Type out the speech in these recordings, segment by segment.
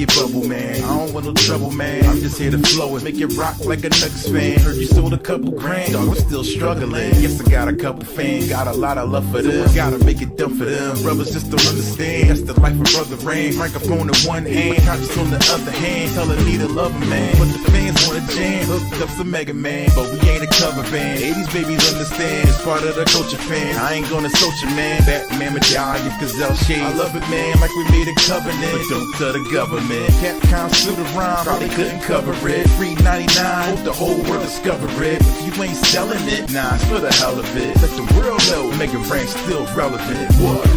it bubble, man. I don't want no trouble, man. I'm just here to flow and make it rock like a Nuggets fan. Heard you sold a couple grand, dog, I'm still struggling. Yes, I got a couple fans, got a lot of love for them. Gotta make it dumb for them. Brothers just don't understand. That's the life of Brother Rain. Microphone in one hand, conscious on the other hand. Telling me to love a man, but the fans wanna jam. Hooked up some Mega Man, but we ain't a cover band. 80s babies understand, it's part of the culture, fan. I ain't gonna social, man. Batman, Medallion, Gazelle shades. I love it, man, like we made a covenant. But don't tell the government. Capcom suit around, probably couldn't cover it. Free 99, hope the whole world discover it. But you ain't selling it, nah, it's for the hell of it. Let the world know, Mega Rank still relevant. What?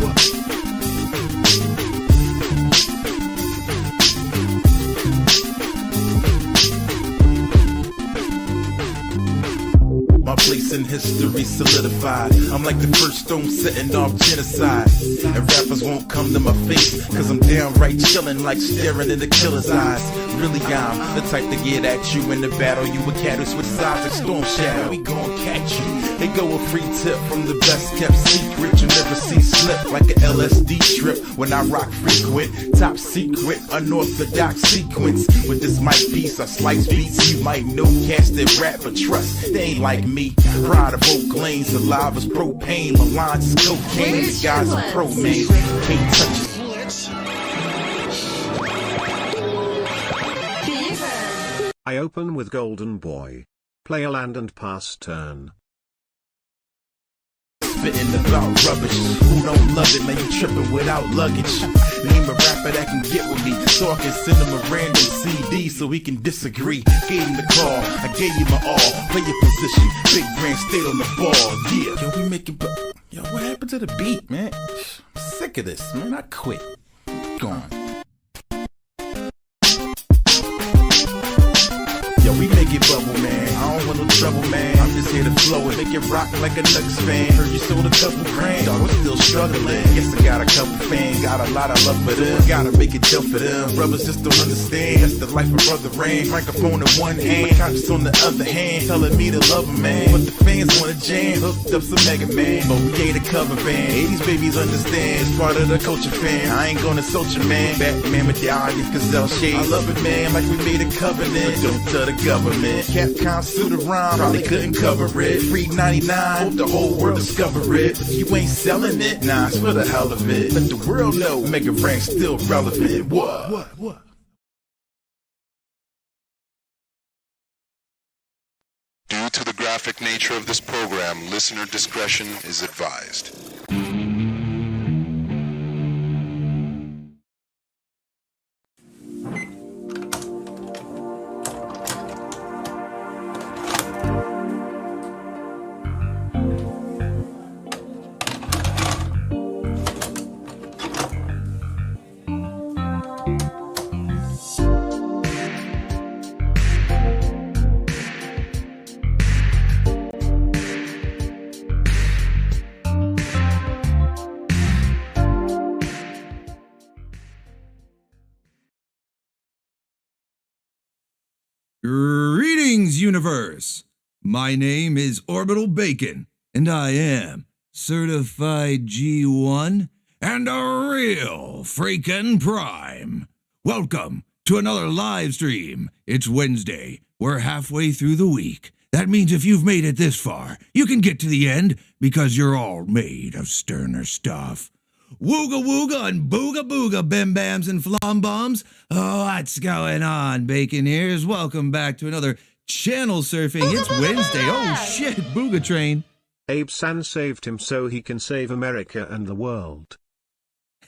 My place in history solidified. I'm like the first stone setting off genocide. And rappers won't come to my face, cause I'm downright chillin' like staring in the killer's eyes. Really, I'm the type to get at you in the battle. You a cat who switch sides like Storm Shadow. We gon' catch you. They go a free tip from the best kept secret. You never see slip like an LSD trip. When I rock frequent, top secret, unorthodox sequence. With this mic piece, I slice beats. You might know cats that rap, but trust, they ain't like me. Pride of Oak Lanes, alive as propane. Milan is cocaine, these guys are pro, man. Can't touch it. I open with Golden Boy. Play a land and pass turn. Spitting about rubbish. Who don't love it, man? You tripping without luggage. Name a rapper that can get with me, so I can send him a random CD so he can disagree. Gave him the call, I gave you my all. Play your position, big brand stayed on the ball. Yeah, yo, we making. Yo, what happened to the beat, man? I'm sick of this, man. I quit. Gone. Yo, we make it bubble, man. I don't want no trouble, man. I'm just here to flow and make it rock like a Nuggets fan. Heard you sold a couple grand, dog, I'm still struggling. Yes, I got a couple fans, got a lot of love for them. Gotta make it tough for them. Brothers just don't understand. That's the life of Brother Rain. Microphone in one hand, conscious on the other hand. Telling me to love a man, but the fans wanna jam. Hooked up some Mega Man, but we ain't a cover band. 80s babies understand, it's part of the culture, fan. I ain't gonna soldier, man. Batman, Medallion, Gazelle shades. I love it, man, like we made a covenant. But don't tell the government. Capcom suit around, probably couldn't cover it. Free 99, hope the whole world discover it. But you ain't selling it, nah, it's for the hell of it. Let the world know, Mega Rank still relevant. What? Due to the graphic nature of this program, listener discretion is advised. Greetings, universe! My name is Orbital Bacon, and I am certified G1 and a real freaking prime. Welcome to another live stream. It's Wednesday. We're halfway through the week. That means if you've made it this far, you can get to the end because you're all made of sterner stuff. Wooga wooga and booga booga, bim bams and flom bombs. Oh, what's going on, Bacon ears? Welcome back to another channel surfing. It's Wednesday. Oh shit, booga train. Abe San saved him so he can save America and the world.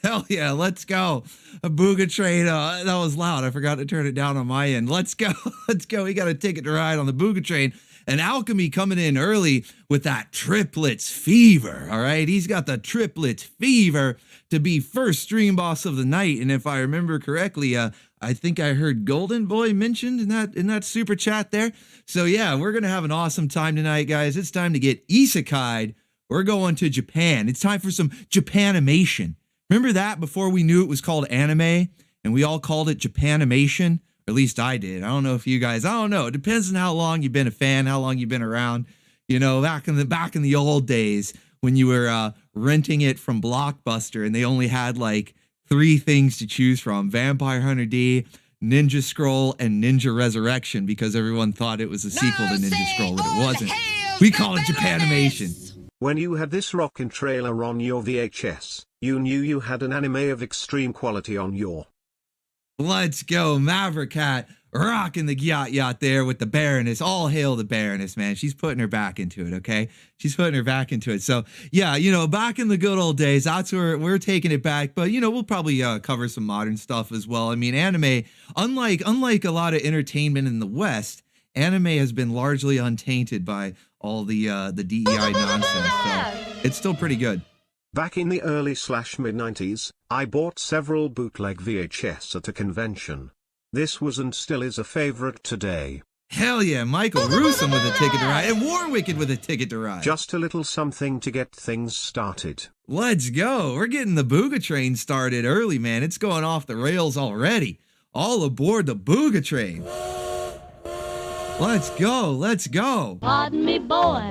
Hell yeah, let's go. A booga train. That was loud. I forgot to turn it down on my end. Let's go. Let's go. We got a ticket to ride on the booga train. And Alchemy coming in early with that triplets fever, all right? He's got the triplets fever to be first stream boss of the night. And if I remember correctly, I think I heard Golden Boy mentioned in that super chat there. So yeah, we're going to have an awesome time tonight, guys. It's time to get Isekai'd. We're going to Japan. It's time for some Japanimation. Remember that before we knew it was called anime and we all called it Japanimation? Or at least I did. I don't know if you guys, I don't know. It depends on how long you've been a fan, how long you've been around. You know, back in the old days when you were renting it from Blockbuster and they only had like three things to choose from: Vampire Hunter D, Ninja Scroll, and Ninja Resurrection, because everyone thought it was a sequel to Ninja Scroll, but it wasn't. We call it Japanimation. When you had this rockin' trailer on your VHS, you knew you had an anime of extreme quality on your... Let's go, Maverick Cat, rocking the Gyat Yacht there with the Baroness. All hail the Baroness, man. She's putting her back into it, okay? She's putting her back into it. So, yeah, you know, back in the good old days, that's where we're taking it back. But, you know, we'll probably cover some modern stuff as well. I mean, anime, unlike a lot of entertainment in the West, anime has been largely untainted by all the DEI nonsense. So it's still pretty good. Back in the early/mid-90s, I bought several bootleg VHS at a convention. This was and still is a favorite today. Hell yeah, Michael Russo with a ticket to ride, and Warwicked with a ticket to ride. Just a little something to get things started. Let's go. We're getting the BOOGA train started early, man. It's going off the rails already. All aboard the BOOGA train. Let's go. Let's go. Pardon me, boy.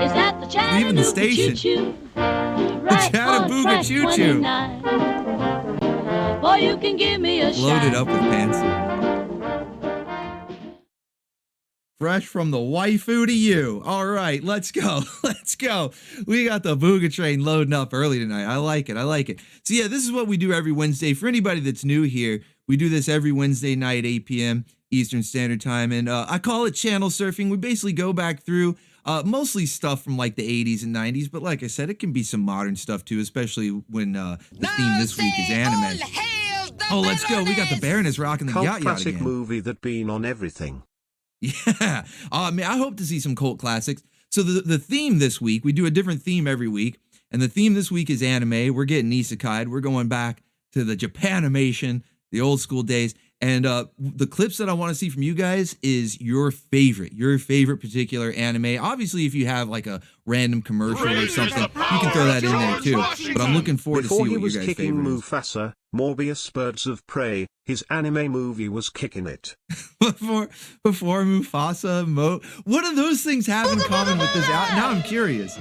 Is that the Chattanooga Leaving the station. choo-choo? The Chattanooga choo-choo. Boy, you can give me a shot. Loaded up with pencil. Fresh from the waifu to you. All right, let's go. Let's go. We got the BOOGA train loading up early tonight. I like it. I like it. So yeah, this is what we do every Wednesday. For anybody that's new here, we do this every Wednesday night, 8 p.m. Eastern Standard Time. And I call it channel surfing. We basically go back through mostly stuff from like the 80s and 90s. But like I said, it can be some modern stuff too, especially when the theme this week is anime. Oh, let's go. We got the Baroness rocking the Cult Gyat Yacht classic again. movie that been on everything. Yeah. Man, I hope to see some cult classics. So the theme this week, we do a different theme every week. And the theme this week is anime. We're getting Isekai'd. We're going back to the Japanimation, the old school days. And the clips that I want to see from you guys is your favorite particular anime. Obviously, if you have like a random commercial or something, you can throw that in there too. But I'm looking forward to see what you guys' favorite is. Before he was kicking Mufasa, Morbius Birds of Prey, his anime movie was kicking it. before Mufasa, what do those things have in common with this? Now I'm curious.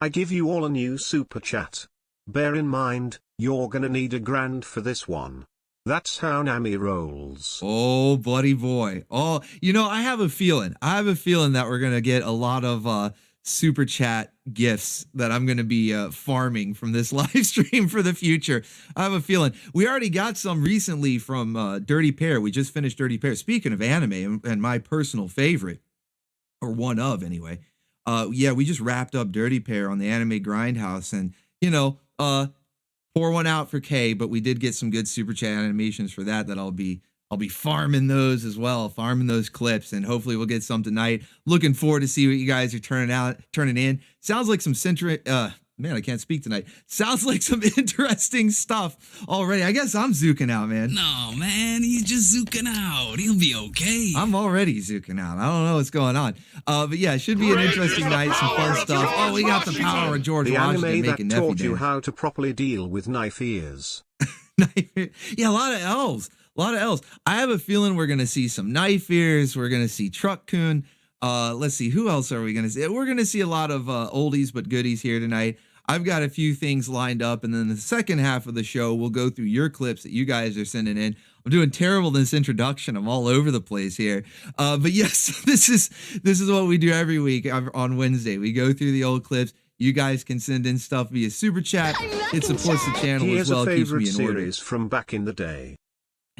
I give you all a new super chat. Bear in mind, you're gonna need $1,000 for this one. That's how Nami rolls. Oh, buddy boy. Oh, you know, I have a feeling that we're going to get a lot of super chat gifts that I'm going to be farming from this live stream for the future. I have a feeling. We already got some recently from Dirty Pear. We just finished Dirty Pear. Speaking of anime and my personal favorite, or one of anyway. Yeah, we just wrapped up Dirty Pear on the Anime Grindhouse, and you know, pour one out for K, but we did get some good super chat animations for that I'll be farming those as well, farming those clips, and hopefully we'll get some tonight. Looking forward to see what you guys are turning in. Sounds like some man, I can't speak tonight. Sounds like some interesting stuff already. I guess I'm zooking out, man. No, man, he's just zooking out. He'll be okay. I'm already zooking out. I don't know what's going on. But yeah, it should be an interesting night, some fun stuff. Oh, we got the power of George Washington anime making that Neffy taught you dance. how to properly deal with knife ears. Yeah, a lot of elves. I have a feeling we're gonna see some knife ears. We're gonna see Truck-kun. Let's see, who else are we gonna see? We're gonna see a lot of oldies but goodies here tonight. I've got a few things lined up, and then the second half of the show, we'll go through your clips that you guys are sending in. I'm doing terrible in this introduction. I'm all over the place here. But yes, this is what we do every week on Wednesday. We go through the old clips. You guys can send in stuff via super chat. It supports the channel as well. Here's a Keeps favorite me in order. series from back in the day.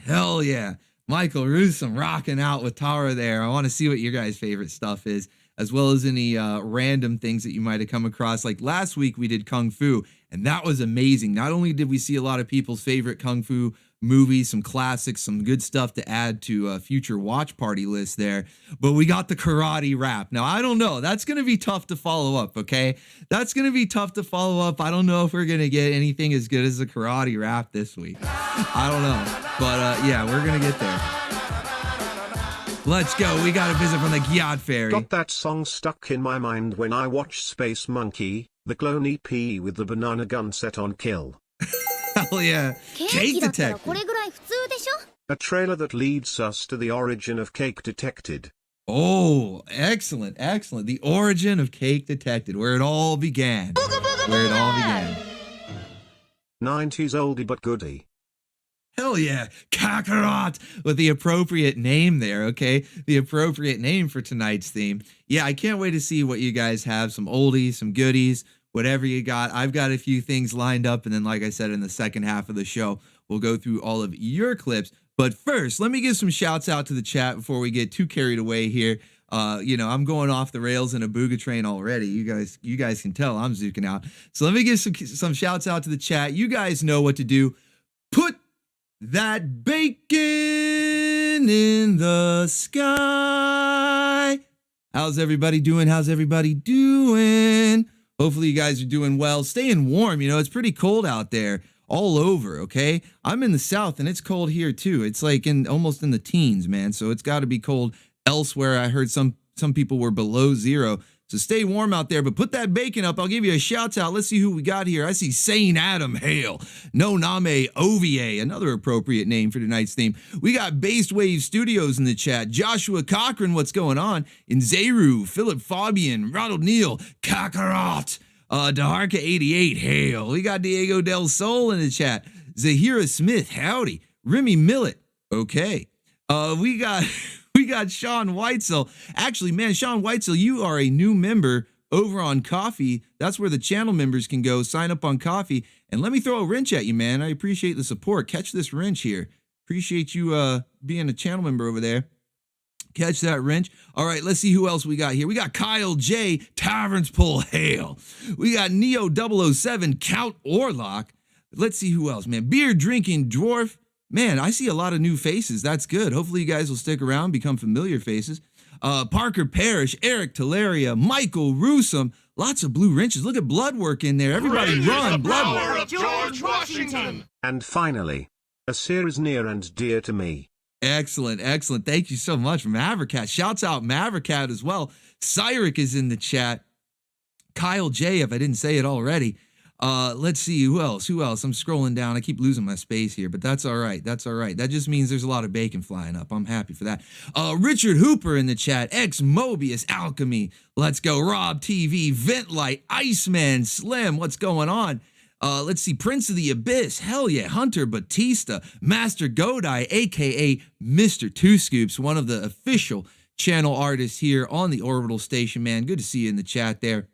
Hell yeah. Michael Rusum rocking out with Tara there. I want to see what your guys' favorite stuff is, as well as any random things that you might have come across. Like last week we did Kung Fu, and that was amazing. Not only did we see a lot of people's favorite Kung Fu movies, some classics, some good stuff to add to a future watch party list there, but we got the karate rap. Now, I don't know. That's going to be tough to follow up, okay? That's going to be tough to follow up. I don't know if we're going to get anything as good as the karate rap this week. I don't know. But yeah, we're going to get there. Let's go. We got a visit from the Gyat Fairy. Got that song stuck in my mind when I watched Space Monkey, the clone EP with the banana gun set on kill. Hell yeah. Cake Detective. A trailer that leads us to the origin of Cake Detected. Oh, excellent, excellent. The origin of Cake Detected, where it all began. Where it all began. 90s oldie but goodie. Hell yeah, Kakarot, with the appropriate name there, okay? The appropriate name for tonight's theme. Yeah, I can't wait to see what you guys have, some oldies, some goodies, whatever you got. I've got a few things lined up, and then like I said, in the second half of the show, we'll go through all of your clips. But first, let me give some shouts out to the chat before we get too carried away here. I'm going off the rails in a booga train already. You guys can tell I'm zooking out. So let me give some shouts out to the chat. You guys know what to do. Put that bacon in the sky. How's everybody doing? Hopefully you guys are doing well. Staying warm. It's pretty cold out there all over, okay? I'm in the South and it's cold here too. It's like almost in the teens, man. So it's got to be cold elsewhere. I heard some people were below zero. So stay warm out there, but put that bacon up. I'll give you a shout out. Let's see who we got here. I see Sane Adam, hail. No Name OVA, another appropriate name for tonight's theme. We got Based Wave Studios in the chat. Joshua Cochran, what's going on? Inzeru, Philip Fabian, Ronald Neal, Kakarot, Daharka88, hail. We got Diego Del Sol in the chat. Zahira Smith, howdy. Remy Millet, okay. We got Sean Weitzel. Actually, man, Sean Weitzel, you are a new member over on Coffee. That's where the channel members can go sign up on Coffee. And let me throw a wrench at you, man. I appreciate the support. Catch this wrench here. Appreciate you being a channel member over there. Catch that wrench. All right, let's see who else we got here. We got Kyle J, Taverns Pull, hail. We got Neo 007, Count Orlock. Let's see who else, man. Beer Drinking Dwarf. Man, I see a lot of new faces. That's good. Hopefully you guys will stick around, become familiar faces. Parker Parrish, Eric Teleria, Michael Rusum. Lots of blue wrenches. Look at blood work in there. Everybody run. Blood work. George Washington. And finally, a series near and dear to me. Excellent. Thank you so much, Mavericat. Shouts out Mavericat as well. Cyric is in the chat. Kyle J, if I didn't say it already. Let's see who else. I'm scrolling down. I keep losing my space here, but that's all right. That just means there's a lot of bacon flying up. I'm happy for that. Richard Hooper in the chat. X Mobius Alchemy. Let's go. Rob TV, Ventlight, Iceman, Slim. What's going on? Let's see. Prince of the Abyss. Hell yeah. Hunter Batista, Master Godai, aka Mr. Two Scoops, one of the official channel artists here on the Orbital station, man. Good to see you in the chat there.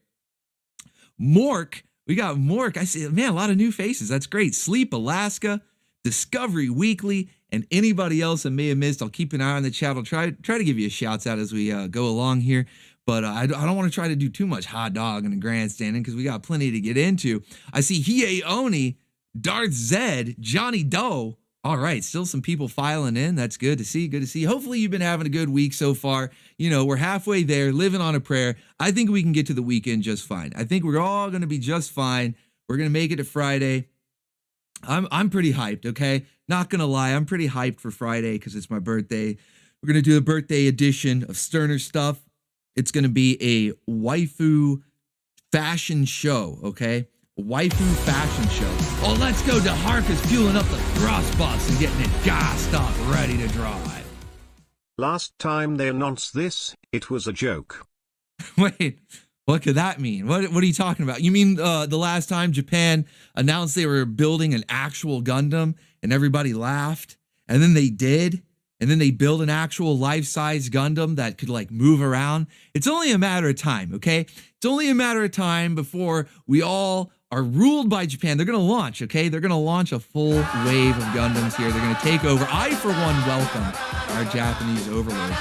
Mork. We got Mork. I see, man, a lot of new faces. That's great. Sleep Alaska, Discovery Weekly, and anybody else I may have missed. I'll keep an eye on the chat. I'll try to give you a shouts out as we go along here. But I don't want to try to do too much hot dog and grandstanding because we got plenty to get into. I see Hiei Oni, Darth Zed, Johnny Doe. All right, still some people filing in. That's good to see. Hopefully you've been having a good week so far. We're halfway there, living on a prayer. I think we can get to the weekend just fine. I think we're all going to be just fine. We're going to make it to Friday. I'm pretty hyped, okay? Not going to lie, I'm pretty hyped for Friday because it's my birthday. We're going to do a birthday edition of Sterner Stuff. It's going to be a waifu fashion show, okay? Waifu fashion show. Oh, let's go. Daharka's fueling up the thrust bus and getting it gassed up, ready to drive. Last time they announced this, it was a joke. Wait, what could that mean? What are you talking about? You mean the last time Japan announced they were building an actual Gundam and everybody laughed? And then they did? And then they build an actual life-size Gundam that could like move around? It's only a matter of time, okay? It's only a matter of time before we all are ruled by Japan. They're going to launch, okay? They're going to launch a full wave of Gundams here. They're going to take over. I, for one, welcome our Japanese overlords.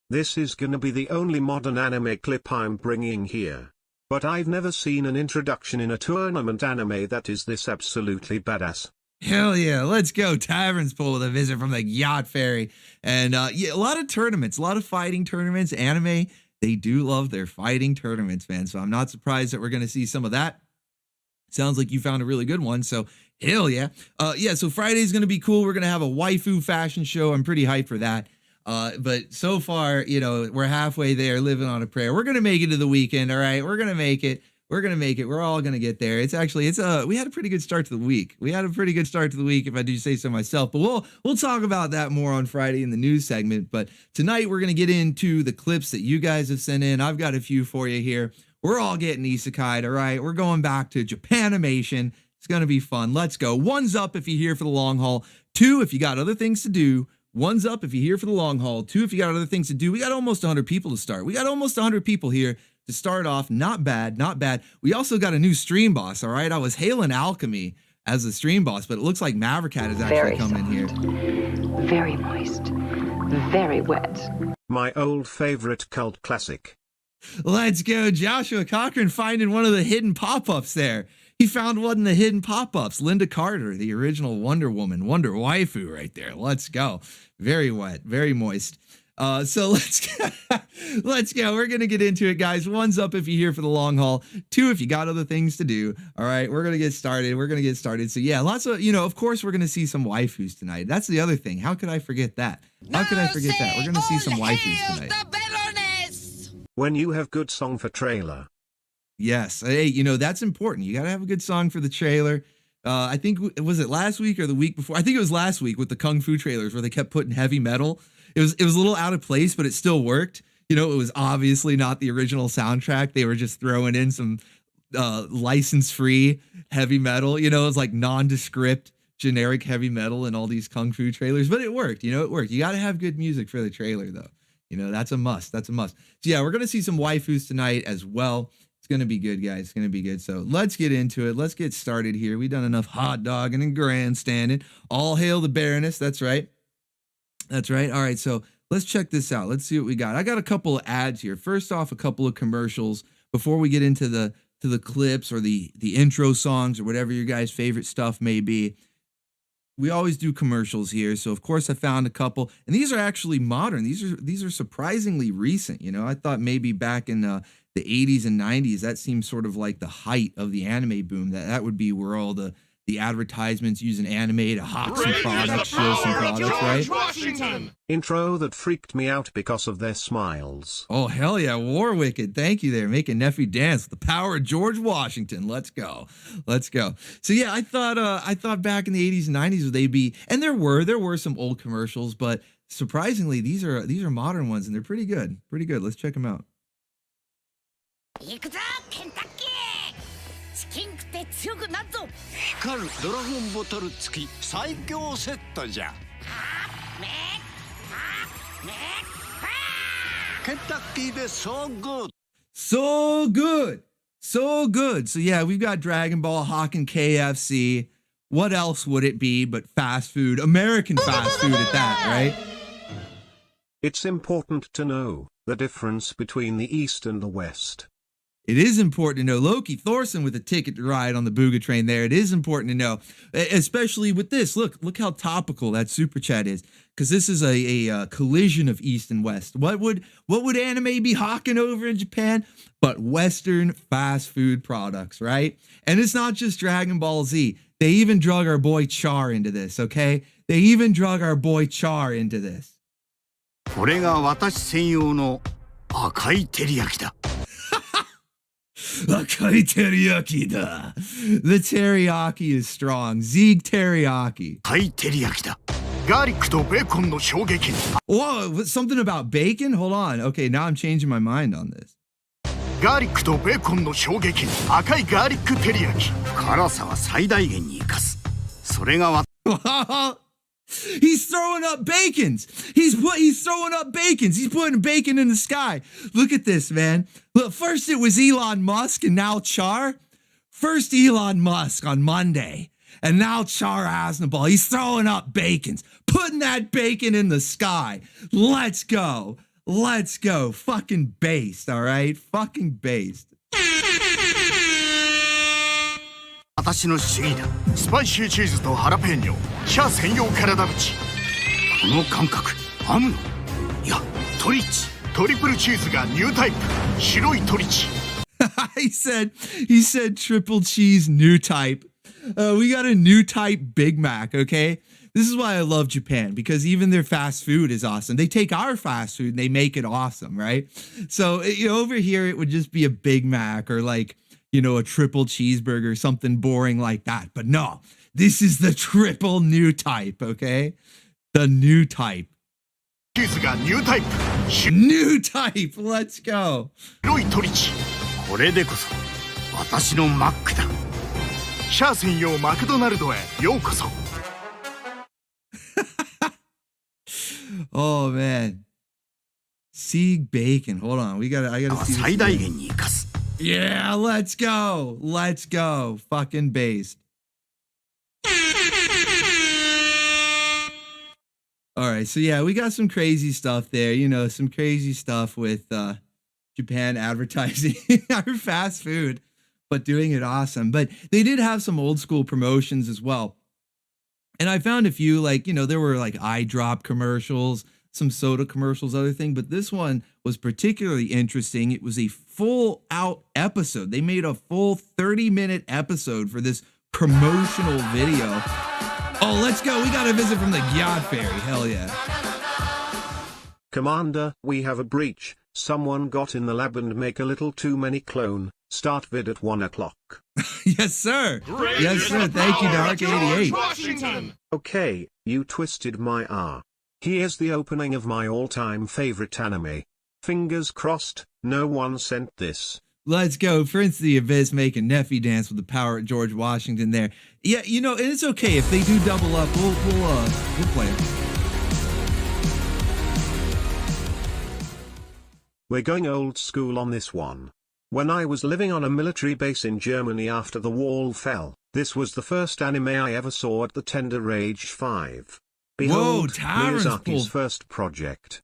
This is going to be the only modern anime clip I'm bringing here. But I've never seen an introduction in a tournament anime that is this absolutely badass. Hell yeah, let's go. Taverns Pull with a visit from the Gyat Fairy. And yeah, a lot of tournaments, a lot of fighting tournaments. Anime, they do love their fighting tournaments, man. So I'm not surprised that we're going to see some of that. Sounds like you found a really good one. So hell yeah. Yeah, so Friday's going to be cool. We're going to have a waifu fashion show. I'm pretty hyped for that. But so far, we're halfway there, living on a prayer. We're going to make it to the weekend, all right? We're going to make it. We're all going to get there. We had a pretty good start to the week. If I do say so myself. But we'll talk about that more on Friday in the news segment. But tonight we're going to get into the clips that you guys have sent in. I've got a few for you here. We're all getting Isekai'd, all right? We're going back to Japanimation. It's going to be fun. Let's go. One's up if you're here for the long haul. 2 if you got other things to do. One's up if you're here for the long haul. 2 if you got other things to do. We got almost 100 people to start. We got almost 100 people here to start off. Not bad, not bad. We also got a new stream boss, all right? I was hailing Alchemy as the stream boss, but it looks like Maverickcat is actually coming in here. Very moist. Very wet. My old favorite cult classic. Let's go. Joshua Cochran finding one of the hidden pop-ups there. He found one of the hidden pop-ups. Linda Carter, the original Wonder Woman, Wonder Waifu right there. Let's go. Very wet, very moist. So let's go. We're going to get into it, guys. 1's up if you're here for the long haul. 2 if you got other things to do. All right, we're going to get started. So yeah, lots of, of course we're going to see some waifus tonight. That's the other thing. How could I forget that? We're going to see some waifus tonight. When you have good song for trailer. Yes. Hey, that's important. You got to have a good song for the trailer. I think, was it last week or the week before? I think it was last week with the Kung Fu trailers where they kept putting heavy metal. It was a little out of place, but it still worked. It was obviously not the original soundtrack. They were just throwing in some license-free heavy metal. It was like nondescript, generic heavy metal in all these Kung Fu trailers, but it worked. It worked. You got to have good music for the trailer, though. That's a must. That's a must. So yeah, we're going to see some waifus tonight as well. It's going to be good, guys. It's going to be good. So let's get into it. Let's get started here. We've done enough hot dogging and grandstanding. All hail the Baroness. That's right. That's right. All right. So let's check this out. Let's see what we got. I got a couple of ads here. First off, a couple of commercials before we get into the clips or the intro songs or whatever your guys' favorite stuff may be. We always do commercials here, so of course I found a couple, and these are actually modern. These are surprisingly recent. I thought maybe back in the 80s and 90s that seemed sort of like the height of the anime boom. That would be where all the advertisements using anime to hawk some products, show some products, right? Washington. Intro that freaked me out because of their smiles. Oh, hell yeah. War Wicked. Thank you there. Making Neffy dance with the power of George Washington. Let's go. Let's go. So yeah, I thought back in the 80s and 90s they'd be, and there were some old commercials, but surprisingly, these are modern ones and they're pretty good. Pretty good. Let's check them out. 行くぞケンタッキーチキン食って強くなっぞ光るドラゴンボトル付き最強セットじゃケンタッキーで so good so good so good. So yeah, we've got Dragon Ball, Hawking KFC. What else would it be but fast food, American fast food at that, right? It's important to know the difference between the East and the West. It is important to know. Loki Thorson with a ticket to ride on the BOOGA train there. It is important to know, especially with this. Look how topical that super chat is, because this is a collision of East and West. What would anime be hawking over in Japan? But Western fast food products, right? And it's not just Dragon Ball Z. They even drug our boy Char into this, okay? They even drug our boy Char into this. これが私専用の赤い照り焼きだ Akai teriyaki da. The teriyaki is strong. Zeeg teriyaki. 赤い照り焼きだガーリックとベーコンの衝撃 Whoa, something about bacon? Hold on. Okay, now I'm changing my mind on this. ガーリックとベーコンの衝撃赤いガーリック照り焼き辛さは最大限に生かすそれが He's throwing up bacons. He's throwing up bacons. He's putting bacon in the sky. Look at this, man. Look, first it was Elon Musk and now Char. First Elon Musk on Monday and now Char Aznavour. He's throwing up bacons, putting that bacon in the sky. Let's go. Let's go. Fucking based, all right? Fucking based. 私の主義だスパイシーチーズとハラペーニョシャア専用体縁この感覚ハムのいやトリチトリプルチーズがニュータイプ白いトリチhe said triple cheese new type. We got a new type Big Mac, okay? This is why I love Japan, because even their fast food is awesome. They take our fast food and they make it awesome, right? So over here it would just be a Big Mac or like a triple cheeseburger, something boring like that. But no, this is the triple new type, okay? The new type. New type, let's go. これでこそ私のマックだシャア専用マクドナルドへようこそ。 Oh man. Sieg bacon. Hold on. I gotta see 最大限に生かす。 Yeah, let's go. Let's go. Fucking based. All right. So yeah, we got some crazy stuff there. You know, some crazy stuff with Japan advertising our fast food, but doing it awesome. But they did have some old school promotions as well. And I found a few, like, you know, there were like eye drop commercials, some soda commercials, other thing. But this one was particularly interesting. It was a full out episode. They made a full 30-minute episode for this promotional video. Oh, let's go. We got a visit from the Gyat Fairy. Hell yeah. Commander, we have a breach. Someone got in the lab and make a little too many clone. Start vid at 1 o'clock. Yes, sir. Yes, sir. Thank you, Dark88. Okay, you twisted my R. Here's the opening of my all-time favorite anime. Fingers crossed, no one sent this. Let's go. Prince of the Abyss making Neffy dance with the power at George Washington there. Yeah, you know, and it's okay if they do double up. We'll play it. We're going old school on this one. When I was living on a military base in Germany after the wall fell, this was the first anime I ever saw at the tender age 5. Behold, Miyazaki's first project.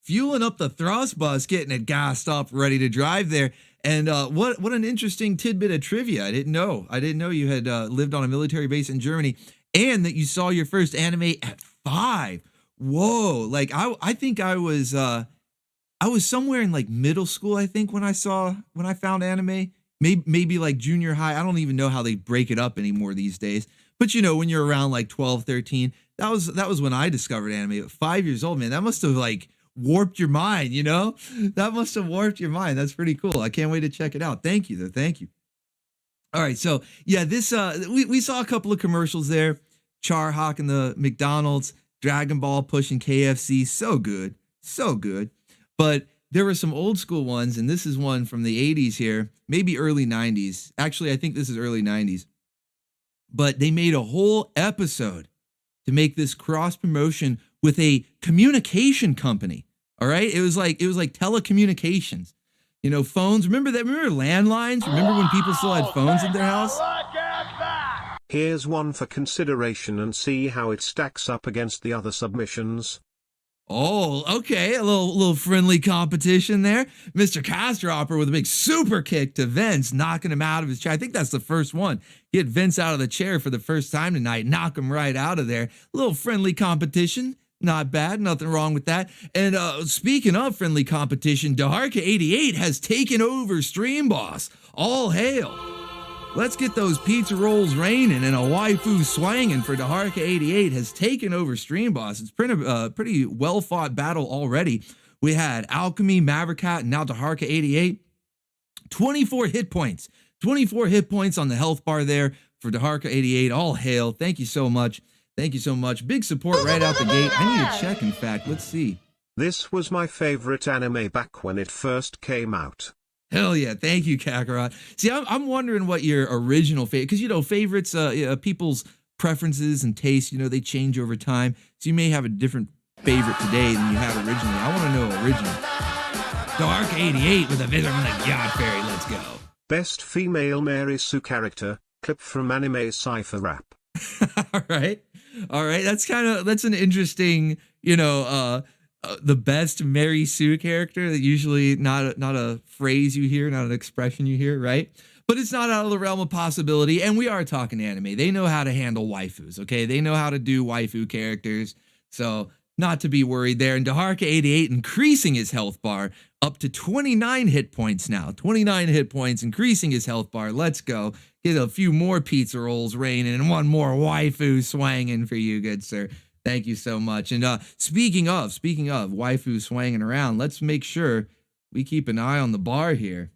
Fueling up the thrust bus, getting it gassed up, ready to drive there. And what an interesting tidbit of trivia. I didn't know you had lived on a military base in Germany and that you saw your first anime at 5. Whoa. Like I think I was somewhere in like middle school, I think, when I found anime. Maybe like junior high. I don't even know how they break it up anymore these days. But you know, when you're around like 12, 13, that was when I discovered anime at 5 years old, man. That must have like warped your mind, you know? That must have warped your mind. That's pretty cool. I can't wait to check it out. Thank you, though. Thank you. All right, so yeah, this we saw a couple of commercials there. Charhawk and the McDonald's, Dragon Ball pushing KFC. So good. So good. But there were some old school ones, and this is one from the 80s here, maybe early 90s. Actually, I think this is early 90s. But they made a whole episode to make this cross promotion with a communication company. All right. It was like telecommunications, you know, phones. Remember landlines? Remember when people still had phones in their house? Here's one for consideration and see how it stacks up against the other submissions. Oh, okay. A little friendly competition there. Mr. Castropper with a big super kick to Vince, knocking him out of his chair. I think that's the first one. Get Vince out of the chair for the first time tonight. Knock him right out of there. A little friendly competition. Not bad. Nothing wrong with that. And speaking of friendly competition, Daharka88 has taken over Stream Boss. All hail. Let's get those pizza rolls raining and a waifu swanging for Daharka88 has taken over Stream Boss. It's pretty well-fought battle already. We had Alchemy, Mavericat, and now Daharka88. 24 hit points. 24 hit points on the health bar there for Daharka88. All hail. Thank you so much. Thank you so much. Big support right out the gate. I need to check, in fact. Let's see. This was my favorite anime back when it first came out. Hell yeah. Thank you, Kakarot. See, I'm wondering what your original favorite, because, you know, favorites, people's preferences and tastes, you know, they change over time. So you may have a different favorite today than you had originally. I want to know original. Dark88 with a visit from the Gyat Fairy. Let's go. Best female Mary Sue character, clip from anime Cypher Rap. All right. That's an interesting, you know, the best Mary Sue character. That usually not a phrase you hear, not an expression you hear, right? But it's not out of the realm of possibility. And we are talking anime. They know how to handle waifus, okay? They know how to do waifu characters. So not to be worried there. And Daharka88 increasing his health bar up to 29 hit points now. 29 hit points, increasing his health bar. Let's go. Get a few more pizza rolls raining and one more waifu swanging for you, good sir. Thank you so much. And speaking of waifu swanging around, let's make sure we keep an eye on the bar here.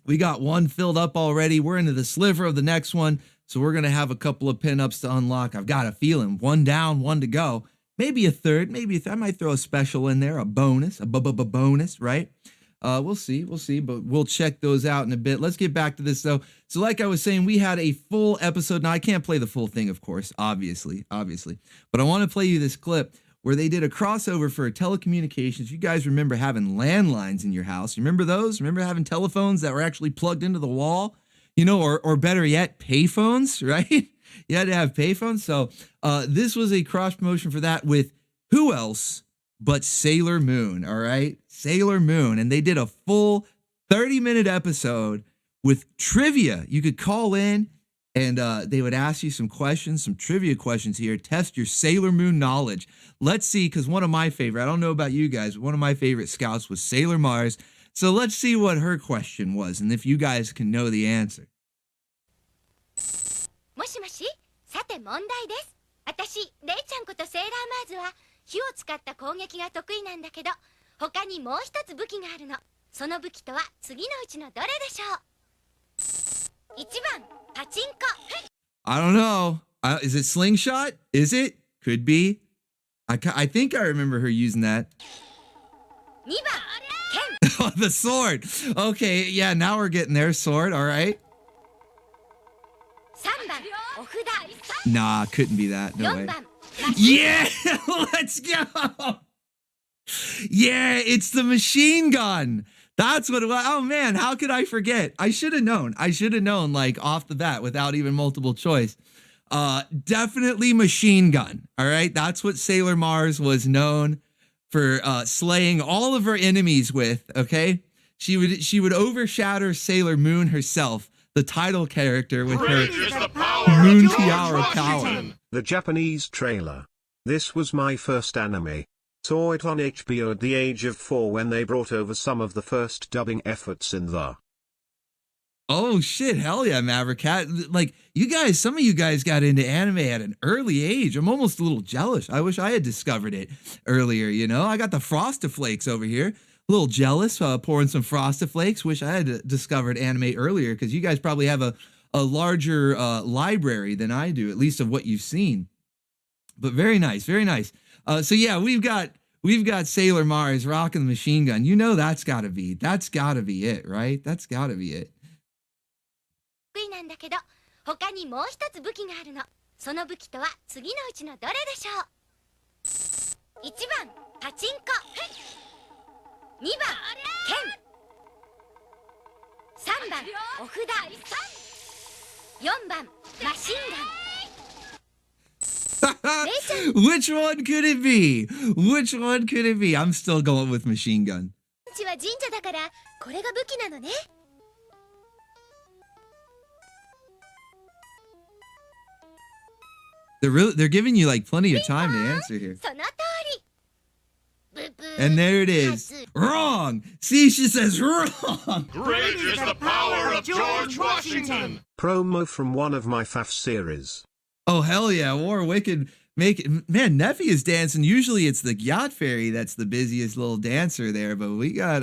We got one filled up already. We're into the sliver of the next one. So we're going to have a couple of pinups to unlock. I've got a feeling. One down, one to go. Maybe a third. I might throw a special in there, a bonus, bonus, right? We'll see, but we'll check those out in a bit. Let's get back to this though. So like I was saying, we had a full episode. Now I can't play the full thing, of course, obviously, but I want to play you this clip where they did a crossover for telecommunications. You guys remember having landlines in your house? You remember those? Remember having telephones that were actually plugged into the wall? You know, or better yet, payphones, right? You had to have payphones. So this was a cross promotion for that with who else but Sailor Moon, all right? Sailor Moon. And they did a full 30-minute episode with trivia. You could call in and they would ask you some questions, some trivia questions here, test your Sailor Moon knowledge. Let's see, because one of my favorite, I don't know about you guys, but one of my favorite scouts was Sailor Mars. So let's see what her question was and if you guys can know the answer. もしもし、さて問題です。私、レイちゃんことセーラーマーズは火を使った攻撃が得意なんだけど、他にもう一つ武器があるの。その武器とは次のうちのどれでしょう ?1 番、パチンコ。I don't know. Is it slingshot? Is it? Could be. I think I remember her using that. 2番、剣。 Oh, the sword. Okay, yeah, now we're getting there. Sword, all right. 3番、お札。 Nah, couldn't be that. No way. 4番、 Yeah, let's go. Yeah, it's the machine gun. That's what it was. Oh man, how could I forget? I should have known. Like off the bat without even multiple choice. Definitely machine gun. All right. That's what Sailor Mars was known for slaying all of her enemies with. Okay. She would overshadow Sailor Moon herself, the title character, with her Moon Tiara power. The Japanese trailer. This was my first anime. Saw it on HBO at the age of 4 when they brought over some of the first dubbing efforts in the... Oh shit, hell yeah, Maverick Cat. Like, you guys, some of you guys got into anime at an early age. I'm almost a little jealous. I wish I had discovered it earlier, you know? I got the Frosted-Flakes over here. A little jealous, pouring some Frosted-Flakes. Wish I had discovered anime earlier, because you guys probably have a larger library than I do, at least of what you've seen. But very nice, very nice. So yeah, we've got Sailor Mars rocking the machine gun. You know that's gotta be it, right? That's gotta be it. 得意なんだけど、他にもう一つ武器があるの。その武器とは次のうちのどれでしょう ?1 番、パチンコ。2番、剣。3番、お札。4番、マシンガン。 Which one could it be? Which one could it be? I'm still going with machine gun. うちは神社だから、これが武器なのね。They're giving you like plenty of time to answer here. その通り。ブブー And there it is. Wrong. See, she says wrong. Great is the power of George Washington. Promo from one of my FAF series. Oh hell yeah, War Wicked. Man, Neffy is dancing. Usually it's the Gyat Fairy that's the busiest little dancer there, but we got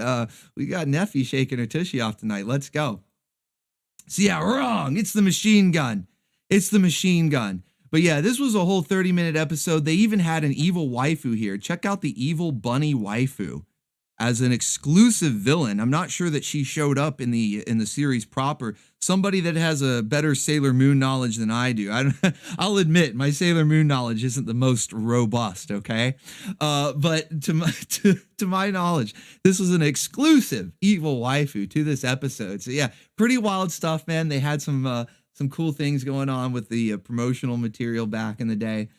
Neffy shaking her tushy off tonight. Let's go. So yeah, wrong. It's the machine gun. It's the machine gun. But yeah, this was a whole 30-minute episode. They even had an evil waifu here. Check out the evil bunny waifu as an exclusive villain. I'm not sure that she showed up in the series proper. Somebody that has a better Sailor Moon knowledge than I do. I'll admit my Sailor Moon knowledge isn't the most robust, okay? But to my knowledge, this was an exclusive evil waifu to this episode. So yeah, pretty wild stuff, man. They had some cool things going on with the promotional material back in the day.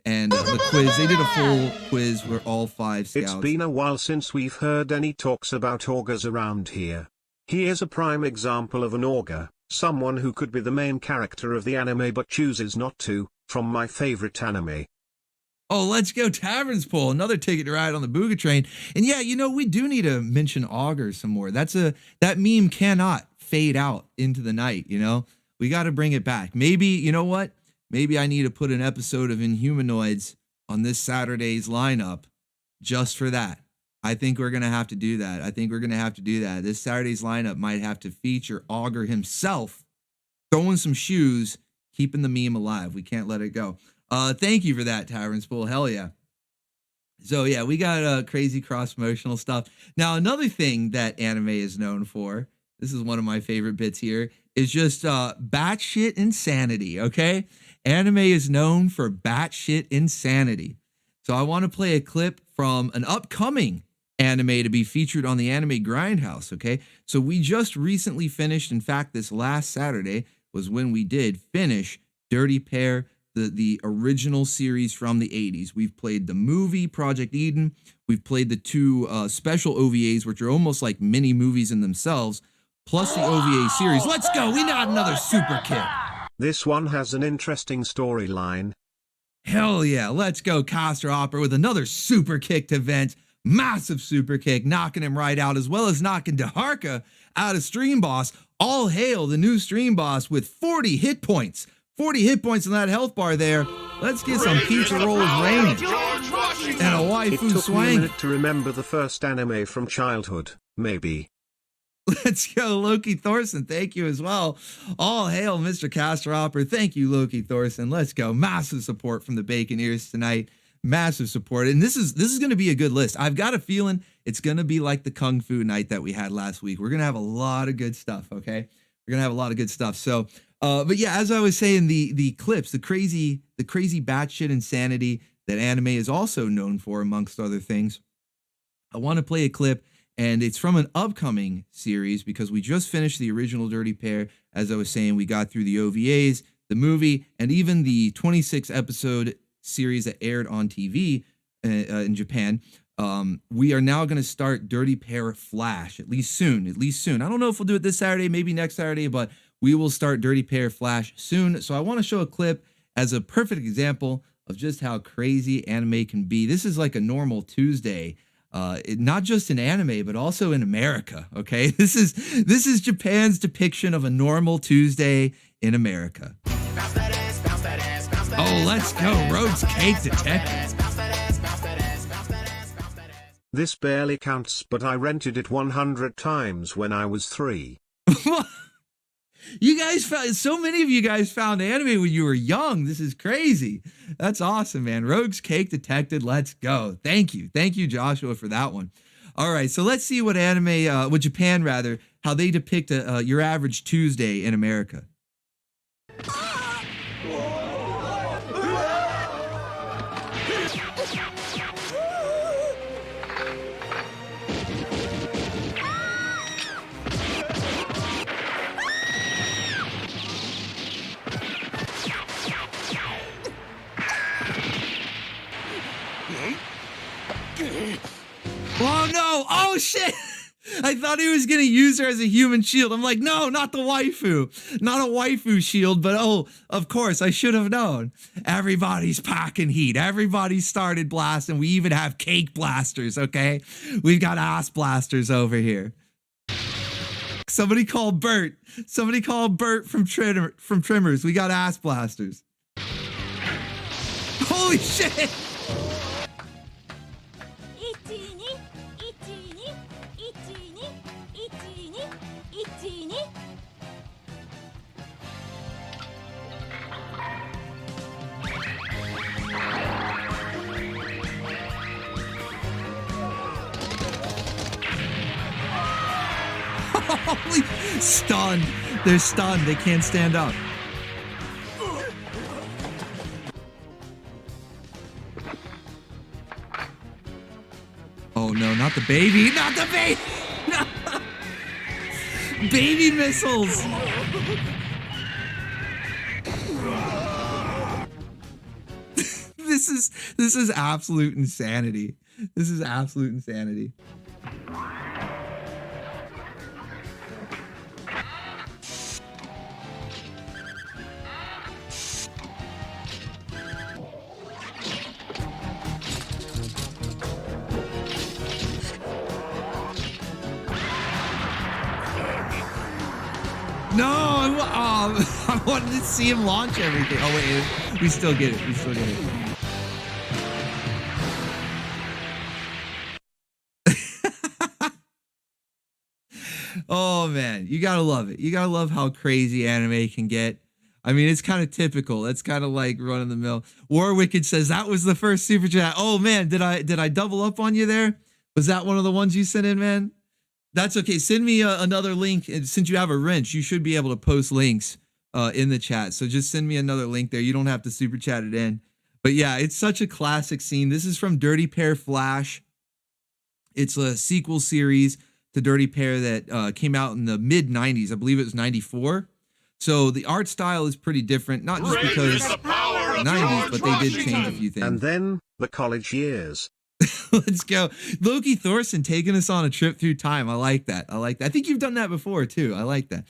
And the quiz, they did a full quiz where all 5 scouts. It's been a while since we've heard any talks about augurs around here. Here's a prime example of an augur, someone who could be the main character of the anime but chooses not to, from my favorite anime. Oh, let's go Taverns Pool, another ticket to ride on the BOOGA train. And yeah, you know, we do need to mention augurs some more. That meme cannot fade out into the night, you know? We got to bring it back. Maybe, you know what? Maybe I need to put an episode of Inhumanoids on this Saturday's lineup just for that. I think we're going to have to do that. This Saturday's lineup might have to feature Augur himself throwing some shoes, keeping the meme alive. We can't let it go. Thank you for that, Tavern Spool. Hell yeah. So yeah, we got crazy cross-promotional stuff. Now, another thing that anime is known for, this is one of my favorite bits here, is just batshit insanity, okay? Anime is known for batshit insanity. So I want to play a clip from an upcoming anime to be featured on the Anime Grindhouse, okay? So we just recently finished, in fact, this last Saturday was when we did finish Dirty Pair, the original series from the 80s. We've played the movie Project Eden. We've played the two special OVAs, which are almost like mini movies in themselves, plus the OVA series. Let's go. We got another super kick. This one has an interesting storyline. Hell yeah. Let's go. Caster Opera with another super kick to Vent. Massive super kick, knocking him right out, as well as knocking Daharka out of Stream Boss. All hail the new Stream Boss with 40 hit points. 40 hit points in that health bar there. Let's get some pizza rolls raining. And a waifu It took me a swing. minute to remember the first anime from childhood, maybe. Let's go, Loki Thorson. Thank you as well. All hail, Mr. Caster Opera. Thank you, Loki Thorson. Let's go. Massive support from the Bacon Ears tonight. Massive support. And this is going to be a good list. I've got a feeling it's going to be like the Kung Fu night that we had last week. We're going to have a lot of good stuff, okay? We're going to have a lot of good stuff. So, but yeah, as I was saying, the clips, the crazy batshit insanity that anime is also known for, amongst other things. I want to play a clip, and it's from an upcoming series because we just finished the original Dirty Pair. As I was saying, we got through the OVAs, the movie, and even the 26 episode series that aired on TV in Japan. We are now going to start Dirty Pair Flash, at least soon. I don't know if we'll do it this Saturday, maybe next Saturday, but we will start Dirty Pair Flash soon. So I want to show a clip as a perfect example of just how crazy anime can be. This is like a normal Tuesday, not just in anime, but also in America. Okay, this is Japan's depiction of a normal Tuesday in America. Oh, let's go, Rogue's Cake Detective. This barely counts, but I rented it 100 times when I was 3. You guys found, so many of you guys found anime when you were young. This is crazy. That's awesome, man. Rogue's Cake Detected. Let's go. Thank you, Joshua, for that one. All right, so let's see what Japan rather, how they depict your average Tuesday in America. Oh no! Oh shit! I thought he was gonna use her as a human shield. I'm like, no, not the waifu. Not a waifu shield, but oh, of course, I should have known. Everybody's packing heat. Everybody started blasting. We even have cake blasters, okay? We've got ass blasters over here. Somebody call Bert. Somebody call Bert from Trimmers. We got ass blasters. Holy shit! Holy, stunned. They're stunned. They can't stand up. Oh no, not the baby. Not the baby. No. Baby missiles. This is absolute insanity. This is absolute insanity. No, I wanted to see him launch everything. Oh wait, we still get it. We still get it. Oh man, you gotta love it. You gotta love how crazy anime can get. I mean, it's kind of typical. That's kind of like run of the mill. Warwicked says that was the first super chat. Oh man, did I double up on you there? Was that one of the ones you sent in, man? That's okay. Send me another link. And since you have a wrench, you should be able to post links in the chat. So just send me another link there. You don't have to super chat it in. But yeah, it's such a classic scene. This is from Dirty Pair Flash. It's a sequel series to Dirty Pair that came out in the mid 90s. I believe it was 94. So the art style is pretty different, not just because 90s, but they did change a few things. And then the college years. Let's go. Loki Thorson taking us on a trip through time. I like that. I think you've done that before too. I like that.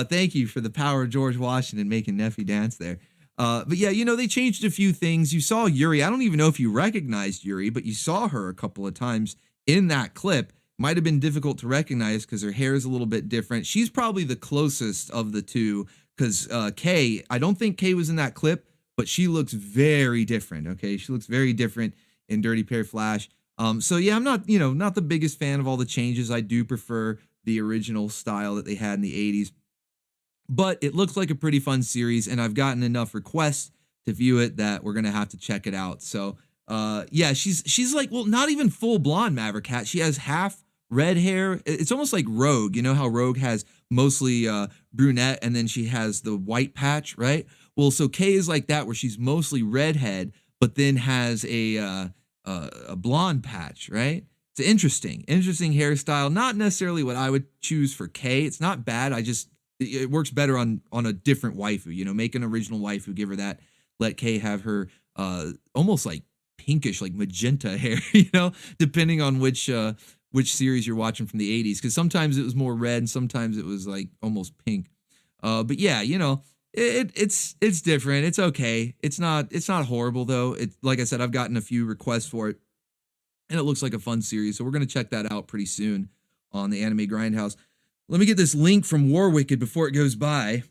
Thank you for the power of George Washington making Neffy dance there. But yeah, they changed a few things. You saw Yuri. I don't even know if you recognized Yuri, but you saw her a couple of times in that clip. Might have been difficult to recognize because her hair is a little bit different. She's probably the closest of the two because Kay, I don't think Kay was in that clip, but she looks very different. Okay, she looks very different in Dirty Pair Flash. So yeah, I'm not, not the biggest fan of all the changes. I do prefer the original style that they had in the 80s. But it looks like a pretty fun series, and I've gotten enough requests to view it that we're gonna have to check it out. So yeah, she's like, well, not even full blonde Maverick Cat. She has half red hair. It's almost like Rogue. You know how Rogue has mostly brunette and then she has the white patch, right? Well, so Kay is like that, where she's mostly redhead, but then has a blonde patch, right? It's interesting hairstyle. Not necessarily what I would choose for Kay. It's not bad. It works better on a different waifu. Make an original waifu, give her that. Let Kay have her almost like pinkish, like magenta hair. Depending on which series you're watching from the 80s, because sometimes it was more red and sometimes it was like almost pink. But yeah, it's different. It's okay. It's not horrible though. Like I said, I've gotten a few requests for it, and it looks like a fun series. So we're gonna check that out pretty soon on the Anime Grindhouse. Let me get this link from Warwicked before it goes by.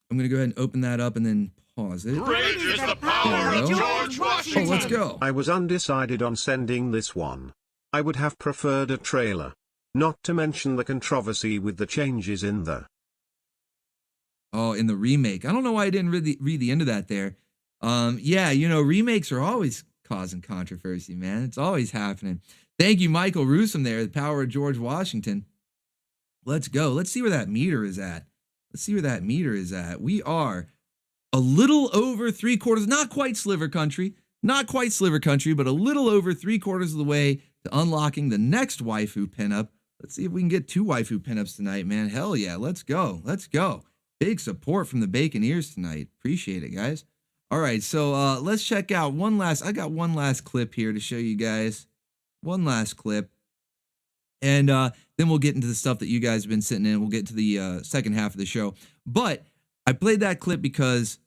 I'm gonna go ahead and open that up and then pause it. Rage is the power of George Washington. Oh, let's go. I was undecided on sending this one. I would have preferred a trailer. Not to mention the controversy with the changes in the... Oh, in the remake. I don't know why I didn't read the end of that there. Yeah, remakes are always causing controversy, man. It's always happening. Thank you, Michael Rusum there, the power of George Washington. Let's go. Let's see where that meter is at. We are a little over 3/4, not quite Sliver Country, but a little over 3/4 of the way to unlocking the next waifu pinup. Let's see if we can get 2 waifu pinups tonight, man. Hell yeah, let's go. Big support from the Bacon Ears tonight. Appreciate it, guys. All right, so let's check out I got one last clip here to show you guys. One last clip. And then we'll get into the stuff that you guys have been sitting in. We'll get to the second half of the show. But I played that clip because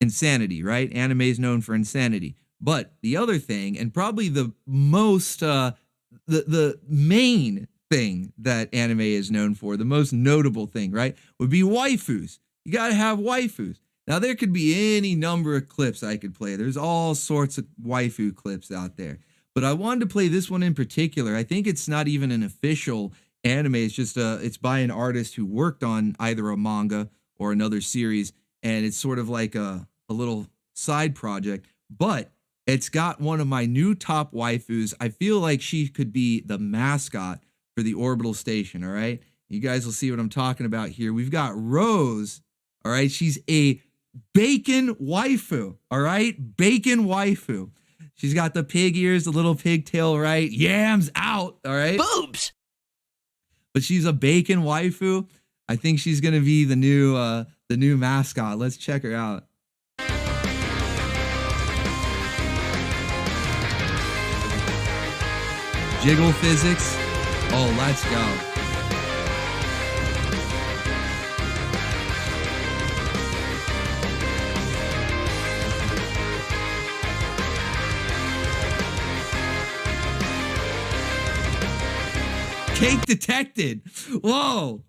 insanity, right? Anime is known for insanity. But the other thing, and probably the most, the main thing that anime is known for, the most notable thing, right, would be waifus. You got to have waifus. Now, there could be any number of clips I could play. There's all sorts of waifu clips out there. But I wanted to play this one in particular. I think it's not even an official anime. It's just it's by an artist who worked on either a manga or another series, and it's sort of like a little side project. But it's got one of my new top waifus. I feel like she could be the mascot for the Orbital station, all right? You guys will see what I'm talking about here. We've got Rose, all right? She's a bacon waifu, all right? Bacon waifu. She's got the pig ears, the little pigtail, right? Yams out, all right? Boobs! But she's a bacon waifu. I think she's going to be the new mascot. Let's check her out. Jiggle physics. Oh, let's go. Cake detected. Whoa.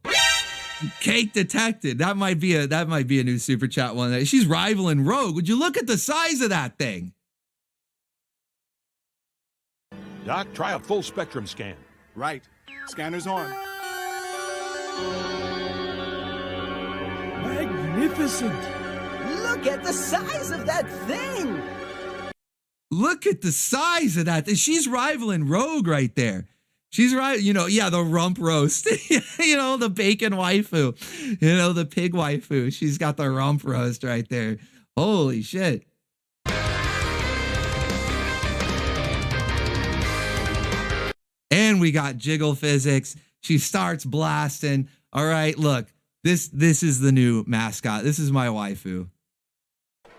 Cake detected. That might be a new super chat one. She's rivaling Rogue. Would you look at the size of that thing? Doc, try a full spectrum scan. Right. Scanner's on. magnificent. Look at the size of that thing. Look at the size of that. She's rivaling Rogue right there. She's right, the rump roast, the bacon waifu, the pig waifu. She's got the rump roast right there. Holy shit. And we got jiggle physics. She starts blasting. All right, look, this is the new mascot. This is my waifu.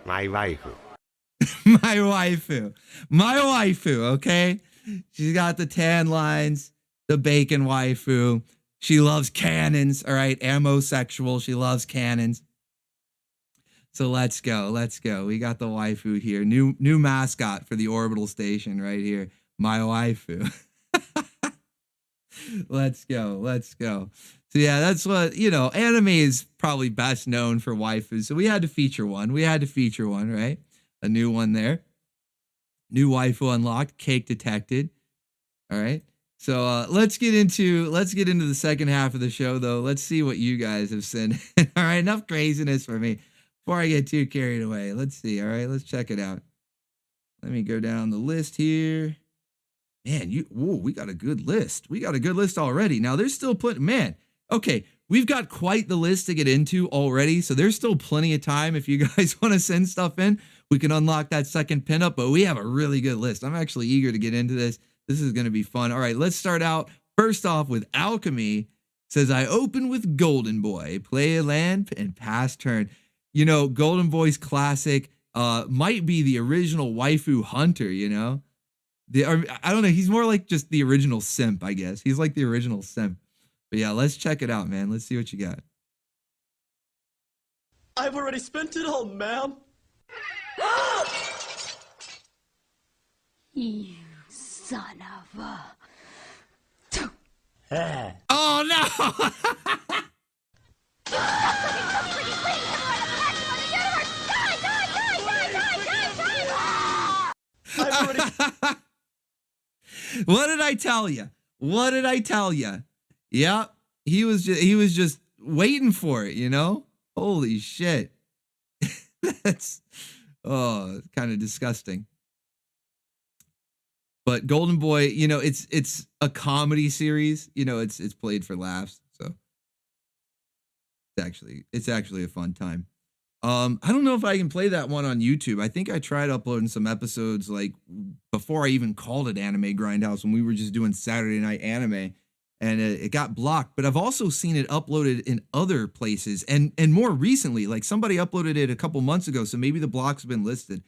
My waifu. My waifu, okay? She's got the tan lines, the bacon waifu. She loves cannons, all right? Ammo-sexual, she loves cannons. So let's go. We got the waifu here. New mascot for the Orbital station right here. My waifu. Let's go. So yeah, that's what, anime is probably best known for waifus. So we had to feature one, right? A new one there. New waifu unlocked, cake detected. All right. So let's get into the second half of the show though. Let's see what you guys have sent. All right, enough craziness for me before I get too carried away. Let's see. All right, let's check it out. Let me go down the list here. Man, we got a good list. We got a good list already. Now there's still okay, we've got quite the list to get into already. So there's still plenty of time. If you guys want to send stuff in, we can unlock that second pinup, but we have a really good list. I'm actually eager to get into this. This is going to be fun. All right, let's start out first off with Alchemy. Says, I open with Golden Boy, play a land and pass turn. Golden Boy's classic might be the original waifu hunter, I don't know. He's more like just the original simp, I guess. He's like the original simp. But yeah, let's check it out, man. Let's see what you got. I've already spent it all, ma'am. You son of a... Oh, no! What did I tell you? Yep, he was just waiting for it, Holy shit. That's kind of disgusting. But Golden Boy, it's a comedy series, it's played for laughs, so it's actually a fun time. I don't know if I can play that one on YouTube. I think I tried uploading some episodes like before I even called it Anime Grindhouse when we were just doing Saturday night anime, and it got blocked. But I've also seen it uploaded in other places, and more recently, like somebody uploaded it a couple months ago, so maybe the blocks have been lifted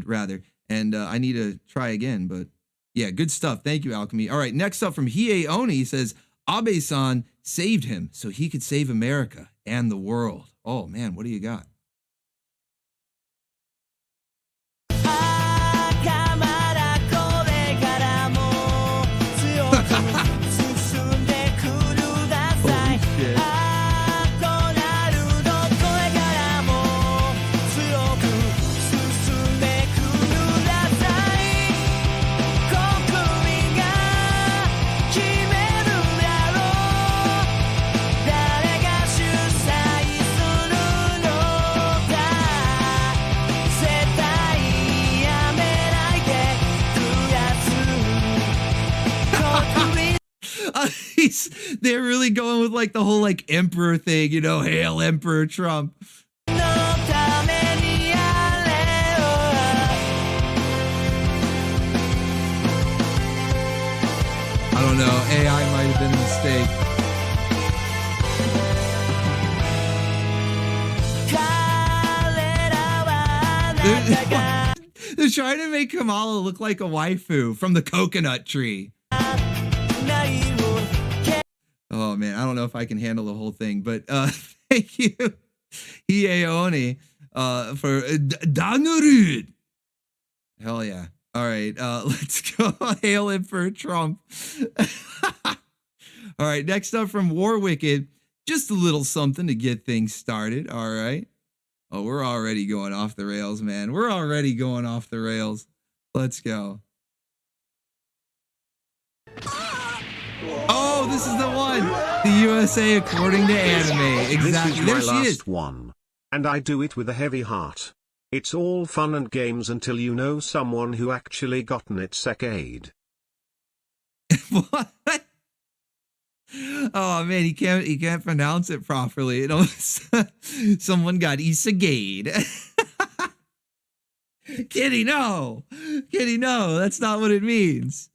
rather. And I need to try again, but yeah, good stuff. Thank you, Alchemy. All right, next up from Hiei Oni says, Abe-san saved him so he could save America and the world. Oh man, what do you got? They're really going with like the whole like emperor thing, Hail Emperor Trump. I don't know, AI might have been a mistake. They're trying to make Kamala look like a waifu from the coconut tree. Oh man, I don't know if I can handle the whole thing, but thank you, Hieoni, for Danurud. Hell yeah. All right, let's go. Hail him for Trump. All right, next up from Warwicked, just a little something to get things started. All right. Oh, we're already going off the rails, man. We're already going off the rails. Let's go. Oh, this is the one. The USA according to anime. Exactly. This is my last one. And I do it with a heavy heart. It's all fun and games until you know someone who actually gotten it Isekai'd. What? Oh man, he can't pronounce it properly. You know, someone got Isekai'd. Kitty, no, that's not what it means.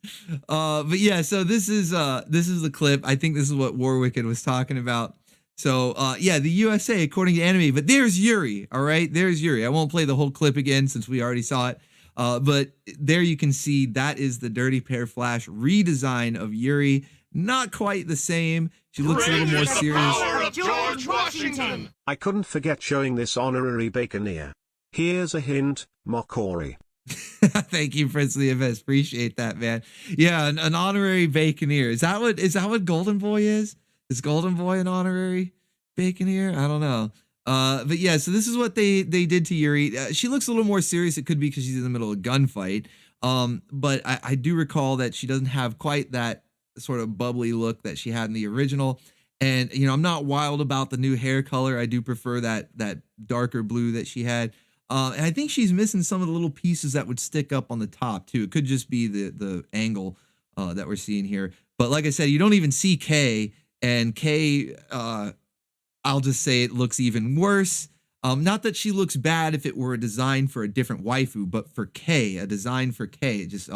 But yeah, so this is the clip. I think this is what Warwicked was talking about. So yeah, the USA according to Anime, but there's Yuri. All right, there's Yuri. I won't play the whole clip again since we already saw it. But there you can see that is the Dirty Pair Flash redesign of Yuri. Not quite the same. She looks a little more serious. George Washington. I couldn't forget showing this honorary Baconeer. Here's a hint, Mokori. Thank you, Princely Events. Appreciate that, man. Yeah, an honorary Baconeer. Is that what Golden Boy is? Is Golden Boy an honorary Baconeer? I don't know. But yeah, so this is what they did to Yuri. She looks a little more serious. It could be because she's in the middle of a gunfight. But I do recall that she doesn't have quite that sort of bubbly look that she had in the original. And, you know, I'm not wild about the new hair color. I do prefer that darker blue that she had. And I think she's missing some of the little pieces that would stick up on the top too. It could just be the angle that we're seeing here. But like I said, you don't even see Kay, and Kay, I'll just say it looks even worse. Not that she looks bad if it were a design for a different waifu, but for Kay, a design for Kay, it's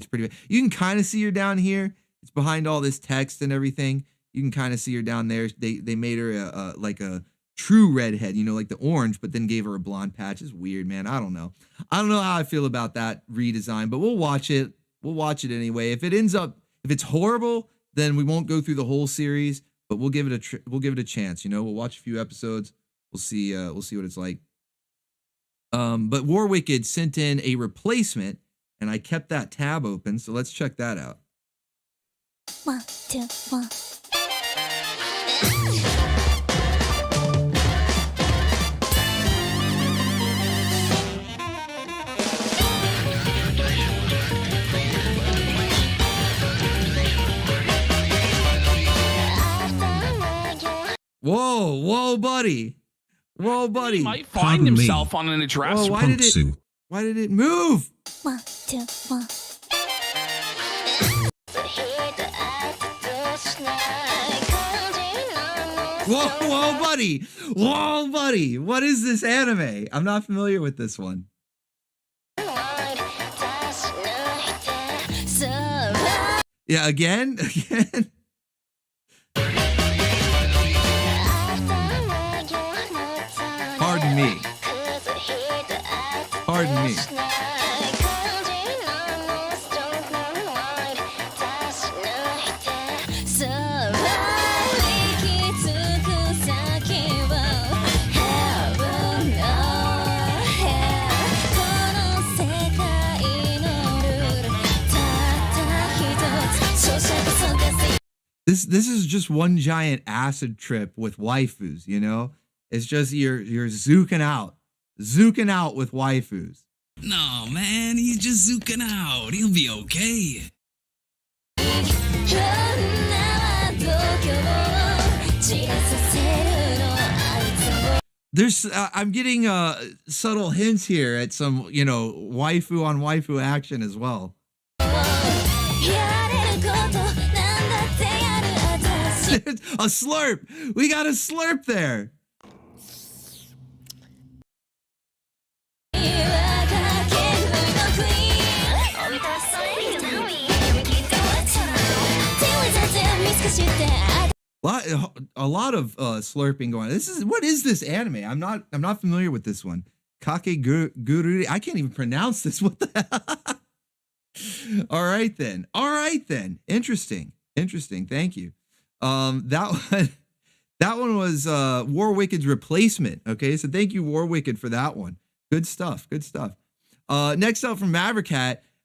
pretty bad. You can kind of see her down here. It's behind all this text and everything. You can kind of see her down there. They made her like a true redhead, you know, like the orange, but then gave her a blonde patch. It's weird, man. I don't know how I feel about that redesign, but we'll watch it. We'll watch it anyway. If it's horrible, then we won't go through the whole series, but we'll give it a chance. You know, we'll watch a few episodes. We'll see what it's like. But Warwicked sent in a replacement, and I kept that tab open, so let's check that out. 1, 2, 1. Whoa, buddy. He might find himself on an Jurassic Why did it move? 1, 2, 1. Whoa, buddy. What is this anime? I'm not familiar with this one. Yeah, again. Pardon me. This is just one giant acid trip with waifus, you know? It's just you're zooking out with waifus. No, man, he's just zooking out. He'll be okay. There's I'm getting subtle hints here at some, you know, waifu on waifu action as well. A slurp. We got a slurp there. A lot of slurping going on. What is this anime? I'm not familiar with this one. Kakegururi. I can't even pronounce this. What the hell? All right then. Interesting. Thank you. That one was Warwicked's replacement. Okay, so thank you, Warwicked, for that one. Good stuff. Next up from Maverick,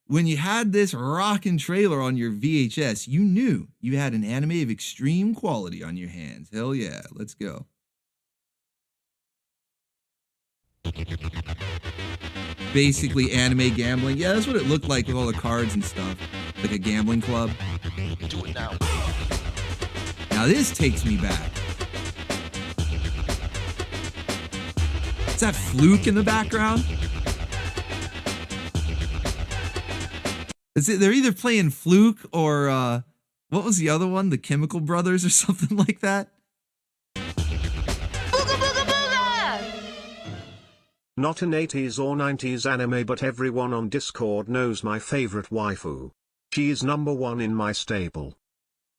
when you had this rockin' trailer on your VHS, you knew you had an anime of extreme quality on your hands. Hell yeah, let's go. Basically anime gambling. Yeah, that's what it looked like with all the cards and stuff. Like a gambling club. Do it now. Now this takes me back. Is that Fluke in the background? They're either playing Fluke or what was the other one? The Chemical Brothers or something like that? Booga booga booga! Not an 80s or 90s anime, but everyone on Discord knows my favorite waifu. She is number one in my stable.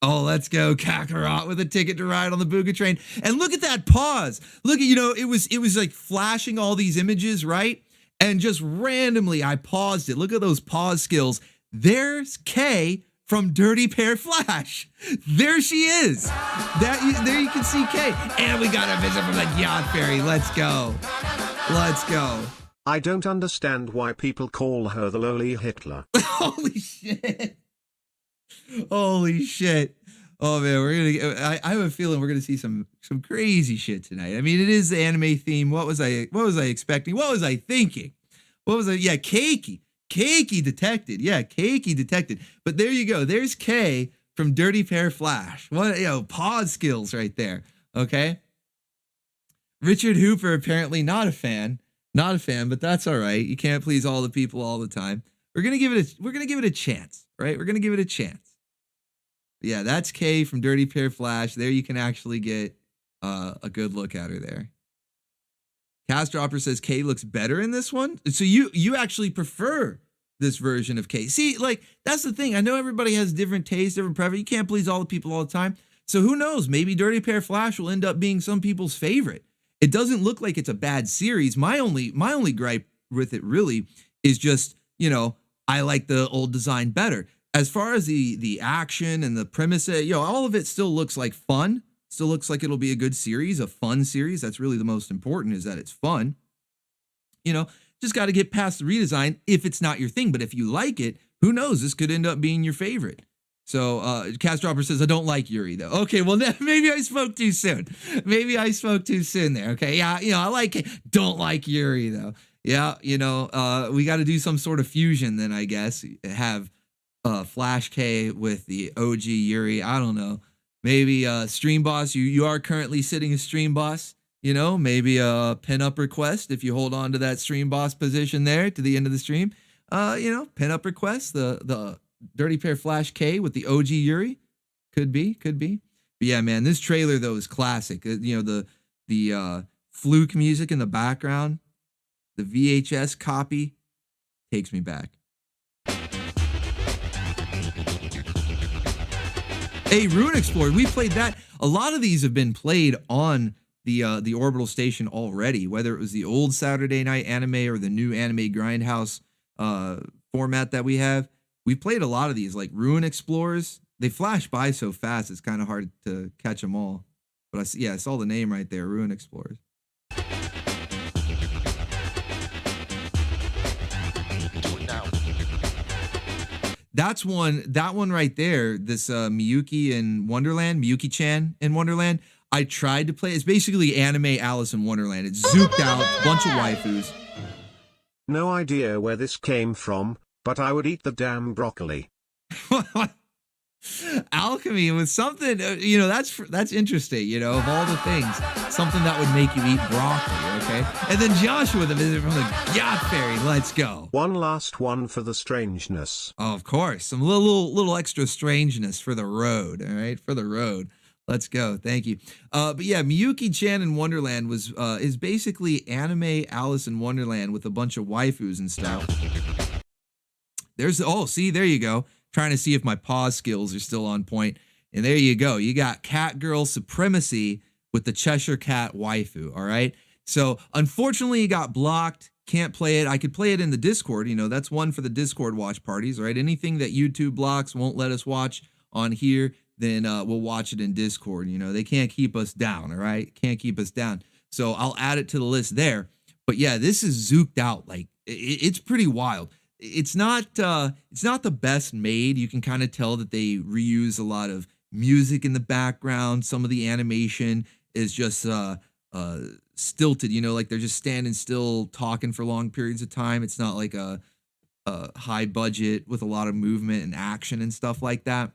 Oh, let's go, Kakarot with a ticket to ride on the Booga train. And look at that pause. Look at, it was like flashing all these images, right? And just randomly, I paused it. Look at those pause skills. There's Kay from Dirty Pair Flash. There she is. There you can see Kay. And we got a visit from the Gyat Fairy. Let's go. Let's go. I don't understand why people call her the lowly Hitler. Holy shit. Holy shit. Oh man, I have a feeling we're gonna see some crazy shit tonight. I mean, it is the anime theme. What was I expecting? What was I thinking? Yeah, Keiki detected. Yeah, Keiki detected. But there you go. There's Kay from Dirty Pair Flash. What, pause skills right there. Okay. Richard Hooper apparently not a fan, but that's all right. You can't please all the people all the time. We're gonna give it a chance, right? We're gonna give it a chance. Yeah, that's Kay from Dirty Pair Flash. There you can actually get a good look at her there. Cast Dropper says Kay looks better in this one. So you actually prefer this version of Kay. See, like, that's the thing. I know everybody has different tastes, different preference. You can't please all the people all the time. So who knows? Maybe Dirty Pair Flash will end up being some people's favorite. It doesn't look like it's a bad series. My only gripe with it really is just, I like the old design better. As far as the action and the premise, all of it still looks like fun. Still looks like it'll be a good series, a fun series. That's really the most important, is that it's fun. Just got to get past the redesign if it's not your thing. But if you like it, who knows? This could end up being your favorite. So Cast Dropper says, I don't like Yuri, though. Okay, well, maybe I spoke too soon. Maybe I spoke too soon there. Okay, yeah, I like it. Don't like Yuri, though. Yeah, we got to do some sort of fusion then, I guess. Have Flash K with the OG Yuri. I don't know. Maybe Stream Boss. You are currently sitting as Stream Boss. Maybe a pin-up request if you hold on to that Stream Boss position there to the end of the stream. Pin-up request. The Dirty Pair Flash K with the OG Yuri. Could be. But yeah, man, this trailer though is classic. The Fluke music in the background, the VHS copy takes me back. Hey, Rune Explorer, we played that. A lot of these have been played on the Orbital station already, whether it was the old Saturday night anime or the new anime Grindhouse format that we have. We played a lot of these, like Rune Explorers. They flash by so fast, it's kind of hard to catch them all. But I saw the name right there, Rune Explorers. That one right there, this Miyuki-chan in Wonderland, I tried to play. It's basically anime Alice in Wonderland. It's zooked out, bunch of waifus. No idea where this came from, but I would eat the damn broccoli. Alchemy was something, that's interesting, of all the things, something that would make you eat broccoli, okay? And then Joshua, the visit from the Gyat Fairy, let's go. One last one for the strangeness. Oh, of course, some little extra strangeness for the road, all right? For the road. Let's go. Thank you. But yeah, Miyuki-chan in Wonderland is basically anime Alice in Wonderland with a bunch of waifus and stuff. There you go. Trying to see if my pause skills are still on point. And there you go. You got Catgirl supremacy with the Cheshire Cat waifu. All right. So unfortunately, it got blocked. Can't play it. I could play it in the Discord. That's one for the Discord watch parties. Right. Anything that YouTube blocks won't let us watch on here, then we'll watch it in Discord. They can't keep us down. All right. Can't keep us down. So I'll add it to the list there. But yeah, this is zooked out. Like it's pretty wild. It's not the best made. You can kind of tell that they reuse a lot of music in the background. Some of the animation is just stilted, like they're just standing still talking for long periods of time. It's not like a high budget with a lot of movement and action and stuff like that.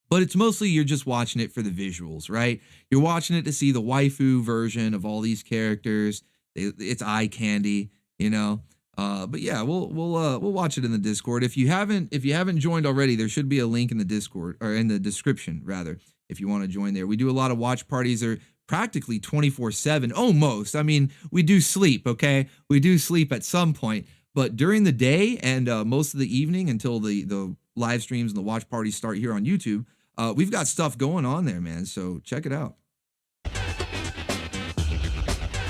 But it's mostly you're just watching it for the visuals, right? You're watching it to see the waifu version of all these characters. It's eye candy, you know. But yeah, we'll watch it in the Discord. If you haven't joined already, there should be a link in the Discord, or in the description rather, if you want to join there. We do a lot of watch parties. They're practically 24/7, almost. I mean, we do sleep, okay? We do sleep at some point, but during the day and most of the evening until the live streams and the watch parties start here on YouTube, we've got stuff going on there, man. So check it out.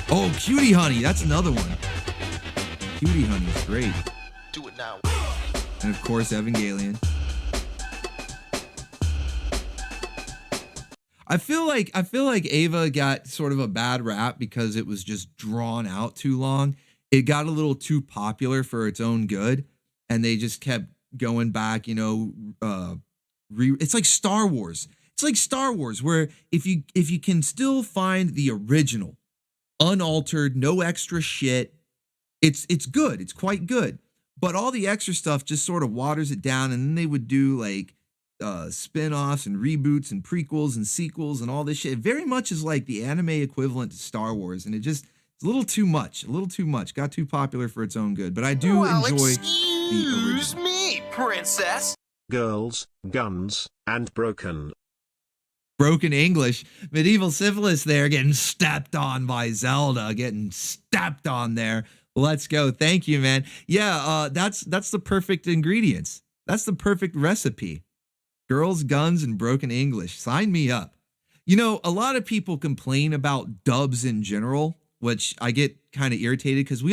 Oh, Cutie Honey, that's another one. Cutie Honey is great. Do it now. And of course, Evangelion. I feel like Ava got sort of a bad rap because it was just drawn out too long. It got a little too popular for its own good, and they just kept going back, you know. It's like Star Wars. It's like Star Wars, where if you can still find the original, unaltered, no extra shit, it's good. It's quite good. But all the extra stuff just sort of waters it down, and then they would do like spin-offs and reboots and prequels and sequels and all this shit. It very much is like the anime equivalent to Star Wars, and it's a little too much. Got too popular for its own good. But I do enjoy Excuse me, princess. Girls, guns, and broken English. Medieval syphilis there, getting stepped on by Zelda, getting stepped on there. Let's go. Thank you, man. Yeah, that's the perfect ingredients. That's the perfect recipe. Girls, guns, and broken English. Sign me up. You know, a lot of people complain about dubs in general, which I get kind of irritated because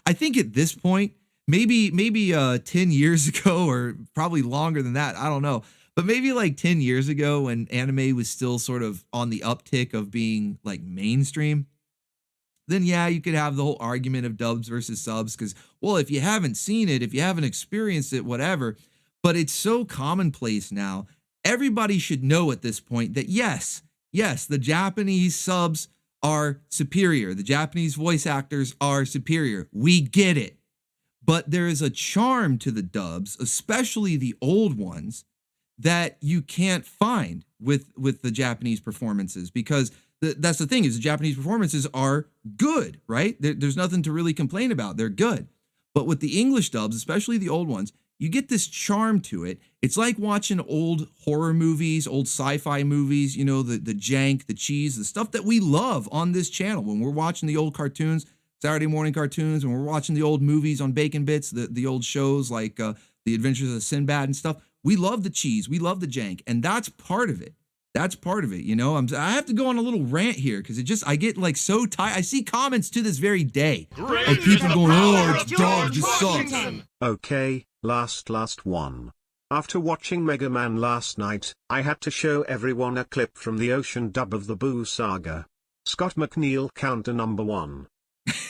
I think at this point, maybe 10 years ago, or probably longer than that, I don't know. But maybe like 10 years ago, when anime was still sort of on the uptick of being like mainstream, then yeah, you could have the whole argument of dubs versus subs because, well, if you haven't seen it, if you haven't experienced it, whatever. But it's so commonplace now. Everybody should know at this point that yes, the Japanese subs are superior. The Japanese voice actors are superior. We get it. But there is a charm to the dubs, especially the old ones, that you can't find with the Japanese performances, because that's the thing, is the Japanese performances are good, right? There's nothing to really complain about. They're good. But with the English dubs, especially the old ones, you get this charm to it. It's like watching old horror movies, old sci-fi movies, you know, the jank, the cheese, the stuff that we love on this channel. When we're watching the old cartoons, Saturday morning cartoons, when we're watching the old movies on Bacon Bits, the old shows like The Adventures of Sinbad and stuff, we love the cheese, we love the jank, and that's part of it. That's part of it, you know. I have to go on a little rant here because I get like so tired. I see comments to this very day of people going, "Oh, it's dog, just sucks." Okay, last one. After watching Mega Man last night, I had to show everyone a clip from the ocean dub of the Boo Saga. Scott McNeil counter #1.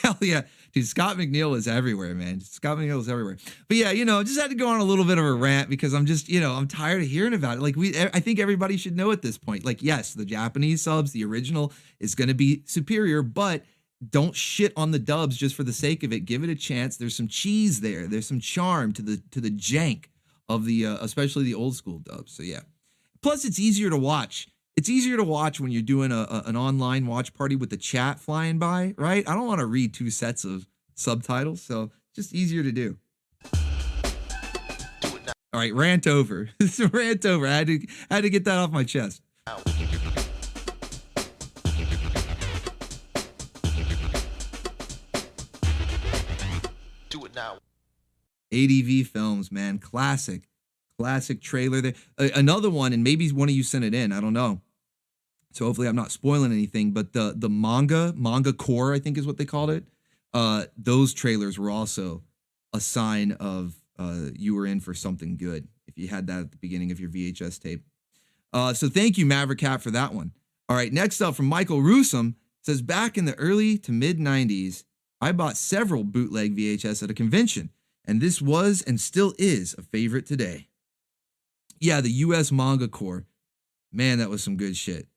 Hell yeah. Dude, Scott McNeil is everywhere, man. Scott McNeil is everywhere. But yeah, you know, just had to go on a little bit of a rant because I'm just, you know, I'm tired of hearing about it. Like I think everybody should know at this point, like, yes, the Japanese subs, the original is going to be superior, but don't shit on the dubs just for the sake of it. Give it a chance. There's some cheese there. There's some charm to the jank of the, especially the old school dubs. So yeah. Plus it's easier to watch. It's easier to watch when you're doing an online watch party with the chat flying by, right? I don't want to read 2 sets of subtitles, so it's just easier to do. All right, rant over. Rant over. I had to get that off my chest. Do it now. ADV Films, man, classic trailer there. Another one, and maybe one of you sent it in, I don't know. So hopefully I'm not spoiling anything, but the manga core, I think is what they called it. Those trailers were also a sign of you were in for something good if you had that at the beginning of your VHS tape. So thank you, Maverick Cat, for that one. All right, next up from Michael Rusum, says, back in the early to mid 90s, I bought several bootleg VHS at a convention, and this was and still is a favorite today. Yeah, the US manga core. Man, that was some good shit.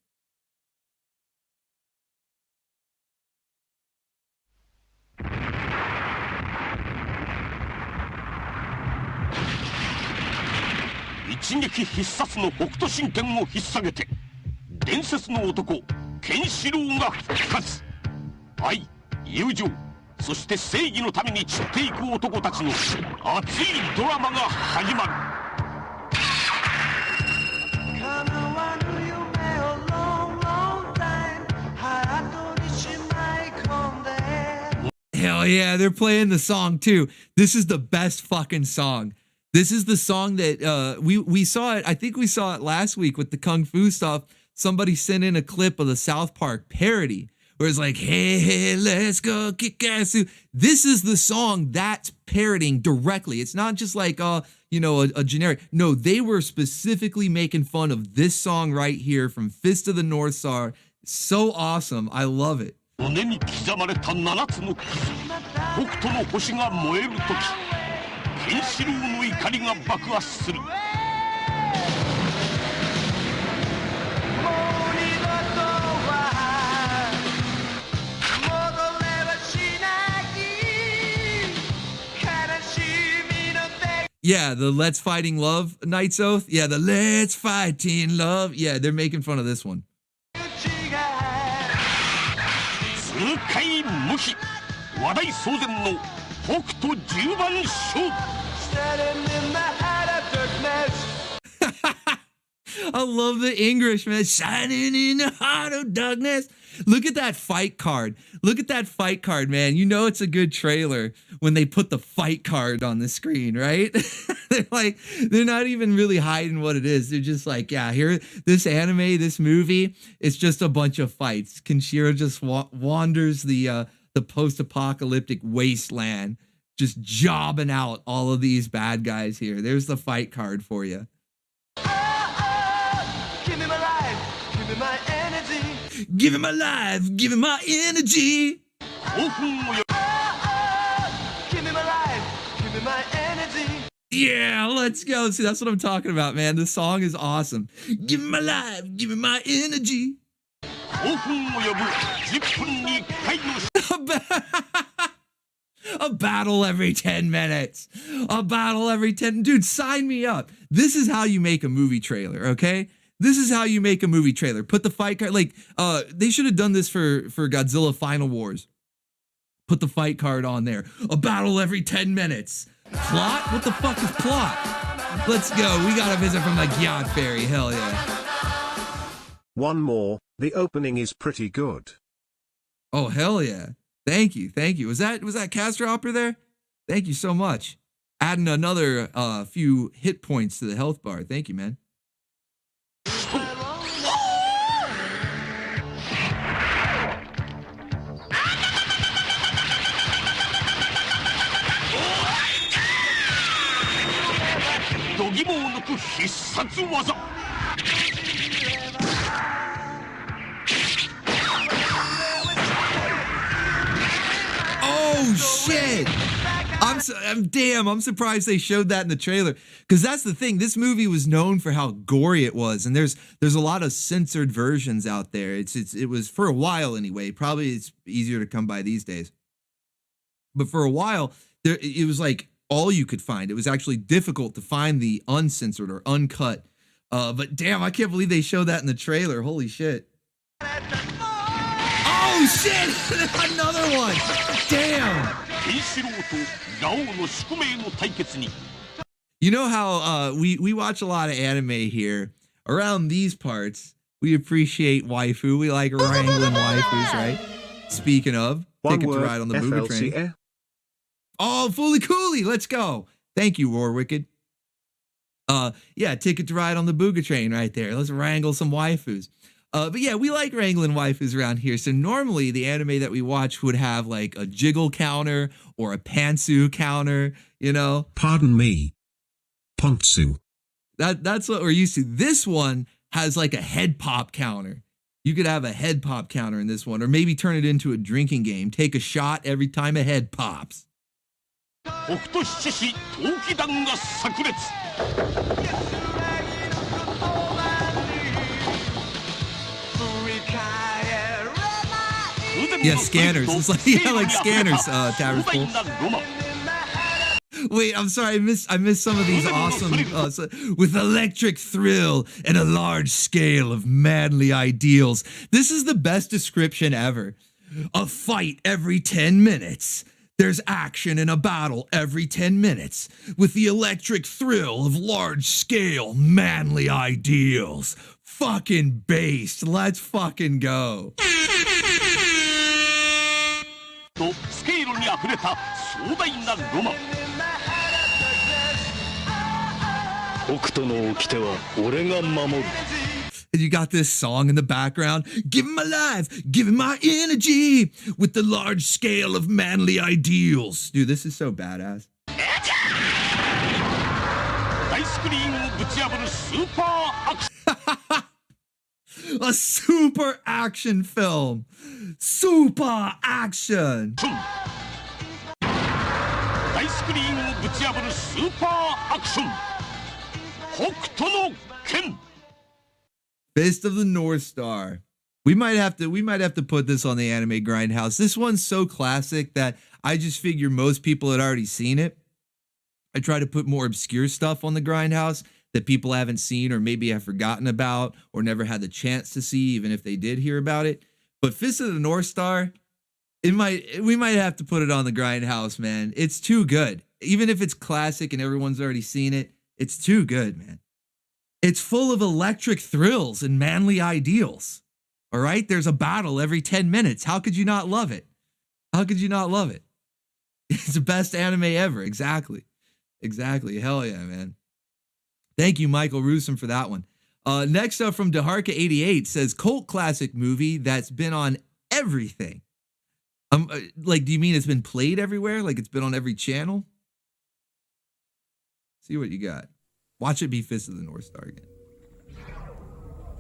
友情、そして正義のために散っていく男たちの熱いドラマが始まる。Hell yeah, they're playing the song too. This is the best fucking song. This is the song that we saw it. I think we saw it last week with the Kung Fu stuff. Somebody sent in a clip of the South Park parody where it's like, hey, hey, let's go kick ass. This is the song that's parodying directly. It's not just like, you know, a generic. No, they were specifically making fun of this song right here from Fist of the North Star. So awesome. I love it. 骨に刻まれた7つの傷、北斗の星が燃えるとき、ケンシロウの怒りが爆発する。Yeah, the Let's Fighting Love Knight's Oath. Yeah, the Let's Fighting Love. Yeah, they're making fun of this one. 痛快無比、話題騒然の北斗10番勝負。I love the English, man. Shining in the heart of darkness. Look at that fight card. Look at that fight card, man. You know it's a good trailer when they put the fight card on the screen, right? they're not even really hiding what it is. They're just like, yeah, here, this anime, this movie, it's just a bunch of fights. Kenshiro just wanders the post-apocalyptic wasteland, just jobbing out all of these bad guys here. There's the fight card for you. Give him my life, give him my energy. Yeah, let's go. See, that's what I'm talking about, man. This song is awesome. Give me my life, give me my energy. A battle every 10 minutes. A battle every 10. Dude, sign me up. This is how you make a movie trailer, okay? This is how you make a movie trailer. Put the fight card, like, they should have done this for Godzilla Final Wars. Put the fight card on there. A battle every 10 minutes. Plot? What the fuck is plot? Let's go. We got a visit from the Gyat Fairy. Hell yeah. One more. The opening is pretty good. Oh, hell yeah. Thank you. Thank you. Was that Castro Opera there? Thank you so much. Adding another few hit points to the health bar. Thank you, man. Oh shit! I'm surprised they showed that in the trailer, because that's the thing. This movie was known for how gory it was, and there's a lot of censored versions out there. It was for a while anyway. Probably it's easier to come by these days, but for a while it was like all you could find. It was actually difficult to find the uncensored or uncut. But damn, I can't believe they showed that in the trailer. Holy shit! Oh shit! Another one! Damn! You know how we watch a lot of anime here. Around these parts, we appreciate waifu. We like wrangling waifus, right? Speaking of, ticket to ride on the BOOGA train. Oh, Fooly Cooly, let's go. Thank you, Roar Wicked. Yeah, ticket to ride on the BOOGA train right there. Let's wrangle some waifus. But yeah, we like wrangling waifus around here. So normally the anime that we watch would have like a jiggle counter or a pantsu counter, you know? Pardon me. Pontsu. That's what we're used to. This one has like a head pop counter. You could have a head pop counter in this one, or maybe turn it into a drinking game. Take a shot every time a head pops. Yeah, scanners. It's like, yeah, like scanners, Tavern School. Wait, I'm sorry, I missed some of these awesome, with electric thrill and a large scale of manly ideals. This is the best description ever. A fight every 10 minutes. There's action in a battle every 10 minutes with the electric thrill of large-scale manly ideals. Fucking based. Let's fucking go. とスケールにあふれた壮大なロマン。北斗の掟は俺が守る。 And you got this song in the background. Give him my life, give him my energy with the large scale of manly ideals. Dude, this is so badass. 大スクリーンをぶち破るスーパーアクション。 A super action film. Super action. 大スクリーンをぶち破るスーパーアクション。北斗の拳。 Fist of the North Star. We might have to put this on the Anime Grindhouse. This one's so classic that I just figure most people had already seen it. I try to put more obscure stuff on the Grindhouse that people haven't seen or maybe have forgotten about or never had the chance to see, even if they did hear about it. But Fist of the North Star, we might have to put it on the Grindhouse, man. It's too good. Even if it's classic and everyone's already seen it, it's too good, man. It's full of electric thrills and manly ideals. All right? There's a battle every 10 minutes. How could you not love it? How could you not love it? It's the best anime ever. Exactly. Exactly. Hell yeah, man. Thank you, Michael Rusum, for that one. Next up from Deharka88 says, cult classic movie that's been on everything. Like, do you mean it's been played everywhere? Like it's been on every channel? See what you got. Watch it be Fist of the North Star again.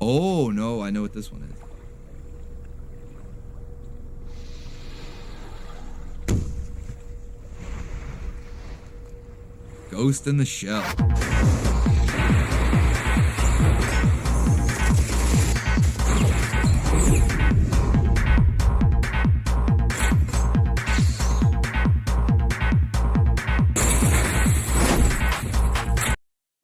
Oh, no, I know what this one is. Ghost in the Shell.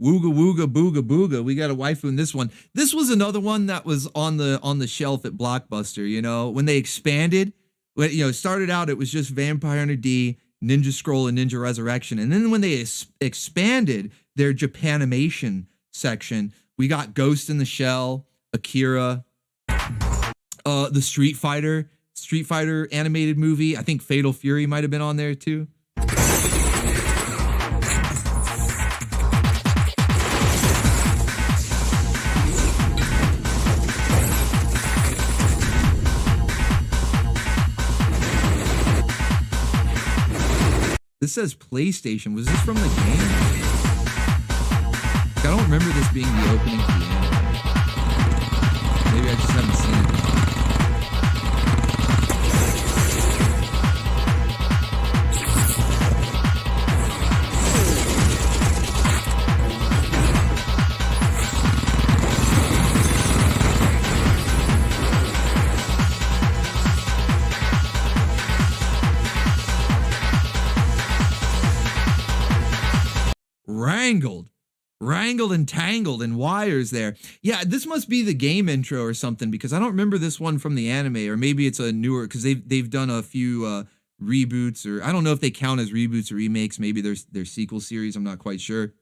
Wooga wooga booga booga. We got a waifu in this one. This was another one that was on the shelf at Blockbuster. You know, when they expanded, it started out it was just Vampire Hunter D, Ninja Scroll, and Ninja Resurrection, and then when they expanded their Japanimation section, we got Ghost in the Shell, Akira, the Street Fighter animated movie. I think Fatal Fury might have been on there too. This says PlayStation. Was this from the game? I don't remember this being the opening to the end. Maybe I just haven't seen it. Wrangled and tangled in wires there. Yeah, this must be the game intro or something because I don't remember this one from the anime, or maybe it's a newer because they've done a few reboots, or I don't know if they count as reboots or remakes. Maybe there's their sequel series. I'm not quite sure,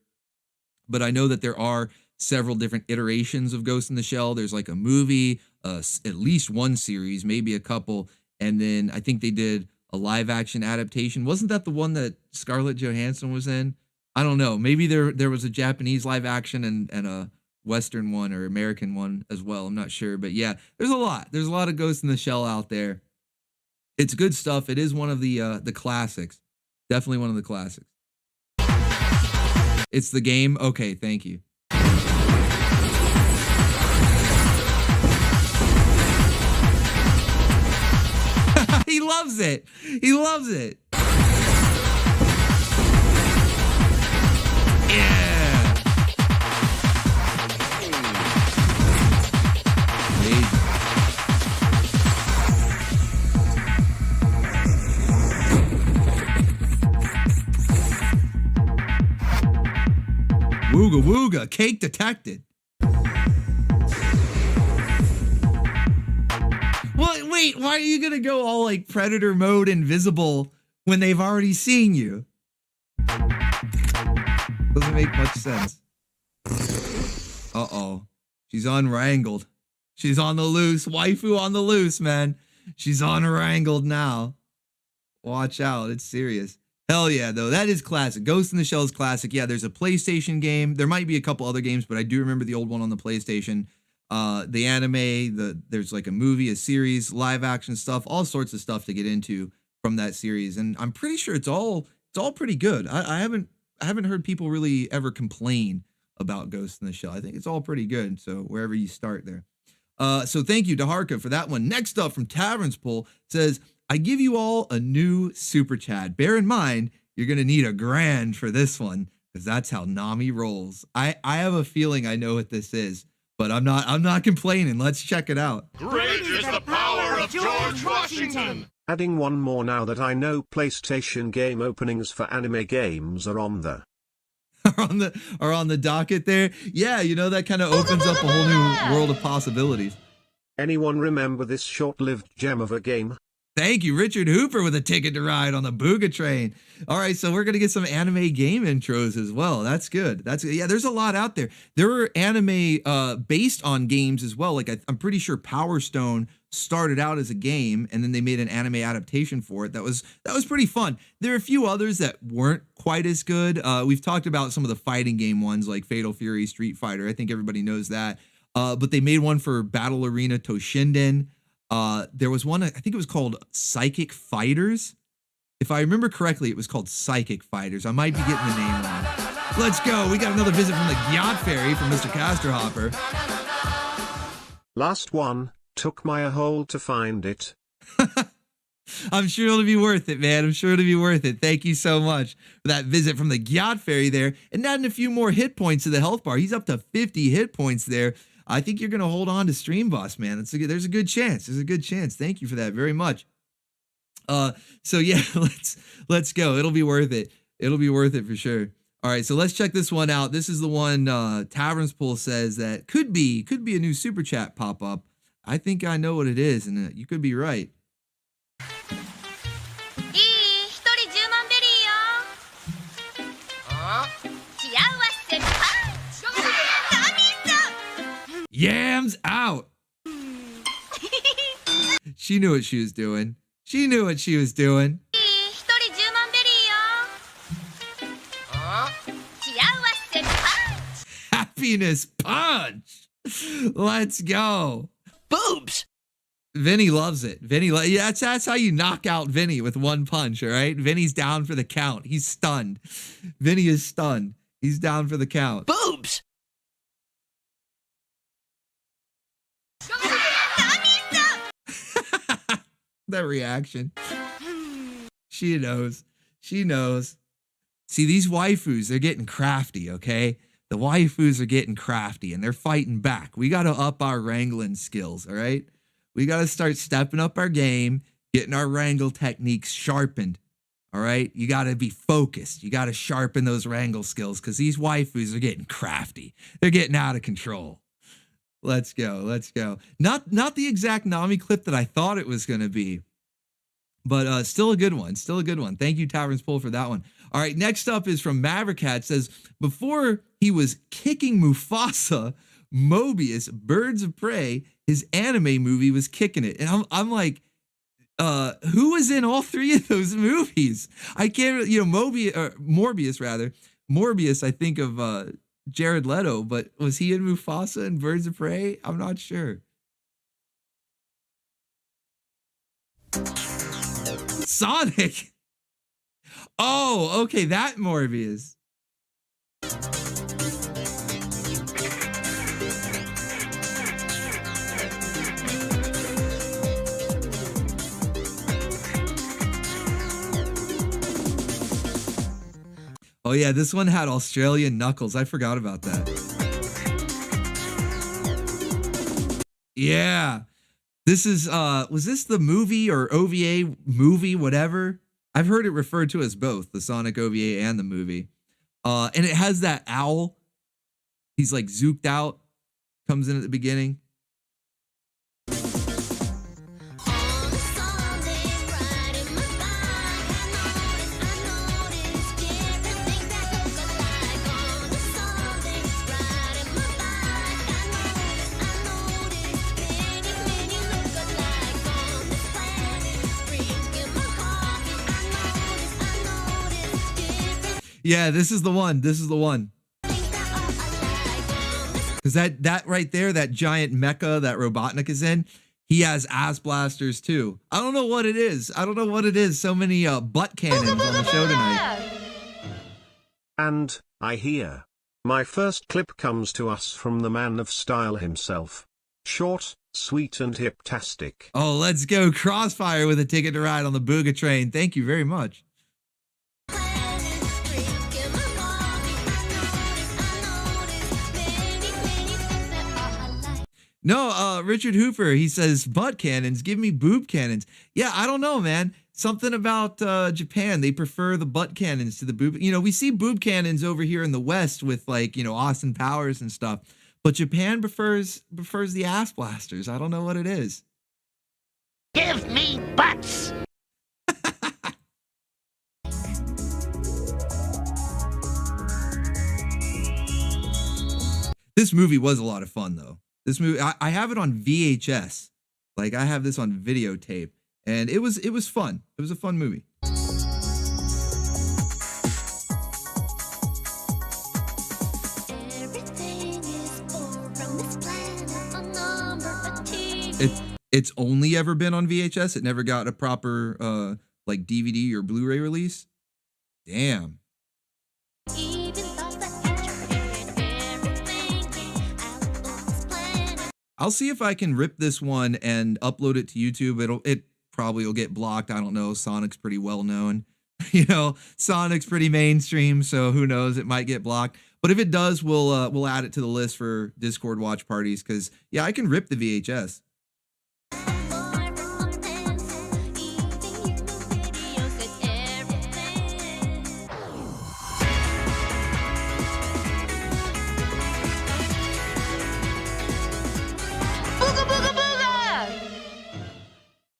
but I know that there are several different iterations of Ghost in the Shell. There's like a movie, at least one series, maybe a couple, and then I think they did a live action adaptation. Wasn't that the one that Scarlett Johansson was in? I don't know. Maybe there was a Japanese live action and a Western one or American one as well. I'm not sure. But yeah, there's a lot. There's a lot of Ghost in the Shell out there. It's good stuff. It is one of the classics. Definitely one of the classics. It's the game. Okay, thank you. He loves it. He loves it. Yeah. Wooga wooga, cake detected. Wait, why are you going to go all like predator mode invisible when they've already seen you? Doesn't make much sense. Uh-oh. She's unwrangled. She's on the loose. Waifu on the loose, man. She's unwrangled now. Watch out. It's serious. Hell yeah, though. That is classic. Ghost in the Shell is classic. Yeah, there's a PlayStation game. There might be a couple other games, but I do remember the old one on the PlayStation. The anime, there's like a movie, a series, live action stuff, all sorts of stuff to get into from that series. And I'm pretty sure it's all pretty good. I haven't heard people really ever complain about Ghost in the Shell. I think it's all pretty good. So wherever you start there. So thank you to Harka for that one. Next up from Tavern's Pool says, I give you all a new super chat. Bear in mind, you're going to need $1,000 for this one because that's how Nami rolls. I have a feeling I know what this is, but I'm not complaining. Let's check it out. Great is the power of George Washington. Adding one more now that I know PlayStation game openings for anime games are on the docket there. Yeah, you know, that kind of opens up a whole new world of possibilities. Anyone remember this short-lived gem of a game? Thank you, Richard Hooper, with a ticket to ride on the BOOGA train. All right, so we're going to get some anime game intros as well. That's good. Yeah, there's a lot out there. There are anime based on games as well. Like I'm pretty sure Power Stone started out as a game and then they made an anime adaptation for it. That was pretty fun. There are a few others that weren't quite as good. We've talked about some of the fighting game ones like Fatal Fury, Street Fighter. I think everybody knows that. But they made one for Battle Arena Toshinden. There was one, I think it was called Psychic Fighters. If I remember correctly, it was called Psychic Fighters. I might be getting the name wrong. Let's go. We got another visit from the Gyat Fairy from Mr. Casterhopper. Last one. Took my a hole to find it. I'm sure it'll be worth it, man. I'm sure it'll be worth it. Thank you so much for that visit from the Gyat Fairy there. And adding a few more hit points to the health bar. He's up to 50 hit points there. I think you're going to hold on to Stream Boss, man. There's a good chance. There's a good chance. Thank you for that very much. So yeah, let's go. It'll be worth it. It'll be worth it for sure. All right, so let's check this one out. This is the one Tavern's Pool says that could be a new super chat pop up. I think I know what it is, and you could be right. Yams out. She knew what she was doing. She knew what she was doing. Happiness punch. Let's go. Boobs. Vinny loves it. That's how you knock out Vinny with one punch, all right? Vinny's down for the count. He's stunned. Vinny is stunned. He's down for the count. Boobs. That reaction. She knows. She knows. See, these waifus, they're getting crafty, okay? The waifus are getting crafty and they're fighting back. We got to up our wrangling skills, all right? We got to start stepping up our game, getting our wrangle techniques sharpened, all right? You got to be focused. You got to sharpen those wrangle skills because these waifus are getting crafty. They're getting out of control. Let's go. Let's go. Not the exact Nami clip that I thought it was going to be, but still a good one. Still a good one. Thank you, Tavern's Pool, for that one. All right, next up is from Maverick Cat. Says, before he was kicking Mufasa, Mobius, Birds of Prey, his anime movie was kicking it. And I'm like, who was in all three of those movies? I can't, Morbius, I think of Jared Leto, but was he in Mufasa and Birds of Prey? I'm not sure. Sonic. Oh, okay, that Morbius. Oh yeah, this one had Australian Knuckles. I forgot about that. Yeah. This is was this the movie or OVA movie, whatever? I've heard it referred to as both, the Sonic OVA and the movie. And it has that owl. He's like zooked out, comes in at the beginning. Yeah, this is the one. This is the one. Because that right there, that giant mecha that Robotnik is in, he has ass blasters too. I don't know what it is. I don't know what it is. So many butt cannons on the show tonight. And, I hear. My first clip comes to us from the man of style himself. Short, sweet and hip-tastic. Oh, let's go. Crossfire with a ticket to ride on the Booga train. Thank you very much. No, Richard Hooper, he says, butt cannons, give me boob cannons. Yeah, I don't know, man. Something about Japan, they prefer the butt cannons to the boob. You know, we see boob cannons over here in the West with like, you know, Austin Powers and stuff. But Japan prefers the ass blasters. I don't know what it is. Give me butts! This movie was a lot of fun, though. This movie, I have it on VHS. Like, I have this on videotape. And it was fun. It was a fun movie. It's only ever been on VHS. It never got a proper like DVD or Blu-ray release. Damn. I'll see if I can rip this one and upload it to YouTube. It probably will get blocked. I don't know. Sonic's pretty well known. You know, Sonic's pretty mainstream, so who knows? It might get blocked. But if it does, we'll add it to the list for Discord watch parties because yeah, I can rip the VHS.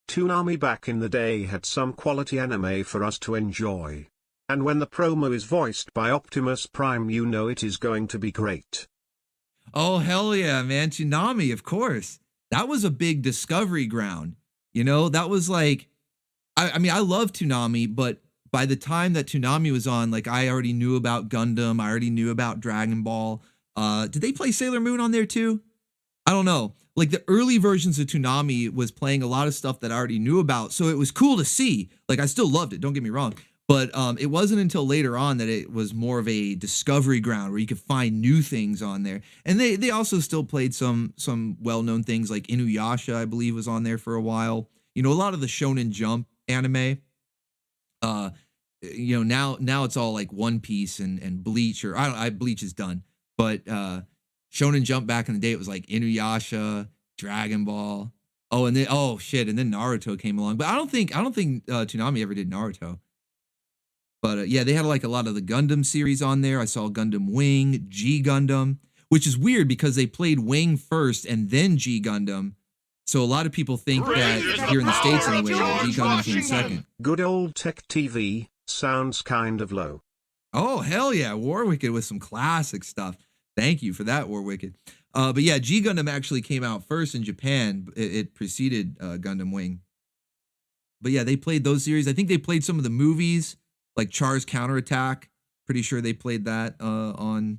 Toonami back in the day had some quality anime for us to enjoy. And when the promo is voiced by Optimus Prime, you know it is going to be great. Oh, hell yeah, man. Toonami, of course. That was a big discovery ground. You know, that was like, I mean, I love Toonami, but by the time that Toonami was on, like, I already knew about Gundam. I already knew about Dragon Ball. Did they play Sailor Moon on there too? I don't know. Like the early versions of Toonami was playing a lot of stuff that I already knew about. So it was cool to see. Like I still loved it. Don't get me wrong. But it wasn't until later on that it was more of a discovery ground where you could find new things on there. And they also still played some well-known things like Inuyasha, I believe, was on there for a while. You know, a lot of the Shonen Jump anime. You know, now it's all like One Piece and Bleach, or Bleach is done. But Shonen Jump back in the day, it was like Inuyasha, Dragon Ball. Oh, and then and then Naruto came along. But I don't think Toonami ever did Naruto. But yeah, they had like a lot of the Gundam series on there. I saw Gundam Wing, G Gundam, which is weird because they played Wing first and then G Gundam. So a lot of people think that here in the States anyway, that G Gundam came second. Good old tech TV sounds kind of low. Oh, hell yeah. War Wicked with some classic stuff. Thank you for that, War Wicked. But yeah, G Gundam actually came out first in Japan. It preceded Gundam Wing. But yeah, they played those series. I think they played some of the movies, like Char's Counterattack. Pretty sure they played that on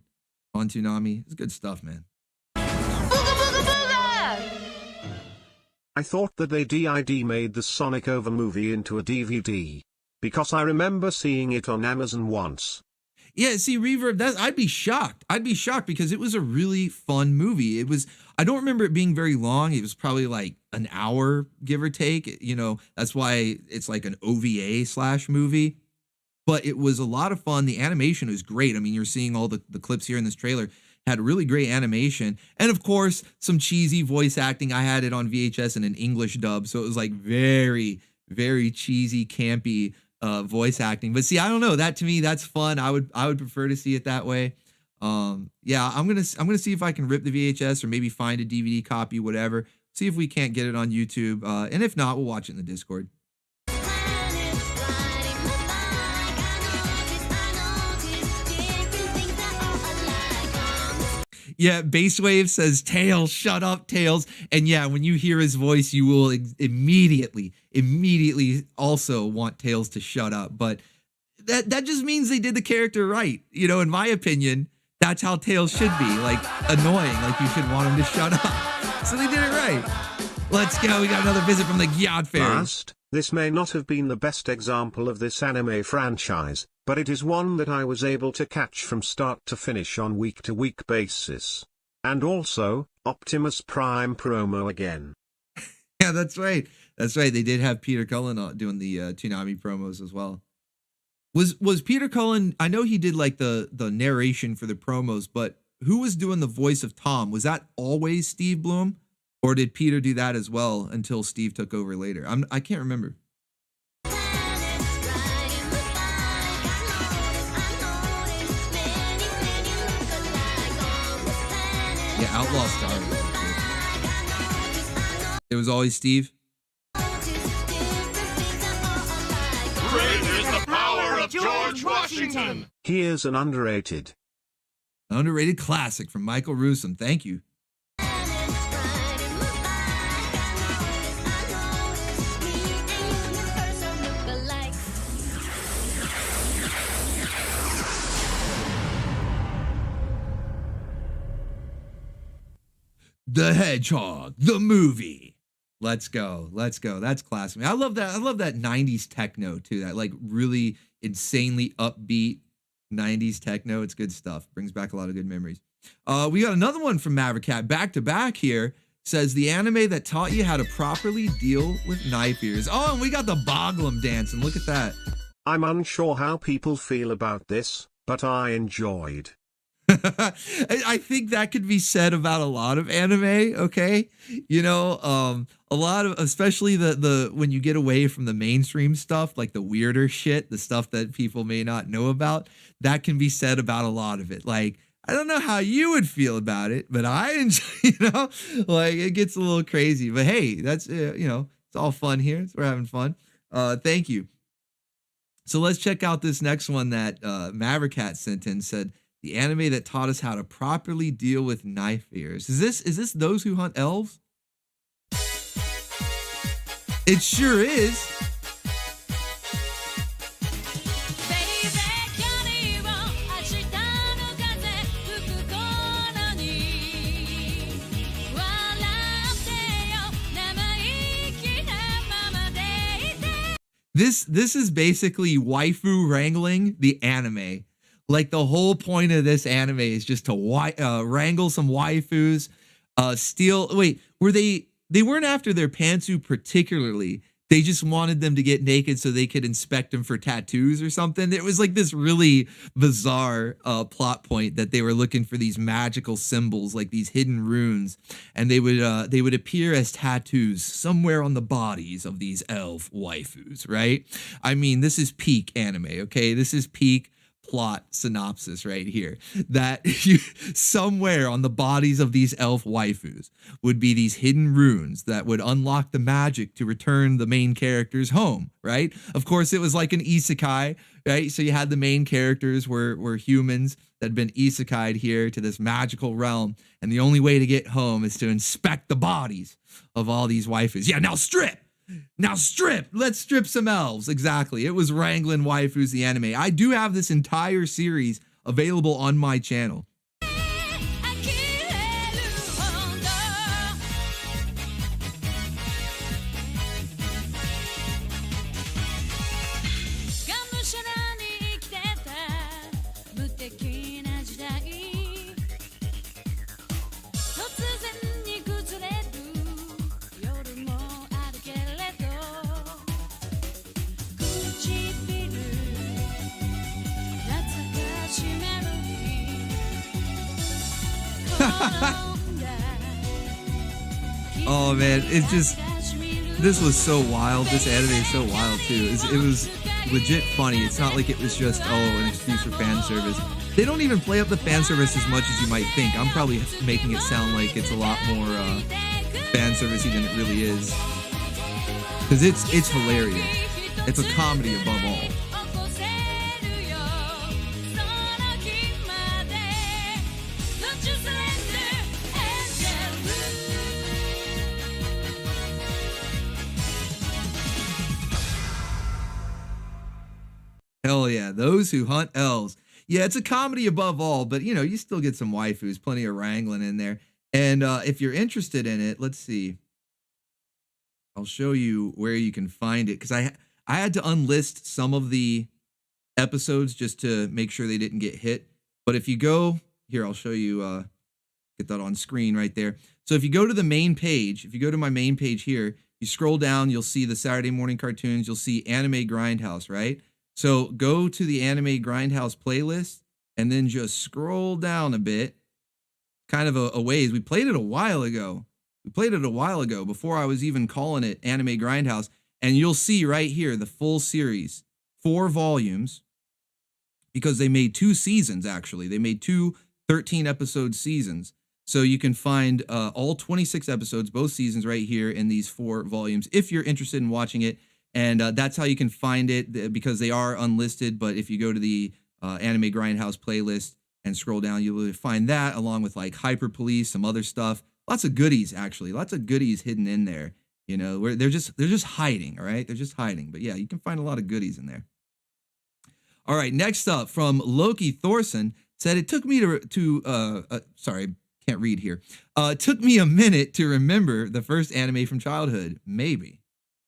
Toonami. It's good stuff, man. I thought that they did made the Sonic Over movie into a DVD. Because I remember seeing it on Amazon once. Yeah, see, Reverb, I'd be shocked. I'd be shocked because it was a really fun movie. I don't remember it being very long. It was probably like an hour, give or take. You know, that's why it's like an OVA/movie. But it was a lot of fun. The animation was great. I mean, you're seeing all the clips here in this trailer. Had really great animation. And of course, some cheesy voice acting. I had it on VHS in an English dub. So it was like very, very cheesy, campy voice acting. But see, I don't know, that to me, that's fun. I would prefer to see it that way. Yeah, I'm gonna see if I can rip the VHS or maybe find a DVD copy, whatever. See if we can't get it on YouTube. And if not, we'll watch it in the Discord. Yeah, Basewave says, Tails, shut up, Tails. And yeah, when you hear his voice, you will immediately also want Tails to shut up. But that just means they did the character right. You know, in my opinion, that's how Tails should be, like annoying, like you should want him to shut up. So they did it right. Let's go. We got another visit from the Gyat Fairy. Last, this may not have been the best example of this anime franchise, but it is one that I was able to catch from start to finish on week-to-week basis. And also, Optimus Prime promo again. Yeah, that's right. That's right. They did have Peter Cullen doing the Toonami promos as well. Was Peter Cullen, I know he did like the narration for the promos, but who was doing the voice of Tom? Was that always Steve Bloom? Or did Peter do that as well until Steve took over later? I can't remember. Yeah, Outlaw Star. It was always Steve. Great is the power of George Washington. Here's an underrated Classic from Michael Rusum. Thank you. The Hedgehog, the movie. Let's go. Let's go. That's classic. I love that. I love that 90s techno too. That like really insanely upbeat 90s techno. It's good stuff. Brings back a lot of good memories. We got another one from Maverick Cat back to back here. Says the anime that taught you how to properly deal with knife ears. Oh, and we got the Boglum dancing. Look at that. I'm unsure how people feel about this, but I enjoyed. I think that could be said about a lot of anime, okay? You know, a lot of, especially the when you get away from the mainstream stuff, like the weirder shit, the stuff that people may not know about, that can be said about a lot of it. Like, I don't know how you would feel about it, but I enjoy, you know, like it gets a little crazy. But hey, that's, you know, it's all fun here. We're having fun. Thank you. So let's check out this next one that Maverick Cat sent in. Said, the anime that taught us how to properly deal with knife ears. Is this Those Who Hunt Elves? It sure is. This is basically waifu wrangling the anime. Like the whole point of this anime is just to wrangle some waifus, they weren't after their pantsu particularly. They just wanted them to get naked so they could inspect them for tattoos or something. It was like this really bizarre plot point that they were looking for these magical symbols, like these hidden runes, and they would appear as tattoos somewhere on the bodies of these elf waifus, right? I mean, this is peak anime, okay? This is peak plot synopsis right here, that somewhere on the bodies of these elf waifus would be these hidden runes that would unlock the magic to return the main characters home, right? Of course, it was like an isekai, right? So you had the main characters were humans that had been isekai'd here to this magical realm, and the only way to get home is to inspect the bodies of all these waifus. Yeah, now strip! Now strip! Let's strip some elves. Exactly. It was Wrangling Waifus, the anime. I do have this entire series available on my channel. Oh man, it's just, this was so wild. This anime is so wild too. It was legit funny. It's not like it was just, an excuse for fan service. They don't even play up the fan service as much as you might think. I'm probably making it sound like it's a lot more fan servicey than it really is. Because it's hilarious. It's a comedy above all. Hell yeah. Those Who Hunt Elves. Yeah, it's a comedy above all, but you know, you still get some waifus, plenty of wrangling in there. And if you're interested in it, let's see. I'll show you where you can find it, because I had to unlist some of the episodes just to make sure they didn't get hit. But if you go here, I'll show you, get that on screen right there. So if you go to the main page, if you go to my main page here, you scroll down, you'll see the Saturday morning cartoons, you'll see Anime Grindhouse, right? So go to the Anime Grindhouse playlist and then just scroll down a bit, kind of a ways. We played it a while ago. Before I was even calling it Anime Grindhouse. And you'll see right here the full series, 4 volumes, because they made 2 seasons, actually. They made 2 13-episode seasons. So you can find all 26 episodes, both seasons, right here in these 4 volumes, if you're interested in watching it. And that's how you can find it, because they are unlisted. But if you go to the Anime Grindhouse playlist and scroll down, you'll find that, along with like Hyper Police, some other stuff. Lots of goodies, actually. Lots of goodies hidden in there. You know, where they're just hiding, all right? They're just hiding. But yeah, you can find a lot of goodies in there. All right, next up from Loki Thorson said, it took me sorry, can't read here. It took me a minute to remember the first anime from childhood. Maybe.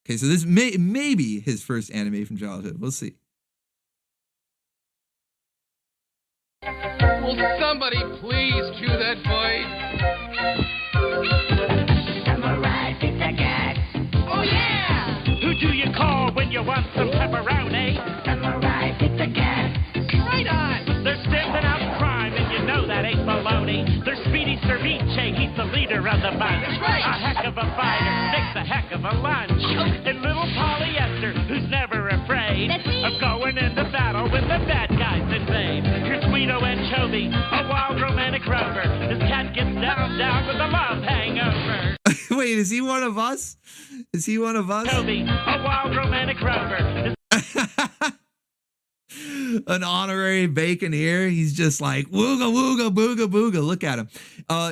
Okay, so this may be his first anime from childhood. We'll see. Will somebody please cue that voice? Samurai Pizza Cat. Oh yeah! Who do you call when you want some pepperoni? Samurai Pizza Cat. Right on! They're stamping out crime, and you know that ain't baloney. They're Speedy Cerviche, he's the leader of the bunch. Right. A heck of a fighter, makes a heck of a lunch. And little Polyester, who's never afraid of going into battle when the bad guys invade. Here's Guido Anchovy, a wild romantic rover. This cat gets down with a love hangover. Wait, is he one of us? Is he one of us? Toby, a wild romantic rover. An honorary bacon here. He's just like, wooga, wooga, booga, booga. Look at him.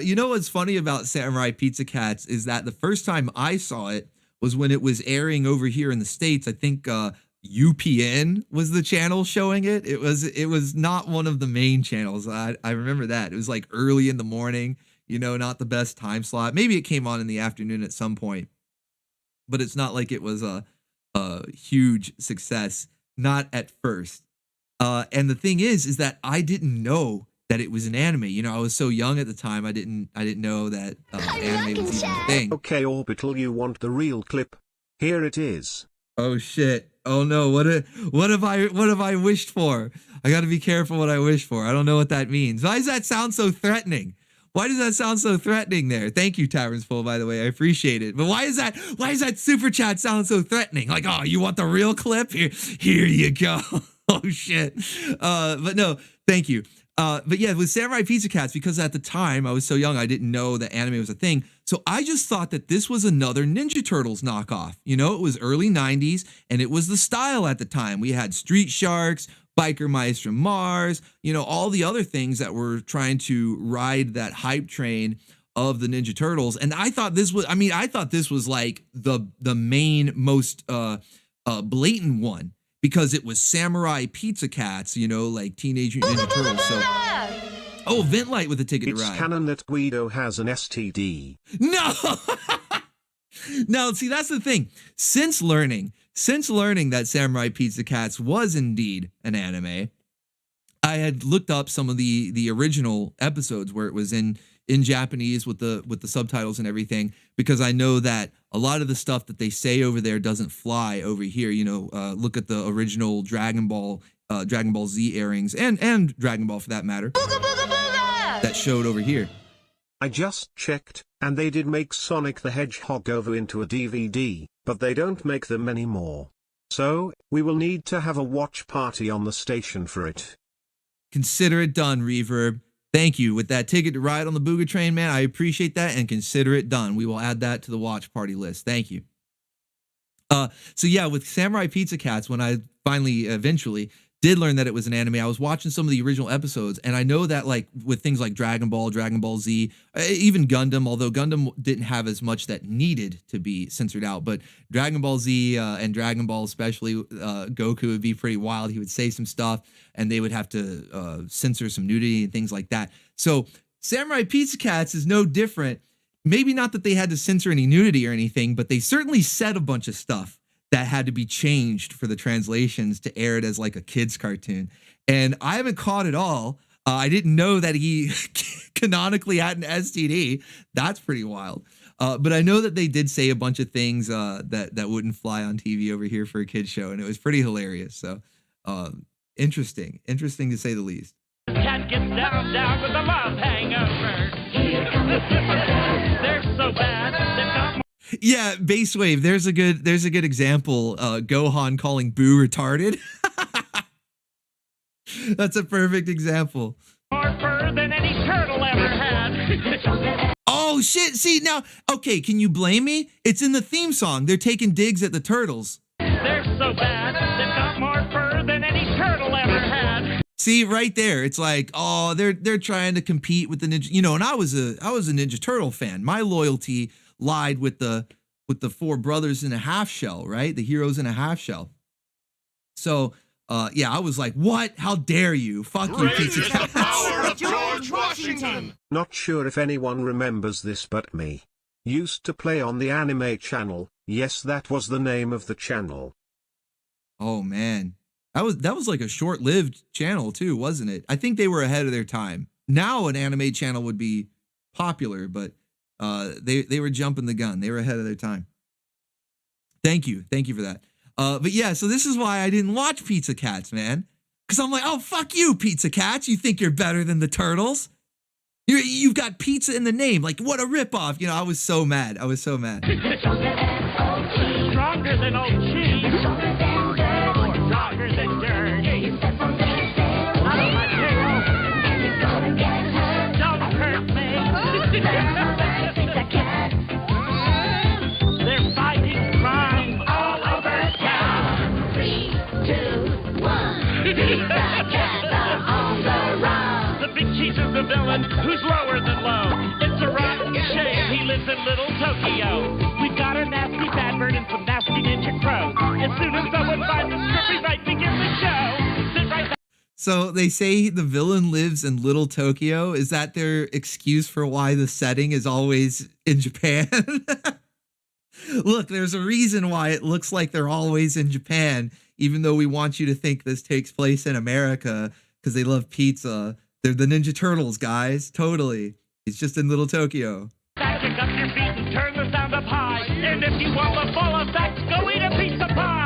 You know what's funny about Samurai Pizza Cats is that the first time I saw it was when it was airing over here in the States. I think UPN was the channel showing it. It was not one of the main channels. I remember that. It was like early in the morning, you know, not the best time slot. Maybe it came on in the afternoon at some point, but it's not like it was a huge success. Not at first. And the thing is that I didn't know that it was an anime. You know, I was so young at the time. I didn't know that anime was even a thing. Okay, Orbital, you want the real clip? Here it is. Oh shit. Oh no. What have I wished for? I got to be careful what I wish for. I don't know what that means. Why does that sound so threatening? Why does that sound so threatening there? Thank you, Taverns Full, by the way. I appreciate it. But why is that super chat sound so threatening? Like, oh, you want the real clip? Here you go. Oh shit. But no, thank you. But yeah, with Samurai Pizza Cats, because at the time I was so young, I didn't know that anime was a thing. So I just thought that this was another Ninja Turtles knockoff. You know, it was early 90s and it was the style at the time. We had Street Sharks, Biker Mice from Mars, you know, all the other things that were trying to ride that hype train of the Ninja Turtles. And I thought this was like the main, most blatant one, because it was Samurai Pizza Cats, you know, like Teenage Mutant Ninja Turtles. So, oh, Ventlight with a ticket to ride. It's canon that Guido has an STD. No! Now, see, that's the thing. Since learning that Samurai Pizza Cats was indeed an anime, I had looked up some of the original episodes where it was in Japanese with the subtitles and everything, because I know that a lot of the stuff that they say over there doesn't fly over here. You know, look at the original Dragon Ball Z airings and Dragon Ball for that matter. Booga, booga, booga! That showed over here. I just checked, and they did make Sonic the Hedgehog over into a DVD, but they don't make them anymore. So, we will need to have a watch party on the station for it. Consider it done, Reverb. Thank you. With that ticket to ride on the Booga train, man, I appreciate that, and consider it done. We will add that to the watch party list. Thank you. So yeah, with Samurai Pizza Cats, when I finally eventually did learn that it was an anime, I was watching some of the original episodes, and I know that like with things like Dragon Ball Z, even Gundam, although Gundam didn't have as much that needed to be censored out, but Dragon Ball Z and Dragon Ball especially, Goku would be pretty wild. He would say some stuff, and they would have to censor some nudity and things like that. So Samurai Pizza Cats is no different. Maybe not that they had to censor any nudity or anything, but they certainly said a bunch of stuff that had to be changed for the translations to air it as like a kid's cartoon. And I haven't caught it all. I didn't know that he canonically had an STD. That's pretty wild. But I know that they did say a bunch of things that wouldn't fly on TV over here for a kid's show, and it was pretty hilarious. So interesting to say the least. Cat gets down with a love hangover. They're so bad. They've got Yeah, Bass Wave. There's a good example. Gohan calling Boo retarded. That's a perfect example. more fur than any turtle ever had. Oh shit! See now, okay. Can you blame me? It's in the theme song. They're taking digs at the turtles. They're so bad. They've got more fur than any turtle ever had. See right there, it's like, oh, they're trying to compete with the Ninja, you know. And I was a Ninja Turtle fan. My loyalty lied with the four brothers in a half shell, right? The heroes in a half shell. So, yeah, I was like, what? How dare you? Fuck you, Pizza Cats. Power of George Washington. Not sure if anyone remembers this but me. Used to play on the Anime channel. Yes, that was the name of the channel. Oh man. That was like a short-lived channel too, wasn't it? I think they were ahead of their time. Now an anime channel would be popular, but they were jumping the gun. They were ahead of their time. Thank you for that. But yeah, so this is why I didn't watch Pizza Cats, man. Because I'm like, oh, fuck you, Pizza Cats. You think you're better than the turtles? You've got pizza in the name. Like, what a ripoff. You know, I was so mad. Stronger than old cheese. Stronger than dirty. Out of my tail. Don't hurt me. They're fighting crime all over town. 3, 2, 1. Pizza Cats are on the run. The big cheese is the villain who's lower than low. It's a rotten shame he lives in Little Tokyo. We've got a nasty bad bird and some nasty ninja crows. As soon as someone finds a script, we might begin the show. Sit right back. So they say the villain lives in Little Tokyo. Is that their excuse for why the setting is always in Japan? Look, there's a reason why it looks like they're always in Japan, even though we want you to think this takes place in America because they love pizza. They're the Ninja Turtles, guys. Totally. It's just in Little Tokyo. Kick up your feet and turn the sound up high. And if you want the full effects, go eat a piece of pie.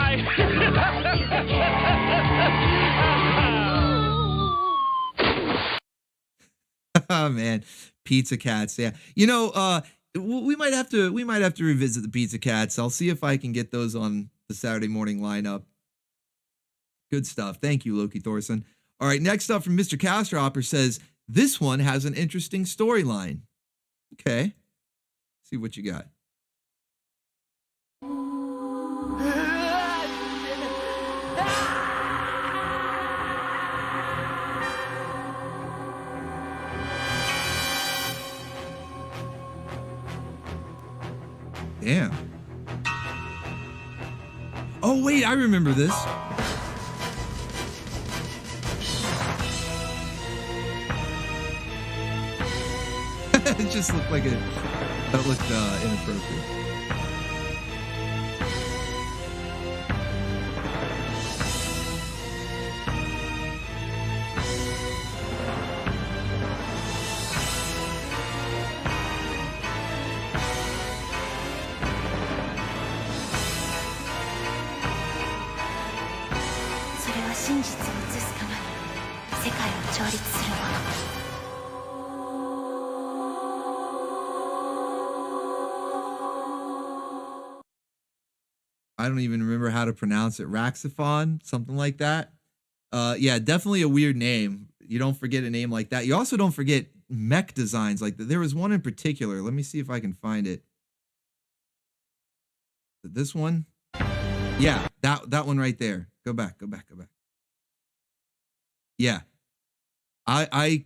Oh man, Pizza Cats. Yeah, you know, we might have to revisit the Pizza Cats. I'll see if I can get those on the Saturday morning lineup. Good stuff. Thank you, Loki Thorson. All right, next up from Mr. Castropper says this one has an interesting storyline. Okay, see what you got. Damn. Oh, wait, I remember this. It just looked like that looked inappropriate. I don't even remember how to pronounce it. Raxophon, something like that. Yeah, definitely a weird name. You don't forget a name like that. You also don't forget mech designs like that. There was one in particular. Let me see if I can find it. This one? Yeah, that one right there. Go back. Yeah. I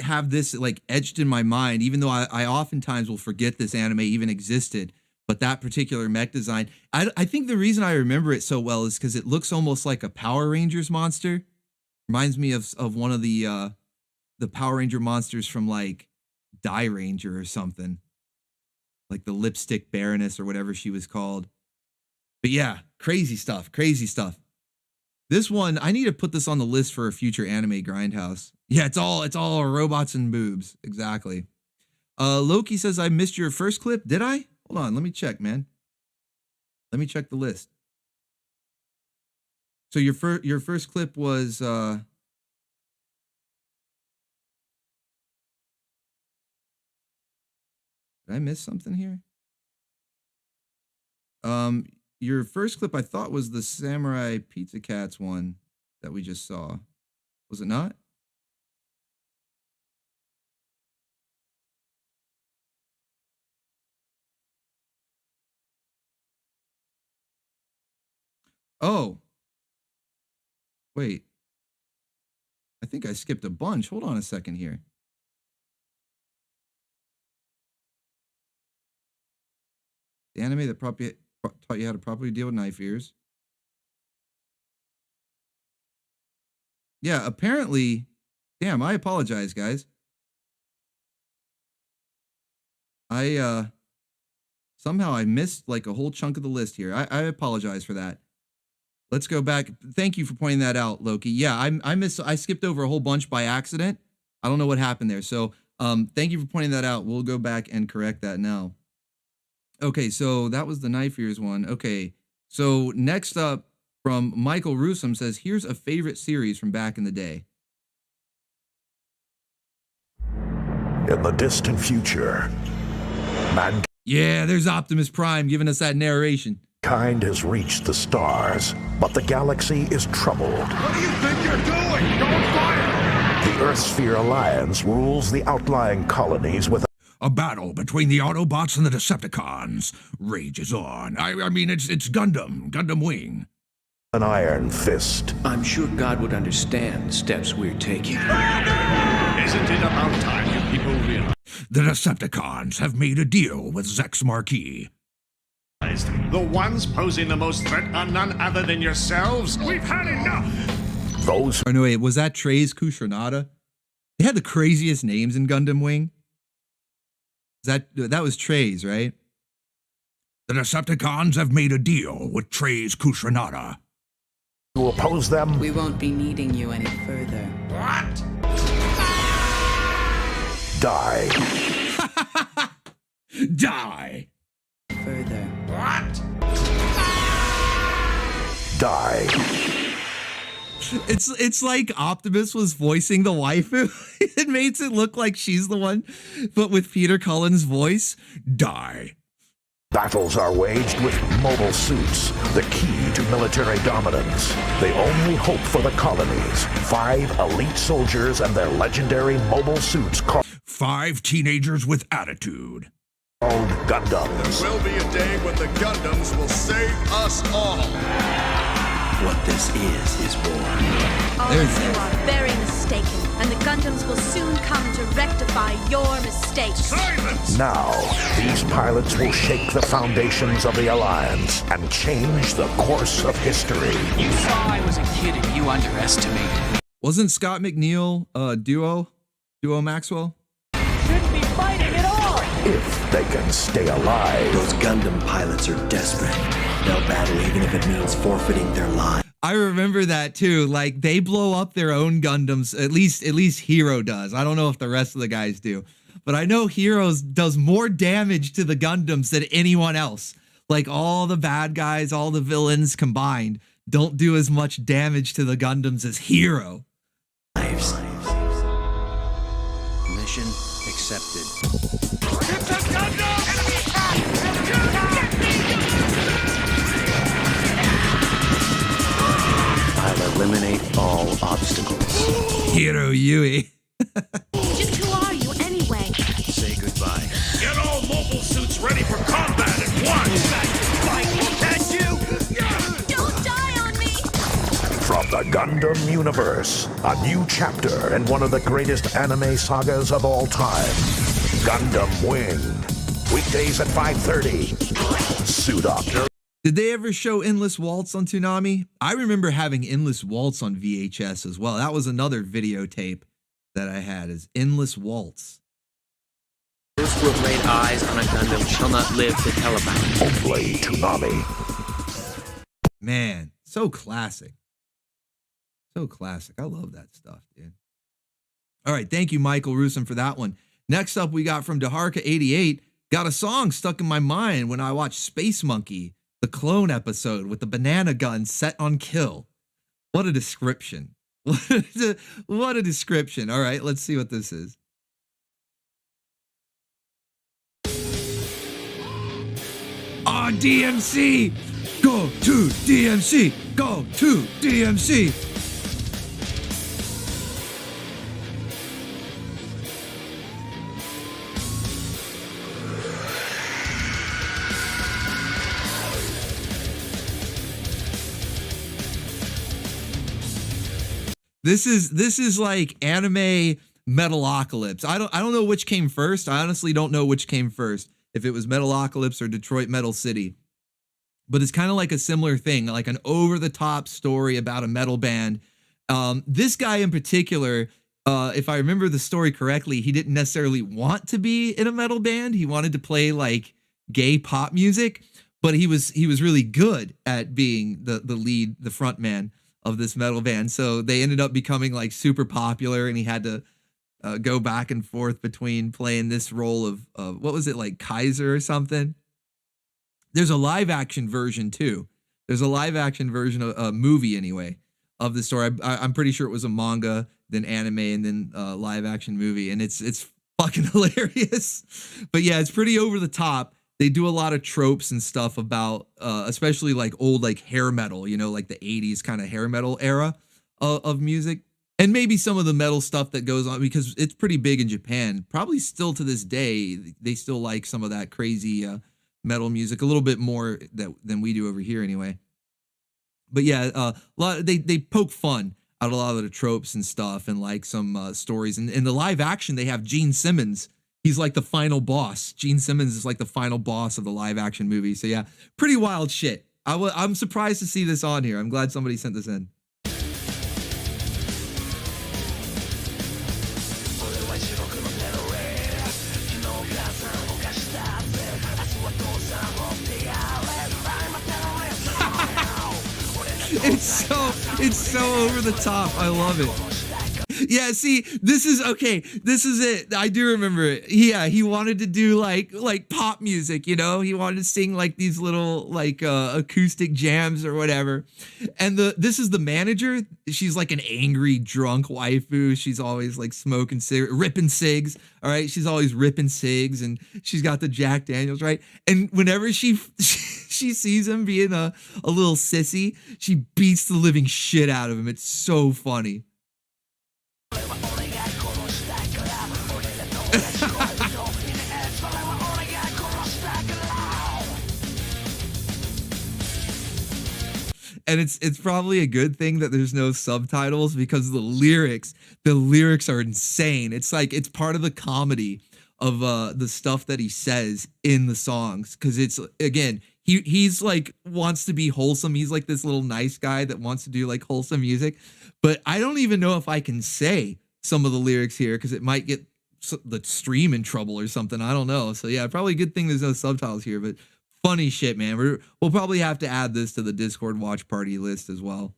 have this like etched in my mind, even though I oftentimes will forget this anime even existed. But that particular mech design, I think the reason I remember it so well is because it looks almost like a Power Rangers monster. Reminds me of one of the Power Ranger monsters from like Die Ranger or something. Like the Lipstick Baroness or whatever she was called. But yeah, crazy stuff, crazy stuff. This one, I need to put this on the list for a future anime grindhouse. Yeah, it's all robots and boobs. Exactly. Loki says, I missed your first clip. Did I? Hold on, let me check, man. Let me check the list. So your first clip was did I miss something here? Your first clip I thought was the Samurai Pizza Cats one that we just saw. Was it not? Oh. Wait. I think I skipped a bunch. Hold on a second here. The anime that probably taught you how to properly deal with knife ears. Yeah, apparently. Damn, I apologize, guys. Somehow I missed like a whole chunk of the list here. I apologize for that. Let's go back. Thank you for pointing that out, Loki. Yeah, I skipped over a whole bunch by accident. I don't know what happened there. So thank you for pointing that out. We'll go back and correct that now. Okay, so that was the knife ears one. Okay, so next up from Michael Rusum says, here's a favorite series from back in the day. In the distant future, yeah, there's Optimus Prime giving us that narration. Mankind has reached the stars, but the galaxy is troubled. What do you think you're doing? Don't fire! The Earthsphere Alliance rules the outlying colonies with a battle between the Autobots and the Decepticons rages on. I mean, it's Gundam Wing. An iron fist. I'm sure God would understand the steps we're taking. Isn't it about time you people realize? The Decepticons have made a deal with Zex Marquis. The ones posing the most threat are none other than yourselves. We've had enough. Those. Oh no, wait, was that Treize Kushranada? They had the craziest names in Gundam Wing. That was Treize, right? The Decepticons have made a deal with Treize Kushranada. To oppose them, we won't be needing you any further. What? Die. Die. Further. What? Die. It's like Optimus was voicing the waifu. It makes it look like she's the one, but with Peter Cullen's voice. Die. Battles are waged with mobile suits, the key to military dominance. The only hope for the colonies. 5 elite soldiers and their legendary mobile suits called 5 teenagers with attitude. Called Gundams. There will be a day when the Gundams will save us all. What this is war. All of you are very mistaken, and the Gundams will soon come to rectify your mistakes. Silence! Now, these pilots will shake the foundations of the Alliance and change the course of history. You saw I was a kid and you underestimated. Wasn't Scott McNeil Duo Maxwell? Shouldn't be fighting at all! If they can stay alive. Those Gundam pilots are desperate. They'll battle even if it means forfeiting their lives. I remember that too. Like they blow up their own Gundams. At least Hero does. I don't know if the rest of the guys do, but I know Hero does more damage to the Gundams than anyone else. Like all the bad guys, all the villains combined don't do as much damage to the Gundams as Hero. Lives. Mission accepted. It's a Gundam! Enemy attack! I'll eliminate all obstacles. Hero Yui. Just who are you anyway? Say goodbye. Get all mobile suits ready for combat at once! Fight! Catch you! Don't die on me! From The Gundam Universe, a new chapter in one of the greatest anime sagas of all time. Gundam Wing. Weekdays at 5:30. Suit up. Did they ever show Endless Waltz on Toonami? I remember having Endless Waltz on VHS as well. That was another videotape that I had, is Endless Waltz. Those who have laid eyes on a Gundam shall not live to tell about it. Only Toonami. Man, so classic. So classic. I love that stuff, dude. All right, thank you, Michael Rusum, for that one. Next up, we got from Deharka88. Got a song stuck in my mind when I watched Space Monkey, the clone episode with the banana gun set on kill. What a description. What a description. All right, let's see what this is. On DMC. Go to DMC. Go to DMC. This is like anime Metalocalypse. I don't know which came first. I honestly don't know which came first, if it was Metalocalypse or Detroit Metal City. But it's kind of like a similar thing, like an over-the-top story about a metal band. This guy in particular, if I remember the story correctly, he didn't necessarily want to be in a metal band. He wanted to play like gay pop music, but he was really good at being the lead, the front man of this metal band. So they ended up becoming like super popular, and he had to go back and forth between playing this role of what was it, like Kaiser or something. There's a live action version too. There's a live action version of a movie anyway of the story. I'm pretty sure it was a manga, then anime, and then live action movie. And it's fucking hilarious. But yeah, it's pretty over the top. They do a lot of tropes and stuff about, especially like old, like hair metal, you know, like the 80s kind of hair metal era of music. And maybe some of the metal stuff that goes on, because it's pretty big in Japan. Probably still to this day, they still like some of that crazy metal music a little bit more than we do over here anyway. But yeah, a lot they poke fun out a lot of the tropes and stuff, and like some stories. And in the live action, they have Gene Simmons. He's like the final boss. Gene Simmons is like the final boss of the live action movie. So yeah, pretty wild shit. I'm surprised to see this on here. I'm glad somebody sent this in. It's so over the top. I love it. Yeah, see, this is okay. This is it. I do remember it. Yeah, he wanted to do like pop music, you know? He wanted to sing like these little like acoustic jams or whatever. And this is the manager. She's like an angry drunk waifu. She's always like smoking ripping cigs. All right, she's always ripping cigs, and she's got the Jack Daniels, right? And whenever she sees him being a little sissy, she beats the living shit out of him. It's so funny. And it's probably a good thing that there's no subtitles, because the lyrics are insane. It's like it's part of the comedy of the stuff that he says in the songs, because it's, again, he's like wants to be wholesome. He's like this little nice guy that wants to do like wholesome music, but I don't even know if I can say some of the lyrics here because it might get the stream in trouble or something. I don't know. So yeah, probably a good thing there's no subtitles here, but funny shit, man. We'll probably have to add this to the Discord watch party list as well.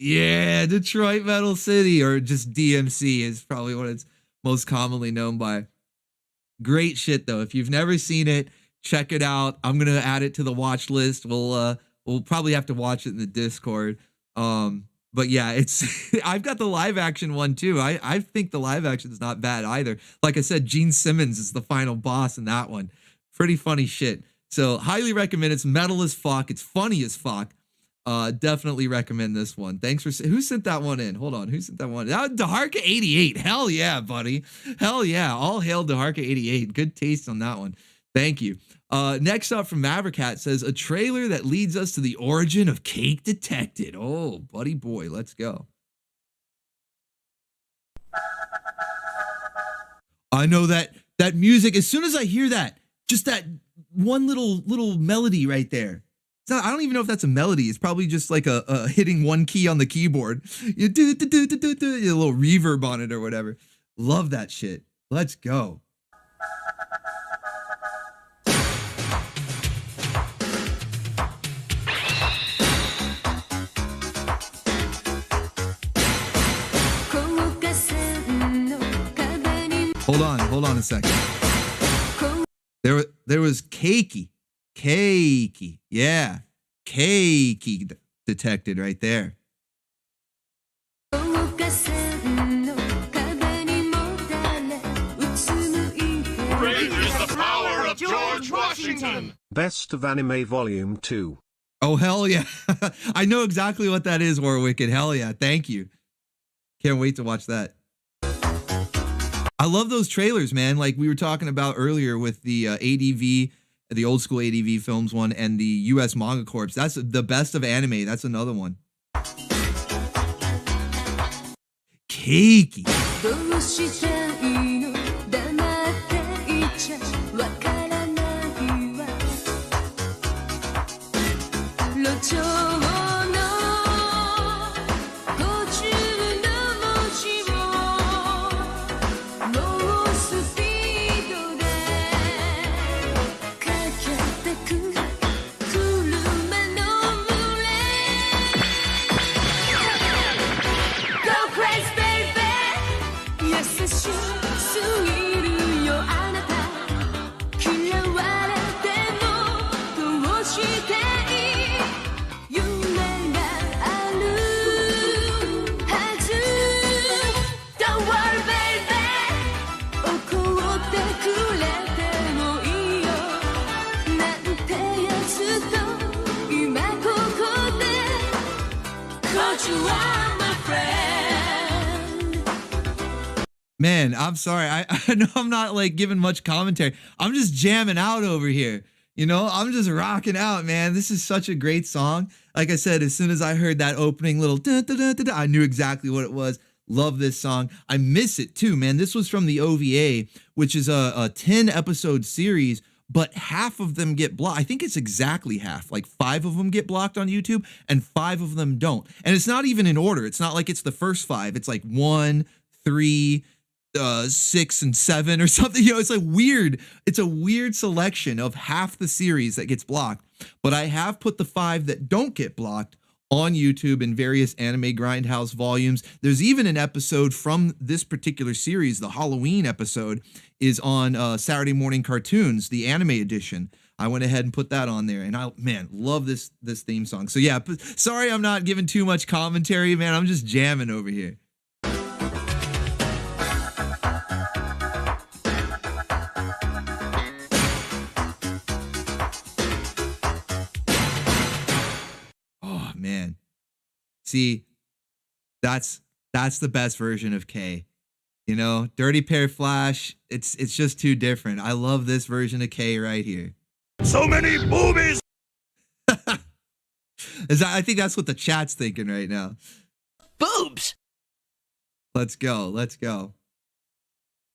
Yeah, Detroit Metal City, or just DMC is probably what it's most commonly known by. Great shit though. If you've never seen it, check it out. I'm gonna add it to the watch list. We'll probably have to watch it in the Discord. But yeah, it's I've got the live action one too. I think the live action is not bad either. Like I said, Gene Simmons is the final boss in that one. Pretty funny shit. So highly recommend. It's metal as fuck. It's funny as fuck. Definitely recommend this one. Thanks for who sent that one in. Hold on, who sent that one? Daharka 88. Hell yeah, buddy. Hell yeah. All hail Daharka 88. Good taste on that one. Thank you. Next up from Maverickhat says a trailer that leads us to the origin of Cake Detected. Oh, buddy boy, let's go. I know that music. As soon as I hear that, just that one little melody right there. It's not, I don't even know if that's a melody. It's probably just like a hitting one key on the keyboard. You do a little reverb on it or whatever. Love that shit. Let's go. Hold on a second. There was Cakey, yeah, Cakey detected right there. Great is the power of George Washington. Best of Anime Volume 2. Oh hell yeah! I know exactly what that is, Warwicked. Hell yeah! Thank you. Can't wait to watch that. I love those trailers, man. Like we were talking about earlier with the ADV, the old school ADV films one, and the US Manga Corps. That's the best of anime. That's another one. Cakey. Man, I'm sorry. I know I'm not like giving much commentary. I'm just jamming out over here. You know, I'm just rocking out, man. This is such a great song. Like I said, as soon as I heard that opening little I knew exactly what it was. Love this song. I miss it too, man. This was from the OVA, which is a 10 episode series, but half of them get blocked. I think it's exactly half. Like 5 of them get blocked on YouTube and 5 of them don't. And it's not even in order. It's not like it's the first 5. It's like 1, 3, 6 and 7 or something. You know, it's like weird. It's a weird selection of half the series that gets blocked. But I have put the 5 that don't get blocked on YouTube in various Anime Grindhouse volumes. There's even an episode from this particular series, the Halloween episode, is on Saturday Morning Cartoons, the anime edition. I went ahead and put that on there, and man, love this theme song. So yeah, sorry I'm not giving too much commentary, man. I'm just jamming over here. Man, see, that's the best version of K. You know, Dirty Pair Flash, it's just too different. I love this version of K right here. So many boobies. I think that's what the chat's thinking right now. Boobs. Let's go.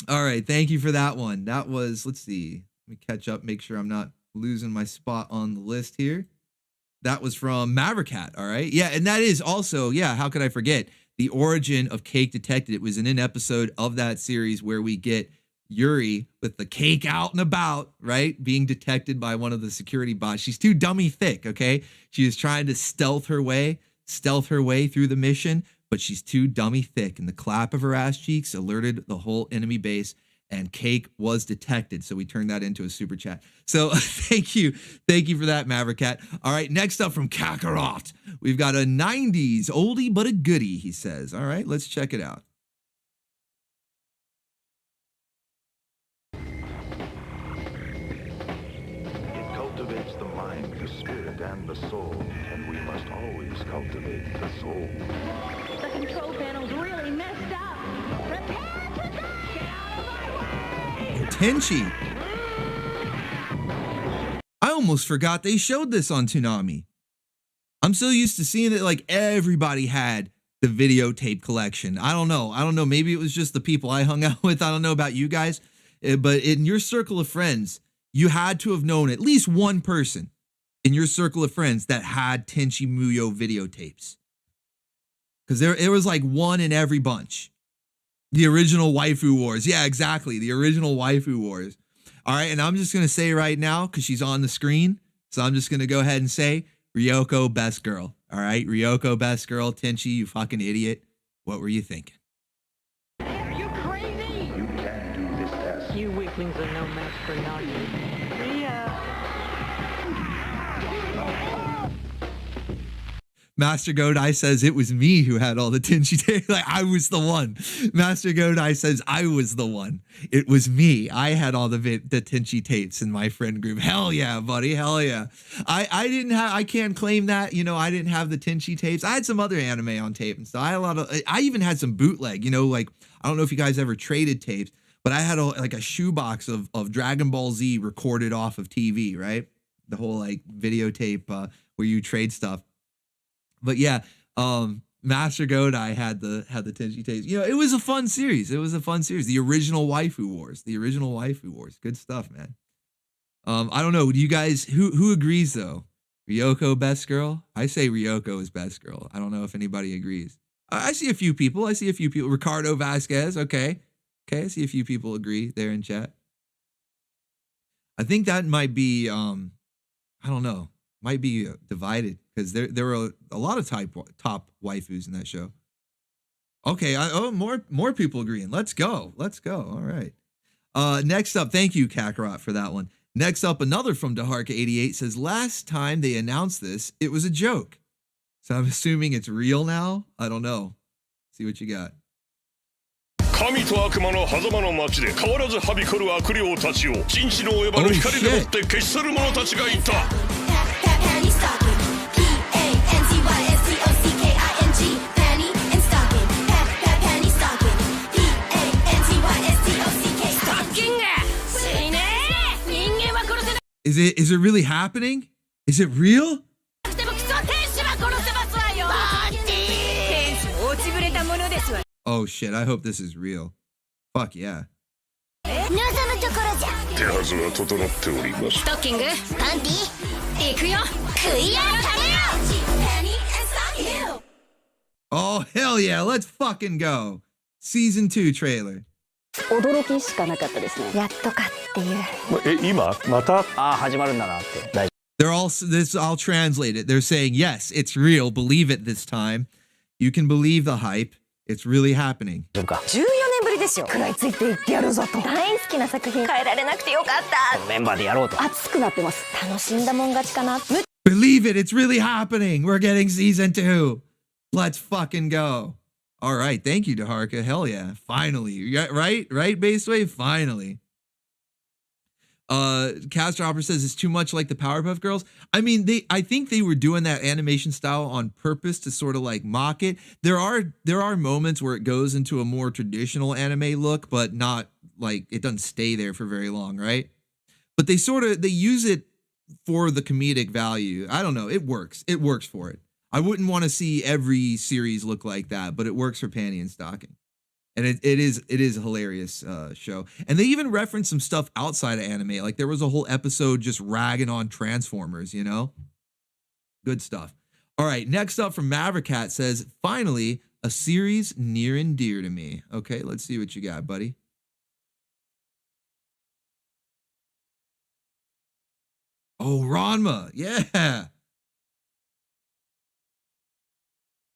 All right, thank you for that one. That was, let's see. Let me catch up, make sure I'm not losing my spot on the list here. That was from Maverickhat, all right? Yeah, and that is also, yeah, how could I forget? The origin of Cake Detected. It was in an episode of that series where we get Yuri with the cake out and about, right? Being detected by one of the security bots. She's too dummy thick, okay? She is trying to stealth her way through the mission, but she's too dummy thick. And the clap of her ass cheeks alerted the whole enemy base. and cake was detected. So we turned that into a super chat. So thank you for that, Maverick Cat. All right, next up from Kakarot, we've got a 90s oldie but a goodie, he says. All right, let's check it out. It cultivates the mind, the spirit, and the soul, and we must always cultivate the soul. The control panel's really messed up. Prepare to die! Get out of my way! Tenchi. I almost forgot they showed this on Toonami. I'm so used to seeing it like everybody had the videotape collection. I don't know. Maybe it was just the people I hung out with. I don't know about you guys. But in your circle of friends, you had to have known at least one person in your circle of friends that had Tenchi Muyo videotapes. Because it was like one in every bunch. The original Waifu Wars. Yeah, exactly. The original Waifu Wars. All right, and I'm just going to say right now, because she's on the screen, so I'm just going to go ahead and say, Ryoko, best girl. All right, Ryoko, best girl. Tenchi, you fucking idiot. What were you thinking? Are you crazy? You can't do this task. You weaklings are no match for Nagi. Yeah. Master Godai says it was me who had all the Tenchi tapes. Like, I was the one. Master Godai says I was the one. It was me. I had all the Tenchi tapes in my friend group. Hell yeah, buddy. Hell yeah. I can't claim that. You know, I didn't have the Tenchi tapes. I had some other anime on tape and stuff. I even had some bootleg, you know, like, I don't know if you guys ever traded tapes, but I had like a shoebox of Dragon Ball Z recorded off of TV, right? The whole like videotape where you trade stuff. But yeah, Master Godai had the Tenchi tapes. You know, it was a fun series. The original Waifu Wars. Good stuff, man. I don't know. Do you guys who agrees though? Ryoko best girl? I say Ryoko is best girl. I don't know if anybody agrees. I see a few people. Ricardo Vasquez. Okay. I see a few people agree there in chat. I think that might be I don't know. Might be divided because there were a lot of top waifus in that show. Okay, more people agreeing. Let's go. All right. Next up, thank you, Kakarot, for that one. Next up, another from Daharka88 says, last time they announced this, it was a joke. So I'm assuming it's real now? I don't know. See what you got. 神と悪魔の狭間の町で変わらずはびこる悪霊たちを人知の及ばぬ光でもって消し去る者たちがいた。Is it really happening? Is it real? Oh shit, I hope this is real. Fuck yeah. Oh hell yeah, let's fucking go. Season 2 trailer. 驚きしかなかったですね。やっとかっていう。今また始まるんだなって。I'll translate it. They're saying, yes, it's real. Believe it this time. You can believe the hype. It's really happening. 14年ぶりですよ。食らいついていってやるぞと。大好きな作品変えられなくてよかった。メンバーでやろうと。熱くなってます。楽しんだもん勝ちかな。Believe it. It's really happening. We're getting season 2. Let's fucking go. All right. Thank you, Daharka. Hell yeah. Finally. Yeah, right, Baseway? Finally. Castropper says it's too much like the Powerpuff Girls. I mean, I think they were doing that animation style on purpose to sort of like mock it. There are moments where it goes into a more traditional anime look, but not like it doesn't stay there for very long, right? But they use it for the comedic value. I don't know. It works. It works for it. I wouldn't want to see every series look like that, but it works for Panty and Stocking. And it is a hilarious show. And they even reference some stuff outside of anime. Like there was a whole episode just ragging on Transformers, you know? Good stuff. All right, next up from Maverick Cat says, finally, a series near and dear to me. Okay, let's see what you got, buddy. Oh, Ranma. Yeah.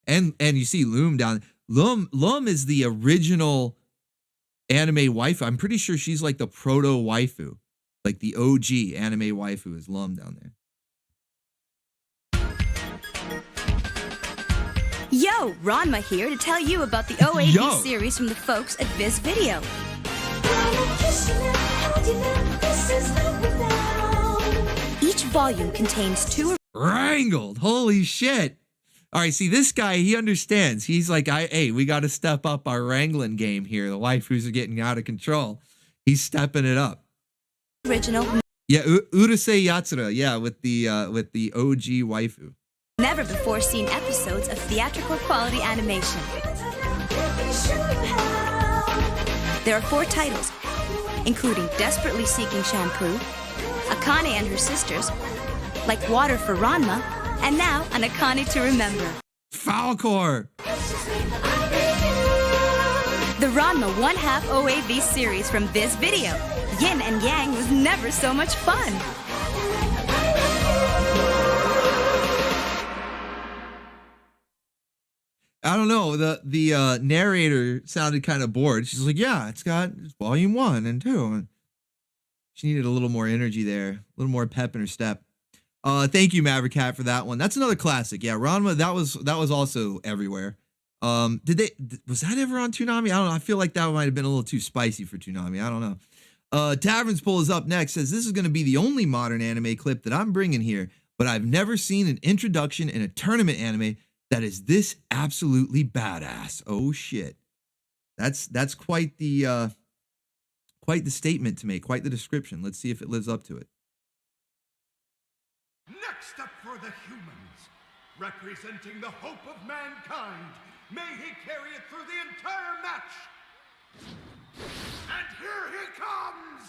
And you see Loom down. Loom is the original anime waifu. I'm pretty sure she's like the proto waifu, like the OG anime waifu is Lum down there. Yo, Ranma here to tell you about the OAV series from the folks at Viz Video. Each volume contains 2 Wrangled. Holy shit. All right, see, this guy, he understands. He's like, hey, we got to step up our wrangling game here. The waifus are getting out of control. He's stepping it up. Original. Yeah, Urusei Yatsura. Yeah, with the OG waifu. Never before seen episodes of theatrical quality animation. There are 4 titles, including Desperately Seeking Shampoo, Akane and Her Sisters, Like Water for Ranma, and now an Akane to Remember. Falcor! The Ranma 1/2 OAV series from Viz Video. Yin and Yang was never so much fun. I don't know. The narrator sounded kind of bored. She's like, yeah, it's volume 1 and 2. And she needed a little more energy there, a little more pep in her step. Thank you, Maverick Cat, for that one. That's another classic. Yeah, Ranma, that was also everywhere. Was that ever on Toonami? I don't know. I feel like that might have been a little too spicy for Toonami. I don't know. Taverns Pull is up next. Says this is going to be the only modern anime clip that I'm bringing here, but I've never seen an introduction in a tournament anime that is this absolutely badass. Oh shit. That's quite the statement to make, quite the description. Let's see if it lives up to it. Next up for the humans, representing the hope of mankind, may he carry it through the entire match. And here he comes!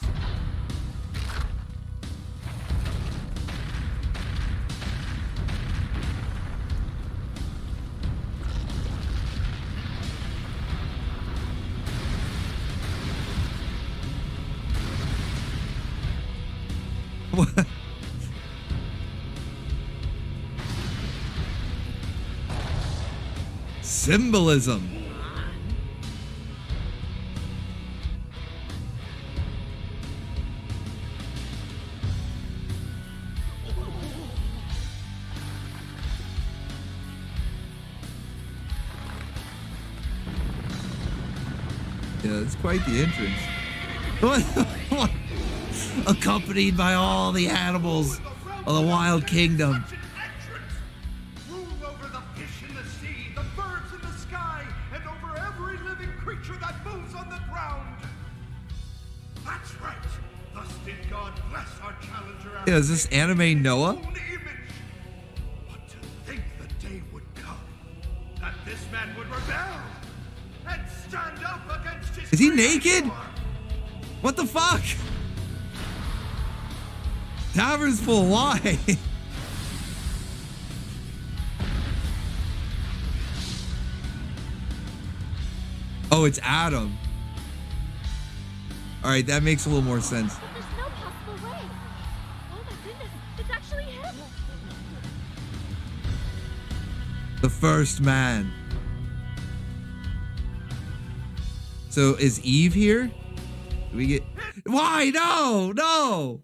What? Symbolism. Yeah, it's quite the entrance. What? Accompanied by all the animals of the Wild Kingdom. Rule over the fish in the sea, the birds in the sky, and over every living creature that moves on the ground. That's right. Thus did God bless our challenger. Yeah, is this anime Noah? But to think the day would come that this man would rebel and stand up against his. Is he naked? What the fuck? Taverns Full, why? Oh, it's Adam. All right, that makes a little more sense. But there's no possible way. Oh my goodness, it's actually him. The first man. So is Eve here? Do we get... Why? No.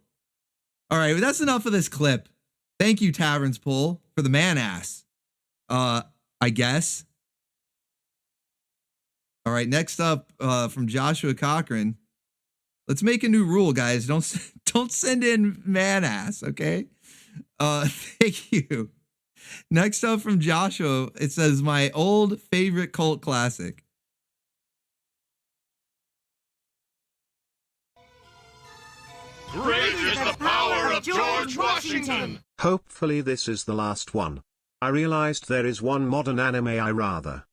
All right, well, that's enough of this clip. Thank you, Taverns Pull, for the man ass. I guess. All right, next up from Joshua Cochran. Let's make a new rule, guys. Don't send in man ass, okay? Thank you. Next up from Joshua, it says my old favorite cult classic. Great is the power of George Washington! Hopefully this is the last one. I realized there is one modern anime I rather.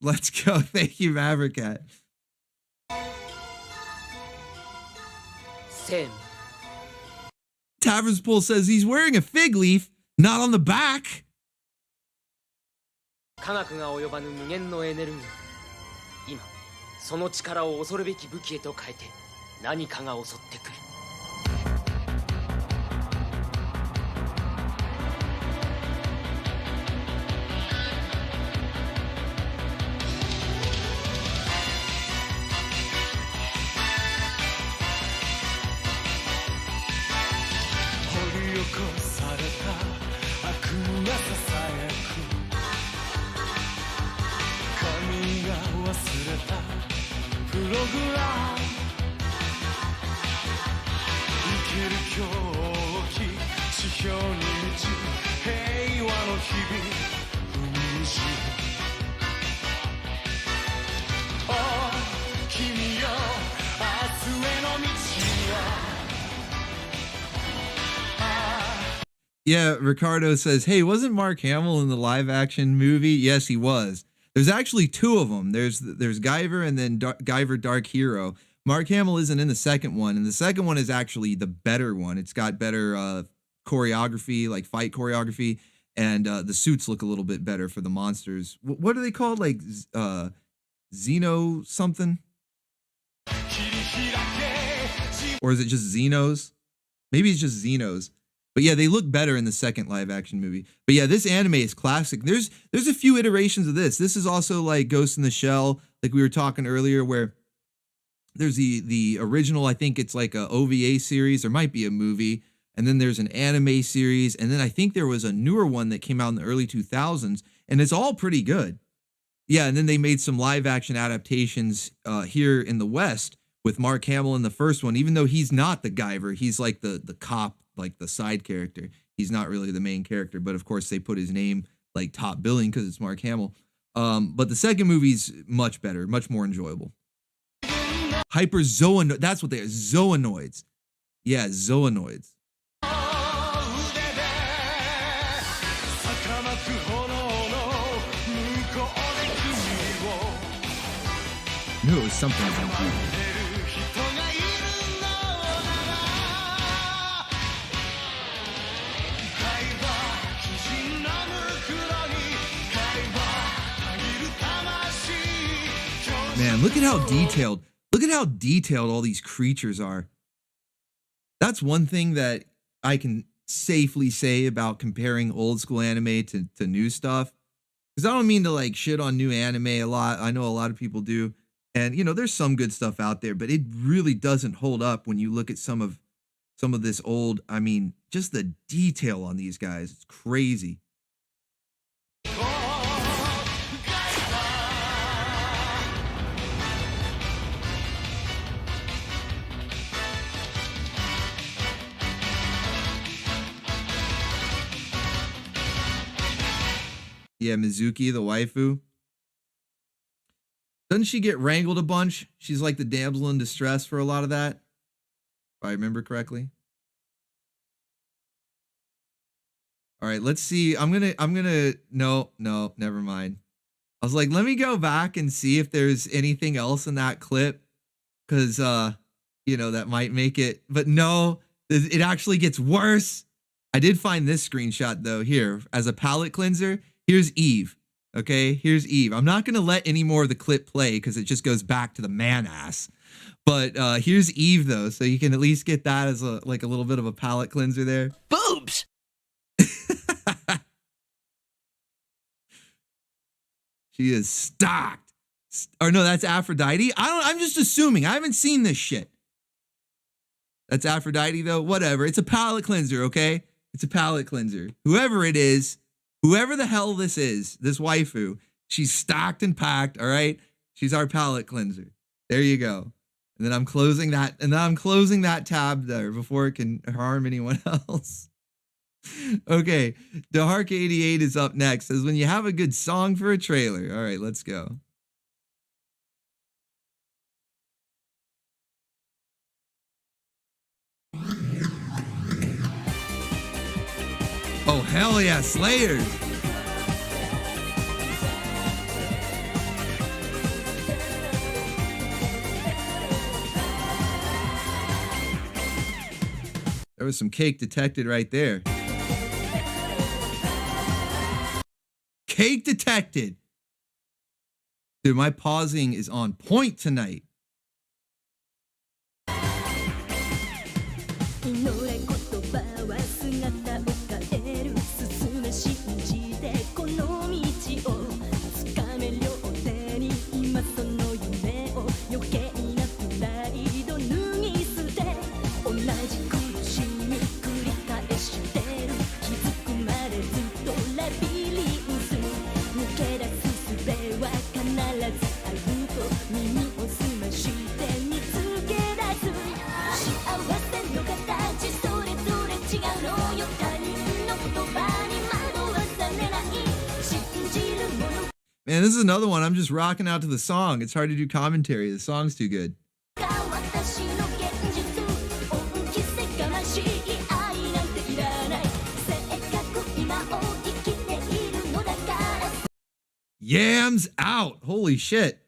Let's go. Thank you, Maverick Cat. Sim. Taverns Pull says he's wearing a fig leaf, not on the back. 科学が及ばぬ無限のエネルギー。今、その力を恐るべき武器へと変えて、何かが襲ってくる。Yeah, Ricardo says, hey, wasn't Mark Hamill in the live action movie? Yes, he was. There's actually two of them. There's Guyver and then Guyver Dark Hero. Mark Hamill isn't in the second one, and the second one is actually the better one. It's got better choreography, like fight choreography, and the suits look a little bit better for the monsters. What are they called? Like Xeno something? Or is it just Xenos? Maybe it's just Xenos. But yeah, they look better in the second live action movie. But yeah, this anime is classic. There's a few iterations of this. This is also like Ghost in the Shell, like we were talking earlier, where there's the original, I think it's like a OVA series. There might be a movie. And then there's an anime series. And then I think there was a newer one that came out in the early 2000s. And it's all pretty good. Yeah, and then they made some live action adaptations here in the West with Mark Hamill in the first one, even though he's not the Guyver. He's like the cop, like the side character. He's not really the main character, but of course they put his name like top billing because it's Mark Hamill. But the second movie's much better, much more enjoyable. Hyperzoonoid, that's what they are, zoonoids. Yeah, zoonoids. I knew it was something like that. Man, look at how detailed all these creatures are. That's one thing that I can safely say about comparing old school anime to new stuff. Because I don't mean to like shit on new anime a lot. I know a lot of people do. And you know, there's some good stuff out there, but it really doesn't hold up when you look at some of this old, I mean, just the detail on these guys. It's crazy. Yeah, Mizuki, the waifu. Doesn't she get wrangled a bunch? She's like the damsel in distress for a lot of that, if I remember correctly. All right, let's see. I'm gonna, no, never mind. I was like, let me go back and see if there's anything else in that clip. Cause, you know, that might make it, but no, it actually gets worse. I did find this screenshot though here as a palette cleanser. Here's Eve. Okay, here's Eve. I'm not going to let any more of the clip play because it just goes back to the man ass. But here's Eve, though, so you can at least get that as a little bit of a palate cleanser there. Boobs! She is stocked. Or no, that's Aphrodite. I'm just assuming. I haven't seen this shit. That's Aphrodite, though. Whatever. It's a palate cleanser, okay? It's a palate cleanser. Whoever it is, whoever the hell this is, this waifu, she's stocked and packed, all right? She's our palate cleanser. There you go. And then I'm closing that tab there before it can harm anyone else. Okay, Dehark88 is up next. Says, when you have a good song for a trailer. All right, let's go. Oh, hell yeah, Slayers. There was some cake detected right there. Cake detected. Dude, my pausing is on point tonight. Man, this is another one. I'm just rocking out to the song. It's hard to do commentary. The song's too good. Yams out. Holy shit.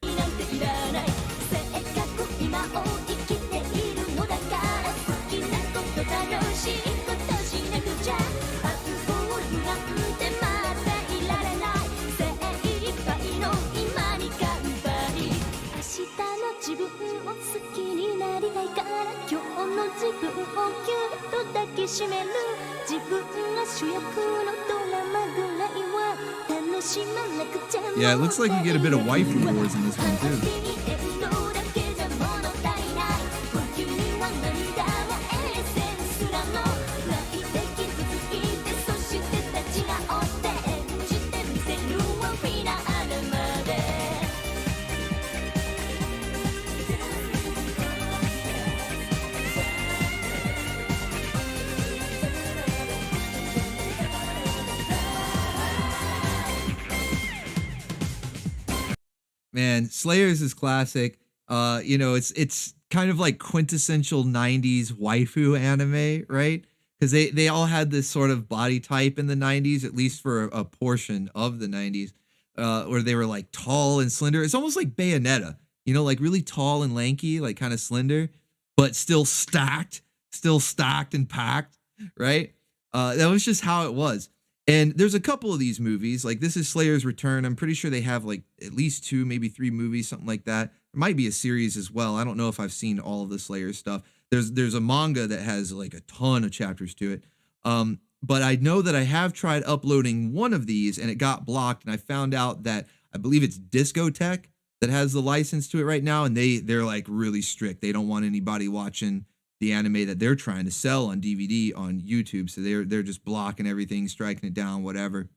Yeah, it looks like you get a bit of waifu wars in this one too. Man, Slayers is classic. You know, it's kind of like quintessential 90s waifu anime, right? Because they all had this sort of body type in the 90s, at least for a portion of the 90s, where they were like tall and slender. It's almost like Bayonetta, you know, like really tall and lanky, like kind of slender, but still stacked and packed, right? That was just how it was. And there's a couple of these movies, like this is Slayer's Return. I'm pretty sure they have like at least 2, maybe 3 movies, something like that. There might be a series as well. I don't know if I've seen all of the Slayer stuff. There's a manga that has like a ton of chapters to it. But I know that I have tried uploading one of these and it got blocked. And I found out that I believe it's Discotech that has the license to it right now. And they're like really strict. They don't want anybody watching the anime that they're trying to sell on DVD on YouTube. So they're just blocking everything, striking it down, whatever.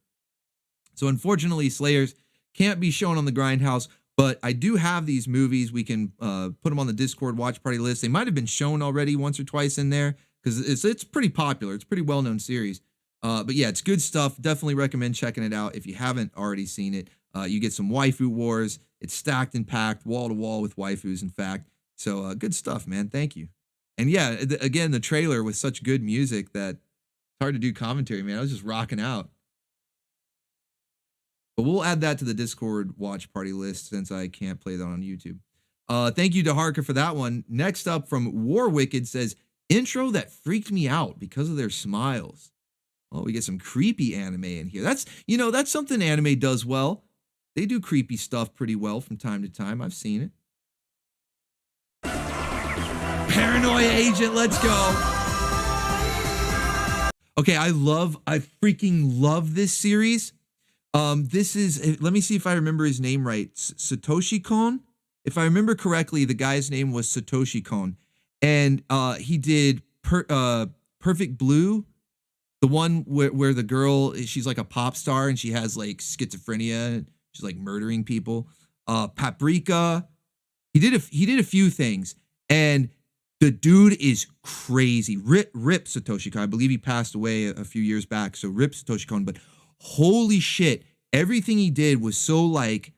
So unfortunately, Slayers can't be shown on the Grindhouse, but I do have these movies. We can put them on the Discord watch party list. They might have been shown already once or twice in there because it's pretty popular. It's a pretty well-known series. But yeah, it's good stuff. Definitely recommend checking it out if you haven't already seen it. You get some waifu wars. It's stacked and packed, wall to wall with waifus, in fact. So good stuff, man. Thank you. And yeah, again, the trailer with such good music that it's hard to do commentary, man. I was just rocking out. But we'll add that to the Discord watch party list since I can't play that on YouTube. Thank you to Harker for that one. Next up from War Wicked says, intro that freaked me out because of their smiles. Oh, we get some creepy anime in here. That's something anime does well. They do creepy stuff pretty well from time to time. I've seen it. Paranoia Agent, let's go. Okay, I freaking love this series. This is, let me see if I remember his name right. Satoshi Kon. If I remember correctly, the guy's name was Satoshi Kon. And he did Perfect Blue, the one where the girl, she's like a pop star and she has like schizophrenia. She's like murdering people. Paprika. He did a few things. And the dude is crazy. Rip Satoshi Kon. I believe he passed away a few years back. So rip Satoshi Kon. But holy shit, everything he did was so like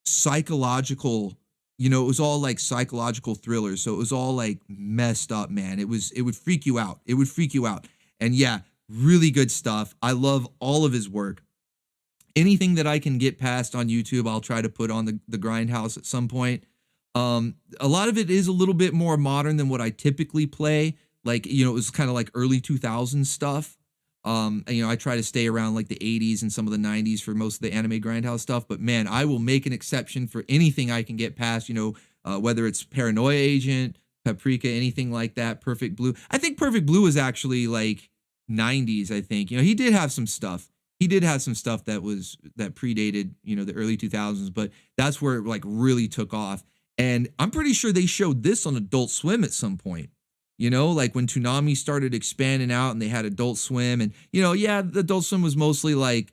psychological. You know, it was all like psychological thrillers. So it was all like messed up, man. It would freak you out. It would freak you out. And yeah, really good stuff. I love all of his work. Anything that I can get past on YouTube, I'll try to put on the Grindhouse at some point. A lot of it is a little bit more modern than what I typically play. Like, you know, it was kind of like early 2000s stuff. And, you know, I try to stay around like the 80s and some of the 90s for most of the anime Grindhouse stuff. But man, I will make an exception for anything I can get past, you know, whether it's Paranoia Agent, Paprika, anything like that, Perfect Blue. I think Perfect Blue was actually like 90s, I think. You know, he did have some stuff. He did have some stuff that predated, you know, the early 2000s. But that's where it like really took off. And I'm pretty sure they showed this on Adult Swim at some point, you know, like when Toonami started expanding out and they had Adult Swim and, you know, yeah, the Adult Swim was mostly like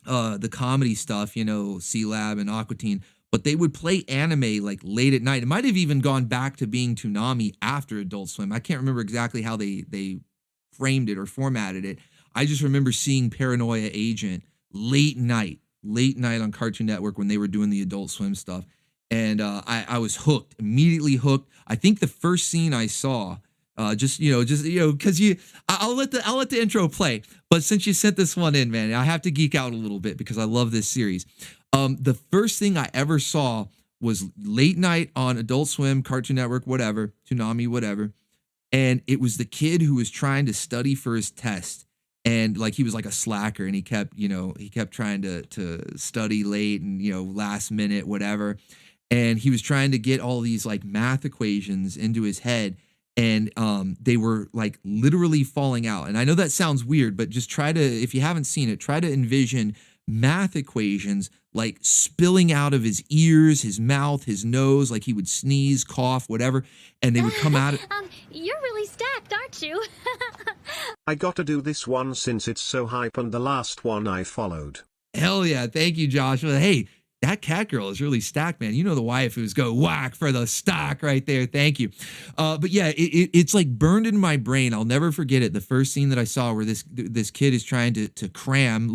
the comedy stuff, you know, C-Lab and Aqua Teen, but they would play anime like late at night. It might have even gone back to being Toonami after Adult Swim. I can't remember exactly how they framed it or formatted it. I just remember seeing Paranoia Agent late night on Cartoon Network when they were doing the Adult Swim stuff. And I was hooked, immediately hooked. I think the first scene I saw, because I'll let the intro play. But since you sent this one in, man, I have to geek out a little bit because I love this series. The first thing I ever saw was late night on Adult Swim, Cartoon Network, whatever, Toonami, whatever. And it was the kid who was trying to study for his test. And like, he was like a slacker, and he kept trying to study late and, last minute, whatever. And he was trying to get all these like math equations into his head. And they were like literally falling out. And I know that sounds weird, but just try to, if you haven't seen it, try to envision math equations like spilling out of his ears, his mouth, his nose, like he would sneeze, cough, whatever, and they would come out. You're really stacked, aren't you? I got to do this one since it's so hype and the last one I followed. Hell yeah. Thank you, Josh. Hey, that Catgirl is really stacked, man. You know the waifus go whack for the stock right there. Thank you. But yeah, it's like burned in my brain. I'll never forget it. The first scene that I saw where this kid is trying to cram,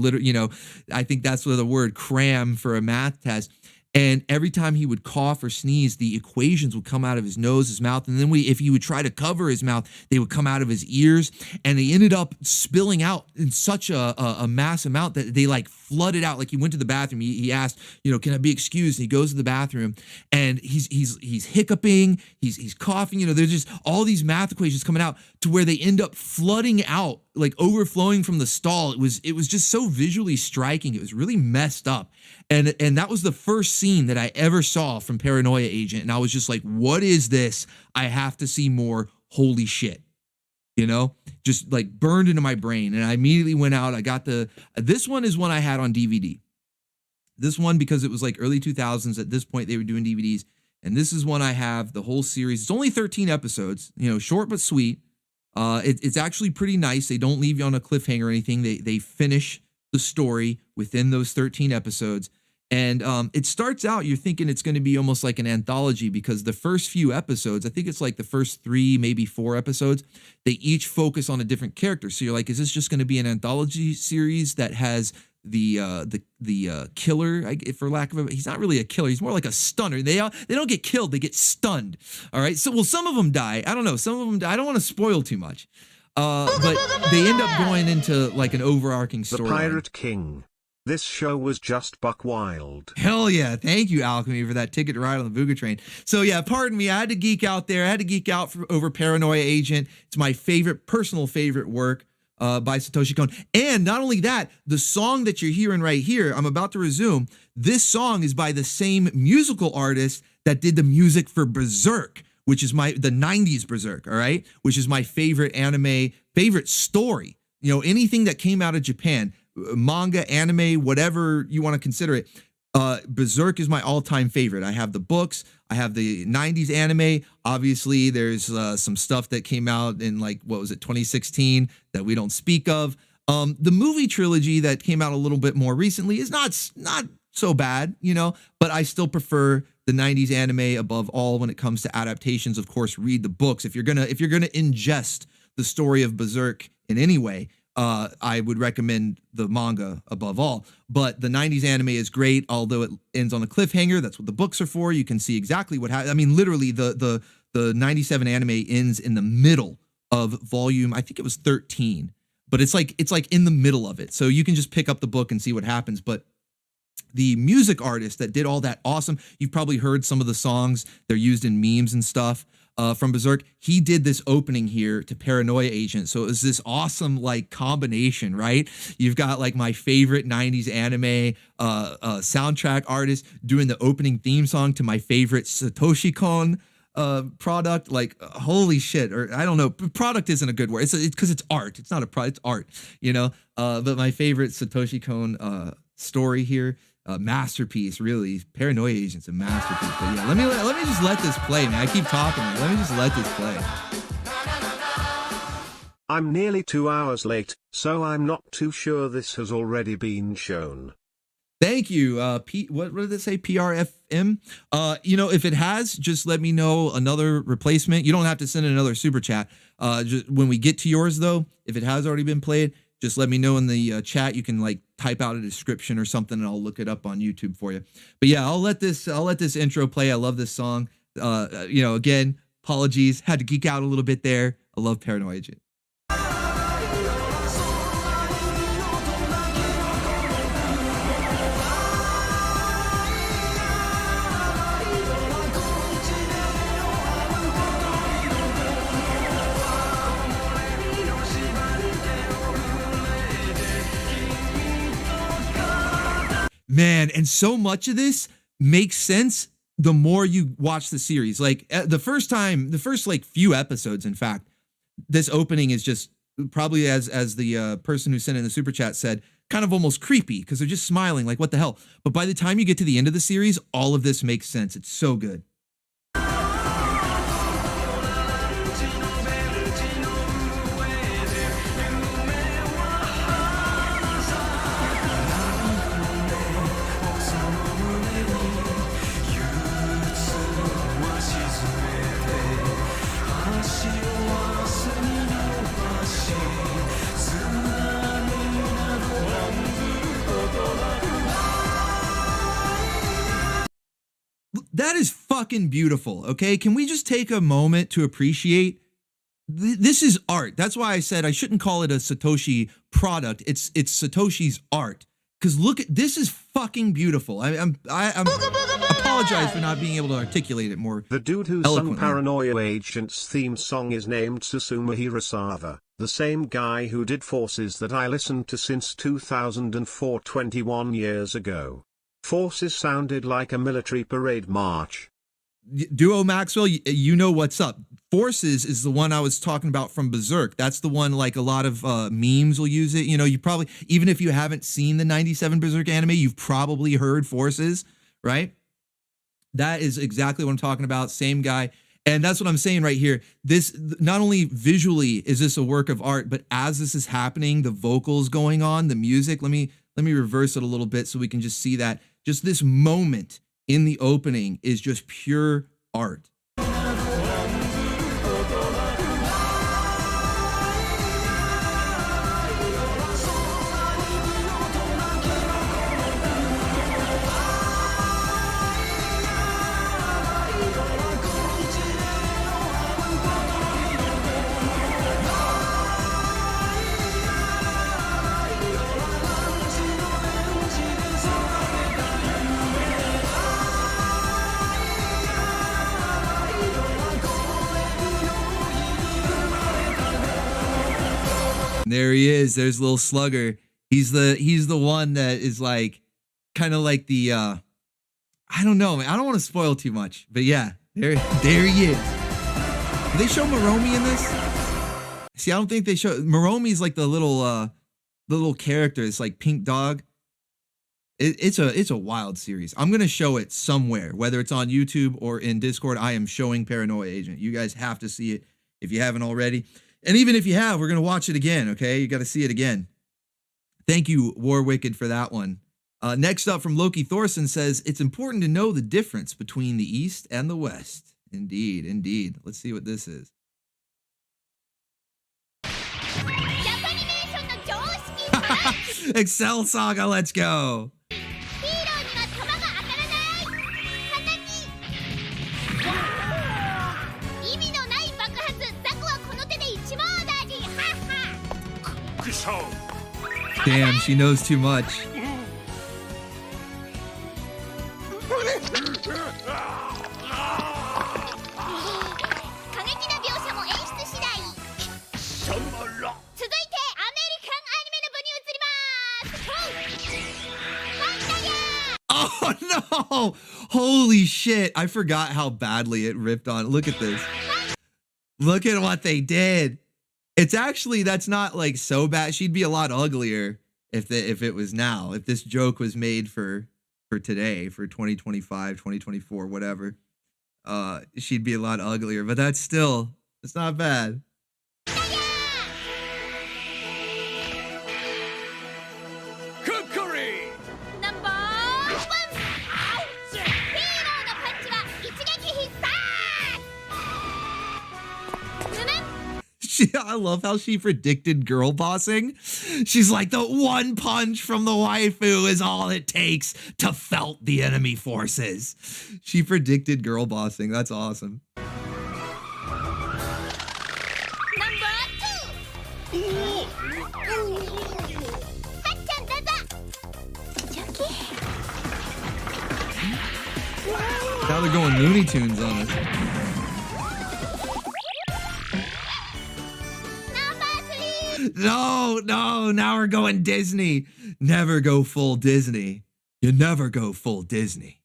I think that's what the word cram for a math test. And every time he would cough or sneeze, the equations would come out of his nose, his mouth. And then if he would try to cover his mouth, they would come out of his ears. And they ended up spilling out in such a mass amount that they like flooded out. Like he went to the bathroom. He asked, can I be excused? And he goes to the bathroom and he's hiccuping. He's coughing. There's just all these math equations coming out to where they end up flooding out, like overflowing from the stall. It was just so visually striking. It was really messed up. And that was the first scene that I ever saw from Paranoia Agent. And I was just like, what is this? I have to see more. Holy shit. Just like burned into my brain. And I immediately went out. I got this one is one I had on DVD. This one, because it was like early 2000s. At this point, they were doing DVDs. And this is one I have, the whole series. It's only 13 episodes, short but sweet. It's actually pretty nice. They don't leave you on a cliffhanger or anything. They finish the story within those 13 episodes. And it starts out, you're thinking it's going to be almost like an anthology, because the first few episodes, I think it's like the first 3, maybe 4 episodes, they each focus on a different character. So you're like, is this just going to be an anthology series that has the killer, for lack of he's not really a killer, he's more like a stunner. They don't get killed, they get stunned. All right. So, some of them die. I don't know. Some of them die. I don't want to spoil too much. But they end up going into like an overarching story. The Pirate King. This show was just buck wild. Hell yeah. Thank you, Alchemy, for that ticket to ride on the BOOGA train. So yeah, pardon me. I had to geek out there. I had to geek out over Paranoia Agent. It's my personal favorite work by Satoshi Kon. And not only that, the song that you're hearing right here, I'm about to resume. This song is by the same musical artist that did the music for Berserk, which is the 90s Berserk, all right? Which is my favorite anime, favorite story. Anything that came out of Japan, manga, anime, whatever you want to consider it. Berserk is my all-time favorite. I have the books. I have the 90s anime. Obviously, there's some stuff that came out in 2016 that we don't speak of. The movie trilogy that came out a little bit more recently is not so bad, but I still prefer the 90s anime above all when it comes to adaptations. Of course, read the books. If you're gonna ingest the story of Berserk in any way, I would recommend the manga above all. But the 90s anime is great, although it ends on a cliffhanger. That's what the books are for. You can see exactly what happened. I mean, literally, the 97 anime ends in the middle of volume, I think it was 13. But it's like in the middle of it. So you can just pick up the book and see what happens. But the music artist that did all that awesome, you've probably heard some of the songs. They're used in memes and stuff. From Berserk, he did this opening here to Paranoia Agent. So it was this awesome combination, right? You've got my favorite 90s anime soundtrack artist doing the opening theme song to my favorite Satoshi Kon product. Holy shit. Or I don't know, product isn't a good word. It's because it's art. It's not a product, it's art, but my favorite Satoshi Kon story here. Masterpiece, really. Paranoia Agent's a masterpiece. But yeah, let me just let this play, man. I keep talking. Let me just let this play. I'm nearly 2 hours late, so I'm not too sure this has already been shown. Thank you. What did it say? PRFM? If it has, just let me know another replacement. You don't have to send in another super chat. Just when we get to yours, though, if it has already been played, just let me know in the chat. You can type out a description or something, and I'll look it up on YouTube for you. But yeah, I'll let this intro play. I love this song. Again, apologies. Had to geek out a little bit there. I love Paranoia Agent. Man, and so much of this makes sense the more you watch the series. Like the first like few episodes, in fact, this opening is just probably as the person who sent in the super chat said, kind of almost creepy because they're just smiling like, what the hell? But by the time you get to the end of the series, all of this makes sense. It's so good. That is fucking beautiful, okay? Can we just take a moment to appreciate this is art. That's why I said I shouldn't call it a Satoshi product. It's Satoshi's art. Because look at this is fucking beautiful. I apologize for not being able to articulate it more. The dude who sung Paranoia Agent's theme song is named Susumu Hirasawa, the same guy who did Forces that I listened to since 2004, 21 years ago. Forces sounded like a military parade march. Duo Maxwell, you know what's up. Forces is the one I was talking about from Berserk. That's the one like a lot of memes will use it. You know, you probably, even if you haven't seen the 97 Berserk anime, you've probably heard Forces, right? That is exactly what I'm talking about. Same guy. And that's what I'm saying right here. This, not only visually is this a work of art, but as this is happening, the vocals going on, the music, let me reverse it a little bit so we can just see that. Just this moment in the opening is just pure art. There he is. There's little Slugger. He's the one that is like kind of like the I don't know, man. I don't want to spoil too much, but yeah, there he is. Do they show Moromi in this? See, I don't think they show Moromi's like the little character. It's like pink dog. It's a wild series. I'm gonna show it somewhere, whether it's on YouTube or in Discord. I am showing Paranoia Agent. You guys have to see it if you haven't already. And even if you have, we're going to watch it again, okay? You got to see it again. Thank you, War Wicked, for that one. Next up from Loki Thorson says, it's important to know the difference between the East and the West. Indeed, indeed. Let's see what this is. Excel Saga, let's go. Damn, she knows too much. Oh no! Holy shit, I forgot how badly it ripped on. Look at this. Look at what they did. It's actually, that's not like so bad. She'd be a lot uglier if it was now. If this joke was made for today, for 2025, 2024, whatever, she'd be a lot uglier. But that's still, it's not bad. I love how she predicted girl bossing. She's like, the one punch from the waifu is all it takes to felt the enemy forces. She predicted girl bossing. That's awesome. Now they're going Looney Tunes on us. No, now we're going Disney. Never go full Disney. You never go full Disney.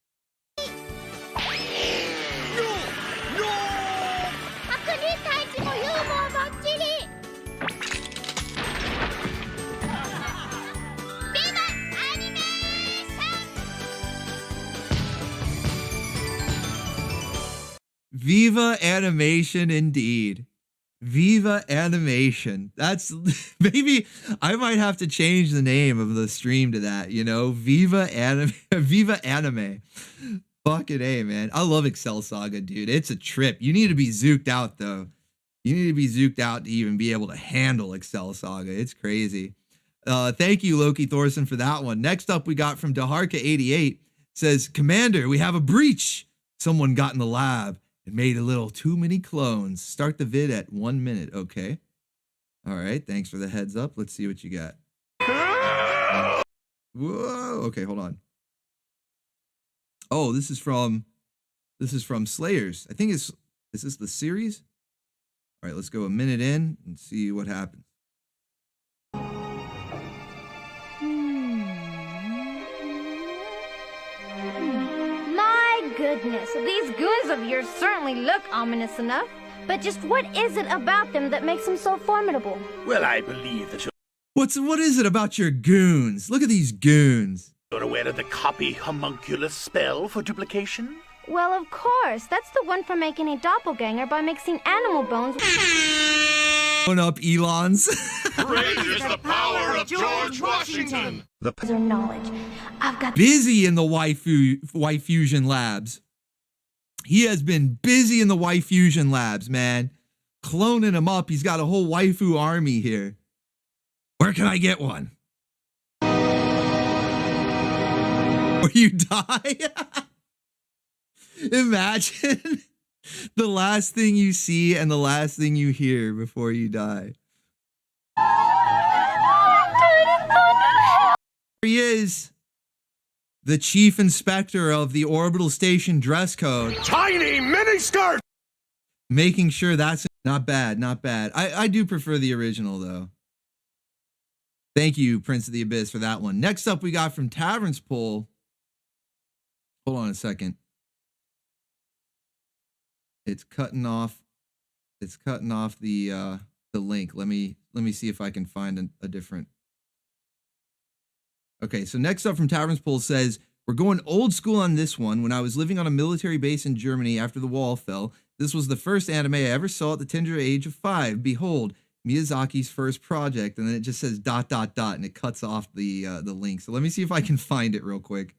Viva Animation indeed. Viva Animation. That's maybe I might have to change the name of the stream to that, you know? Viva Anime. Fucking A, man. I love Excel Saga, dude. It's a trip. You need to be zooked out though. You need to be zooked out to even be able to handle Excel Saga. It's crazy. Thank you, Loki Thorson, for that one. Next up, we got from Daharka88. Says, Commander, we have a breach. Someone got in the lab and made a little too many clones. Start the vid at 1 minute. Okay. All right. Thanks for the heads up. Let's see what you got. Whoa. Okay, hold on. Oh, this is from Slayers. I think is this the series? All right, let's go a minute in and see what happens. Goodness, these goons of yours certainly look ominous enough. But just what is it about them that makes them so formidable? Well, I believe that What is it about your goons? Look at these goons. you're aware of the copy homunculus spell for duplication? Well, of course. That's the one for making a doppelganger by mixing animal bones. What up, Elons? Great is the power of George Washington. Their knowledge. I've got Busy in the Y Fusion labs. He has been busy in the Y Fusion labs, man. Cloning him up. He's got a whole waifu army here. Where can I get one? Where you die? Imagine the last thing you see and the last thing you hear before you die. Here he is. The chief inspector of the orbital station dress code. Tiny miniskirt! Making sure that's not bad, not bad. I do prefer the original, though. Thank you, Prince of the Abyss, for that one. Next up, we got from Tavern's Pool. Hold on a second. It's cutting off the link. Let me see if I can find a different. Okay, so next up from Tavern's Pool says, we're going old school on this one. When I was living on a military base in Germany after the wall fell, this was the first anime I ever saw at the tender age of 5. Behold, Miyazaki's first project. And then it just says ... and it cuts off the link. So let me see if I can find it real quick.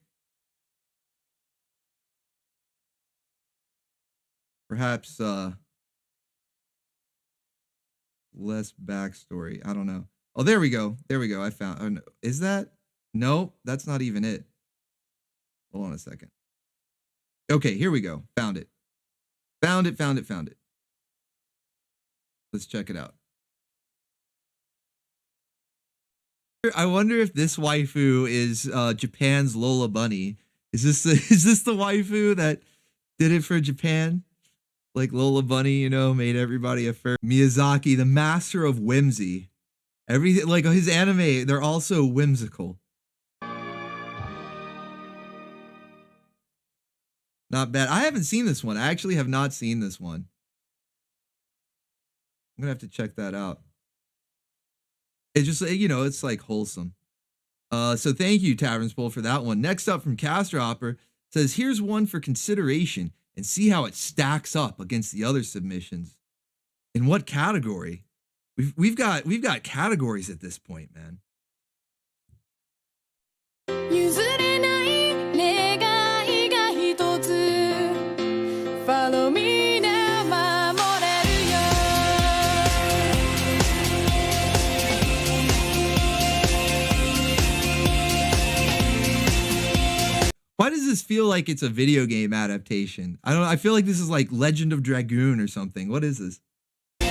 Perhaps less backstory. I don't know. Oh, there we go. There we go. I found. Oh, no. Is that? No, that's not even it. Hold on a second. Okay, here we go. Found it. Found it. Let's check it out. I wonder if this waifu is Japan's Lola Bunny. Is this the waifu that did it for Japan? Like Lola Bunny, you know, made everybody a fur. Miyazaki, the master of whimsy. Everything, like his anime, they're also whimsical. Not bad. I haven't seen this one. I actually have not seen this one. I'm gonna have to check that out. It's just, you know, it's like wholesome. So thank you, Tavern's Bowl, for that one. Next up from Castropper says, here's one for consideration and see how it stacks up against the other submissions. In what category? We've got categories at this point, man. Follow me now, Why does this feel like it's a video game adaptation? I don't know. I feel like this is like Legend of Dragoon or something. What is this? I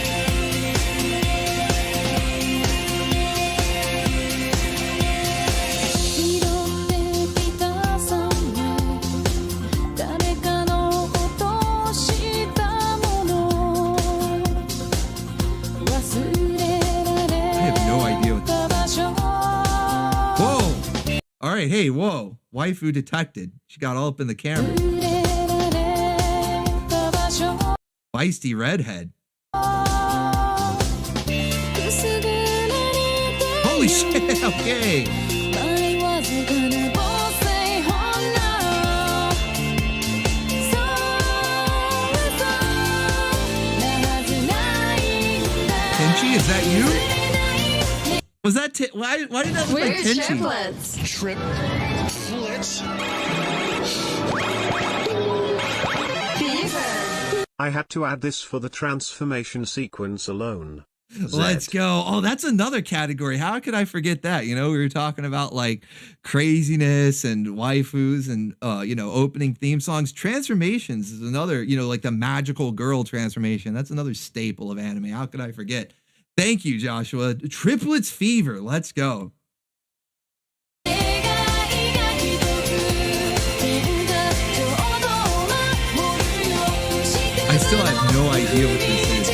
have no idea what this is. Whoa! All right, hey, whoa. waifu detected. She got all up in the camera. Feisty redhead. Holy shit, okay. Tenchi, is that you? Was that why did that look like Tenchi? Triplets. I had to add this for the transformation sequence alone. Let's go. Oh, that's another category. How could I forget that? You know, we were talking about like craziness and waifus and, opening theme songs. Transformations is another, like the magical girl transformation. That's another staple of anime. How could I forget? Thank you, Joshua. Triplets Fever. Let's go. I still have no idea what this is.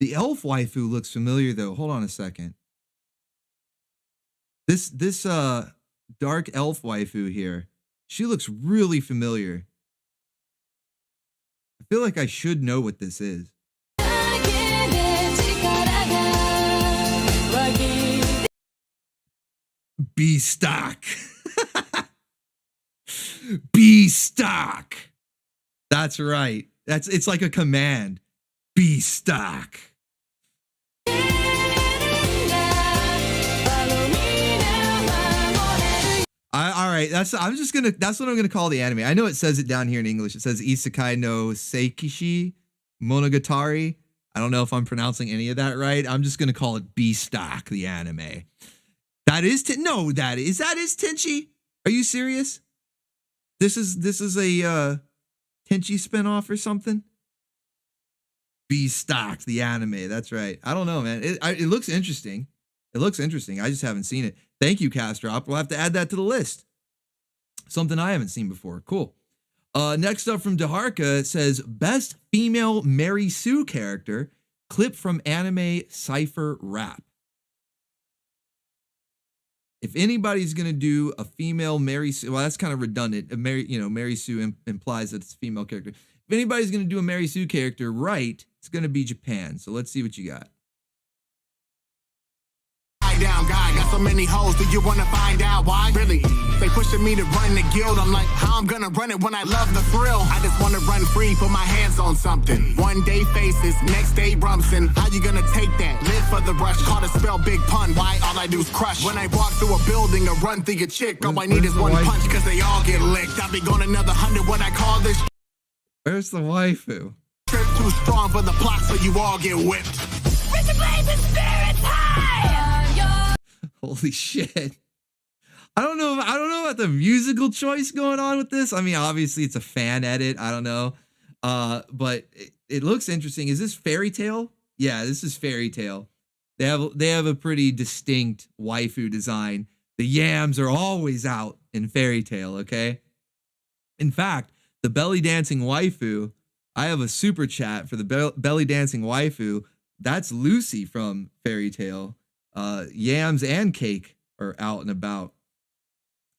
The elf waifu looks familiar though. Hold on a second. This dark elf waifu here, she looks really familiar. I feel like I should know what this is. Be stock. Be stock. That's right. It's like a command. Be stock. All right, that's what I'm gonna call the anime. I know it says it down here in English. It says Isekai no Seikishi Monogatari. I don't know if I'm pronouncing any of that right. I'm just gonna call it B-Stock, the anime. That is Tenchi. Are you serious? This is a Tenchi spinoff or something. B-Stock, the anime. That's right. I don't know, man. It looks interesting. It looks interesting. I just haven't seen it. Thank you, Castrop. We'll have to add that to the list. Something I haven't seen before. Cool. Next up from Daharka, it says best female Mary Sue character, clip from anime Cypher Rap. If anybody's gonna do a female Mary Sue, well, that's kind of redundant. Mary Sue implies that it's a female character. If anybody's gonna do a Mary Sue character right, it's gonna be Japan. So let's see what you got. Down guy, got so many hoes, do you wanna find out why? Really? They pushing me to run the guild, I'm like, how I'm gonna run it when I love the thrill? I just wanna run free, put my hands on something. One day faces, next day Rumson. How you gonna take that? Live for the rush, call to spell big pun. Why all I do is crush? When I walk through a building or run through a chick, all I need is one punch, cause they all get licked. I'll be going another 100, what I call this. Where's the waifu? Trip too strong for the plot, so you all get whipped. Richard Blazing Spirits high! Holy shit. I don't know about the musical choice going on with this. I mean, obviously it's a fan edit. I don't know. But it looks interesting. Is this Fairy Tail? Yeah, this is Fairy Tail. They have a pretty distinct waifu design. The yams are always out in Fairy Tail, okay? In fact, the belly dancing waifu, I have a super chat for the belly dancing waifu. That's Lucy from Fairy Tail. Yams and Cake are out and about.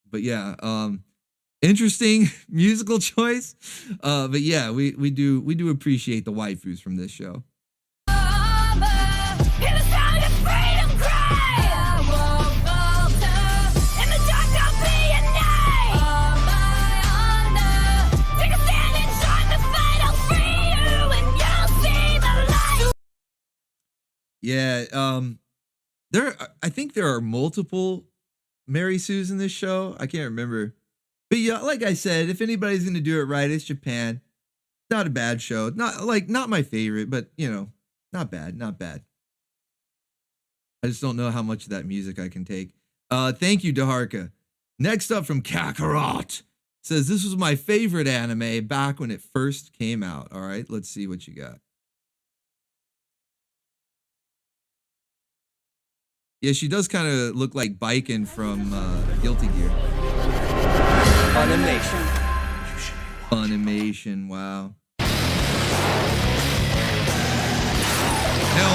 But yeah, interesting musical choice. But yeah, we do appreciate the waifus from this show. Yeah, I think there are multiple Mary Sues in this show. I can't remember. But yeah, like I said, if anybody's going to do it right, it's Japan. Not a bad show. Not my favorite, but not bad. I just don't know how much of that music I can take. Thank you, Daharka. Next up from Kakarot says this was my favorite anime back when it first came out. All right, let's see what you got. Yeah, she does kind of look like Bison from Guilty Gear. Animation. Funimation, wow. Hell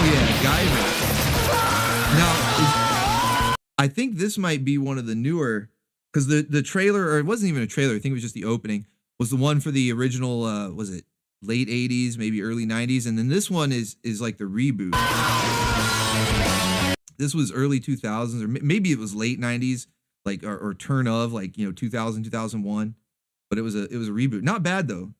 yeah, Guyver. Now, I think this might be one of the newer, because the trailer, or it wasn't even a trailer, I think it was just the opening, was the one for the original, was it late 80s, maybe early 90s? And then this one is like the reboot. This was early 2000s, or maybe it was late 90s, like, or turn of, like, 2000, 2001. But it was a reboot. Not bad, though.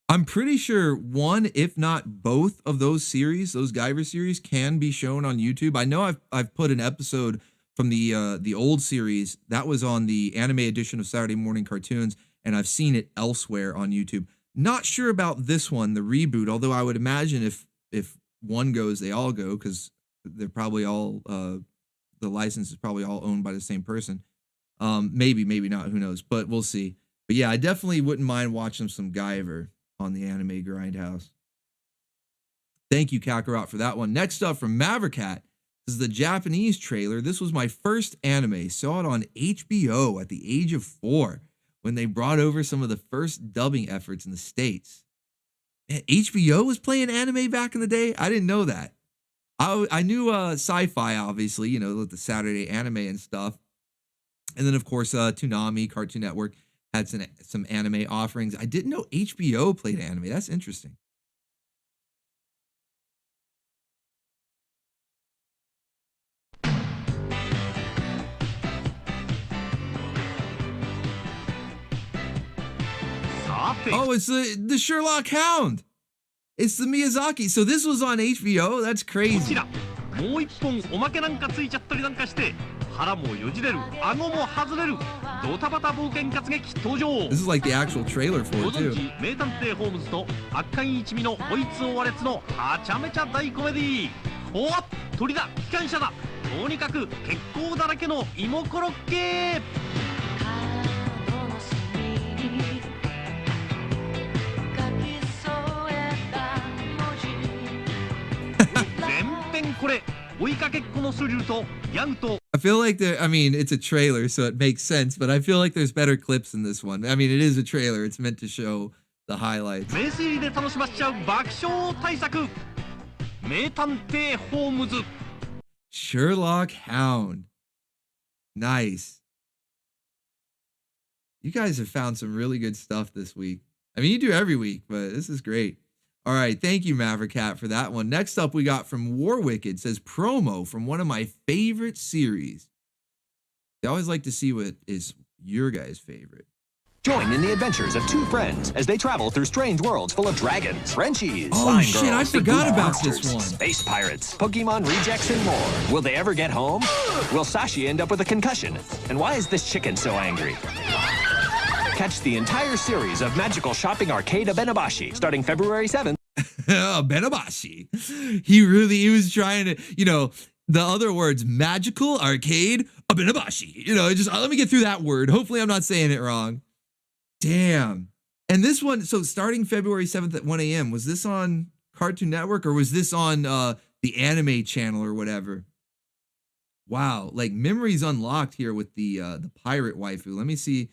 I'm pretty sure one, if not both of those series, those Guyver series, can be shown on YouTube. I know I've put an episode from the old series that was on the anime edition of Saturday Morning Cartoons, and I've seen it elsewhere on YouTube. Not sure about this one, the reboot, although I would imagine if one goes, they all go, because they're probably all the license is probably all owned by the same person. Maybe not, who knows, but we'll see. But yeah, I definitely wouldn't mind watching some Guyver on the Anime Grindhouse. Thank you, Kakarot, for that one. Next up from Mavericat is the Japanese trailer. This was my first anime. Saw it on HBO at the age of 4 when they brought over some of the first dubbing efforts in the States. Man, HBO was playing anime back in the day? I didn't know that. I knew Sci-Fi, obviously, with the Saturday anime and stuff. And then, of course, Toonami, Cartoon Network, had some anime offerings. I didn't know HBO played anime. That's interesting. Oh, it's the Sherlock Hound. It's the Miyazaki. So this was on HBO? That's crazy. もう一本おまけなんかついちゃったりなんかして腹もよじれる顎も外れるドタバタ冒険活劇登場 This is like the actual trailer for it too. 名探偵ホームズと悪漢一味のこいつをわれつのはちゃめちゃ大コメディおっ鳥だ機関車だとにかく血行だらけの芋コロッケ全編これ追いかけっこのスリルとギャグと I feel like I mean, it's a trailer, so it makes sense, but I feel like there's better clips in this one. I mean, it is a trailer. It's meant to show the highlights. 名推理で楽しませちゃう爆笑大作名探偵ホームズ Sherlock Hound. Nice. You guys have found some really good stuff this week. I mean, you do every week, but this is great. All right, thank you, Mavericat, for that one. Next up, we got from Warwicked. Says promo from one of my favorite series. I always like to see what is your guys' favorite. Join in the adventures of two friends as they travel through strange worlds full of dragons, Frenchies, Oh slime shit, girls, I forgot big about monsters, this one. space pirates, Pokemon rejects, and more. Will they ever get home? Will Sashi end up with a concussion? And why is this chicken so angry? Catch the entire series of Magical Shopping Arcade Abenabashi starting February 7th. Benabashi. He was trying to, the other words, magical, arcade, Abenabashi. Just let me get through that word. Hopefully I'm not saying it wrong. Damn. And this one, so starting February 7th at 1 a.m., was this on Cartoon Network or was this on the anime channel or whatever? Wow, like memories unlocked here with the pirate waifu. Let me see.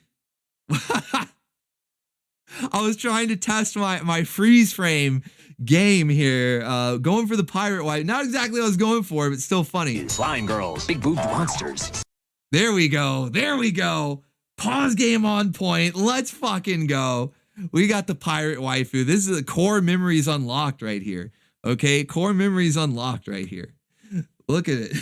I was trying to test my freeze frame game here, going for the pirate waifu. Not exactly what I was going for, but still funny. Slime girls, big boobed monsters. There we go. Pause game on point. Let's fucking go. We got the pirate waifu. This is the core memories unlocked right here. Okay, core memories unlocked right here. Look at it.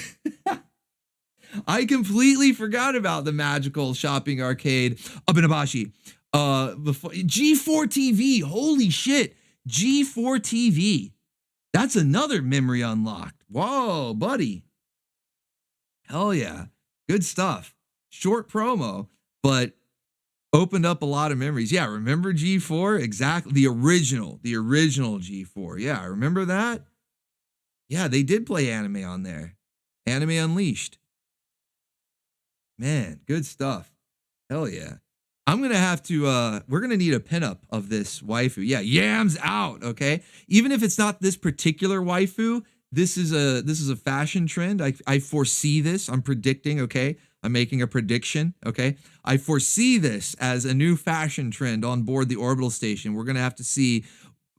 I completely forgot about the magical shopping arcade Abenabashi. Before G4 TV. Holy shit. G4 TV. That's another memory unlocked. Whoa, buddy. Hell yeah. Good stuff. Short promo, but opened up a lot of memories. Yeah, remember G4? Exactly. The original G4. Yeah, remember that? Yeah, they did play anime on there. Anime Unleashed. Man, good stuff. Hell yeah. I'm going to have to, we're going to need a pinup of this waifu. Yeah, yams out, okay? Even if it's not this particular waifu, this is a fashion trend. I foresee this. I'm predicting, okay? I'm making a prediction, okay? I foresee this as a new fashion trend on board the Orbital station. We're going to have to see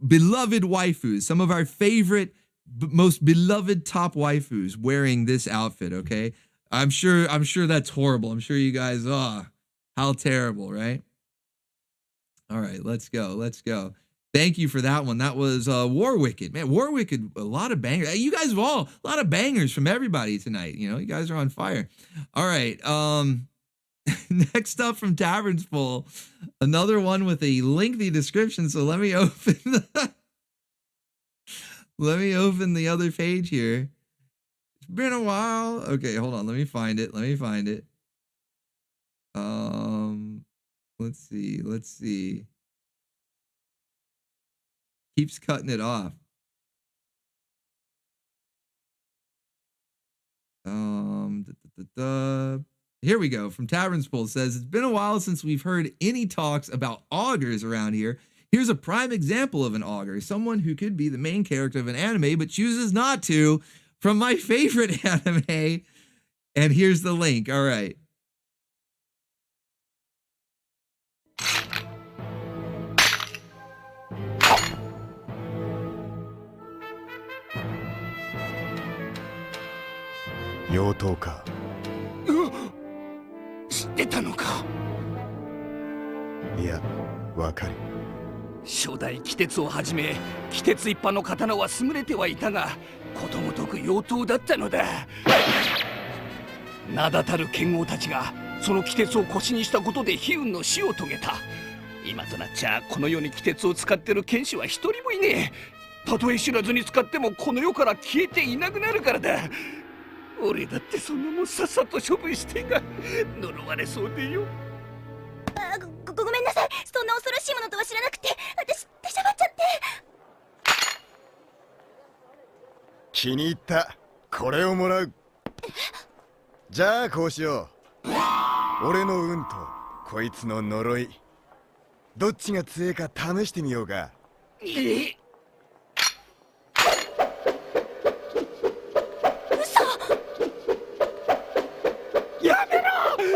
beloved waifus, some of our favorite, most beloved top waifus wearing this outfit, okay? I'm sure that's horrible. I'm sure you guys, how terrible, right? All right, let's go. Thank you for that one. That was War Wicked. Man, War Wicked, a lot of bangers. You guys have a lot of bangers from everybody tonight. You know, you guys are on fire. All right. Next up from Tavern's Full, another one with a lengthy description. So let me open the other page here. It's been a while. Okay, hold on. Let me find it. Let's see. Keeps cutting it off. Here we go. From Tavern's Pool says, it's been a while since we've heard any talks about augurs around here. Here's a prime example of an augur, someone who could be the main character of an anime but chooses not to, from my favorite anime. And here's the link. All right. Yeah, わかる。初代鬼鉄をはじめ鬼鉄一派の刀は優れてはいたがことごとく妖刀だったのだ。名だたる剣豪たちがその鬼鉄を腰にしたことで悲運の死を遂げた。今となっちゃこの世に鬼鉄を使ってる剣士は一人もいねえ。たとえ知らずに使ってもこの世から消えていなくなるからだ。俺だってそんなもんさっさと処分してが呪われそうでよ。ごめんなさい。そんな恐ろしいものとは知らなくて、私出しゃばっちゃって。気に入った。これをもらう。じゃあこうしよう。俺の運とこいつの呪い、どっちが強いか試してみようか。やめろ！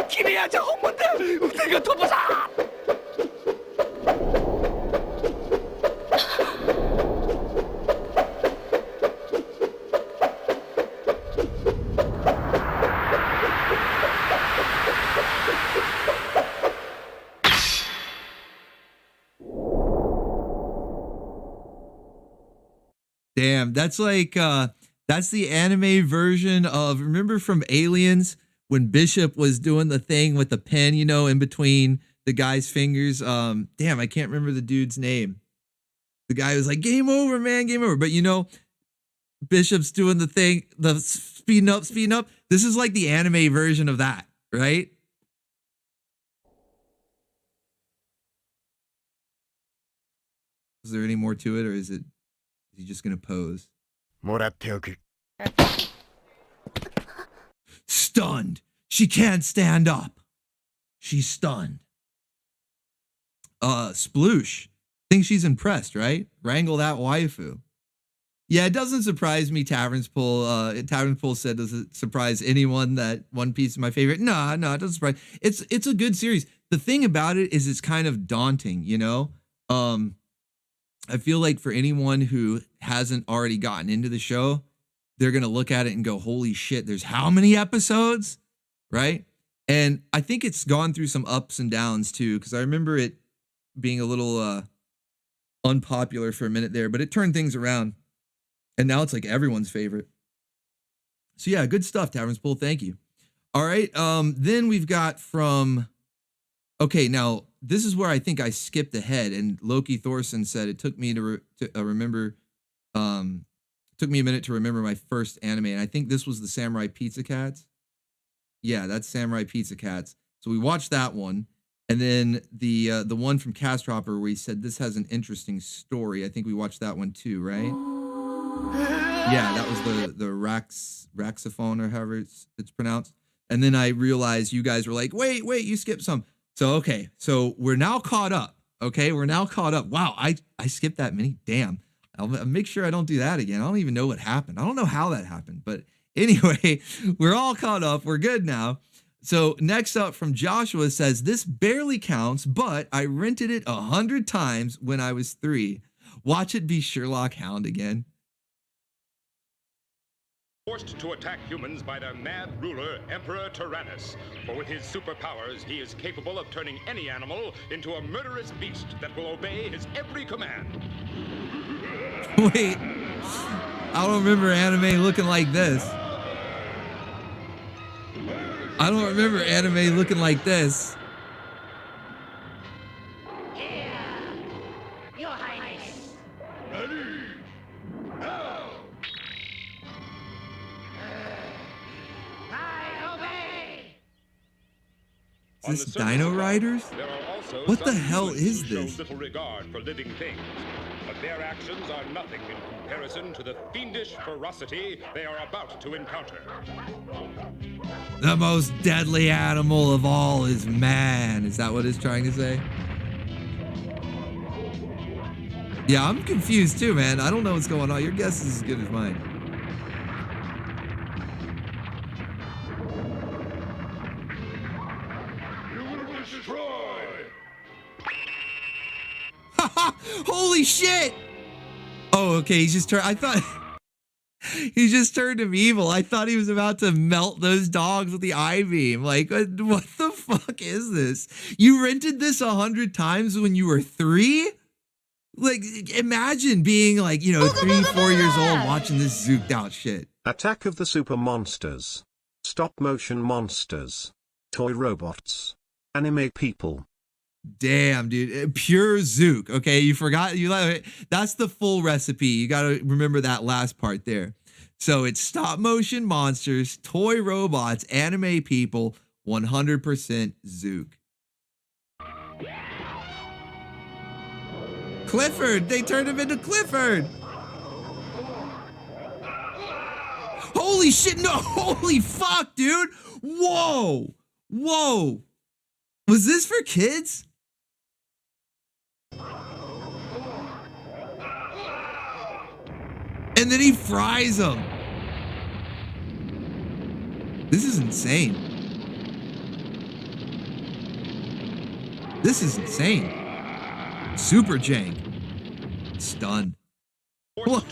君はじゃ本物だ！腕が飛ぶぞ！Damn, that's like that's the anime version of, remember from Aliens when Bishop was doing the thing with the pen, you know, in between the guy's fingers. Damn, I can't remember the dude's name. The guy was like, game over, man, game over. But you know, Bishop's doing the thing, the speeding up. This is like the anime version of that, right? Is there any more to it, or is he just gonna pose? Stunned. She can't stand up. She's stunned. Sploosh. Think she's impressed, right? Wrangle that waifu. Yeah, it doesn't surprise me. Tavern's Pool said, does it surprise anyone that One Piece is my favorite? No, it doesn't surprise. It's a good series. The thing about it is it's kind of daunting, you know? I feel like for anyone who hasn't already gotten into the show, they're going to look at it and go, holy shit, there's how many episodes? Right? And I think it's gone through some ups and downs too, because I remember it being a little unpopular for a minute there, but it turned things around. And now it's like everyone's favorite. So yeah, good stuff, Tavern's Pool. Thank you. All right. Then we've got from, okay, now this is where I think I skipped ahead, and Loki Thorson said it took me to remember, took me a minute to remember my first anime, and I think this was the Samurai Pizza Cats. Yeah, that's Samurai Pizza Cats. So we watched that one, and then the one from Castropper where he said this has an interesting story. I think we watched that one too, right? Yeah, that was the Raxophone, or however it's pronounced. And then I realized you guys were like, wait, you skipped some. So, okay. So we're now caught up. Okay. We're now caught up. Wow. I skipped that many. Damn. I'll make sure I don't do that again. I don't even know what happened. I don't know how that happened. But anyway, we're all caught up. We're good now. So next up from Joshua says, this barely counts, but I rented it 100 times when I was 3. Watch it be Sherlock Hound again. Forced to attack humans by their mad ruler, Emperor Tyrannus. For with his superpowers, he is capable of turning any animal into a murderous beast that will obey his every command. Wait, I don't remember anime looking like this. I don't remember anime looking like this. Your Highness. I obey. Is this Dino Riders? What the hell is this? Little regard for living things, but their actions are nothing in comparison to the fiendish ferocity they are about to encounter. The most deadly animal of all is man. Is that what it's trying to say? Yeah, I'm confused too, man. I don't know what's going on. Your guess is as good as mine. Holy shit! Oh, okay. He's just turned. I thought he just turned him evil. I thought he was about to melt those dogs with the eye beam. Like, what the fuck is this? You rented this 100 times when you were 3? Like, imagine being like, 3, 4 years old watching this zooked out shit. Attack of the Super Monsters. Stop motion monsters. Toy robots. Anime people. Damn, dude. Pure Zook. Okay, you forgot. That's the full recipe. You got to remember that last part there. So it's stop motion monsters, toy robots, anime people, 100% Zook. Clifford. They turned him into Clifford. Holy shit. No. Holy fuck, dude. Whoa. Whoa. Was this for kids? And then he fries them. This is insane. This is insane. Super jank. Stun. What?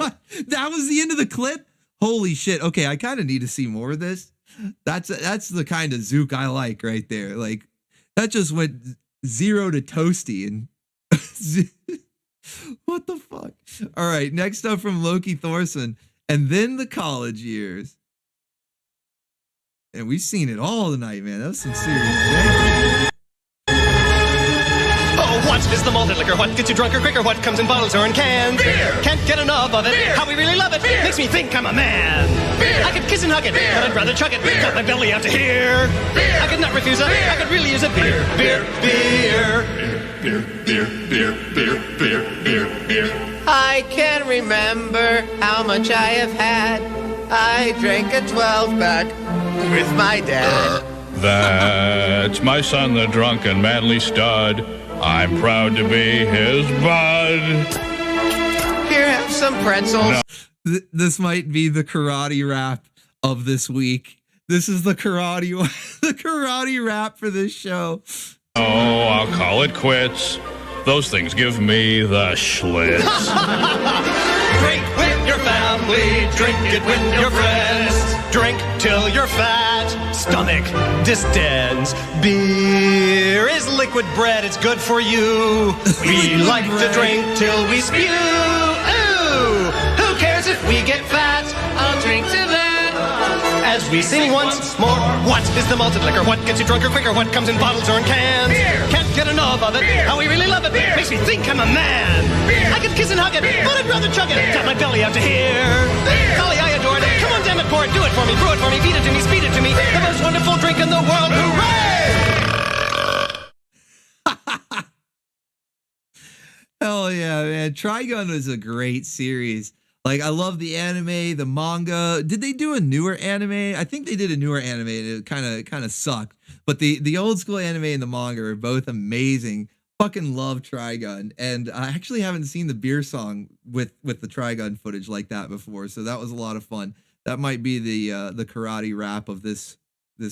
That was the end of the clip? Holy shit. Okay, I kind of need to see more of this. That's the kind of Zook I like right there. Like, that just went 0 to toasty and what the fuck? All right, next up from Loki Thorson, and then the college years. And we've seen it all tonight, man. That was some serious shit. Oh, what is the malted liquor? What gets you drunker quicker? What comes in bottles or in cans? Beer! Can't get enough of it. Beer! How we really love it. Beer! Makes me think I'm a man. Beer! I could kiss and hug it, beer! But I'd rather chug it. Beer! Got my belly out to here. Beer! I could not refuse it. Beer! I could really use a beer. Beer, beer. Beer, beer, beer, beer, beer, beer, beer. I can't remember how much I have had. I drank a 12-pack with my dad. That's my son, the drunken manly stud. I'm proud to be his bud. Here, have some pretzels. No. This might be the karate rap of this week. This is the karate rap for this show. Oh, I'll call it quits. Those things give me the schlitz. Drink with your family, drink it with your friends. Drink till you're fat, stomach distends. Beer is liquid bread, it's good for you. We like to drink till we spew. Ooh, who cares if we get fat? I'll drink to that. As we sing once more, what is the malted liquor? What gets you drunker quicker? What comes in bottles or in cans? Beer! Can't get enough of it. Beer! How we really love it. Beer! Makes me think I'm a man. Beer! I could kiss and hug it, but I'd rather chug it. Got my belly out to here. Beer! Golly, I adore it. Come on, damn it, pour it, do it for me, brew it for me, feed it to me, speed it to me. The most wonderful drink in the world. Hooray! Hell yeah, man. Trigun was a great series. Like, I love the anime, the manga. Did they do a newer anime? I think they did a newer anime, and it kind of sucked. But the old school anime and the manga are both amazing. Fucking love Trigun, and I actually haven't seen the beer song with the Trigun footage like that before, so that was a lot of fun. That might be the karate rap of this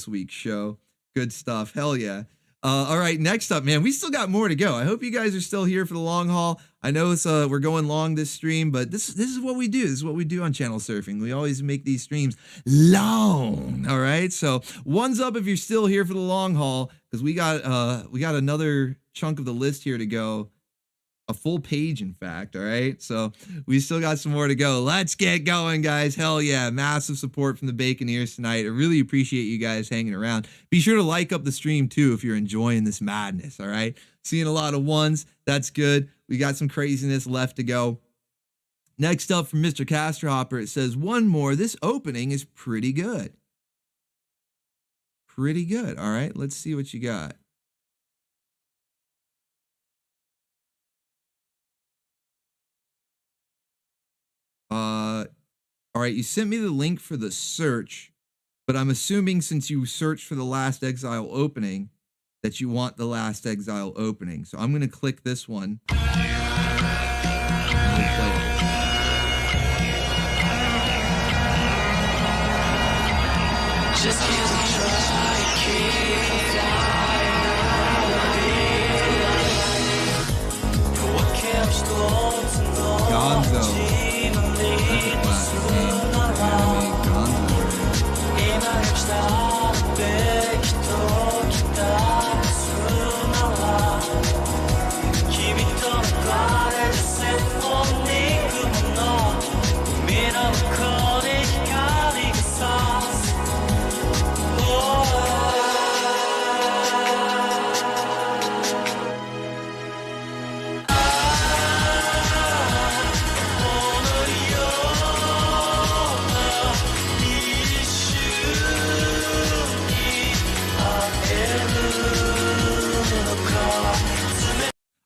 week's show. Good stuff. Hell yeah. All right, next up, man, we still got more to go. I hope you guys are still here for the long haul. I know it's we're going long this stream, but this is what we do. This is what we do on Channel Surfing. We always make these streams long. All right, so one's up if you're still here for the long haul, because we got another chunk of the list here to go. A full page, in fact. All right, so we still got some more to go. Let's get going, guys. Hell yeah. Massive support from the Baconeers tonight. I really appreciate you guys hanging around. Be sure to like up the stream too if you're enjoying this madness. All right, seeing a lot of ones. That's good. We got some craziness left to go. Next up from Mr. Casterhopper, it says one more. This opening is pretty good. Pretty good. All right, let's see what you got. All right, you sent me the link for the search, but I'm assuming since you searched for the Last Exile opening that you want the Last Exile opening. So I'm going to click this one. Gonzo. That's a classic game. Anime Gonzo.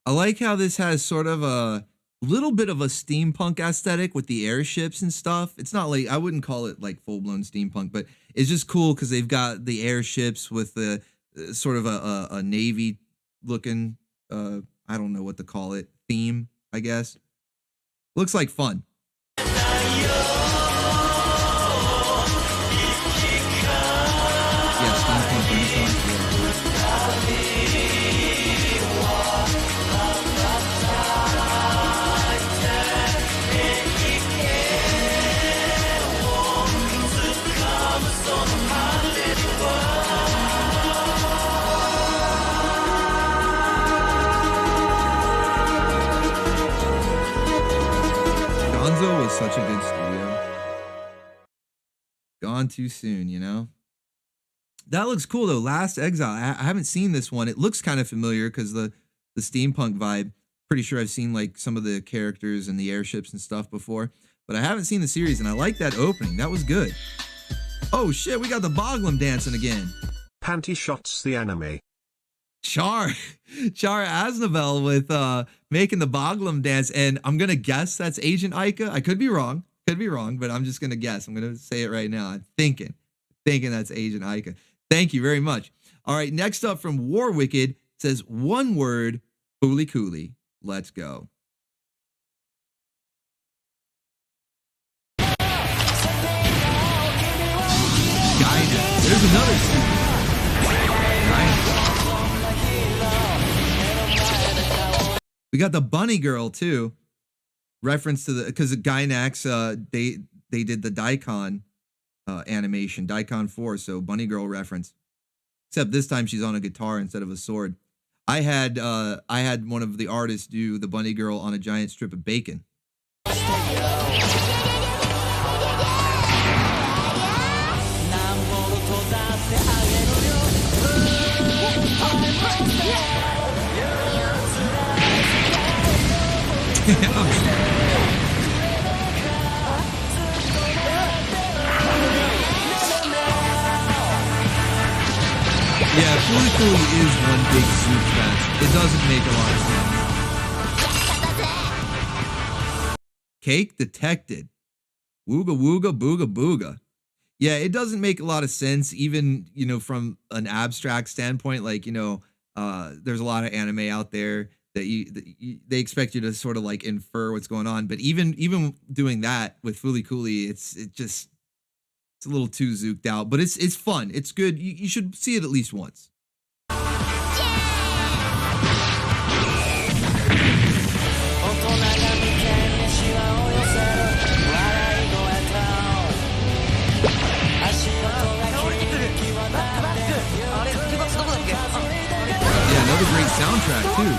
I like how this has sort of a little bit of a steampunk aesthetic with the airships and stuff. It's not like, I wouldn't call it like full-blown steampunk, but it's just cool because they've got the airships with the sort of a navy looking, I don't know what to call it, theme, I guess. Looks like fun. Yeah, steampunk renaissance. Gonzo was such a good studio. Gone too soon, you know? That looks cool though. Last Exile. I haven't seen this one. It looks kind of familiar because the steampunk vibe. Pretty sure I've seen like some of the characters and the airships and stuff before, but I haven't seen the series, and I like that opening. That was good. Oh shit, we got the Boglum dancing again. Panty Shots the anime. Char Aznavour with making the Boglum dance, and I'm gonna guess that's Agent Ica. I could be wrong, but I'm just gonna guess. I'm gonna say it right now. I'm thinking that's Agent Ica. Thank you very much. All right, next up from War Wicked says one word, Fooly Cooly. Let's go. Gyat. There's another studio. We got the Bunny Girl too. Reference to the, because Gainax, they did the Daikon animation, Daikon 4, so Bunny Girl reference. Except this time she's on a guitar instead of a sword. I had one of the artists do the Bunny Girl on a giant strip of bacon. Yeah, Fooly Cooly is one big Zook fest. It doesn't make a lot of sense. Cake detected. Wooga wooga booga booga. Yeah, it doesn't make a lot of sense, even, you know, from an abstract standpoint. Like, you know, there's a lot of anime out there that they expect you to sort of like infer what's going on. But even doing that with Fooly Cooly, it's a little too zooked out. But it's fun. It's good. You should see it at least once. Yeah, another great soundtrack too.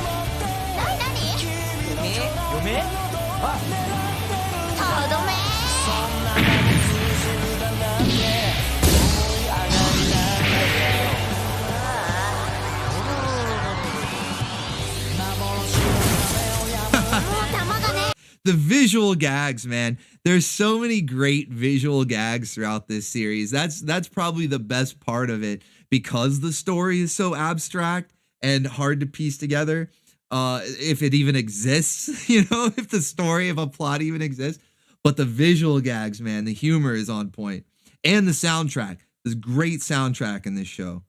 The visual gags, man. There's so many great visual gags throughout this series. That's probably the best part of it, because the story is so abstract and hard to piece together. If it even exists, you know, if the story of a plot even exists. But the visual gags, man, the humor is on point. And the soundtrack. There's great soundtrack in this show.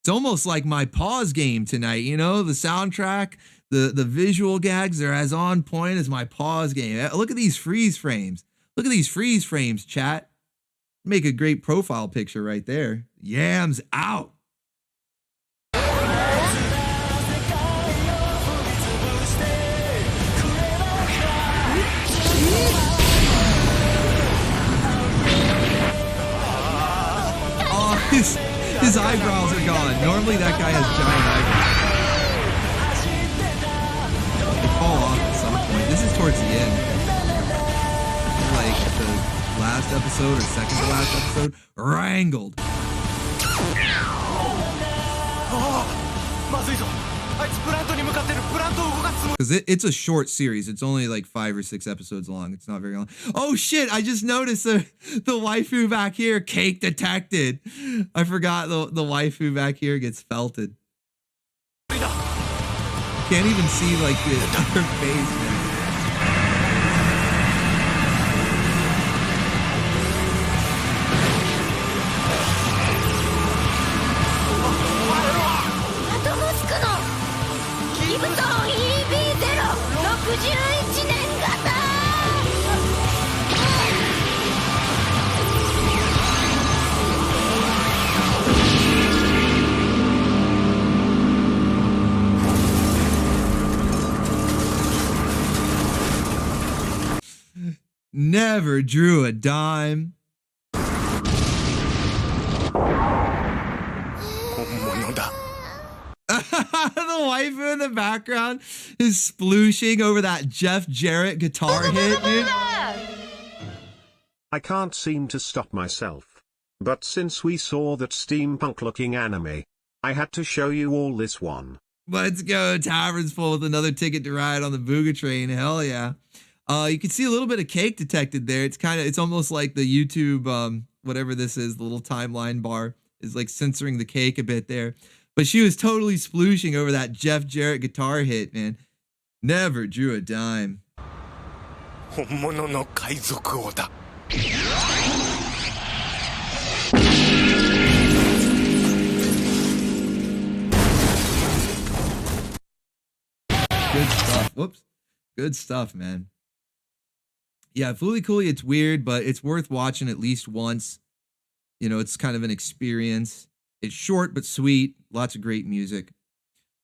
It's almost like my pause game tonight, you know, the soundtrack, the visual gags, they're as on point as my pause game. Look at these freeze frames. Look at these freeze frames, chat. Make a great profile picture right there. Yams out. Oh, his eyebrows are gone. Normally that guy has giant eyebrows. They fall off at some point. This is towards the end. Like the last episode or second to last episode. Wrangled. Because it's a short series. It's only like 5 or 6 episodes long. It's not very long. Oh shit, I just noticed the waifu back here, cake detected. I forgot the waifu back here gets felted. Can't even see like her face, man. Never drew a dime. The waifu in the background is splooshing over that Jeff Jarrett guitar hit, dude. I can't seem to stop myself. But since we saw that steampunk-looking anime, I had to show you all this one. Let's go, Tavern's full with another ticket to ride on the BOOGA train. Hell yeah. You can see a little bit of cake detected there. It's almost like the YouTube, whatever this is, the little timeline bar is like censoring the cake a bit there. But she was totally splooshing over that Jeff Jarrett guitar hit, man. Never drew a dime. Good stuff. Whoops. Good stuff, man. Yeah, Fooly Cooly, it's weird, but it's worth watching at least once. You know, it's kind of an experience. It's short but sweet. Lots of great music.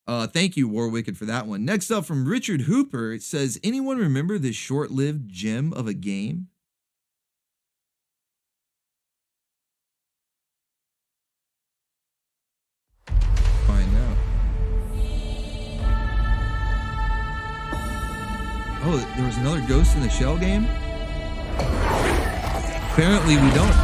Thank you, Warwicked, for that one. Next up from Richard Hooper, it says, anyone remember this short-lived gem of a game? Find out. Oh, there was another Ghost in the Shell game? Apparently we don't.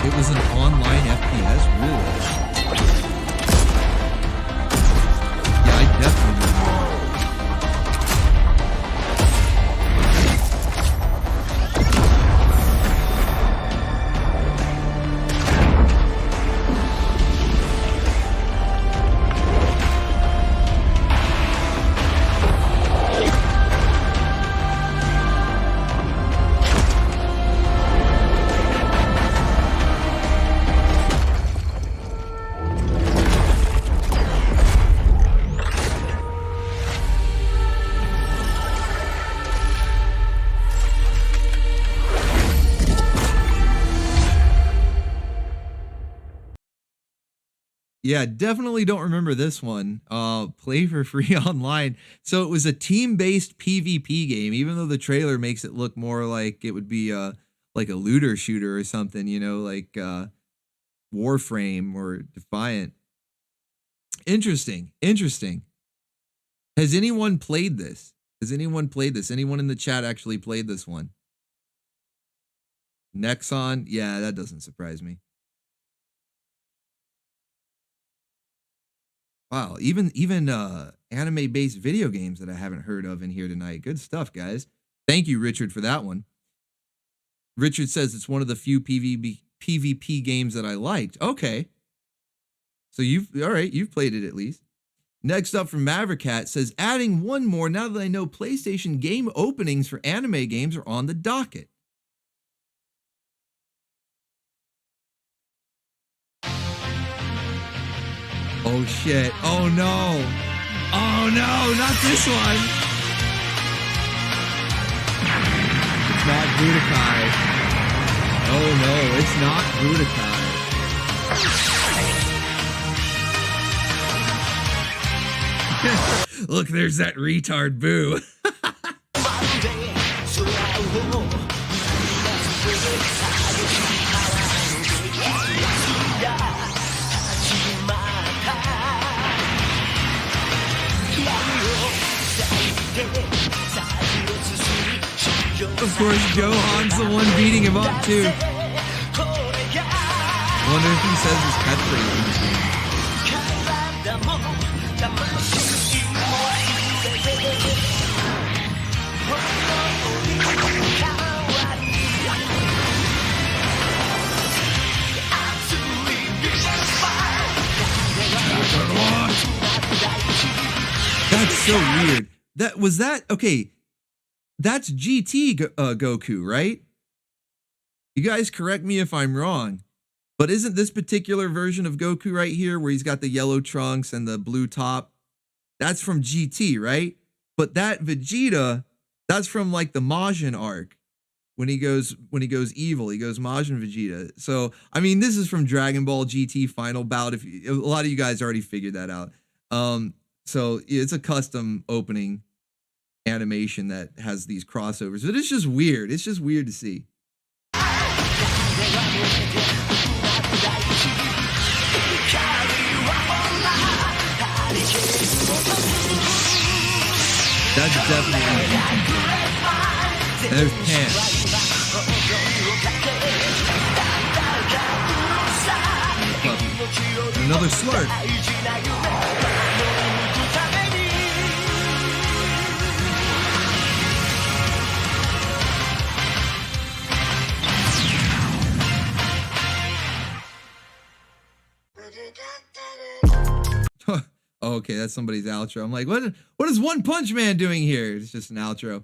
It was an online FPS, really? Yeah, I definitely remember. Yeah, definitely don't remember this one. Play for free online. So it was a team-based PvP game, even though the trailer makes it look more like it would be like a looter shooter or something, you know, like Warframe or Defiant. Interesting. Has anyone played this? Anyone in the chat actually played this one? Nexon? Yeah, that doesn't surprise me. Wow, even anime-based video games that I haven't heard of in here tonight. Good stuff, guys. Thank you, Richard, for that one. Richard says it's one of the few PvP games that I liked. Okay. So you've played it at least. Next up from Maverickcat says, adding one more now that I know PlayStation game openings for anime games are on the docket. Oh shit. Oh no. Oh no, not this one. It's not Budokai. Oh no, it's not Budokai. Look, there's that retard Boo. Of course, Gohan's the one beating him up too. Wonder if he says his catchphrase in this game. That's so weird. Okay. That's GT Goku, right? You guys correct me if I'm wrong, but isn't this particular version of Goku right here where he's got the yellow trunks and the blue top? That's from GT, right? But that Vegeta, that's from like the Majin arc. When he goes evil, he goes Majin Vegeta. So, I mean, this is from Dragon Ball GT Final Bout. A lot of you guys already figured that out. So it's a custom opening animation that has these crossovers, but it's just weird. It's just weird to see. That's definitely and there's Pan. Another slurp. Okay, that's somebody's outro. I'm like, what is One Punch Man doing here? It's just an outro.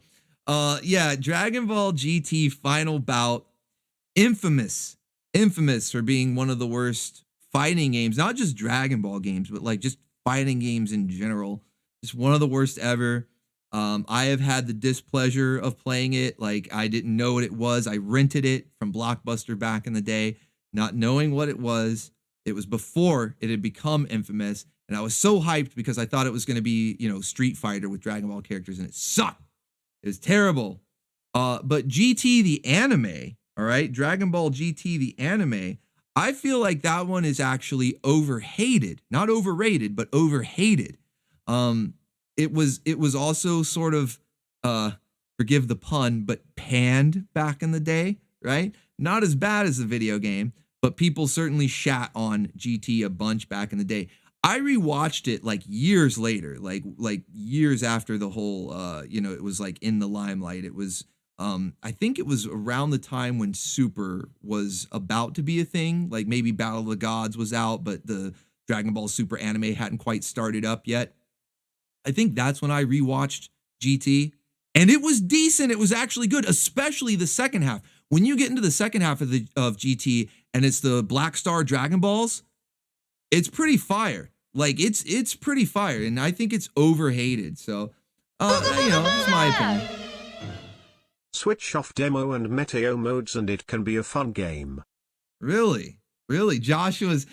Yeah, Dragon Ball GT Final Bout. Infamous for being one of the worst fighting games, not just Dragon Ball games, but like just fighting games in general. Just one of the worst ever. I have had the displeasure of playing it. Like, I didn't know what it was. I rented it from Blockbuster back in the day, not knowing what it was. It was before it had become infamous. And I was so hyped because I thought it was going to be, Street Fighter with Dragon Ball characters, and it sucked. It was terrible. But GT the anime, all right, Dragon Ball GT the anime, I feel like that one is actually overhated, not overrated, but overhated. It was also sort of, forgive the pun, but panned back in the day, right? Not as bad as the video game, but people certainly shat on GT a bunch back in the day. I rewatched it like years later, like years after the whole, it was like in the limelight. It was, I think it was around the time when Super was about to be a thing. Like maybe Battle of the Gods was out, but the Dragon Ball Super anime hadn't quite started up yet. I think that's when I rewatched GT, and it was decent. It was actually good, especially the second half. When you get into the second half of GT and it's the Black Star Dragon Balls, it's pretty fire. Like it's pretty fire, and I think it's overhated. So, just my opinion. Switch off demo and meteo modes and it can be a fun game. Really? Really, Joshua's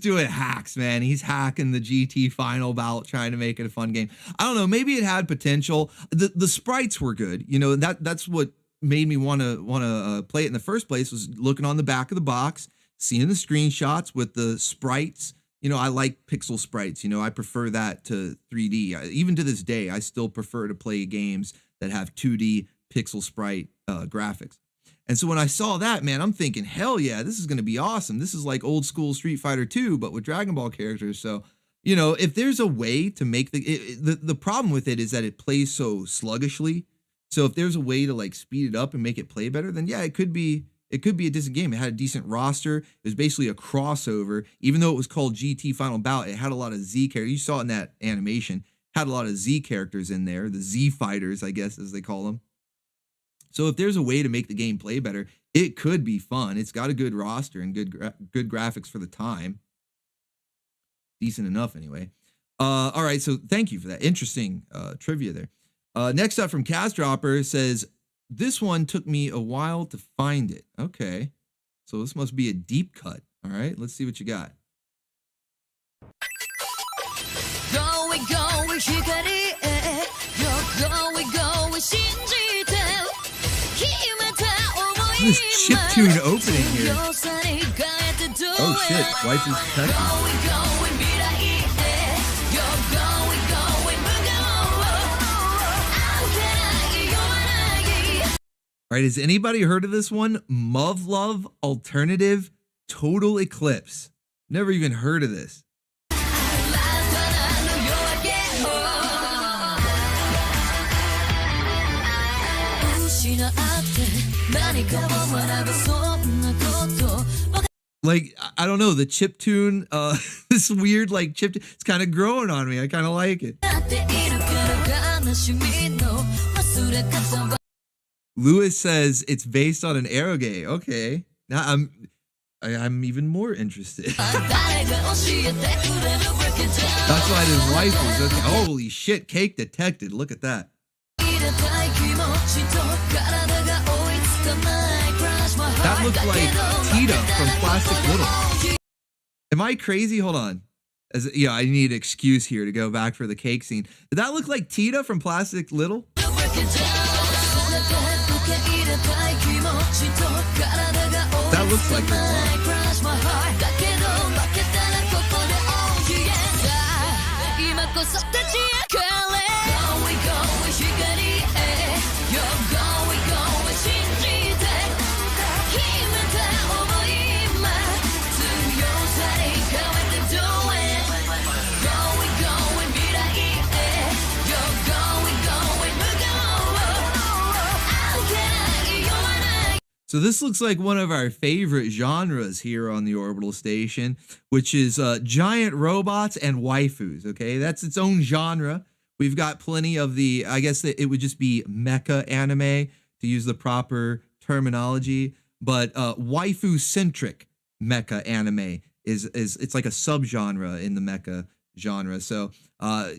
doing hacks, man. He's hacking the GT final bout, trying to make it a fun game. I don't know, maybe it had potential. The sprites were good, you know. That's what made me want to play it in the first place. Was looking on the back of the box, seeing the screenshots with the sprites. You know, I like pixel sprites. You know, I prefer that to 3D. Even to this day, I still prefer to play games that have 2D pixel sprite graphics. And so when I saw that, man, I'm thinking, hell yeah, this is going to be awesome. This is like old school Street Fighter 2, but with Dragon Ball characters. So, you know, if there's a way to make the problem with it is that it plays so sluggishly. So if there's a way to like speed it up and make it play better, then yeah, it could be a decent game. It had a decent roster. It was basically a crossover. Even though it was called GT Final Bout, it had a lot of Z characters. You saw it in that animation. Had a lot of Z characters in there, the Z fighters, I guess, as they call them. So if there's a way to make the game play better, it could be fun. It's got a good roster and good graphics for the time. Decent enough, anyway. All right, so thank you for that. Interesting trivia there. Next up from Cast Dropper says, this one took me a while to find it. Okay, so this must be a deep cut. All right, let's see what you got. This chiptune opening here. Oh shit, Waifu's Texas. All right, has anybody heard of this one? Love Alternative Total Eclipse. Never even heard of this. Like, I don't know, the chiptune, this weird like chip, it's kind of growing on me. I kind of like it. Lewis says it's based on an eroge. Okay, now I'm even more interested. That's why I did waifus. Okay. Holy shit, cake detected. Look at that. That looks like Tita from Plastic Little. Am I crazy? Hold on. Yeah, I need an excuse here to go back for the cake scene. Did that look like Tita from Plastic Little? That looks like So this looks like one of our favorite genres here on the Orbital Station, which is giant robots and waifus, okay? That's its own genre. We've got plenty of the, I guess it would just be mecha anime to use the proper terminology, but waifu-centric mecha anime is it's like a subgenre in the mecha genre. So,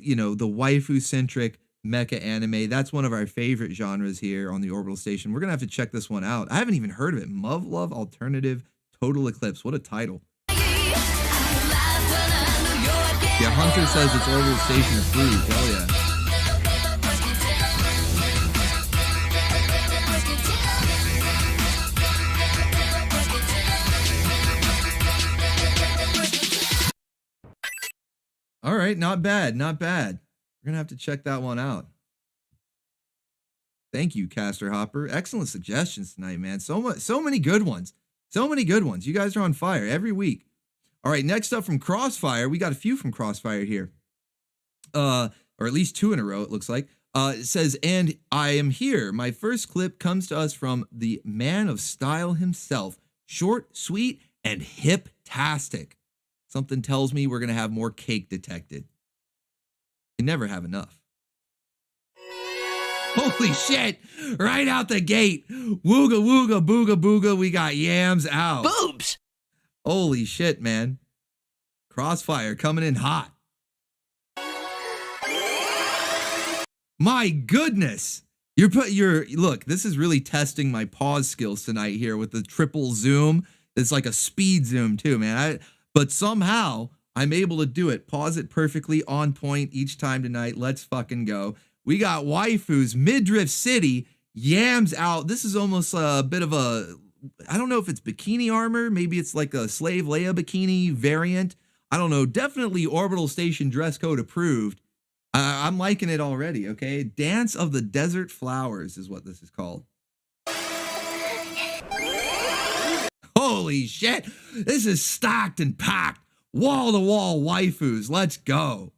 you know, the waifu-centric mecha anime, that's one of our favorite genres here on the Orbital Station. We're gonna have to check this one out. I haven't even heard of it. Love Alternative Total Eclipse. What a title. Yeah, Hunter says it's Orbital Station approved. Hell yeah. All right, not bad, not bad. We're gonna have to check that one out. Thank you, Caster Hopper. Excellent suggestions tonight, man. So many good ones. So many good ones. You guys are on fire every week. All right, next up from Crossfire, we got a few from Crossfire here. Or at least two in a row, it looks like. It says, and I am here. My first clip comes to us from the man of style himself. Short, sweet, and hip-tastic. Something tells me we're gonna have more cake detected. You never have enough. Holy shit! Right out the gate. Wooga wooga booga booga. We got yams out. Boobs! Holy shit, man. Crossfire coming in hot. My goodness. Look, this is really testing my pause skills tonight here with the triple zoom. It's like a speed zoom too, man. But somehow I'm able to do it. Pause it perfectly on point each time tonight. Let's fucking go. We got waifus, Midriff City, yams out. This is almost a bit of a, I don't know if it's bikini armor. Maybe it's like a Slave Leia bikini variant. I don't know. Definitely Orbital Station dress code approved. I'm liking it already, okay? Dance of the Desert Flowers is what this is called. Holy shit. This is stacked and packed. Wall-to-wall waifus. Let's go.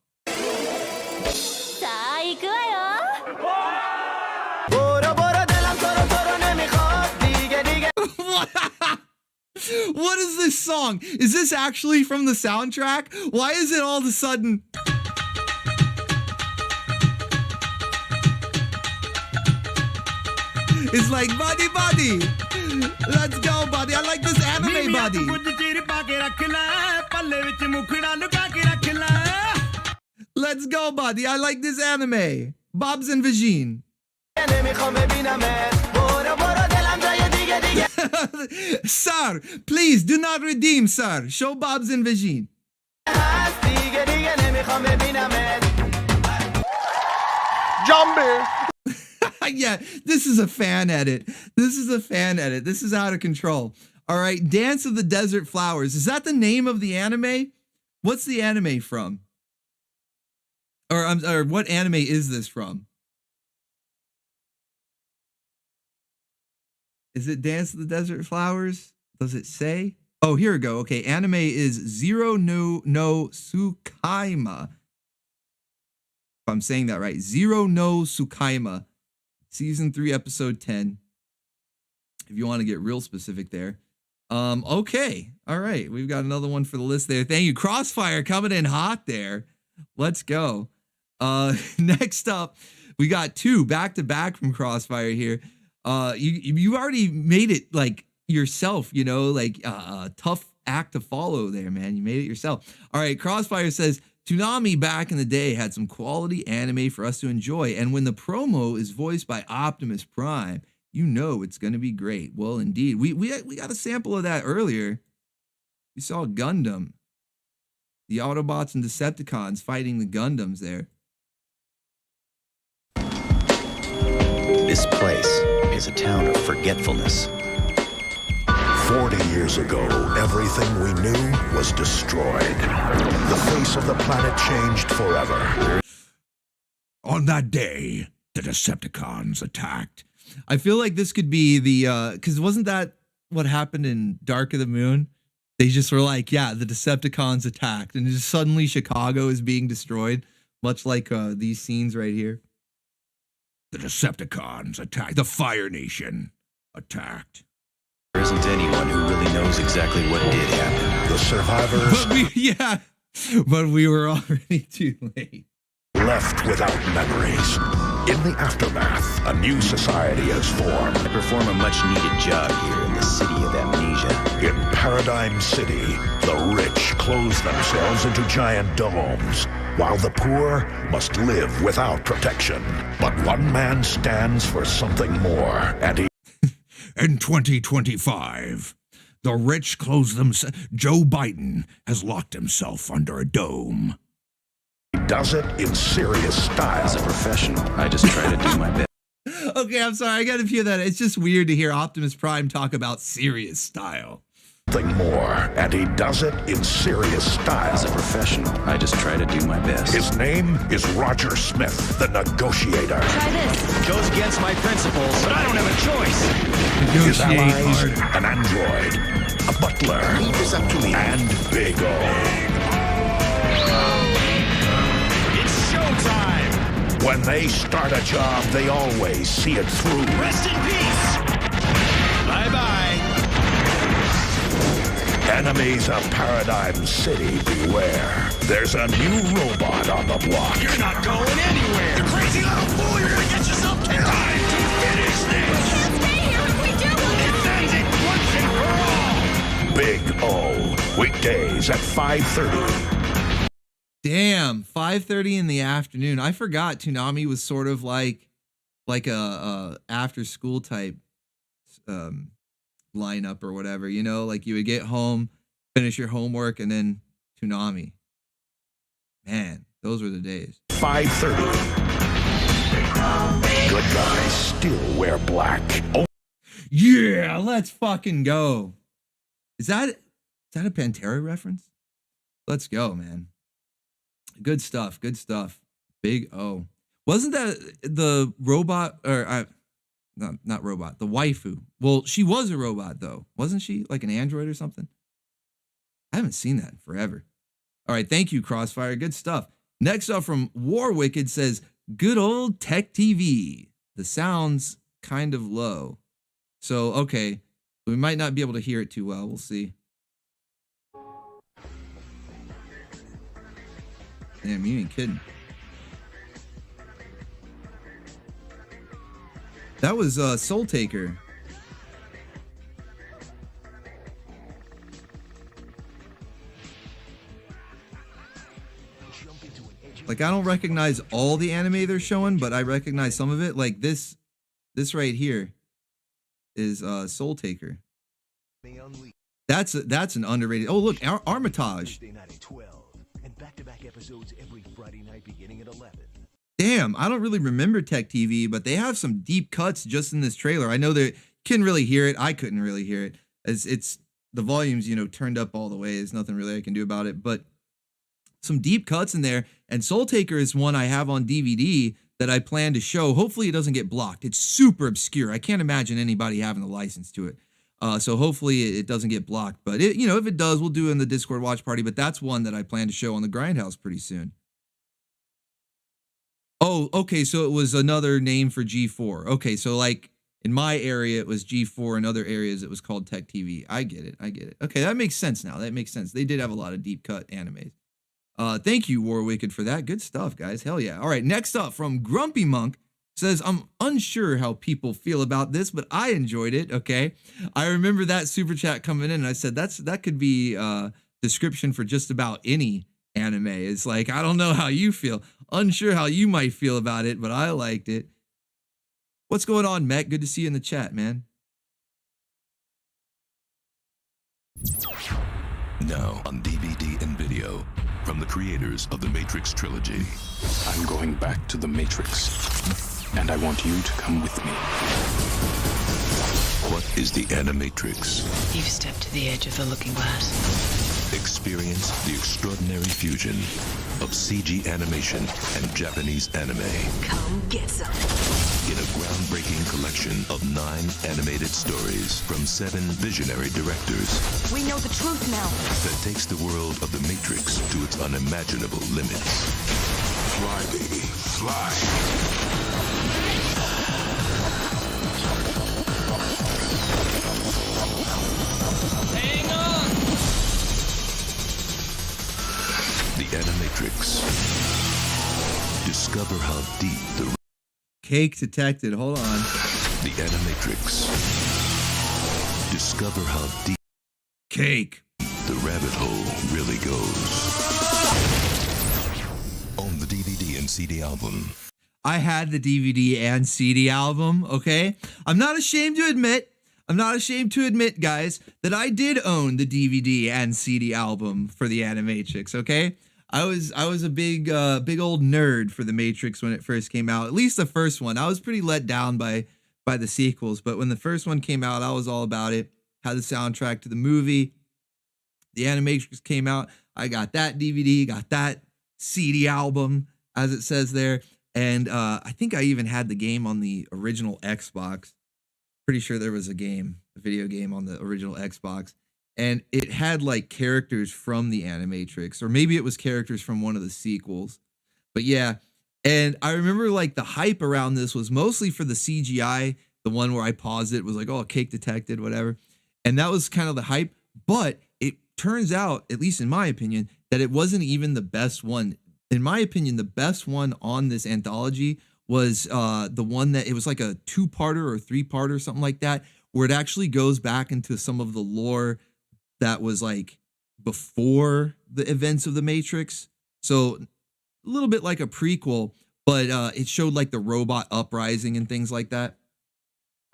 What is this song? Is this actually from the soundtrack? Why is it all of a sudden... It's like, buddy. Let's go, buddy. I like this anime, buddy. Let's go, buddy. I like this anime. Bob's and Vagine. Sir, please do not redeem, sir. Show Bob's and Vagine. Zombie. Yeah, this is a fan edit. This is out of control. All right, Dance of the Desert Flowers. Is that the name of the anime? What's the anime from? Or what anime is this from? Is it Dance of the Desert Flowers? Does it say? Oh, here we go. Okay, anime is Zero no Tsukaima. If I'm saying that right. Zero no Tsukaima. Season 3, episode 10. If you want to get real specific there. Okay. All right. We've got another one for the list there. Thank you. Crossfire coming in hot there. Let's go. Next up, we got 2 back-to-back from Crossfire here. You already made it like yourself, you know, like a tough act to follow there, man. You made it yourself. All right. Crossfire says, Toonami back in the day had some quality anime for us to enjoy, and when the promo is voiced by Optimus Prime, you know it's going to be great. Well, indeed. We got a sample of that earlier. We saw Gundam. The Autobots and Decepticons fighting the Gundams there. This place is a town of forgetfulness. 40 years ago, everything we knew was destroyed. The face of the planet changed forever. On that day, the Decepticons attacked. I feel like this could be the, because wasn't that what happened in Dark of the Moon? They just were like, yeah, the Decepticons attacked, and just suddenly Chicago is being destroyed, much like these scenes right here. The Decepticons attacked. The Fire Nation attacked. There isn't anyone who really knows exactly what did happen. The survivors but we were already too late. Left without memories. In the aftermath, a new society has formed. I perform a much-needed job here in the city of amnesia. In Paradigm City, the rich close themselves into giant domes, while the poor must live without protection. But one man stands for something more, and he... In 2025, the rich close themselves. Joe Biden has locked himself under a dome. He does it in serious style. As a professional, I just try to do my best. Okay, I'm sorry. I got to hear that. It's just weird to hear Optimus Prime talk about serious style. Something more, and he does it in serious style. As a professional, I just try to do my best. His name is Roger Smith, the negotiator. Try this. Goes against my principles, but I don't have a choice. His allies, an android, a butler, Leave this up to me. and Big O. It's showtime! When they start a job, they always see it through. Rest in peace! Bye-bye! Enemies of Paradigm City, beware. There's a new robot on the block. You're not going anywhere! You crazy little fool! You're gonna get yourself killed! Time to finish this! Can't stay here if we do. It ends it once and for all! Big O, weekdays at 5:30. Damn, 5:30 in the afternoon. I forgot Toonami was sort of like a after school type lineup or whatever, you know, like you would get home, finish your homework, and then Toonami. Man, those were the days. 5:30. Good guys still wear black. Oh. Yeah, let's fucking go. Is that a Pantera reference? Let's go, man. Good stuff. Good stuff. Big O. Wasn't that the robot or not robot, the waifu? Well, she was a robot though. Wasn't she like an android or something? I haven't seen that in forever. All right, thank you, Crossfire. Good stuff. Next up from War Wicked says, good old Tech TV. The sound's kind of low. So, okay, we might not be able to hear it too well. We'll see. Damn, you ain't kidding. That was Soul Taker. Like, I don't recognize all the anime they're showing, but I recognize some of it. Like this right here is Soul Taker. That's an underrated. Oh, look, Armitage. Damn, I don't really remember Tech TV, but they have some deep cuts just in this trailer. I know they couldn't really hear it. I couldn't really hear it. It's the volume's, you know, turned up all the way. There's nothing really I can do about it, but some deep cuts in there. And Soul Taker is one I have on DVD that I plan to show. Hopefully it doesn't get blocked. It's super obscure. I can't imagine anybody having a license to it. So hopefully it doesn't get blocked. But it, you know, if it does, we'll do it in the Discord watch party. But that's one that I plan to show on the Grindhouse pretty soon. Oh, okay. So it was another name for G4. Okay, so like in my area it was G4. In other areas it was called Tech TV. I get it. Okay, that makes sense now. That makes sense. They did have a lot of deep cut animes. Thank you, War Wicked, for that. Good stuff, guys. Hell yeah. All right, next up from Grumpy Monk says, I'm unsure how people feel about this, but I enjoyed it. Okay. I remember that super chat coming in and I said, that could be description for just about any anime. It's like, I don't know how you feel. Unsure how you might feel about it, but I liked it. What's going on, Matt? Good to see you in the chat, man. Now on DVD and video, from the creators of the Matrix trilogy. I'm going back to the Matrix, and I want you to come with me. What is the Animatrix? You've stepped to the edge of the looking glass. Experience the extraordinary fusion of CG animation and Japanese anime. Come get some. In a groundbreaking collection of 9 animated stories from 7 visionary directors. We know the truth now. That takes the world of the Matrix to its unimaginable limits. Fly, baby, fly. Hang on! The Animatrix. Discover how deep the... Cake detected. Hold on. The Animatrix. Discover how deep... Cake. The rabbit hole really goes. On the DVD and CD album. I had the DVD and CD album, okay? I'm not ashamed to admit, guys, that I did own the DVD and CD album for the Animatrix, okay? I was a big old nerd for the Matrix when it first came out. At least the first one. I was pretty let down by the sequels, but when the first one came out, I was all about it. Had the soundtrack to the movie. The Animatrix came out. I got that DVD, got that CD album, as it says there. And I think I even had the game on the original Xbox. Pretty sure there was a video game on the original Xbox. And it had like characters from the Animatrix, or maybe it was characters from one of the sequels. But yeah, and I remember like the hype around this was mostly for the CGI. The one where I paused it was like, oh, cake detected, whatever. And that was kind of the hype. But it turns out, at least in my opinion, that it wasn't even the best one. In my opinion, the best one on this anthology was the one that it was like a 2-parter or 3-parter, something like that, where it actually goes back into some of the lore that was like before the events of the Matrix. So a little bit like a prequel, but it showed like the robot uprising and things like that.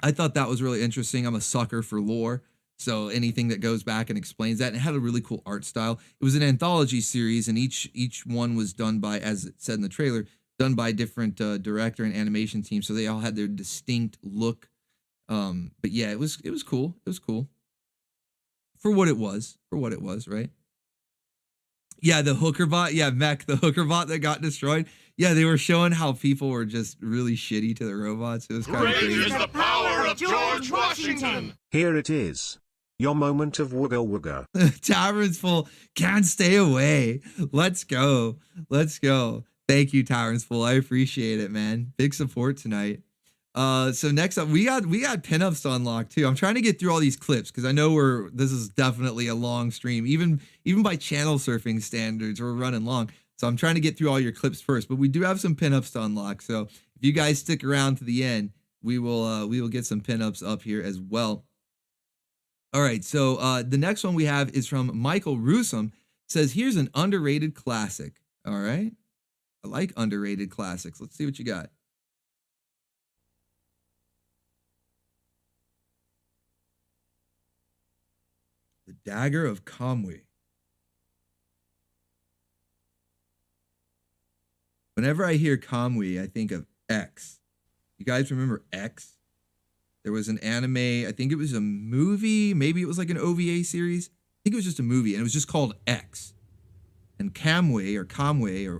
I thought that was really interesting. I'm a sucker for lore. So anything that goes back and explains that, and it had a really cool art style. It was an anthology series, and each one was done by, as it said in the trailer, done by different director and animation teams. So they all had their distinct look. But yeah, it was cool. It was cool for what it was. Right? Yeah, the hooker bot. Yeah, Mech, the hooker bot that got destroyed. Yeah, they were showing how people were just really shitty to the robots. It was kind of crazy. Great is the power of George Washington. Here it is. Your moment of wooga wooga. Tavern's full. Can't stay away. Let's go. Let's go. Thank you, Tavern's full. I appreciate it, man. Big support tonight. So next up, we got pinups to unlock too. I'm trying to get through all these clips because I know this is definitely a long stream. Even by channel surfing standards, we're running long. So I'm trying to get through all your clips first. But we do have some pinups to unlock. So if you guys stick around to the end, we will get some pinups up here as well. All right, so the next one we have is from Michael Rusum. Says, here's an underrated classic. All right. I like underrated classics. Let's see what you got. The Dagger of Kamui. Whenever I hear Kamui, I think of X. You guys remember X? There was an anime, I think it was a movie, maybe it was like an OVA series. I think it was just a movie, and it was just called X. And Kamui, or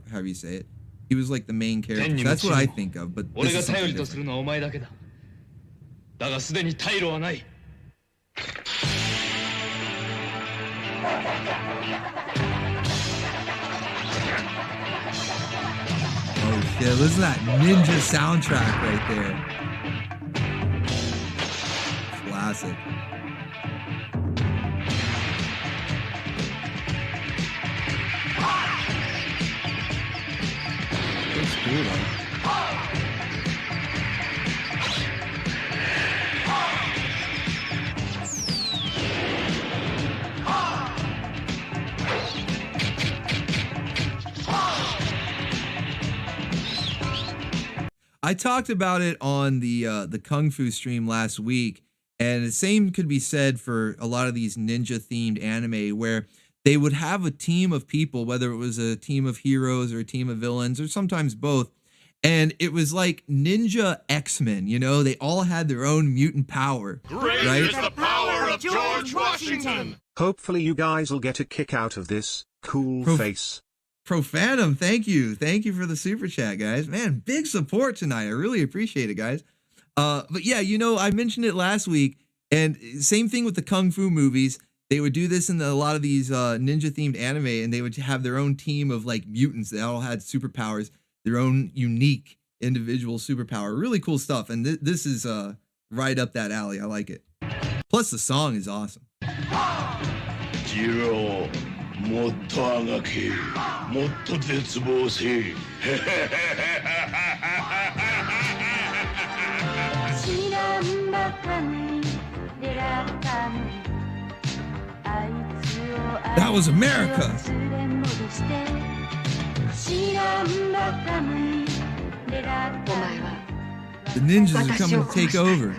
however you say it, he was like the main character. So that's what I think of, but this is something different. Oh shit, listen to that ninja soundtrack right there. Classic. That's cool though. I talked about it on the Kung Fu stream last week, and the same could be said for a lot of these ninja-themed anime where they would have a team of people, whether it was a team of heroes or a team of villains or sometimes both, and it was like Ninja X-Men, you know? They all had their own mutant power, Great right? is the power of George Washington. Hopefully you guys will get a kick out of this. Cool face. Profanum, thank you. Thank you for the super chat, guys. Man, big support tonight. I really appreciate it, guys. But yeah, you know, I mentioned it last week, and same thing with the Kung Fu movies. They would do this in a lot of these ninja-themed anime, and they would have their own team of like mutants. They all had superpowers, their own unique individual superpower. Really cool stuff, and this is right up that alley. I like it. Plus, the song is awesome. Jiro, もっとあがけ、もっと絶望せ。That was America. The ninjas are coming to take over.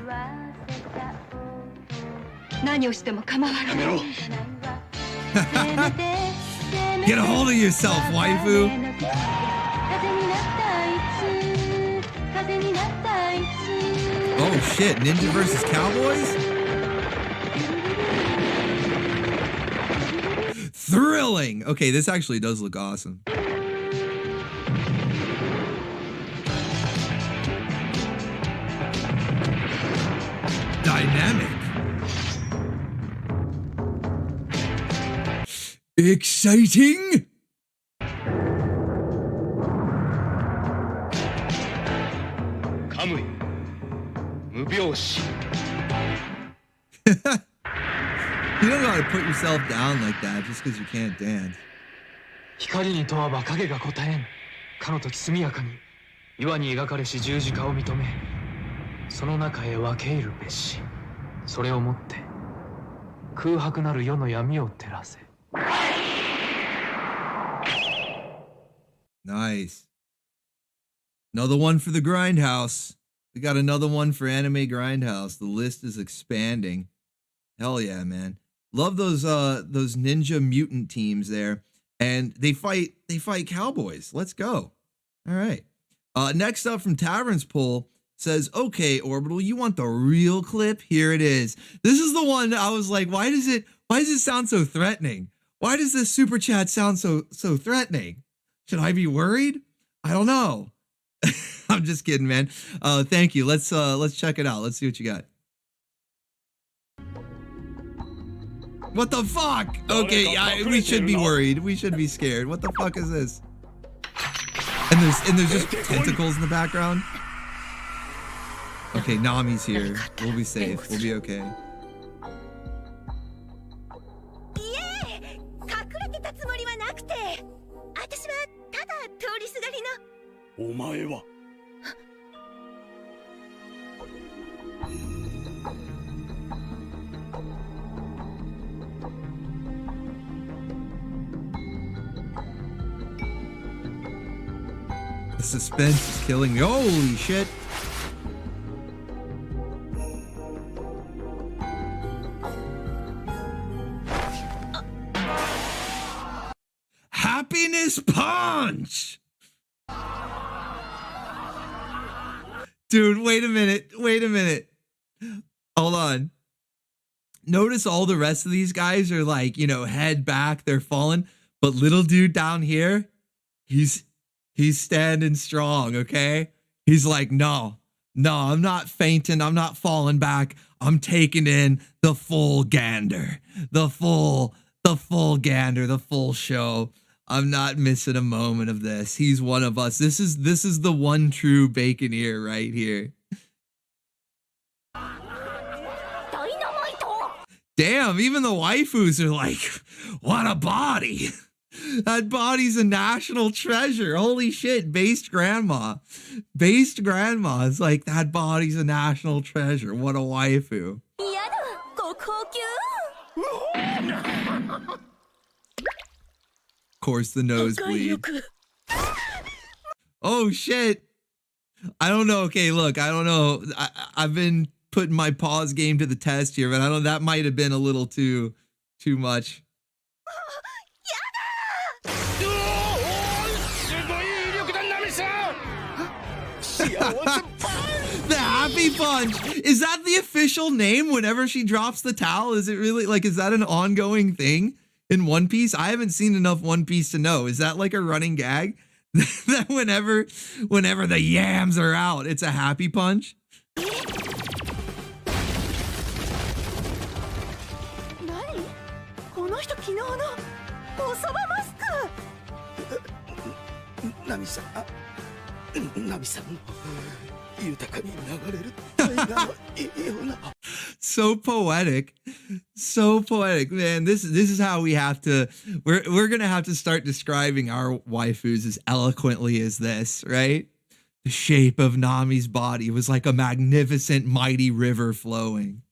Get a hold of yourself, waifu. Oh shit, ninja versus cowboys? Thrilling. Okay, this actually does look awesome. Dynamic. Exciting. Kamui, 無拍子. You don't gotta put yourself down like that just because you can't dance. 光に問わば影が答えん。かの時速やかに岩に描かれし十字架を認め、その中へ分け入るべし。それをもって空白なる世の闇を照らせ。Nice. Another one for the grindhouse. We got another one for Anime Grindhouse. The list is expanding. Hell yeah, man. Love those ninja mutant teams there. And they fight cowboys. Let's go. All right. Next up from Tavern's Pull says, okay, Orbital, you want the real clip? Here it is. This is the one I was like, why does it sound so threatening? Why does this super chat sound so threatening? Should I be worried? I don't know. I'm just kidding, man. Thank you. Let's check it out. Let's see what you got. What the fuck? Okay, we should be worried. We should be scared. What the fuck is this? And there's just tentacles in the background. Okay, Nami's here. We'll be safe. We'll be okay. お前は The suspense is killing me. Holy shit. Happiness punch. Dude, wait a minute. Hold on. Notice all the rest of these guys are like, head back, they're falling. But little dude down here, he's standing strong, okay? He's like, no, I'm not fainting. I'm not falling back. I'm taking in the full gander, the full gander, the full show. I'm not missing a moment of this. He's one of us. This is the one true Baconeer right here. Damn, even the waifus are like, what a body. That body's a national treasure. Holy shit, Based Grandma. Based Grandma is like, that body's a national treasure. What a waifu. Of course, the nosebleed. Oh shit. I don't know. Okay, look, I don't know. I've been putting my pause game to the test here, but I don't. That might have been a little too much. The happy punch. Is that the official name whenever she drops the towel? Is it really like, is that an ongoing thing in One Piece? I haven't seen enough One Piece to know. Is that like a running gag? That whenever the yams are out, it's a happy punch? So poetic, man. This is how we have to. We're gonna have to start describing our waifus as eloquently as this, right? The shape of Nami's body was like a magnificent, mighty river flowing.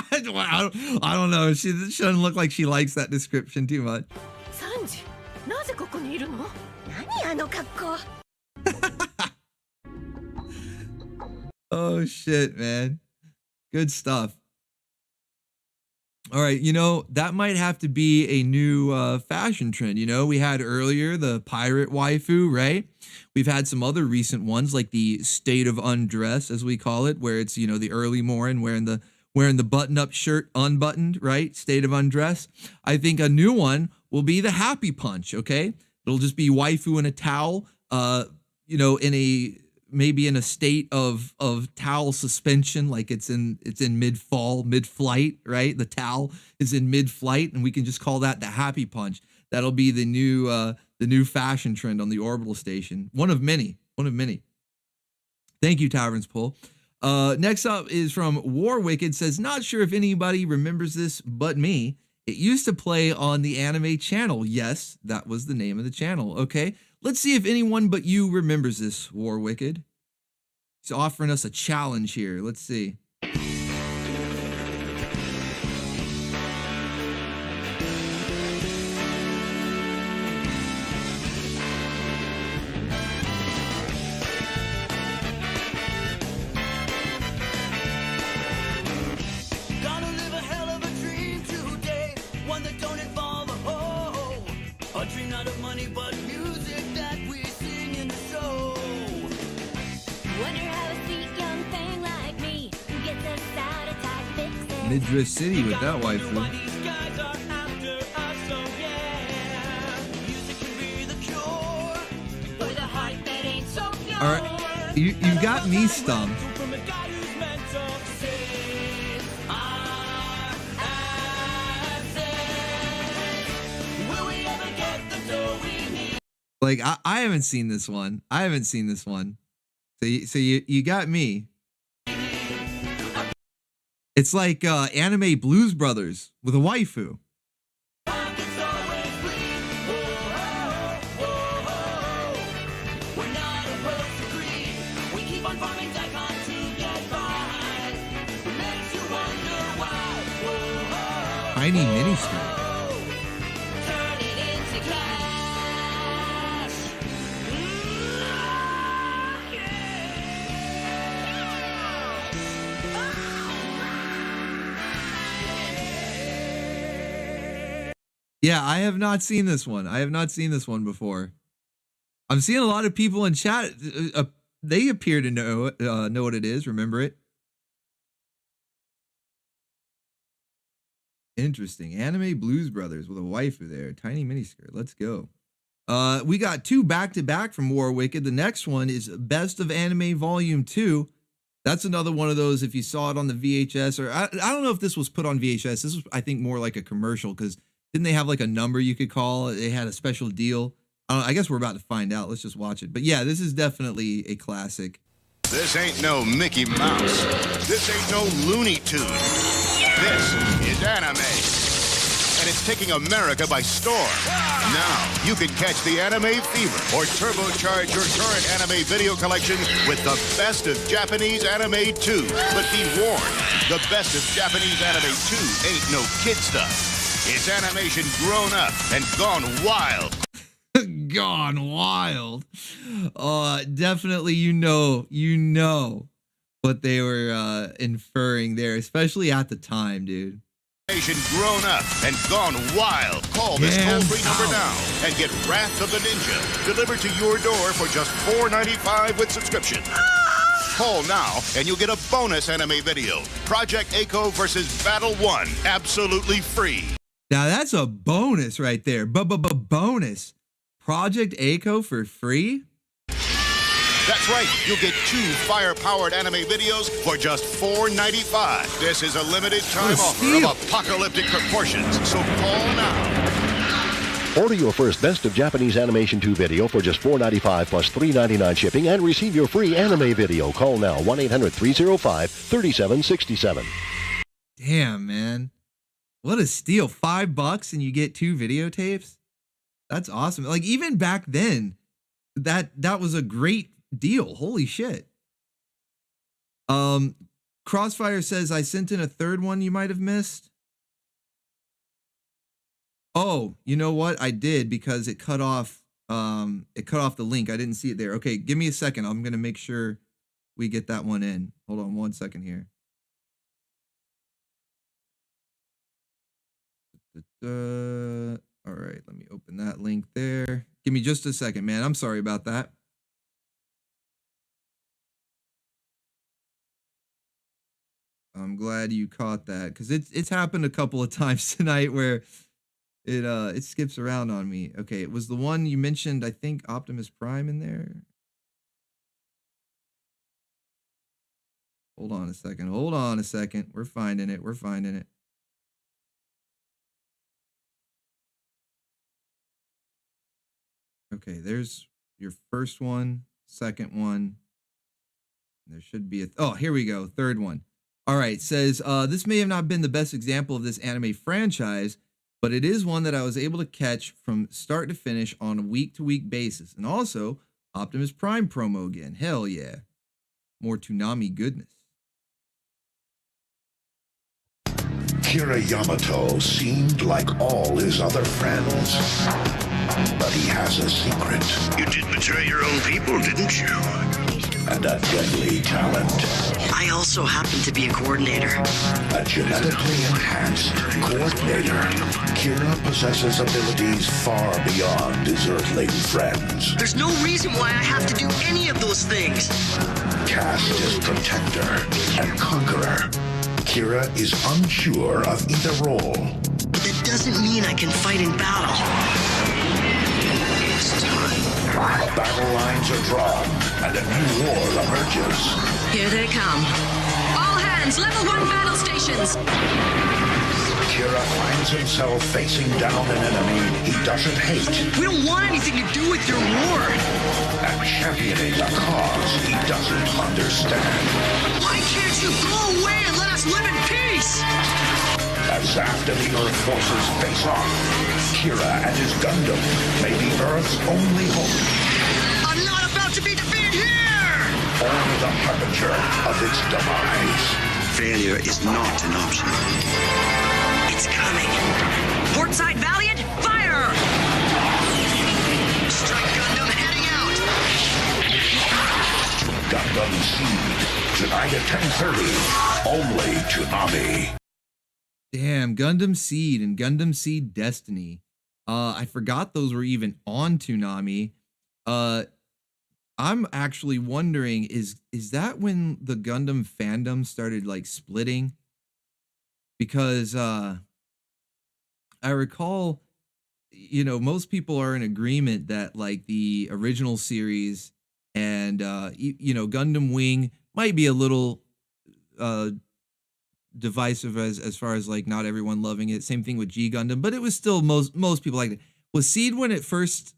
I don't know. She doesn't look like she likes that description too much. Oh shit, man. Good stuff. All right, that might have to be a new fashion trend. We had earlier the pirate waifu, right? We've had some other recent ones like the state of undress, as we call it, where it's, the early morning wearing the button-up shirt unbuttoned, right? State of undress. I think a new one will be the happy punch, okay? It'll just be waifu in a towel, maybe in a state of towel suspension, like it's in mid-fall, mid-flight, right? The towel is in mid-flight, and we can just call that the happy punch. That'll be the new fashion trend on the Orbital station. One of many. Thank you, Tavern's Pull. Next up is from War Wicked, says, not sure if anybody remembers this but me. It used to play on the anime channel. Yes, that was the name of the channel. Okay, let's see if anyone but you remembers this, War Wicked. He's offering us a challenge here. Let's see. but music that we sing in the show. Wonder how a sweet young thing like me gets us out of tight fixes. Midriff City with that waifu. These guys are after us, so yeah. Music can be the cure for the heart that ain't so pure. All right, you got me stumped. From a guy who's meant to save our asses. Will we ever get the dough we need? Like I haven't seen this one. So you got me. It's like anime Blues Brothers with a waifu. We're not opposed to greed. We keep on farming daikon to get by. Makes you wonder why. Tiny miniskirt. Turn it into cash. Yeah, I have not seen this one. I have not seen this one before. I'm seeing a lot of people in chat. They appear to know what it is. Remember it? Interesting. Anime Blues Brothers with a waifu there. Tiny miniskirt. Let's go. We got 2 back-to-back from War Wicked. The next one is Best of Anime Volume 2. That's another one of those, if you saw it on the VHS, or I don't know if this was put on VHS. This was, I think, more like a commercial, because didn't they have like a number you could call? They had a special deal. I guess we're about to find out. Let's just watch it. But yeah, this is definitely a classic. This ain't no Mickey Mouse. This ain't no Looney Tune. This is anime. And it's taking America by storm. Now, you can catch the anime fever or turbocharge your current anime video collection with the best of Japanese anime 2. But be warned, the best of Japanese anime 2 ain't no kid stuff. It's animation grown up and gone wild. Gone wild. Definitely, you know what they were inferring there, especially at the time, dude. Animation grown up and gone wild. Call this toll-free number now and get Wrath of the Ninja delivered to your door for just $4.95 with subscription. Call now and you'll get a bonus anime video. Project Echo versus Battle 1, absolutely free. Now that's a bonus right there. Bonus. Project Echo for free? That's right. You'll get 2 fire-powered anime videos for just $4.95. This is a limited time offer of apocalyptic proportions, so call now. Order your first Best of Japanese Animation 2 video for just $4.95 plus $3.99 shipping and receive your free anime video. Call now, 1-800-305-3767. Damn, man. What a steal. $5 and you get 2 videotapes? That's awesome. Like, even back then, that was a great deal. Holy shit. Crossfire says, I sent in a third one you might have missed. Oh, you know what? I did, because it cut off the link. I didn't see it there. Okay, give me a second. I'm gonna make sure we get that one in. Hold on 1 second here. All right, let me open that link there. Give me just a second, man. I'm sorry about that. I'm glad you caught that, because it's happened a couple of times tonight where it skips around on me. Okay, it was the one you mentioned, I think Optimus Prime in there. Hold on a second. We're finding it. Okay, there's your first one, second one. There should be oh, here we go. Third one. All right, says, this may have not been the best example of this anime franchise, but it is one that I was able to catch from start to finish on a week-to-week basis. And also, Optimus Prime promo again. Hell yeah. More Toonami goodness. Kira Yamato seemed like all his other friends. But he has a secret. You did betray your own people, didn't you? and a deadly talent. I also happen to be a coordinator. A genetically enhanced coordinator. Kira possesses abilities far beyond his earthling friends. There's no reason why I have to do any of those things. Cast as protector and conqueror. Kira is unsure of either role. But that doesn't mean I can fight in battle. It's time. Battle lines are drawn, and a new war emerges. Here they come. All hands, level 1 battle stations. Kira finds himself facing down an enemy he doesn't hate. We don't want anything to do with your war. And championing a cause he doesn't understand. Why can't you go away and let us live in peace? As after the Earth forces face off, Kira and his Gundam may be Earth's only hope. I'm not about to be defeated here! Or the harbinger of its demise. Failure is not an option. It's coming. Portside Valiant, fire! Strike Gundam heading out! Gundam Seed, tonight at 10:30, only Toonami. Damn, Gundam Seed and Gundam Seed Destiny. I forgot those were even on Toonami. I'm actually wondering, is that when the Gundam fandom started like splitting? Because I recall, you know, most people are in agreement that like the original series and you know, Gundam Wing might be a little divisive as far as like not everyone loving it. Same thing with G Gundam, but it was still most people liked it. Was Seed when it first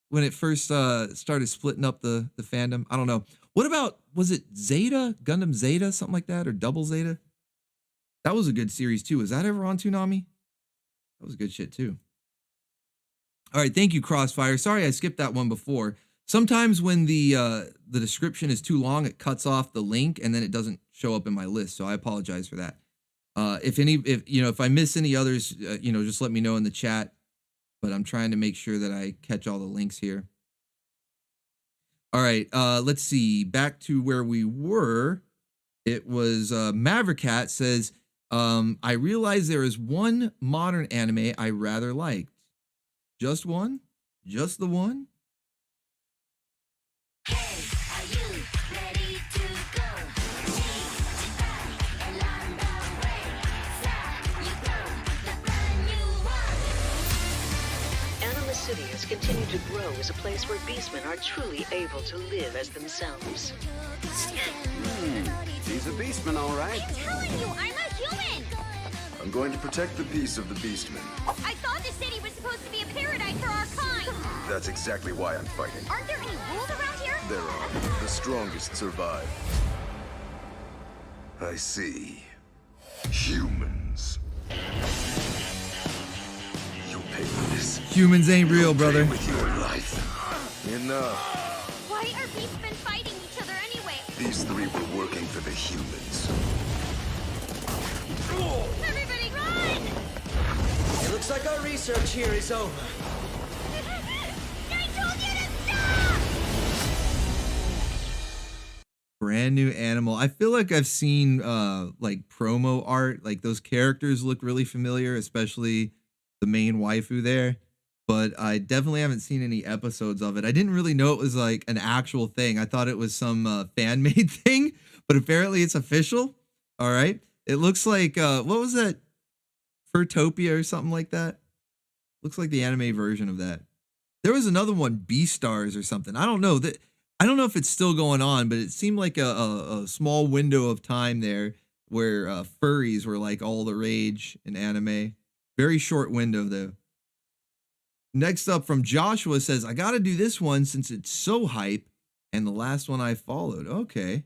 started splitting up the fandom? I don't know. What about, was it Zeta, Gundam Zeta, something like that, or Double Zeta? That was a good series too. Was that ever on Toonami? That was good shit too. All right, thank you, Crossfire. Sorry I skipped that one before. Sometimes when the description is too long, it cuts off the link and then it doesn't show up in my list. So I apologize for that. If I miss any others, just let me know in the chat. But I'm trying to make sure that I catch all the links here. All right, let's see. Back to where we were. It was Maverick Cat says, I realize there is one modern anime I rather liked. Just one? Just the one? City has continued to grow as a place where beastmen are truly able to live as themselves. He's a beastman, all right. I'm telling you, I'm a human! I'm going to protect the peace of the beastmen. I thought the city was supposed to be a paradise for our kind! That's exactly why I'm fighting. Aren't there any rules around here? There are. The strongest survive. I see. Humans. Humans ain't real, brother. With your life. Enough. Why are beastmen fighting each other anyway? These three were working for the humans. Everybody run! It looks like our research here is over. I told you to stop! Brand new animal. I feel like I've seen like promo art. Like those characters look really familiar, especially the main waifu there, but I definitely haven't seen any episodes of it. I didn't really know it was like an actual thing. I thought it was some fan-made thing, but apparently it's official. All right. It looks like, what was that? Furtopia or something like that? Looks like the anime version of that. There was another one, Beastars or something. I don't know. I don't know if it's still going on, but it seemed like a small window of time there where furries were like all the rage in anime. Very short window, though. Next up from Joshua says, I got to do this one since it's so hype and the last one I followed. Okay.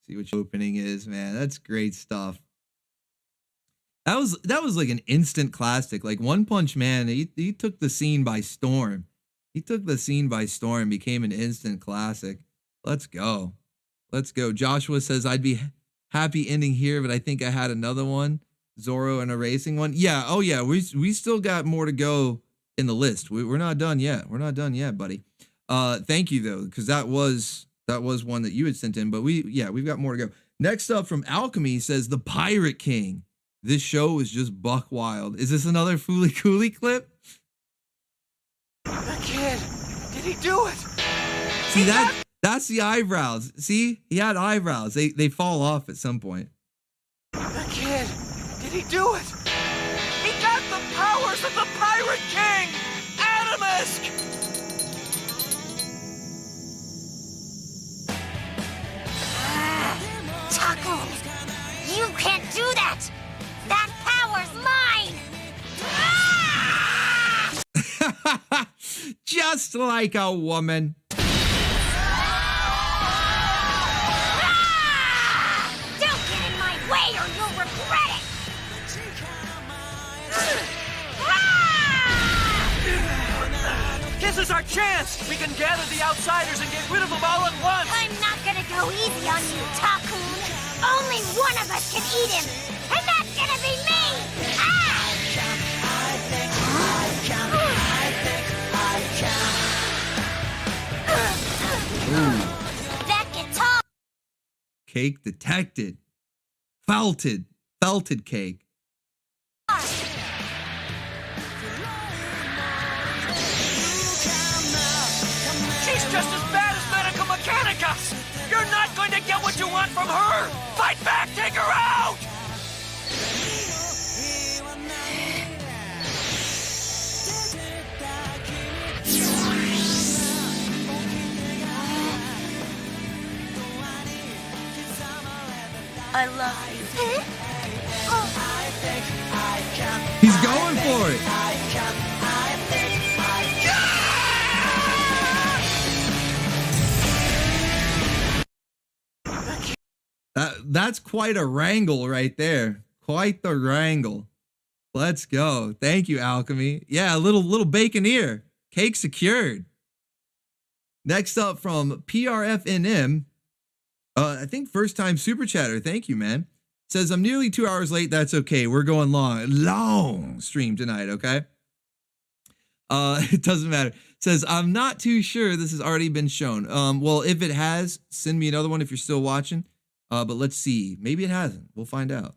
See what your opening is, man. That's great stuff. That was like an instant classic. Like One Punch Man, he took the scene by storm. He took the scene by storm, became an instant classic. Let's go. Let's go. Joshua says, I'd be happy ending here, but I think I had another one. Zoro and a racing one. Yeah. Oh yeah. We still got more to go in the list. We're not done yet. We're not done yet, buddy. Thank you though, because that was That was one that you had sent in, but we've got more to go. Next up from Alchemy says The Pirate King. This show is just buck wild. Is this another Fooly Cooley clip? That kid, did he do it? See, that's the eyebrows. See, he had eyebrows. They fall off at some point. That kid, did he do it? He got the powers of the Pirate King! Adamisk! Taco! You can't do that! That power's mine! Just like a woman. Don't get in my way or you'll regret it! This is our chance! We can gather the outsiders and get rid of them all at once! I'm not gonna go easy on you, Tacoon! Only one of us can eat him! And that's gonna be me! That guitar! Cake detected. Felted cake. She's just as bad as Medica Mechanica! You're not going to get what you want from her! Fight back! Take her out! I love you. He's going for it. That's quite a wrangle right there. Quite the wrangle. Let's go. Thank you, Alchemy. Yeah, a little baconeer. Cake secured. Next up from PRFNM. I think first time super chatter. Thank you, man. Says, I'm nearly 2 hours late. That's okay. We're going long stream tonight, okay? It doesn't matter. Says, I'm not too sure this has already been shown. Well, if it has, send me another one if you're still watching. But let's see. Maybe it hasn't. We'll find out.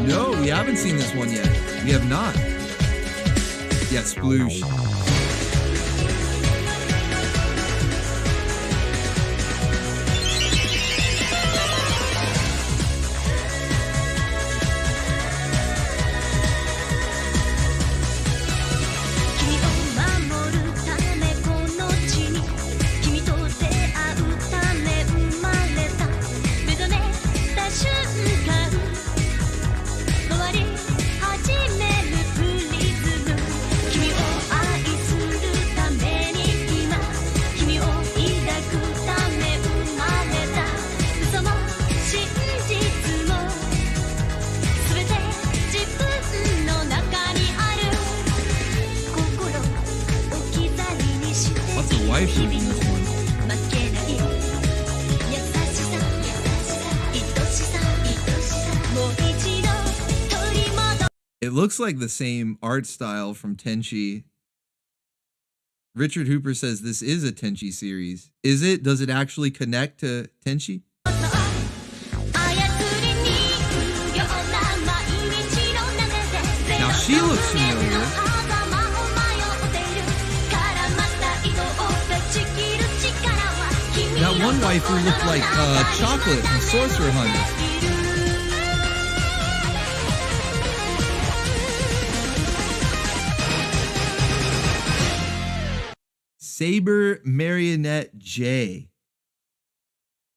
No, we haven't seen this one yet. We have not. Yeah, sploosh. Waifu in this one. It looks like the same art style from Tenchi. Richard Hooper says this is a Tenchi series. Is it? Does it actually connect to Tenchi? Now she looks familiar. That one waifu looked like Chocolate from Sorcerer Hunter. Saber Marionette J,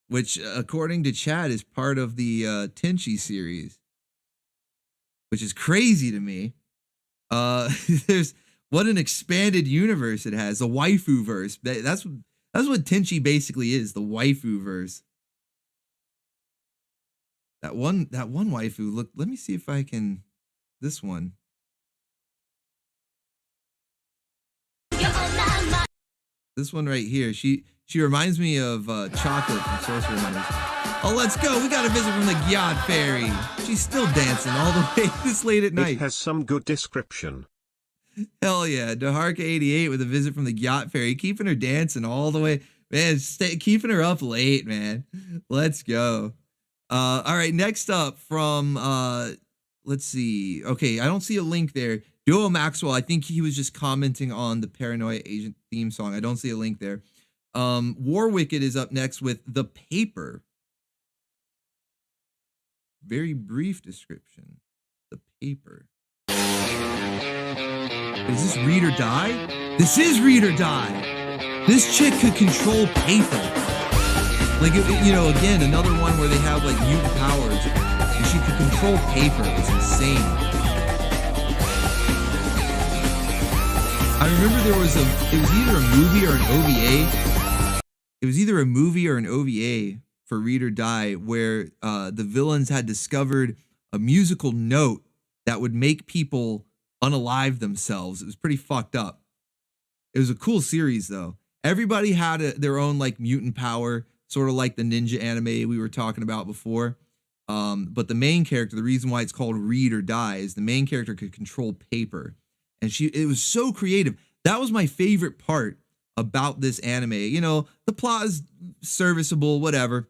which according to Chad is part of the Tenchi series, which is crazy to me. There's what an expanded universe it has, the waifu verse. That's what Tenchi basically is, the waifu verse. That one waifu, look, let me see if I can, this one. This one right here, she reminds me of Chocolate from Sorcerer Hunters. Oh, let's go. We got a visit from the Gyat Fairy. She's still dancing all the way this late at night. It has some good description. Hell yeah. Daharka88 with a visit from the Gyat Fairy, keeping her dancing all the way. Man, keeping her up late, man. Let's go. All right, next up from, let's see. Okay, I don't see a link there. Duo Maxwell, I think he was just commenting on the Paranoia Agent theme song. I don't see a link there. War Wicked is up next with The Paper. Very brief description. The Paper. Is this Read or Die? This is Read or Die. This chick could control paper. Like, you know, again, another one where they have like mutant powers and she could control paper. It's insane. I remember it was either a movie or an OVA. It was either a movie or an OVA for Read or Die where the villains had discovered a musical note that would make people unalive themselves. It was pretty fucked up. It was a cool series though. Everybody had their own like mutant power, sort of like the ninja anime we were talking about before. But the main character, the reason why it's called Read or Die is the main character could control paper. And it was so creative. That was my favorite part about this anime. You know, the plot is serviceable, whatever.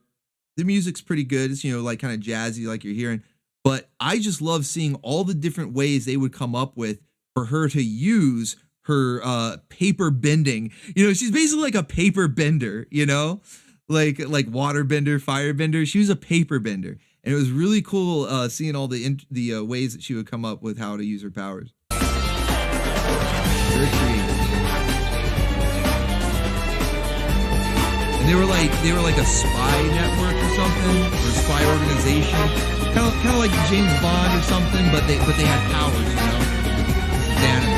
The music's pretty good. It's, you know, like kind of jazzy like you're hearing. But I just love seeing all the different ways they would come up with for her to use her paper bending. You know, she's basically like a paper bender, you know? Like water bender, fire bender. She was a paper bender. And it was really cool seeing all the ways that she would come up with how to use her powers. Very creative. And they were like a spy network or something, or a spy organization. Kind of like James Bond or something, but they had powers, you know? It's anime.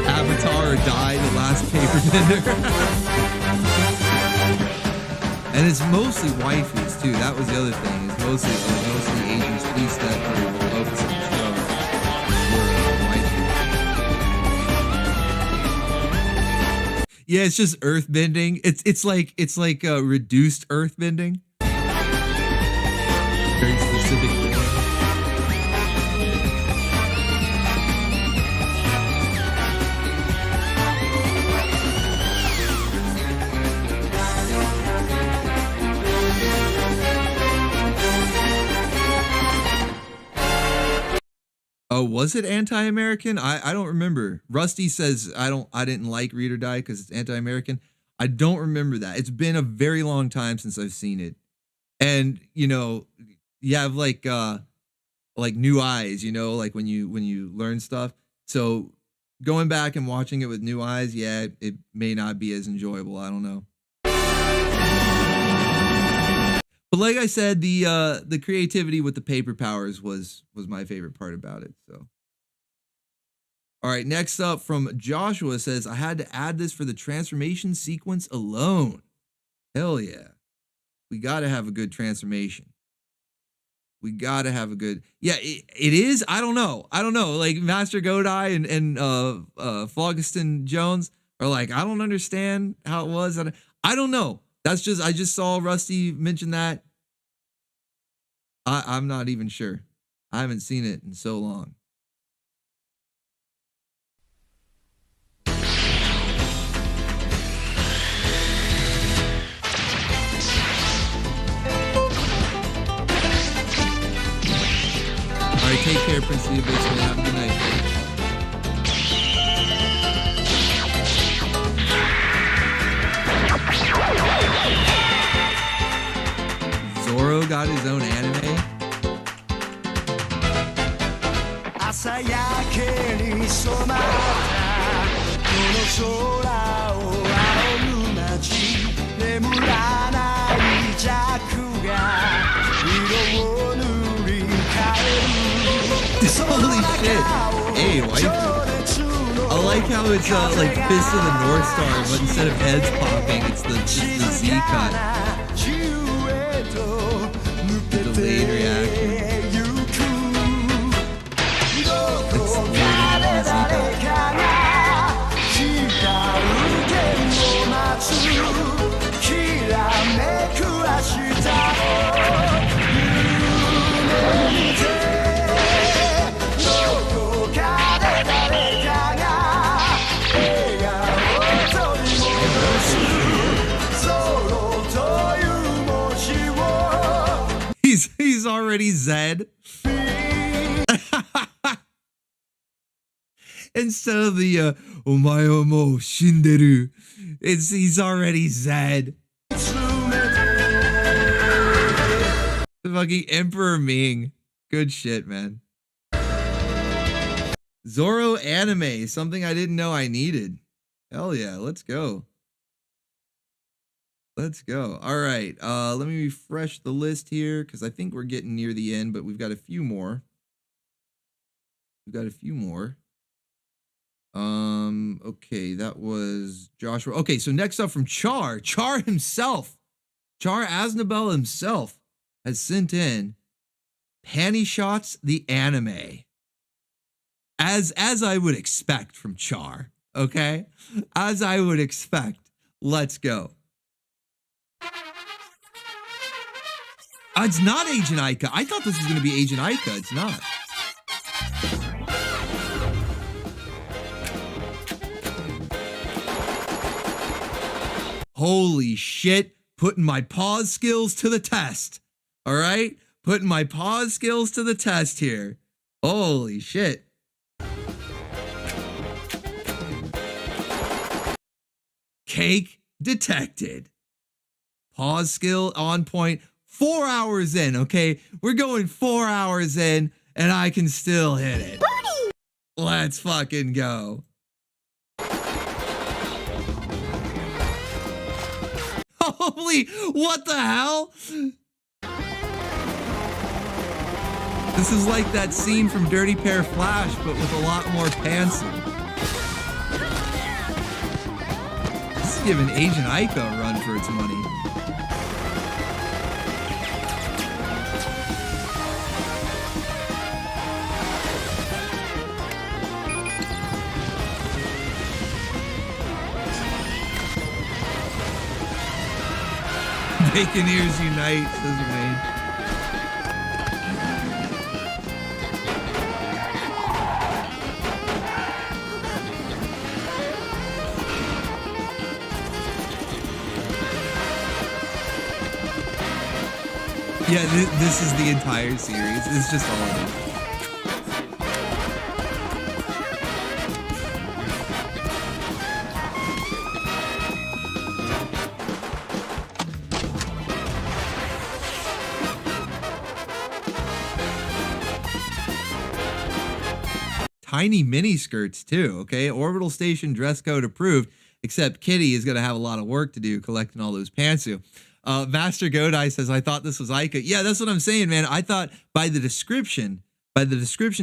Avatar or Die, the last paper bender. And it's mostly waifus too. That was the other thing. It's mostly Asians, at least that were focused on the show. Yeah, it's just earth bending. It's like reduced earth bending. Very specific. Oh, was it anti-American? I don't remember. Rusty says I didn't like Read or Die because it's anti-American. I don't remember that. It's been a very long time since I've seen it. And you know, you have like new eyes, you know, like when you learn stuff. So going back and watching it with new eyes, yeah, it may not be as enjoyable. I don't know. But like I said, the creativity with the paper powers was my favorite part about it. So, all right, next up from Joshua says, I had to add this for the transformation sequence alone. Hell yeah. We got to have a good transformation. We got to have a good, yeah, it is. I don't know. Like Master Godai and Phlogiston Jones are like, I don't understand how it was. I don't know. That's just, I just saw Rusty mention that. I'm not even sure. I haven't seen it in so long. All right, take care, Prince of the Abyss, and have a good night. Zoro got his own anime? 朝焼けに染まったこの空を仰ぐ街眠らないジャックが色を塗り替える Holy shit! Hey, waifu. I like how it's like Fist of the North Star, but instead of heads popping, it's the Z cut. Delayed reaction. It's weird Z cut. already Zed. Instead of the omae wa mou shinderu, he's already Zed. The fucking Emperor Ming. Good shit, man. Zoro anime, something I didn't know I needed. Hell yeah, let's go. Let's go. All right, let me refresh the list here because I think we're getting near the end, but we've got a few more. Okay, that was Joshua. Okay, so next up from Char himself. Char Aznabel himself has sent in Panty Shots the anime. As I would expect from Char, okay? As I would expect. Let's go. It's not Agent Aika. I thought this was going to be Agent Aika. It's not. Holy shit. Putting my pause skills to the test. All right? Putting my pause skills to the test here. Holy shit. Cake detected. Pause skill on point. 4 hours in, okay? We're going 4 hours in, and I can still hit it. Birdie! Let's fucking go. Holy, what the hell? This is like that scene from Dirty Pair Flash, but with a lot more pantsuit. This is giving Agent Aika a run for its money. Baconeers unite, says Wayne. Yeah, this is the entire series. It's just all of it. Tiny mini skirts too, okay? Orbital Station dress code approved, except Kitty is going to have a lot of work to do collecting all those pantsuit. Master Godai says, I thought this was Aika. Yeah, that's what I'm saying, man. I thought by the description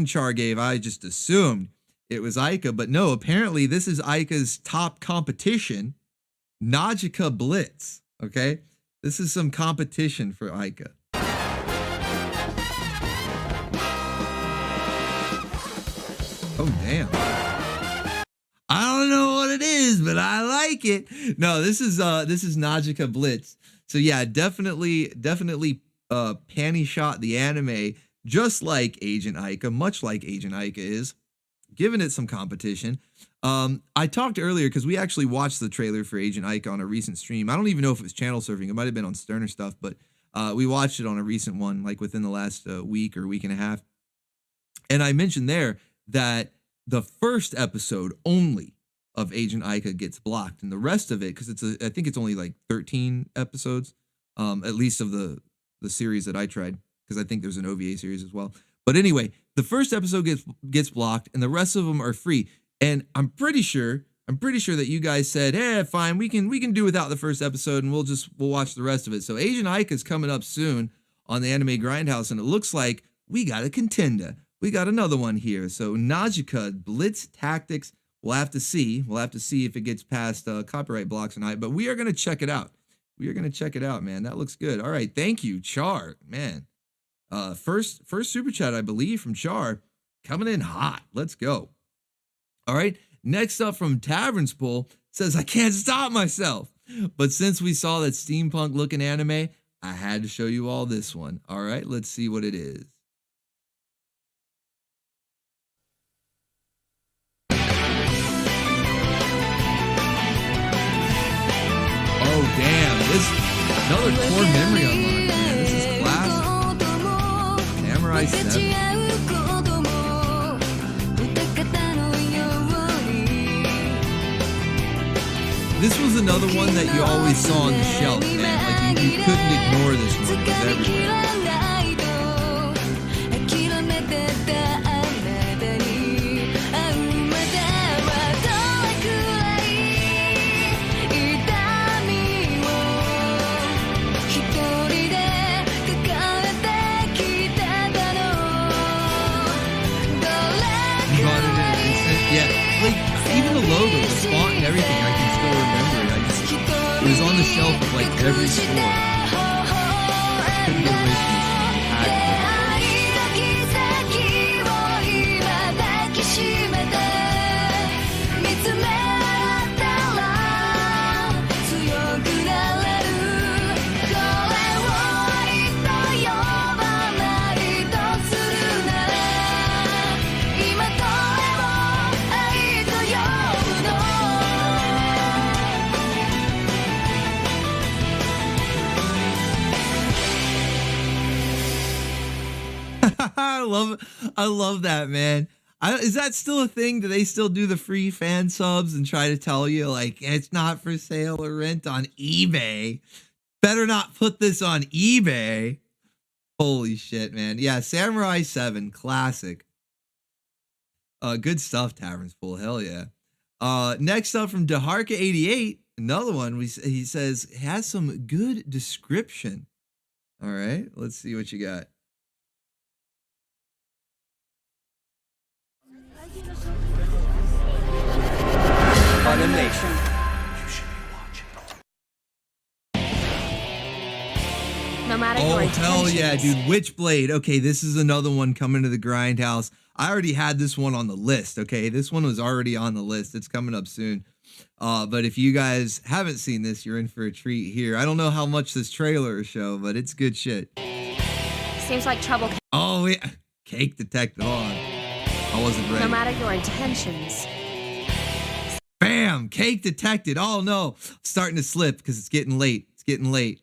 Char gave, I just assumed it was Aika, but no, apparently this is Aika's top competition, Najika Blitz, okay? This is some competition for Aika. Oh, damn. I don't know what it is, but I like it. No, this is Najika Blitz. So yeah, definitely Panty Shot the anime, just like Agent Aika, much like Agent Aika is, giving it some competition. I talked earlier because we actually watched the trailer for Agent Aika on a recent stream. I don't even know if it was channel surfing. It might have been on Sterner stuff, but we watched it on a recent one, like within the last week or week and a half. And I mentioned there that the first episode only of Agent Aika gets blocked, and the rest of it, because I think it's only like 13 episodes, at least of the series that I tried, because I think there's an OVA series as well. But anyway, the first episode gets blocked, and the rest of them are free. And I'm pretty sure that you guys said, "Hey, fine, we can do without the first episode, and we'll watch the rest of it." So Agent Aika is coming up soon on the Anime Grindhouse, and it looks like we got a contender. We got another one here. So Najika Blitz Tactics. We'll have to see. We'll have to see if it gets past copyright blocks or not. But we are going to check it out. We are going to check it out, man. That looks good. All right. Thank you, Char. Man. First super chat, I believe, from Char. Coming in hot. Let's go. All right. Next up from Tavern Spool says, I can't stop myself. But since we saw that steampunk looking anime, I had to show you all this one. All right. Let's see what it is. Oh, damn. This another core memory unlock, man. This is classic. Samurai 7. This was another one that you always saw on the shelf, man. Like, you couldn't ignore this one. It was everywhere. Even the logo, the font and everything, I can still remember it. It was on the shelf of like every store. Couldn't get away from this. I love that, man. Is that still a thing? Do they still do the free fan subs and try to tell you like it's not for sale or rent on eBay? Better not put this on eBay. Holy shit, man. Yeah, Samurai 7, classic. Good stuff, Tavern's Full. Hell yeah. Next up from Daharka88, another one. He says has some good description. All right, let's see what you got. Funimation. No matter Oh, your hell yeah, intentions. dude. Witchblade. Okay, this is another one coming to the Grindhouse. I already had this one on the list, okay? This one was already on the list. It's coming up soon. But if you guys haven't seen this, you're in for a treat here. I don't know how much this trailer show, but it's good shit. Seems like trouble. Oh, yeah. Cake detected on. I wasn't ready. No matter your intentions. Bam! Cake detected. Oh, no. Starting to slip because it's getting late. It's getting late.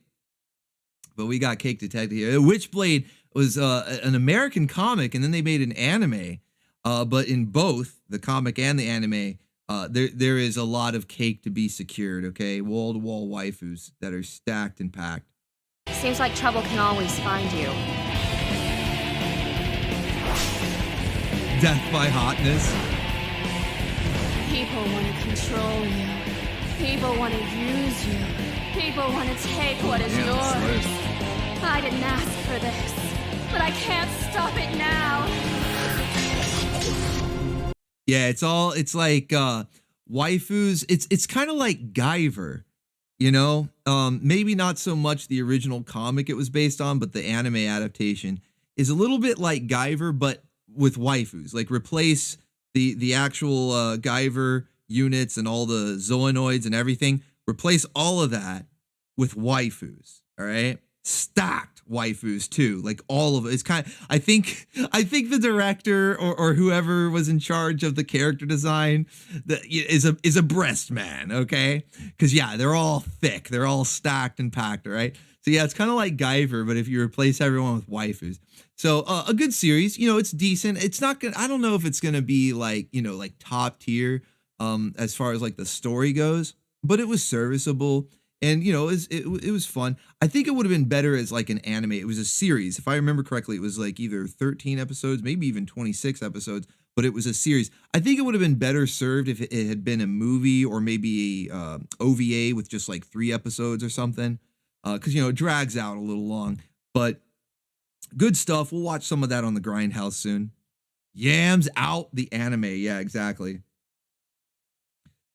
But we got cake detected here. Witchblade was an American comic, and then they made an anime. But in both the comic and the anime, there is a lot of cake to be secured. Okay, wall-to-wall waifus that are stacked and packed. Seems like trouble can always find you. Death by hotness. People want to control you. People want to use you. People want to take what is yours. I didn't ask for this, but I can't stop it now. Yeah, it's like waifus. It's kind of like Guyver, you know? Maybe not so much the original comic it was based on, but the anime adaptation is a little bit like Guyver, but with waifus. Like replace the actual Guyver units and all the Zoonoids and everything. Replace all of that with waifus. All right, stacked waifus too. Like all of it. It's kind of. I think the director or whoever was in charge of the character design is a breast man. Okay, because yeah, they're all thick. They're all stacked and packed. All right. So yeah, it's kind of like Guyver, but if you replace everyone with waifus. So a good series. You know, it's decent. It's not gonna. I don't know if it's gonna be like like top tier. As far as like the story goes, but it was serviceable. And, it was fun. I think it would have been better as like an anime. It was a series. If I remember correctly, it was like either 13 episodes, maybe even 26 episodes, but it was a series. I think it would have been better served if it had been a movie or maybe a OVA with just like 3 episodes or something. Because, it drags out a little long. But good stuff. We'll watch some of that on the Grindhouse soon. Yams out the anime. Yeah, exactly.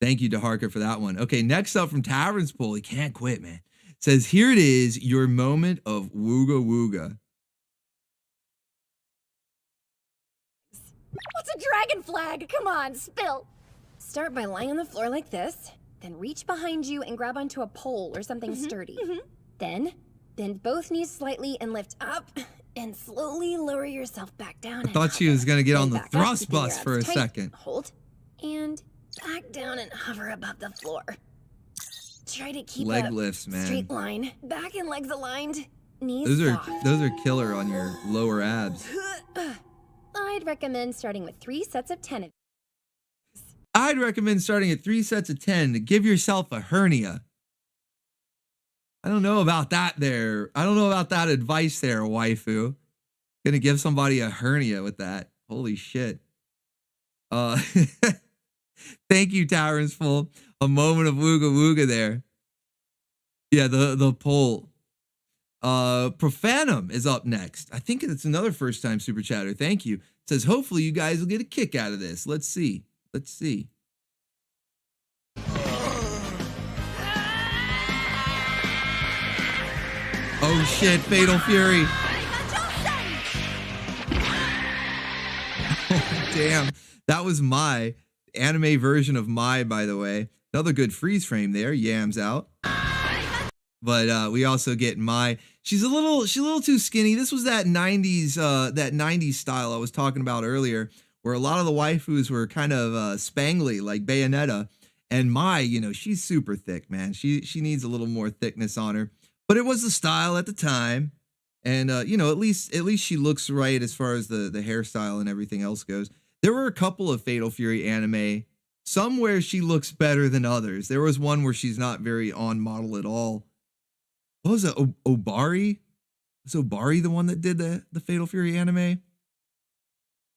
Thank you to Harker for that one. Okay, next up from Tavern's Pool. He can't quit, man. Says, here it is, your moment of wooga wooga. What's a dragon flag? Come on, spill. Start by lying on the floor like this, then reach behind you and grab onto a pole or something sturdy. Then bend both knees slightly and lift up, and slowly lower yourself back down. I thought she was going to get on the thrust bus for a second. Hold, and back down and hover above the floor. Try to keep leg a lifts, man. straight line. Back and legs aligned. Knees Those are killer on your lower abs. I'd recommend starting with 3 sets of 10 of I'd recommend starting at 3 sets of 10 to give yourself a hernia. I don't know about that there. I don't know about that advice there, waifu. Gonna give somebody a hernia with that. Holy shit. Thank you, Tyrants Full. A moment of wooga wooga there. Yeah, the poll. Profanum is up next. I think it's another first time super chatter. Thank you. It says, hopefully you guys will get a kick out of this. Let's see. Let's see. Oh shit, Fatal Fury. Oh, damn. That was my anime version of my, by the way. Another good freeze frame there. Yams out. But we also get my. She's a little too skinny. This was that 90s style I was talking about earlier, where a lot of the waifus were kind of spangly, like Bayonetta. And Mai, you know, she's super thick, man. She needs a little more thickness on her. But it was the style at the time. And you know, at least she looks right as far as the hairstyle and everything else goes. There were a couple of Fatal Fury anime, some where she looks better than others. There was one where she's not very on model at all. What was it? Obari? Was Obari the one that did the Fatal Fury anime?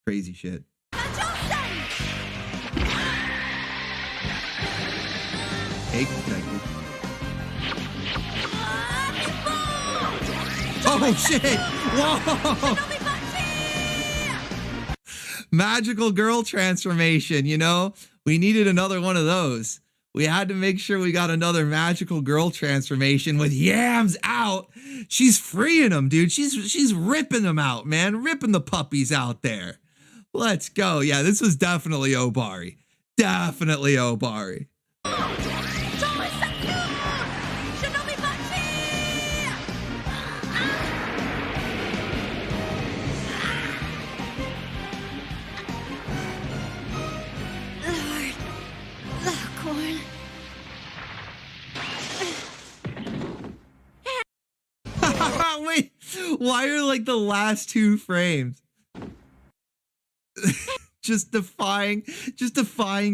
Crazy shit. Hey, oh shit! Whoa! Magical girl transformation, you know? We needed another one of those. We had to make sure we got another magical girl transformation with Yams out. She's freeing them, dude. She's ripping them out, man. Ripping the puppies out there. Let's go. Yeah, this was definitely Obari. Definitely Obari. Wait, why are like the last 2 frames just defying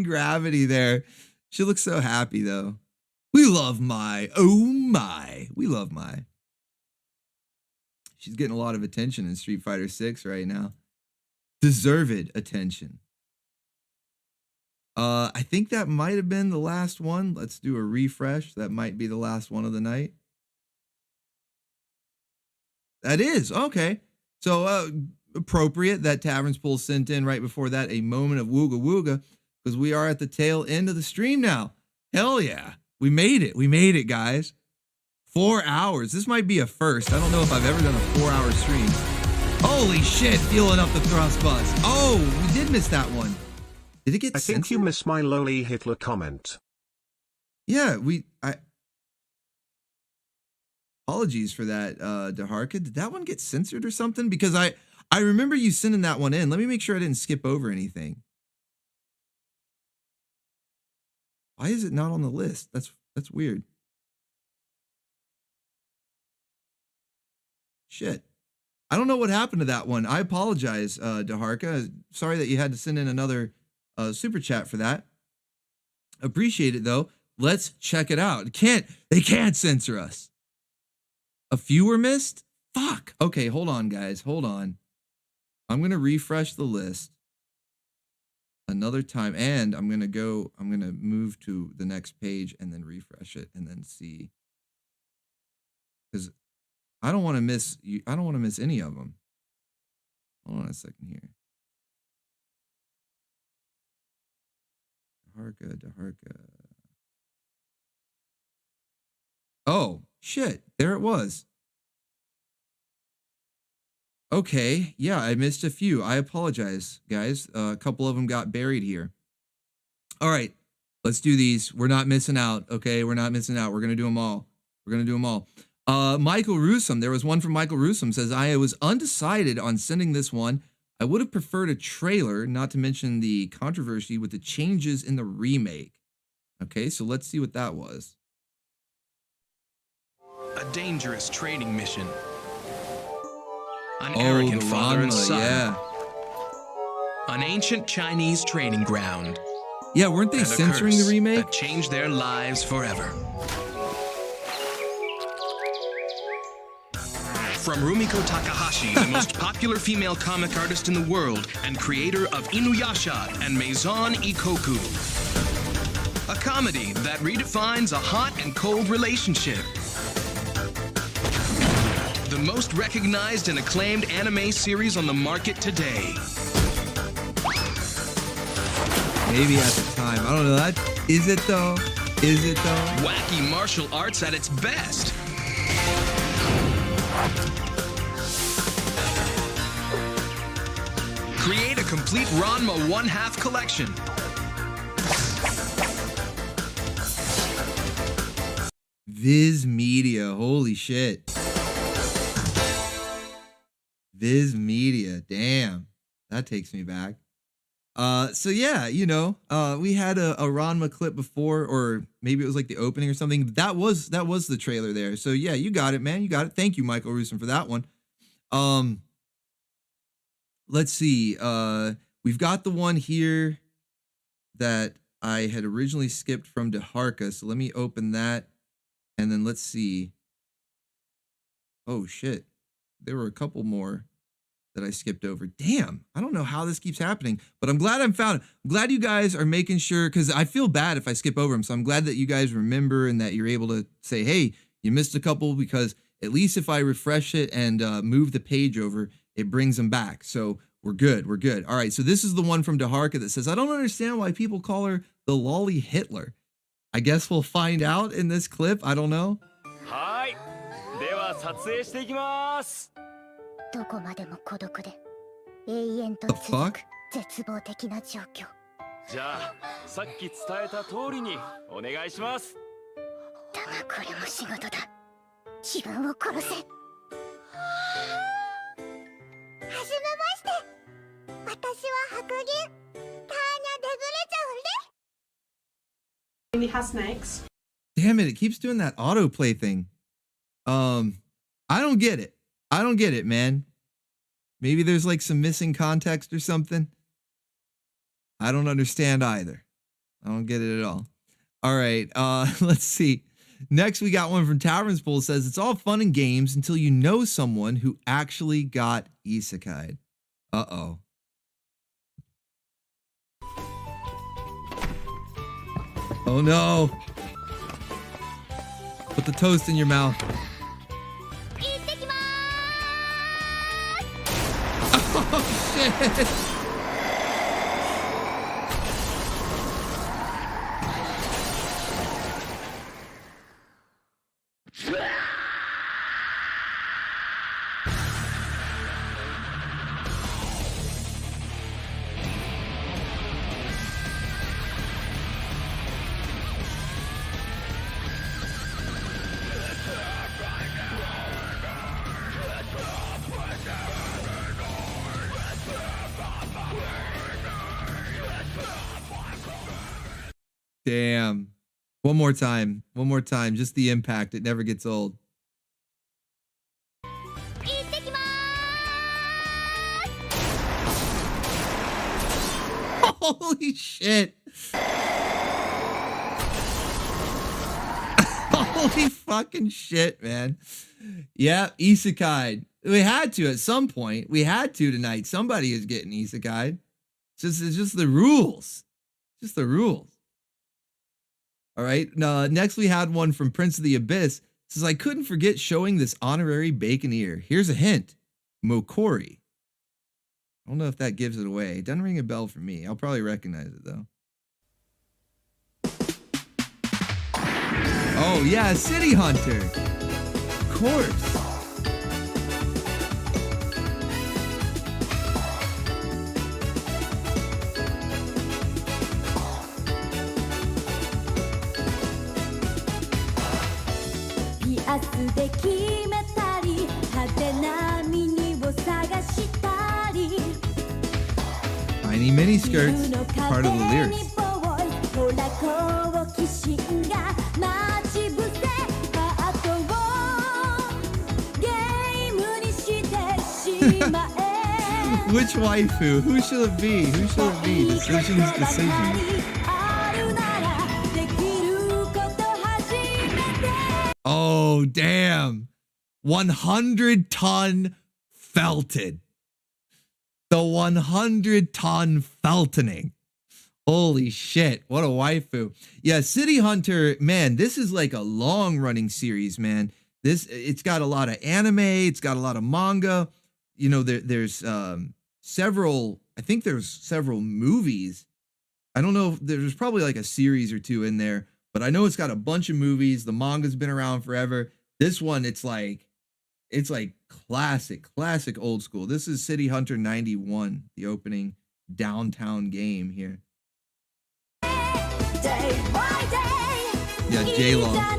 gravity there? She looks so happy though. We love Mai. Oh my, we love Mai. She's getting a lot of attention in Street Fighter 6 right now. Deserved attention. I think that might have been the last one. Let's do a refresh. That might be the last one of the night. That is, okay. So appropriate that Taverns Pool sent in right before that a moment of wooga wooga, because we are at the tail end of the stream now. Hell yeah. We made it. We made it, guys. 4 hours. This might be a first. I don't know if I've ever done a 4-hour stream. Holy shit, fueling up the thrust bus. Oh, we did miss that one. Did it get censored? I think you missed my lowly Hitler comment. Yeah, apologies for that, Daharka. Did that one get censored or something? Because I remember you sending that one in. Let me make sure I didn't skip over anything. Why is it not on the list? That's weird. Shit. I don't know what happened to that one. I apologize, Daharka. Sorry that you had to send in another super chat for that. Appreciate it though. Let's check it out. They can't censor us. A few were missed? Fuck. Okay, hold on, guys. Hold on. I'm going to refresh the list another time, and I'm going to move to the next page and then refresh it and then see. Because I don't want to miss you. I don't want to miss any of them. Hold on a second here. Daharka. Oh, shit. There it was. Okay. Yeah, I missed a few. I apologize, guys. A couple of them got buried here. All right. Let's do these. We're not missing out. Okay. We're not missing out. We're going to do them all. We're going to do them all. Michael Rusum. There was one from Michael Rusum. Says, I was undecided on sending this one. I would have preferred a trailer, not to mention the controversy with the changes in the remake. Okay. So let's see what that was. A dangerous trading mission. An arrogant father and Ranma, son. yeah. An ancient Chinese training ground. Yeah, weren't they and a censoring curse the remake? that changed their lives forever. From Rumiko Takahashi, the most popular female comic artist in the world and creator of Inuyasha and Maison Ikoku. A comedy that redefines a hot and cold relationship. The most recognized and acclaimed anime series on the market today. Maybe at the time. I don't know. That is it though? Is it though? Wacky martial arts at its best. Create a complete Ranma 1/2 collection. Viz Media. Holy shit. Viz Media. Damn. That takes me back. So yeah, you know, we had a Ranma clip before, or maybe it was like the opening or something. That was the trailer there. So yeah, you got it, man. You got it. Thank you, Michael Rusin, for that one. Let's see. We've got the one here that I had originally skipped from Daharka. So let me open that. And then let's see. Oh shit. There were a couple more that I skipped over. Damn, I don't know how this keeps happening, but I'm glad I found it. I'm glad you guys are making sure, because I feel bad if I skip over them. So I'm glad that you guys remember and that you're able to say, hey, you missed a couple, because at least if I refresh it and move the page over, it brings them back. So we're good. We're good. All right. So this is the one from Daharka that says, I don't understand why people call her the lolly Hitler. I guess we'll find out in this clip. I don't know. はい。では撮影していきます。どこまでも孤独で永遠と The 続 fuck? く絶望的な状況。じゃあさっき伝えた通りにお願いします。だがこれも仕事だ。自分を殺せ。はじめまして。私は白銀。ターニャ・デグレちゃんで。 He has snakes. Damn it, it keeps doing that autoplay thing. I don't get it. I don't get it, man. Maybe there's like some missing context or something. I don't understand either. I don't get it at all. All right, let's see. Next, we got one from Tavern's Pool. Says, it's all fun and games until you know someone who actually got Isekai'd. Uh-oh. Oh no. Put the toast in your mouth. Oh shit. Damn. One more time. One more time. Just the impact. It never gets old. Holy shit. Holy fucking shit, man. Yeah, Isekai'd. We had to at some point. We had to tonight. Somebody is getting Isekai'd. It's just the rules. Just the rules. All right. Next, we had one from Prince of the Abyss. It says, I couldn't forget showing this honorary bacon ear. Here's a hint. Mokori. I don't know if that gives it away. It doesn't ring a bell for me. I'll probably recognize it, though. Oh, yeah. City Hunter. Of course. Tiny mini skirts, part of the lyrics. Which waifu? Who shall it be? Who shall it be? Decisions. Oh, damn. 100-ton felted. The 100-ton feltoning. Holy shit. What a waifu. Yeah, City Hunter, man, this is like a long-running series, man. It's got a lot of anime. It's got a lot of manga. You know, there's several, I think there's several movies. I don't know if there's probably like a series or two in there, but I know it's got a bunch of movies. The manga's been around forever. This one, it's like classic old school. This is City Hunter 91, the opening downtown game here. Day by day. Yeah, J-Long.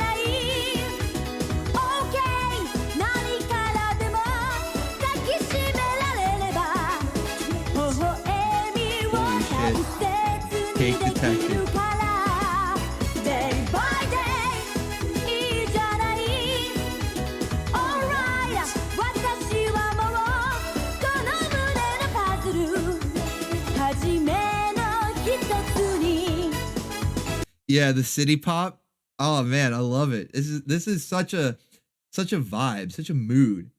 Cake detected. Yeah, the city pop. Oh man, I love it. This is such a vibe, such a mood.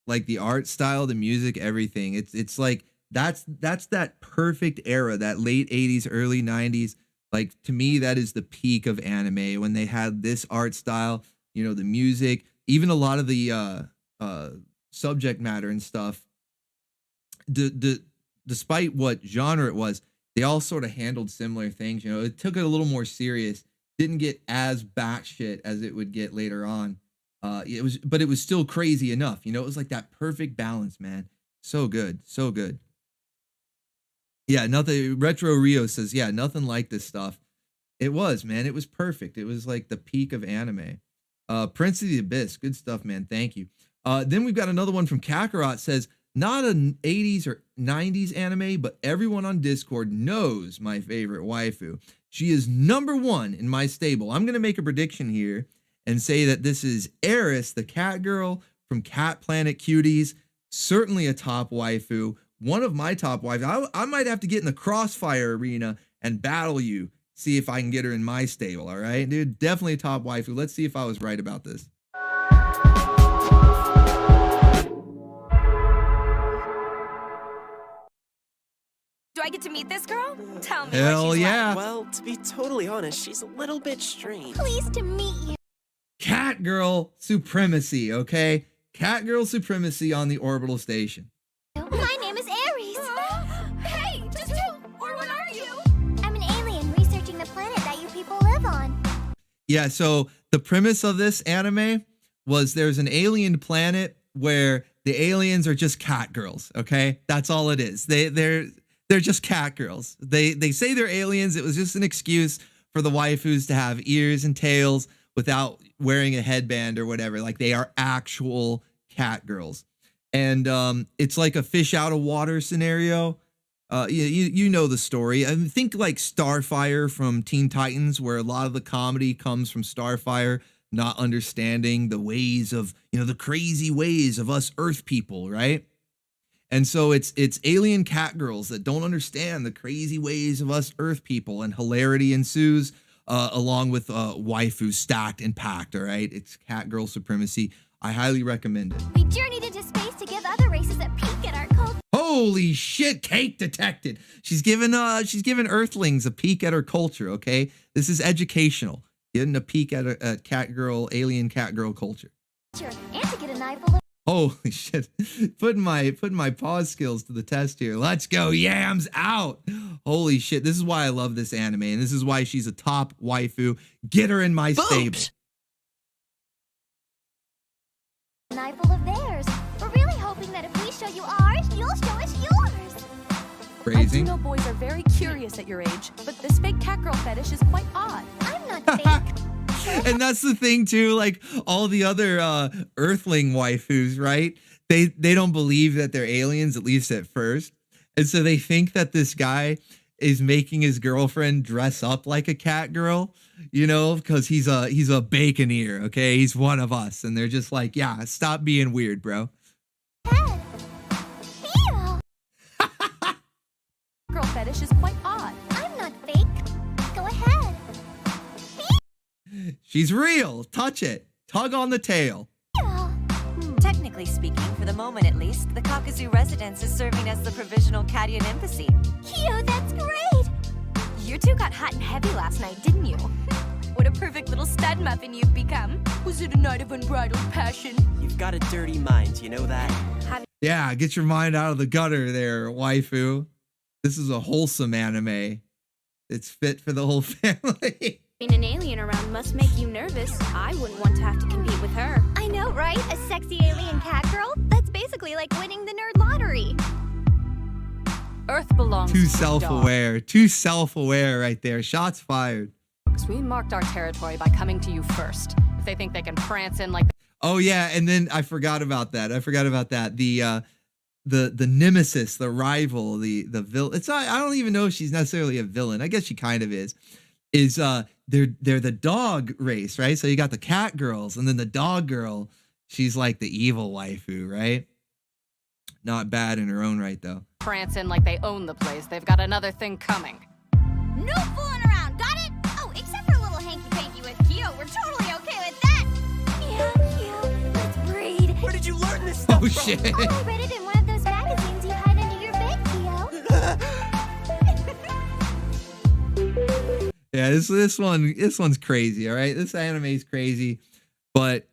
Like the art style, the music, everything. It's like that's that perfect era, that late 80s, early 90s. Like to me, that is the peak of anime when they had this art style, you know, the music, even a lot of the subject matter and stuff. Despite what genre it was, they all sort of handled similar things. You know, it took it a little more serious, didn't get as batshit as it would get later on. But it was still crazy enough. You know, it was like that perfect balance, man. So good, so good. Yeah, nothing. Retro Rio says, yeah, nothing like this stuff. It was, man. It was perfect. It was like the peak of anime. Prince of the Abyss, good stuff, man. Thank you. Then we've got another one from Kakarot, says, not an 80s or 90s anime, but everyone on Discord knows my favorite waifu. She is #1 in my stable. I'm going to make a prediction here and say that this is Eris, the cat girl from Cat Planet Cuties. Certainly a top waifu. One of my top waifus. I might have to get in the crossfire arena and battle you. See if I can get her in my stable, all right? Dude, definitely a top waifu. Let's see if I was right about this. Do I get to meet this girl? Tell me. Hell yeah. Well, to be totally honest, she's a little bit strange. Pleased to meet you. Cat girl supremacy, okay? Cat girl supremacy on the orbital station. My name is Ares. Hey, just who or what are you? I'm an alien researching the planet that you people live on. Yeah, so the premise of this anime was there's an alien planet where the aliens are just cat girls, okay? That's all it is. They're just cat girls. They say they're aliens. It was just an excuse for the waifus to have ears and tails without wearing a headband or whatever. Like they are actual cat girls. And it's like a fish out of water scenario. You know the story. I think like Starfire from Teen Titans, where a lot of the comedy comes from Starfire not understanding the ways of, you know, the crazy ways of us Earth people, right? And so it's alien cat girls that don't understand the crazy ways of us Earth people, and hilarity ensues along with waifu stacked and packed, all right? It's cat girl supremacy. I highly recommend it. We journeyed into space to give other races a peek at our culture. Holy shit, cake detected. She's given Earthlings a peek at her culture, okay? This is educational. Getting a peek at a alien cat girl culture. And to get an eyeful of Holy shit. Putting my pause skills to the test here. Let's go. Yams out. Holy shit. This is why I love this anime, and this is why she's a top waifu. Get her in my stable. an eyeful of theirs. We're really hoping that if we show you ours, you'll show us yours. Crazy. I do know boys are very curious at your age, but this fake cat girl fetish is quite odd. I'm not fake. And that's the thing too, like all the other Earthling waifus, right? They don't believe that they're aliens, at least at first. And so they think that this guy is making his girlfriend dress up like a cat girl, you know, because he's a baconeer, okay? He's one of us. And they're just like, yeah, stop being weird, bro. Girl fetish is quite odd. I'm not fake. Go ahead. She's real. Touch it. Tug on the tail. Technically speaking, for the moment at least, the Kakuzu residence is serving as the provisional Cadian embassy. Kyo, that's great! You two got hot and heavy last night, didn't you? What a perfect little stud muffin you've become. Was it a night of unbridled passion? You've got a dirty mind, you know that? Yeah, get your mind out of the gutter there, waifu. This is a wholesome anime. It's fit for the whole family. Being an alien around must make you nervous. I wouldn't want to have to compete with her. I know, right? A sexy alien cat girl? That's basically like winning the nerd lottery. Earth belongs Too to self-aware. Too self-aware right there. Shots fired. dogs. We marked our territory by coming to you first. If they think they can prance in like... Oh yeah, and then I forgot about that. The nemesis, the rival, the villain. It's not, I don't even know if she's necessarily a villain. I guess she kind of is. They're the dog race, right? So you got the cat girls, and then the dog girl, she's like the evil waifu, right? Not bad in her own right, though. prance in like they own the place. They've got another thing coming. No fooling around, got it? Oh, except for a little hanky-panky with Kyo. We're totally okay with that. Kyo, let's breed. Where did you learn this stuff Oh, shit. Oh, I read it in one of those magazines you hide under your bed, Kyo. Yeah, this one's crazy, all right? This anime is crazy, but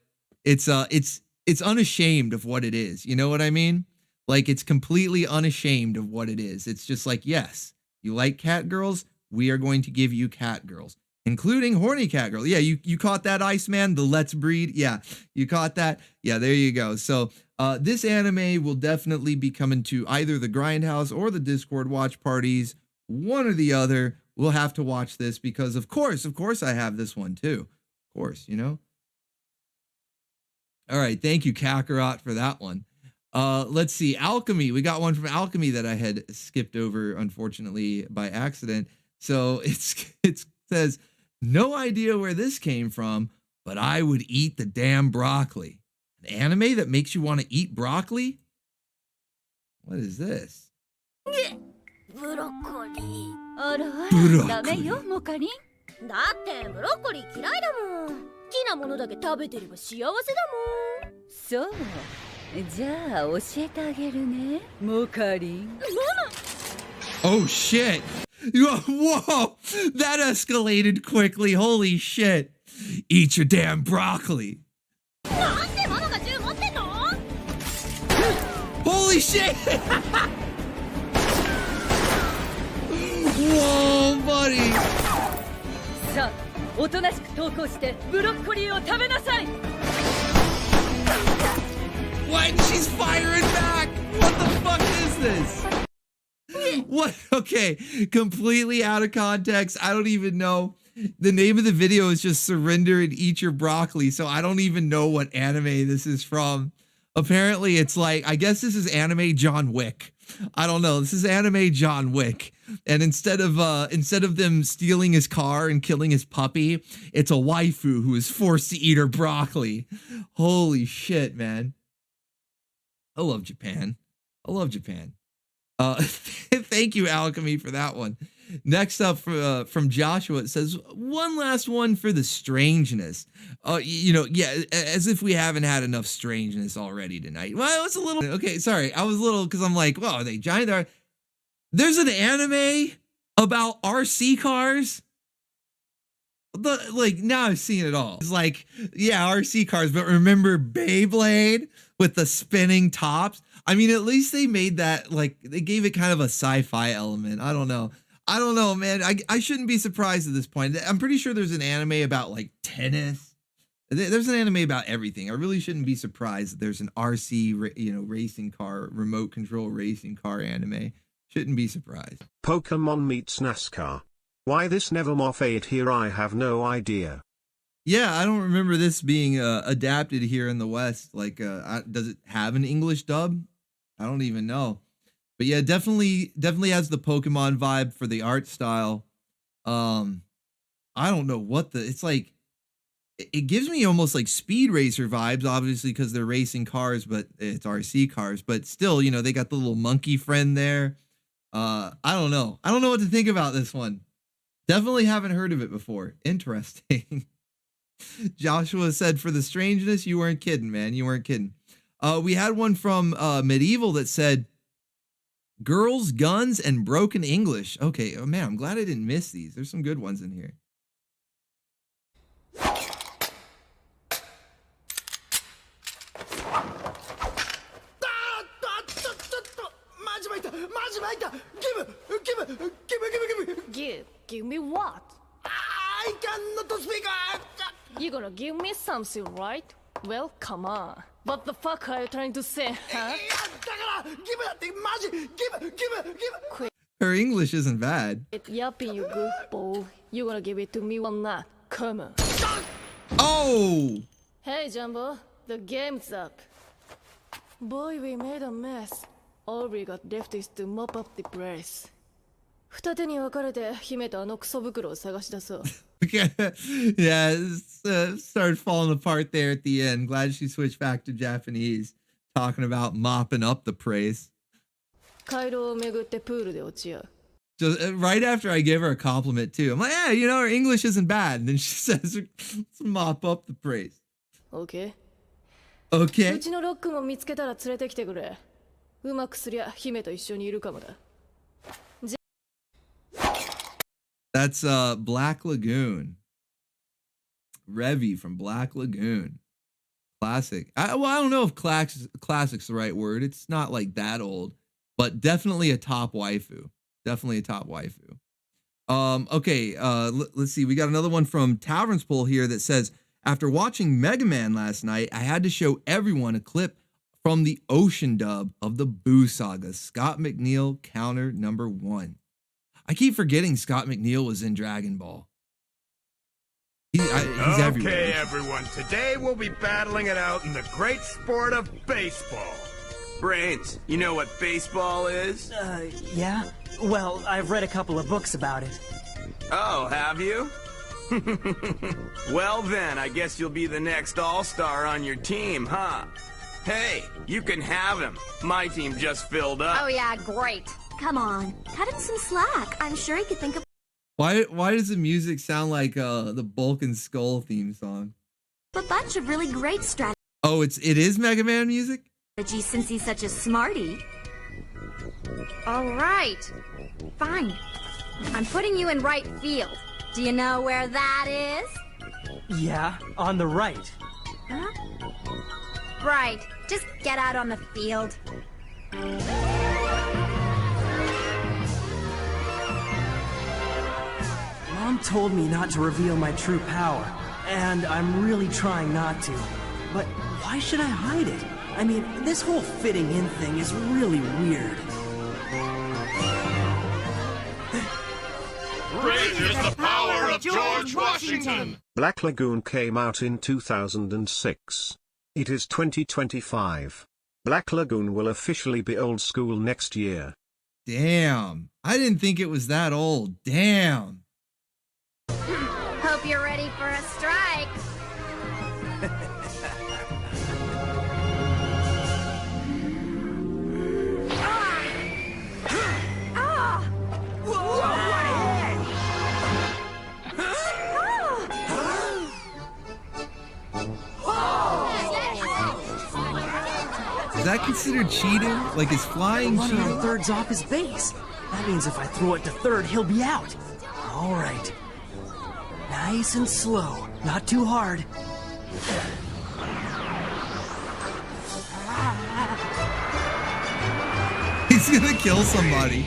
it's unashamed of what it is. You know what I mean? Like, it's completely unashamed of what it is. It's just like, yes, you like cat girls, we are going to give you cat girls, including horny cat girl. Yeah, you caught that, Iceman? The Let's Breed? Yeah, you caught that? Yeah, there you go. So this anime will definitely be coming to either the Grindhouse or the Discord watch parties, one or the other. We'll have to watch this because, of course, I have this one too. Of course, you know. All right, thank you, Kakarot, for that one. Let's see, Alchemy. We got one from Alchemy that I had skipped over, unfortunately, by accident. So it says, no idea where this came from, but I would eat the damn broccoli. An anime that makes you want to eat broccoli? What is this? ブロッコリー。あらブロッコリーダメよモカリン。だってブロッコリー嫌いだもん。好きなものだけ食べてれば幸せだもん。そうじゃあ教えてあげるねモカリン。 Oh shit! Whoa! That escalated quickly. Holy shit! Eat your damn broccoli. なんでママが銃持ってんの？ Holy shit! Whoa, buddy! さあおとなしく投稿してブロッコリーを食べなさい。 What? She's firing back! What the fuck is this? What? Okay, completely out of context. I don't even know. The name of the video is just Surrender and Eat Your Broccoli, so I don't even know what anime this is from. Apparently, it's like, I guess this is anime John Wick. I don't know. This is anime John Wick. And instead of them stealing his car and killing his puppy, it's a waifu who is forced to eat her broccoli. Holy shit, man. I love Japan. I love Japan. Thank you, Alchemy, for that one. Next up from Joshua, it says, one last one for the strangeness. You know, yeah, as if we haven't had enough strangeness already tonight. Well, it's a little, okay, sorry. I was a little, because I'm like, well, are they giant? There's an anime about RC cars. Like, now I've seen it all. It's like, yeah, RC cars, but remember Beyblade with the spinning tops? I mean, at least they made that, like, they gave it kind of a sci-fi element. I don't know, man. I shouldn't be surprised at this point. I'm pretty sure there's an anime about, like, tennis. There's an anime about everything. I really shouldn't be surprised that there's an RC, racing car, remote control racing car anime. Shouldn't be surprised. Pokemon meets NASCAR. Why this never morphed here, I have no idea. Yeah, I don't remember this being adapted here in the West. Like, does it have an English dub? I don't even know. But yeah, definitely has the Pokemon vibe for the art style. I don't know what it's like. It gives me almost like Speed Racer vibes, obviously, because they're racing cars, but it's RC cars. But still, you know, they got the little monkey friend there. I don't know. I don't know what to think about this one. Definitely haven't heard of it before. Interesting. Joshua said, for the strangeness, you weren't kidding, man. You weren't kidding. We had one from Medieval that said, girls, guns, and broken English. Okay, oh man, I'm glad I didn't miss these. There's some good ones in here. Give me what? I cannot speak. You gonna give me something, right? Well, come on. What the fuck are you trying to say, huh? Quit Her English isn't bad. yapping, you goofball. You gonna give it to me or not? Come on. Oh! Hey, Jumbo. The game's up. Boy, we made a mess. All we got left is to mop up the place. 二手に分かれて姫とあのクソ袋を探し出そう。Yeah, started falling apart there at the end. Glad she switched back to Japanese, talking about mopping up the place. 回廊を巡ってプールで落ち合う。 Just right after I give her a compliment too, I'm like, yeah, you know, her English isn't bad. And then she says, let's mop up the place. Okay. Okay. うちのロックも見つけたら連れてきてくれ。うまくすりゃ姫と一緒にいるかもだ。 That's Black Lagoon. Revy from Black Lagoon. Classic. I don't know if classic's the right word. It's not like that old, but definitely a top waifu. Definitely a top waifu. Okay, let's see. We got another one from Tavern's Pool here that says, after watching Mega Man last night, I had to show everyone a clip from the Ocean dub of the Boo Saga, Scott McNeil counter number 1. I keep forgetting Scott McNeil was in Dragon Ball. He's everywhere. Okay, everyone. Today we'll be battling it out in the great sport of baseball. Brains, you know what baseball is? Yeah? Well, I've read a couple of books about it. Oh, have you? Well then, I guess you'll be the next all-star on your team, huh? Hey, you can have him. My team just filled up. Oh yeah, great. Come on, cut him some slack. I'm sure he could think of... Why does the music sound like the Bulk and Skull theme song? a bunch of really great strategies. Oh, it is Mega Man music? Since he's such a smarty. All right, fine. I'm putting you in right field. Do you know where that is? Yeah, on the right. Huh? Right, just get out on the field. Mom told me not to reveal my true power, and I'm really trying not to. But why should I hide it? I mean, this whole fitting in thing is really weird. Great is the power of George Washington! Black Lagoon came out in 2006. It is 2025. Black Lagoon will officially be old school next year. Damn. I didn't think it was that old. Damn. Hope you're ready for a strike. Is that considered cheating? Like, is flying cheating? 1/3's off his base. That means if I throw it to third, he'll be out. All right. Nice and slow, not too hard. He's gonna kill somebody.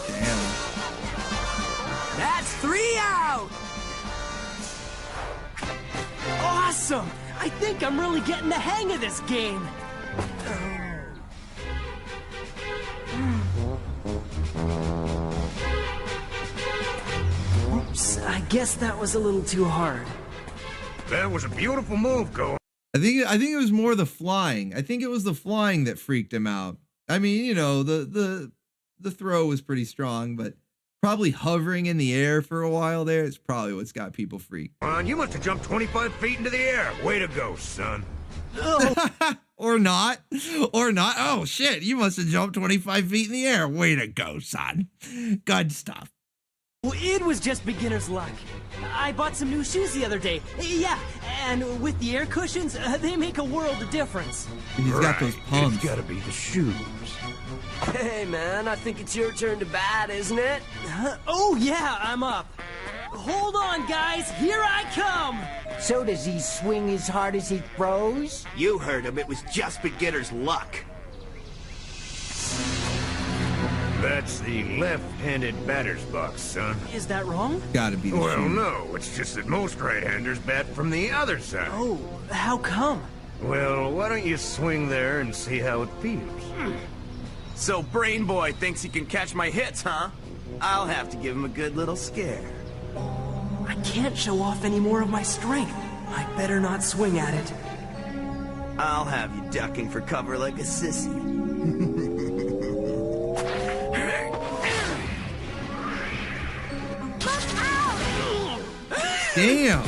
Damn. That's 3 out! Awesome! I think I'm really getting the hang of this game. Oops, I guess that was a little too hard. That was a beautiful move, Go. I think it was more the flying. I think it was the flying that freaked him out. I mean, you know, the throw was pretty strong, but probably hovering in the air for a while there is probably what's got people freaked. Man, you must have jumped 25 feet into the air. Way to go, son. Or not. Oh shit, you must have jumped 25 feet in the air. Way to go, son. Good stuff. Well, it was just beginner's luck. I bought some new shoes the other day. Yeah, and with the air cushions, they make a world of difference. And he's got those pumps. It's gotta be the shoes. Hey, man, I think it's your turn to bat, isn't it? Oh, yeah, I'm up. Hold on, guys, here I come! So does he swing as hard as he throws? You heard him, it was just beginner's luck. That's the left-handed batter's box, son. Is that wrong? Gotta be the Well, shoe. no, it's just that most right-handers bat from the other side. Oh, how come? Well, why don't you swing there and see how it feels? So Brain Boy thinks he can catch my hits, huh? I'll have to give him a good little scare. I can't show off any more of my strength. I better not swing at it. I'll have you ducking for cover like a sissy. Damn.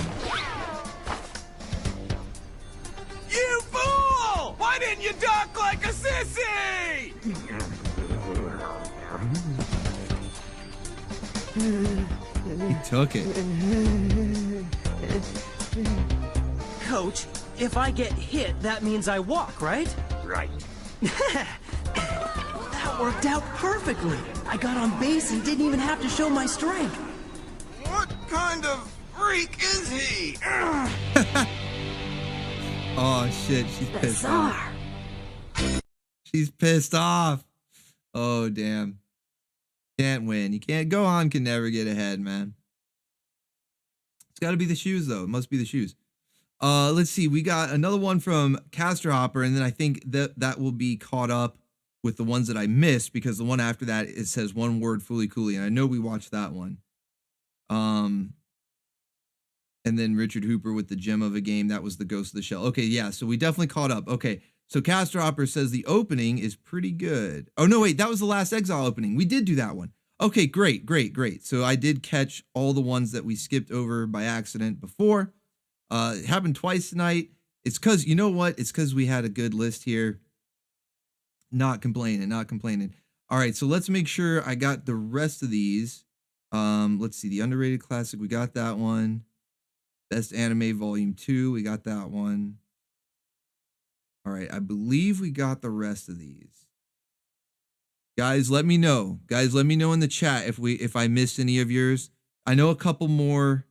You fool! Why didn't you duck like a sissy? He took it. Coach, if I get hit, that means I walk, right? Right. That worked out perfectly. I got on base and didn't even have to show my strength. What kind of freak is he? Oh shit, she's pissed off. She's pissed off. Oh damn. Can't win. You can't go on, can never get ahead, man. It's gotta be the shoes though. It must be the shoes. Let's see. We got another one from Caster Hopper, and then I think that will be caught up with the ones that I missed, because the one after that, it says one word Fooly Cooley, and I know we watched that one. And then Richard Hooper with the gem of a game, that was the Ghost of the Shell. Okay, yeah, so we definitely caught up. Okay, so Caster Hopper says the opening is pretty good. Oh, no, wait, that was the Last Exile opening. We did do that one. Okay, great. So I did catch all the ones that we skipped over by accident before. It happened twice tonight. It's because, you know what? It's because we had a good list here. Not complaining. All right, so let's make sure I got the rest of these. Let's see, the underrated classic, we got that one. Best Anime Volume 2, we got that one. All right, I believe we got the rest of these. Guys, let me know. In the chat if I missed any of yours. I know a couple more,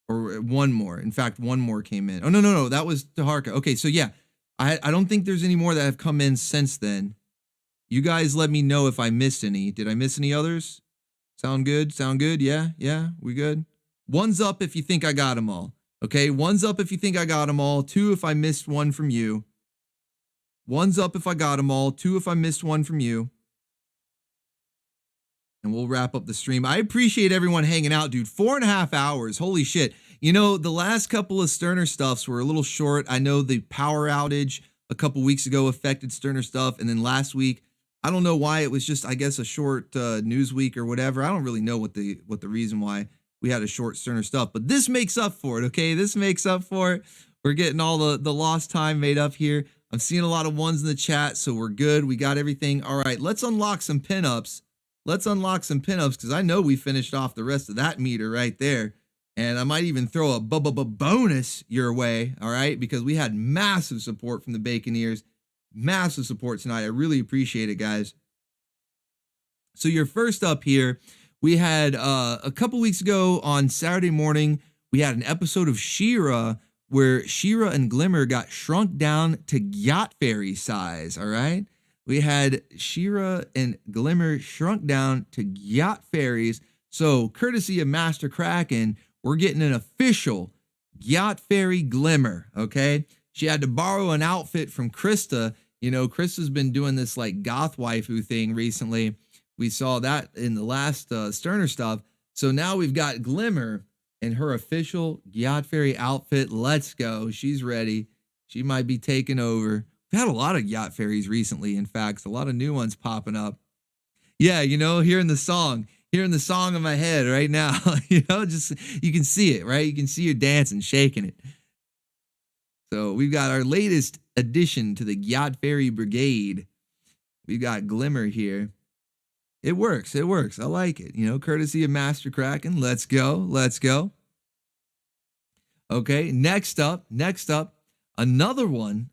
or one more. In fact, one more came in. Oh, no, that was Taharka. Okay, so yeah, I don't think there's any more that have come in since then. You guys let me know if I missed any. Did I miss any others? Sound good? Yeah, we good? One's up if you think I got them all. Okay, one's up if you think I got them all. 2 if I missed one from you. One's up if I got them all. 2 if I missed one from you. And we'll wrap up the stream. I appreciate everyone hanging out, dude. 4.5 hours. Holy shit. You know, the last couple of Sterner stuffs were a little short. I know the power outage a couple weeks ago affected Sterner stuff. And then last week, I don't know why it was just, I guess, a short news week or whatever. I don't really know what the reason why we had a short Sterner stuff, but this makes up for it, okay? This makes up for it. We're getting all the lost time made up here. I'm seeing a lot of ones in the chat, so we're good. We got everything. All right, let's unlock some pinups. Because I know we finished off the rest of that meter right there. And I might even throw a bonus your way, all right? Because we had massive support from the Baconeers. Massive support tonight. I really appreciate it, guys. So you're first up here. We had a couple weeks ago on Saturday morning, we had an episode of She-Ra where She-Ra and Glimmer got shrunk down to Gyat Fairy size, all right? We had She-Ra and Glimmer shrunk down to Gyat Fairies. So courtesy of Master Kraken, we're getting an official Gyat Fairy Glimmer, okay? She had to borrow an outfit from Krista. You know, Krista's been doing this like goth waifu thing recently. We saw that in the last Sterner stuff. So now we've got Glimmer in her official Gyat Fairy outfit. Let's go. She's ready. She might be taking over. We've had a lot of Gyat Fairies recently, in fact, a lot of new ones popping up. Yeah, you know, hearing the song in my head right now, you know, just, you can see it, right? You can see her dancing, shaking it. So we've got our latest addition to the Gyat Fairy Brigade. We've got Glimmer here. It works. I like it. You know, courtesy of Master Kraken. Let's go. Okay, next up, another one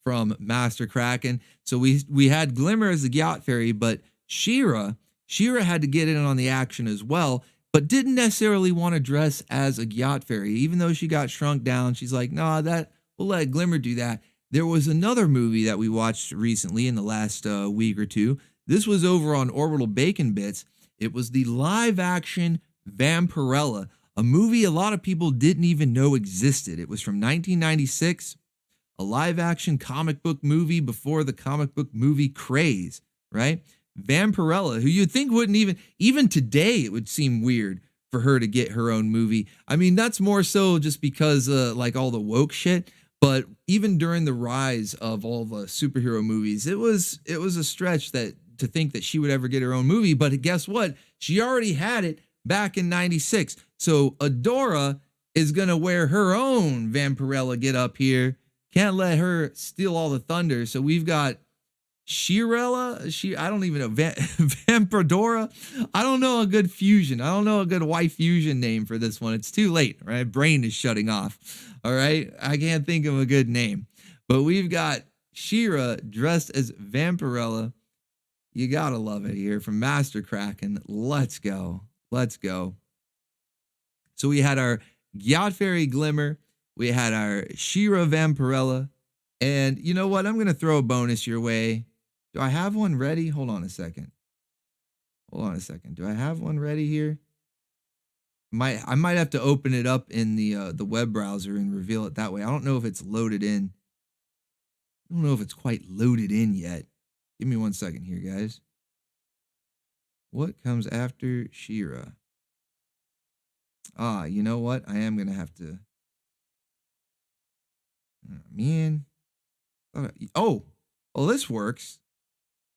from Master Kraken. So we had Glimmer as the Gyat Fairy, but She-Ra had to get in on the action as well, but didn't necessarily want to dress as a Gyat Fairy. Even though she got shrunk down, she's like, nah, we'll let Glimmer do that. There was another movie that we watched recently in the last week or two. This was over on Orbital Bacon Bits. It was the live-action Vampirella, a movie a lot of people didn't even know existed. It was from 1996, a live-action comic book movie before the comic book movie craze, right? Vampirella, who you'd think wouldn't even today, it would seem weird for her to get her own movie. I mean, that's more so just because like all the woke shit. But even during the rise of all the superhero movies, it was a stretch to think that she would ever get her own movie. But guess what? She already had it back in 96. So Adora is going to wear her own Vampirella get up here. Can't let her steal all the thunder. So we've got Shirella. I don't even know. Vampirdora. I don't know a good fusion. I don't know a good Y fusion name for this one. It's too late, right? Brain is shutting off. All right. I can't think of a good name. But we've got She-Ra dressed as Vampirella. You gotta love it here from Master Kraken. Let's go. So we had our Gyat Fairy Glimmer. We had our She-Ra Vampirella. And you know what? I'm going to throw a bonus your way. Do I have one ready? Hold on a second. Do I have one ready here? I might have to open it up in the web browser and reveal it that way. I don't know if it's loaded in. I don't know if it's quite loaded in yet. Give me 1 second here, guys. What comes after She-Ra? You know what? I am going to have to... man. Oh, this works.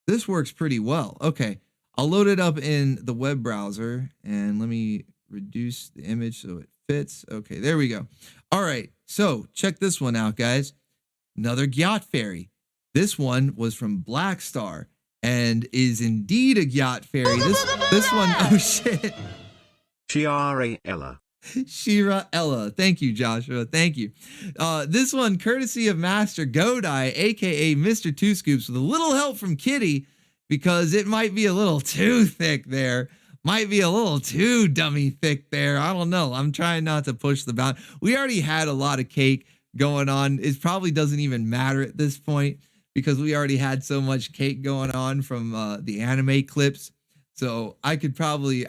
This works pretty well. Okay, I'll load it up in the web browser, and let me reduce the image so it fits. Okay, there we go. All right, so check this one out, guys. Another Gyat Fairy. This one was from Black Star and is indeed a Gyat Fairy. This one, oh shit. She-Ra. She-Ra. Thank you, Joshua. Thank you. This one, courtesy of Master Godai, aka Mr. Two Scoops, with a little help from Kitty, because it might be a little too thick there. Might be a little too dummy thick there. I don't know. I'm trying not to push the bound. We already had a lot of cake going on. It probably doesn't even matter at this point because we already had so much cake going on from the anime clips. So I could probably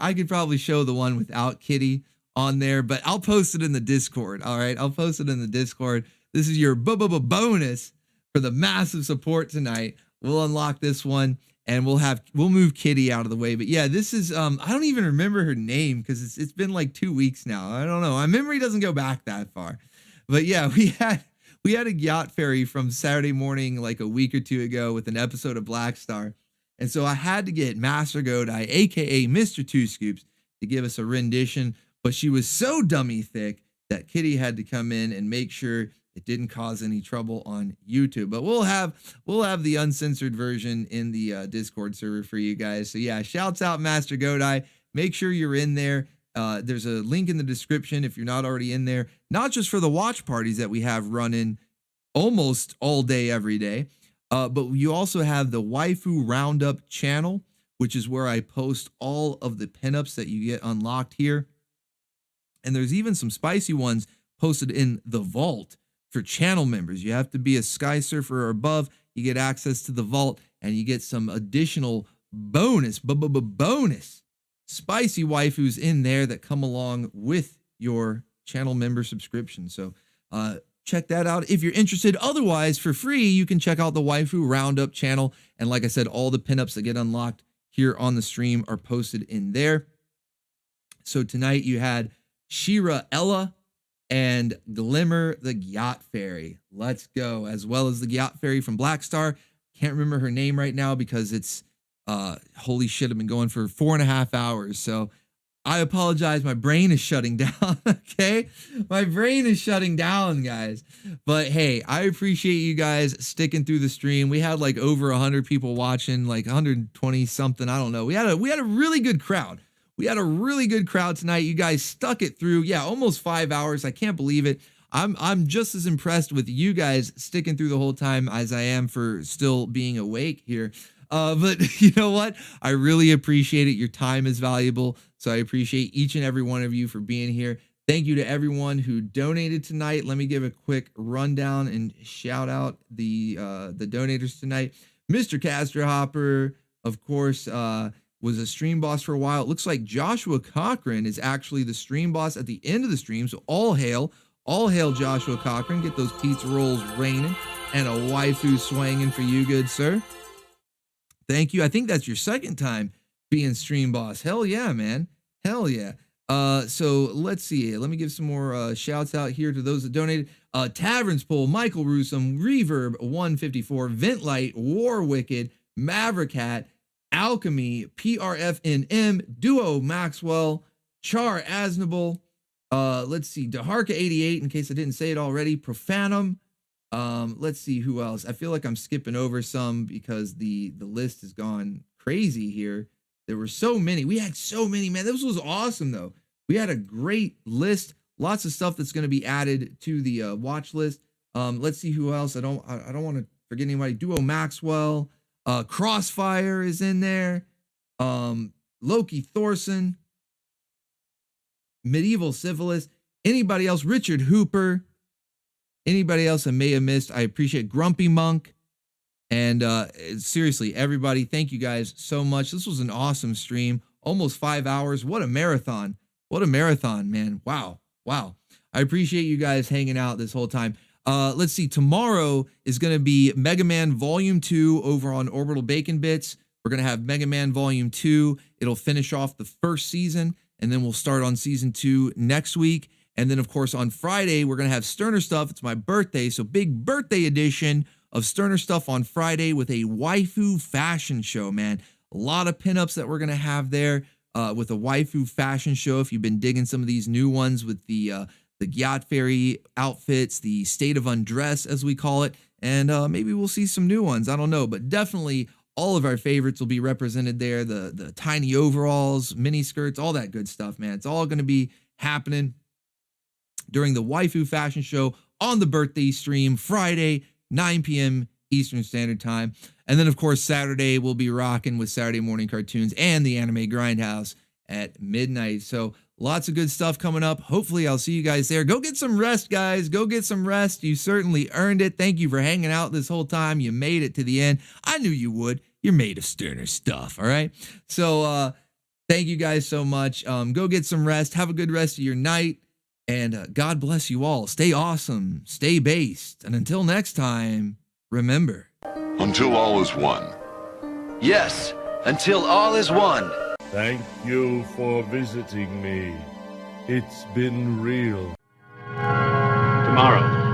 show the one without Kitty on there, but I'll post it in the Discord. All right, I'll post it in the Discord. This is your bonus for the massive support tonight. We'll unlock this one and we'll move Kitty out of the way. But yeah, this is I don't even remember her name because it's been like 2 weeks now. I don't know. My memory doesn't go back that far. But yeah, we had a Gyat Fairy from Saturday morning like a week or two ago with an episode of Black Star. And so I had to get Master Godai, aka Mr. Two Scoops, to give us a rendition. But she was so dummy thick that Kitty had to come in and make sure it didn't cause any trouble on YouTube. But we'll have the uncensored version in the Discord server for you guys. So yeah, shouts out Master Godai. Make sure you're in there. There's a link in the description if you're not already in there. Not just for the watch parties that we have running almost all day, every day. But you also have the Waifu Roundup channel, which is where I post all of the pinups that you get unlocked here. And there's even some spicy ones posted in the vault for channel members. You have to be a Sky Surfer or above. You get access to the vault and you get some additional bonus spicy waifus in there that come along with your channel member subscription. So check that out if you're interested. Otherwise, for free, you can check out the Waifu Roundup channel. And like I said, all the pinups that get unlocked here on the stream are posted in there. So tonight you had She-Ra, and Glimmer the Gyat Fairy. Let's go. As well as the Gyat Fairy from Black Star. Can't remember her name right now because it's, holy shit, I've been going for 4.5 hours. So I apologize. My brain is shutting down. Okay. My brain is shutting down, guys. But hey, I appreciate you guys sticking through the stream. We had like over 100 people watching, like 120 something. I don't know. We had a really good crowd. We had a really good crowd tonight. You guys stuck it through. Yeah, almost 5 hours. I can't believe it. I'm just as impressed with you guys sticking through the whole time as I am for still being awake here. But you know what? I really appreciate it. Your time is valuable. So I appreciate each and every one of you for being here. Thank you to everyone who donated tonight. Let me give a quick rundown and shout out the donators tonight. Mr. Castor Hopper, of course, was a stream boss for a while. It looks like Joshua Cochran is actually the stream boss at the end of the stream. So all hail Joshua Cochran. Get those pizza rolls raining and a waifu swanging for you, good sir. Thank you. I think that's your second time being stream boss. Hell yeah, man. Hell yeah. So let's see. Let me give some more shouts out here to those that donated. Taverns Pool, Michael Rusum, Reverb 154, Ventlight, War Wicked, Maverick Hat, Alchemy, PRFNM, Duo Maxwell, Char Asnable, let's see, Daharka 88, in case I didn't say it already, Profanum. Let's see who else. I feel like I'm skipping over some because the list has gone crazy here. There were so many. We had so many, man. This was awesome though. We had a great list. Lots of stuff that's going to be added to the watch list. Let's see who else. I don't want to forget anybody. Duo Maxwell. Crossfire is in there. Loki Thorson. Medieval Syphilis. Anybody else? Richard Hooper. Anybody else I may have missed? I appreciate Grumpy Monk. And seriously, everybody, thank you guys so much. This was an awesome stream. Almost 5 hours. What a marathon. What a marathon, man. Wow. Wow. I appreciate you guys hanging out this whole time. Let's see. Tomorrow is going to be Mega Man Volume 2 over on Orbital Bacon Bits. We're going to have Mega Man Volume 2. It'll finish off the first season, and then we'll start on Season 2 next week. And then, of course, on Friday, we're going to have Sterner Stuff. It's my birthday, so big birthday edition of Sterner Stuff on Friday with a waifu fashion show, man. A lot of pinups that we're going to have there with a waifu fashion show. If you've been digging some of these new ones with the Gyat Fairy outfits, the State of Undress, as we call it, and maybe we'll see some new ones. I don't know, but definitely all of our favorites will be represented there. The tiny overalls, mini skirts, all that good stuff, man. It's all going to be happening during the waifu fashion show on the birthday stream, Friday, 9 p.m. Eastern Standard Time. And then, of course, Saturday, we'll be rocking with Saturday Morning Cartoons and the Anime Grindhouse at midnight. So lots of good stuff coming up. Hopefully, I'll see you guys there. Go get some rest, guys. Go get some rest. You certainly earned it. Thank you for hanging out this whole time. You made it to the end. I knew you would. You're made of Sterner stuff, all right? So thank you guys so much. Go get some rest. Have a good rest of your night. And God bless you all. Stay awesome. Stay based. And until next time, remember. Until all is one. Yes, until all is one. Thank you for visiting me. It's been real. Tomorrow,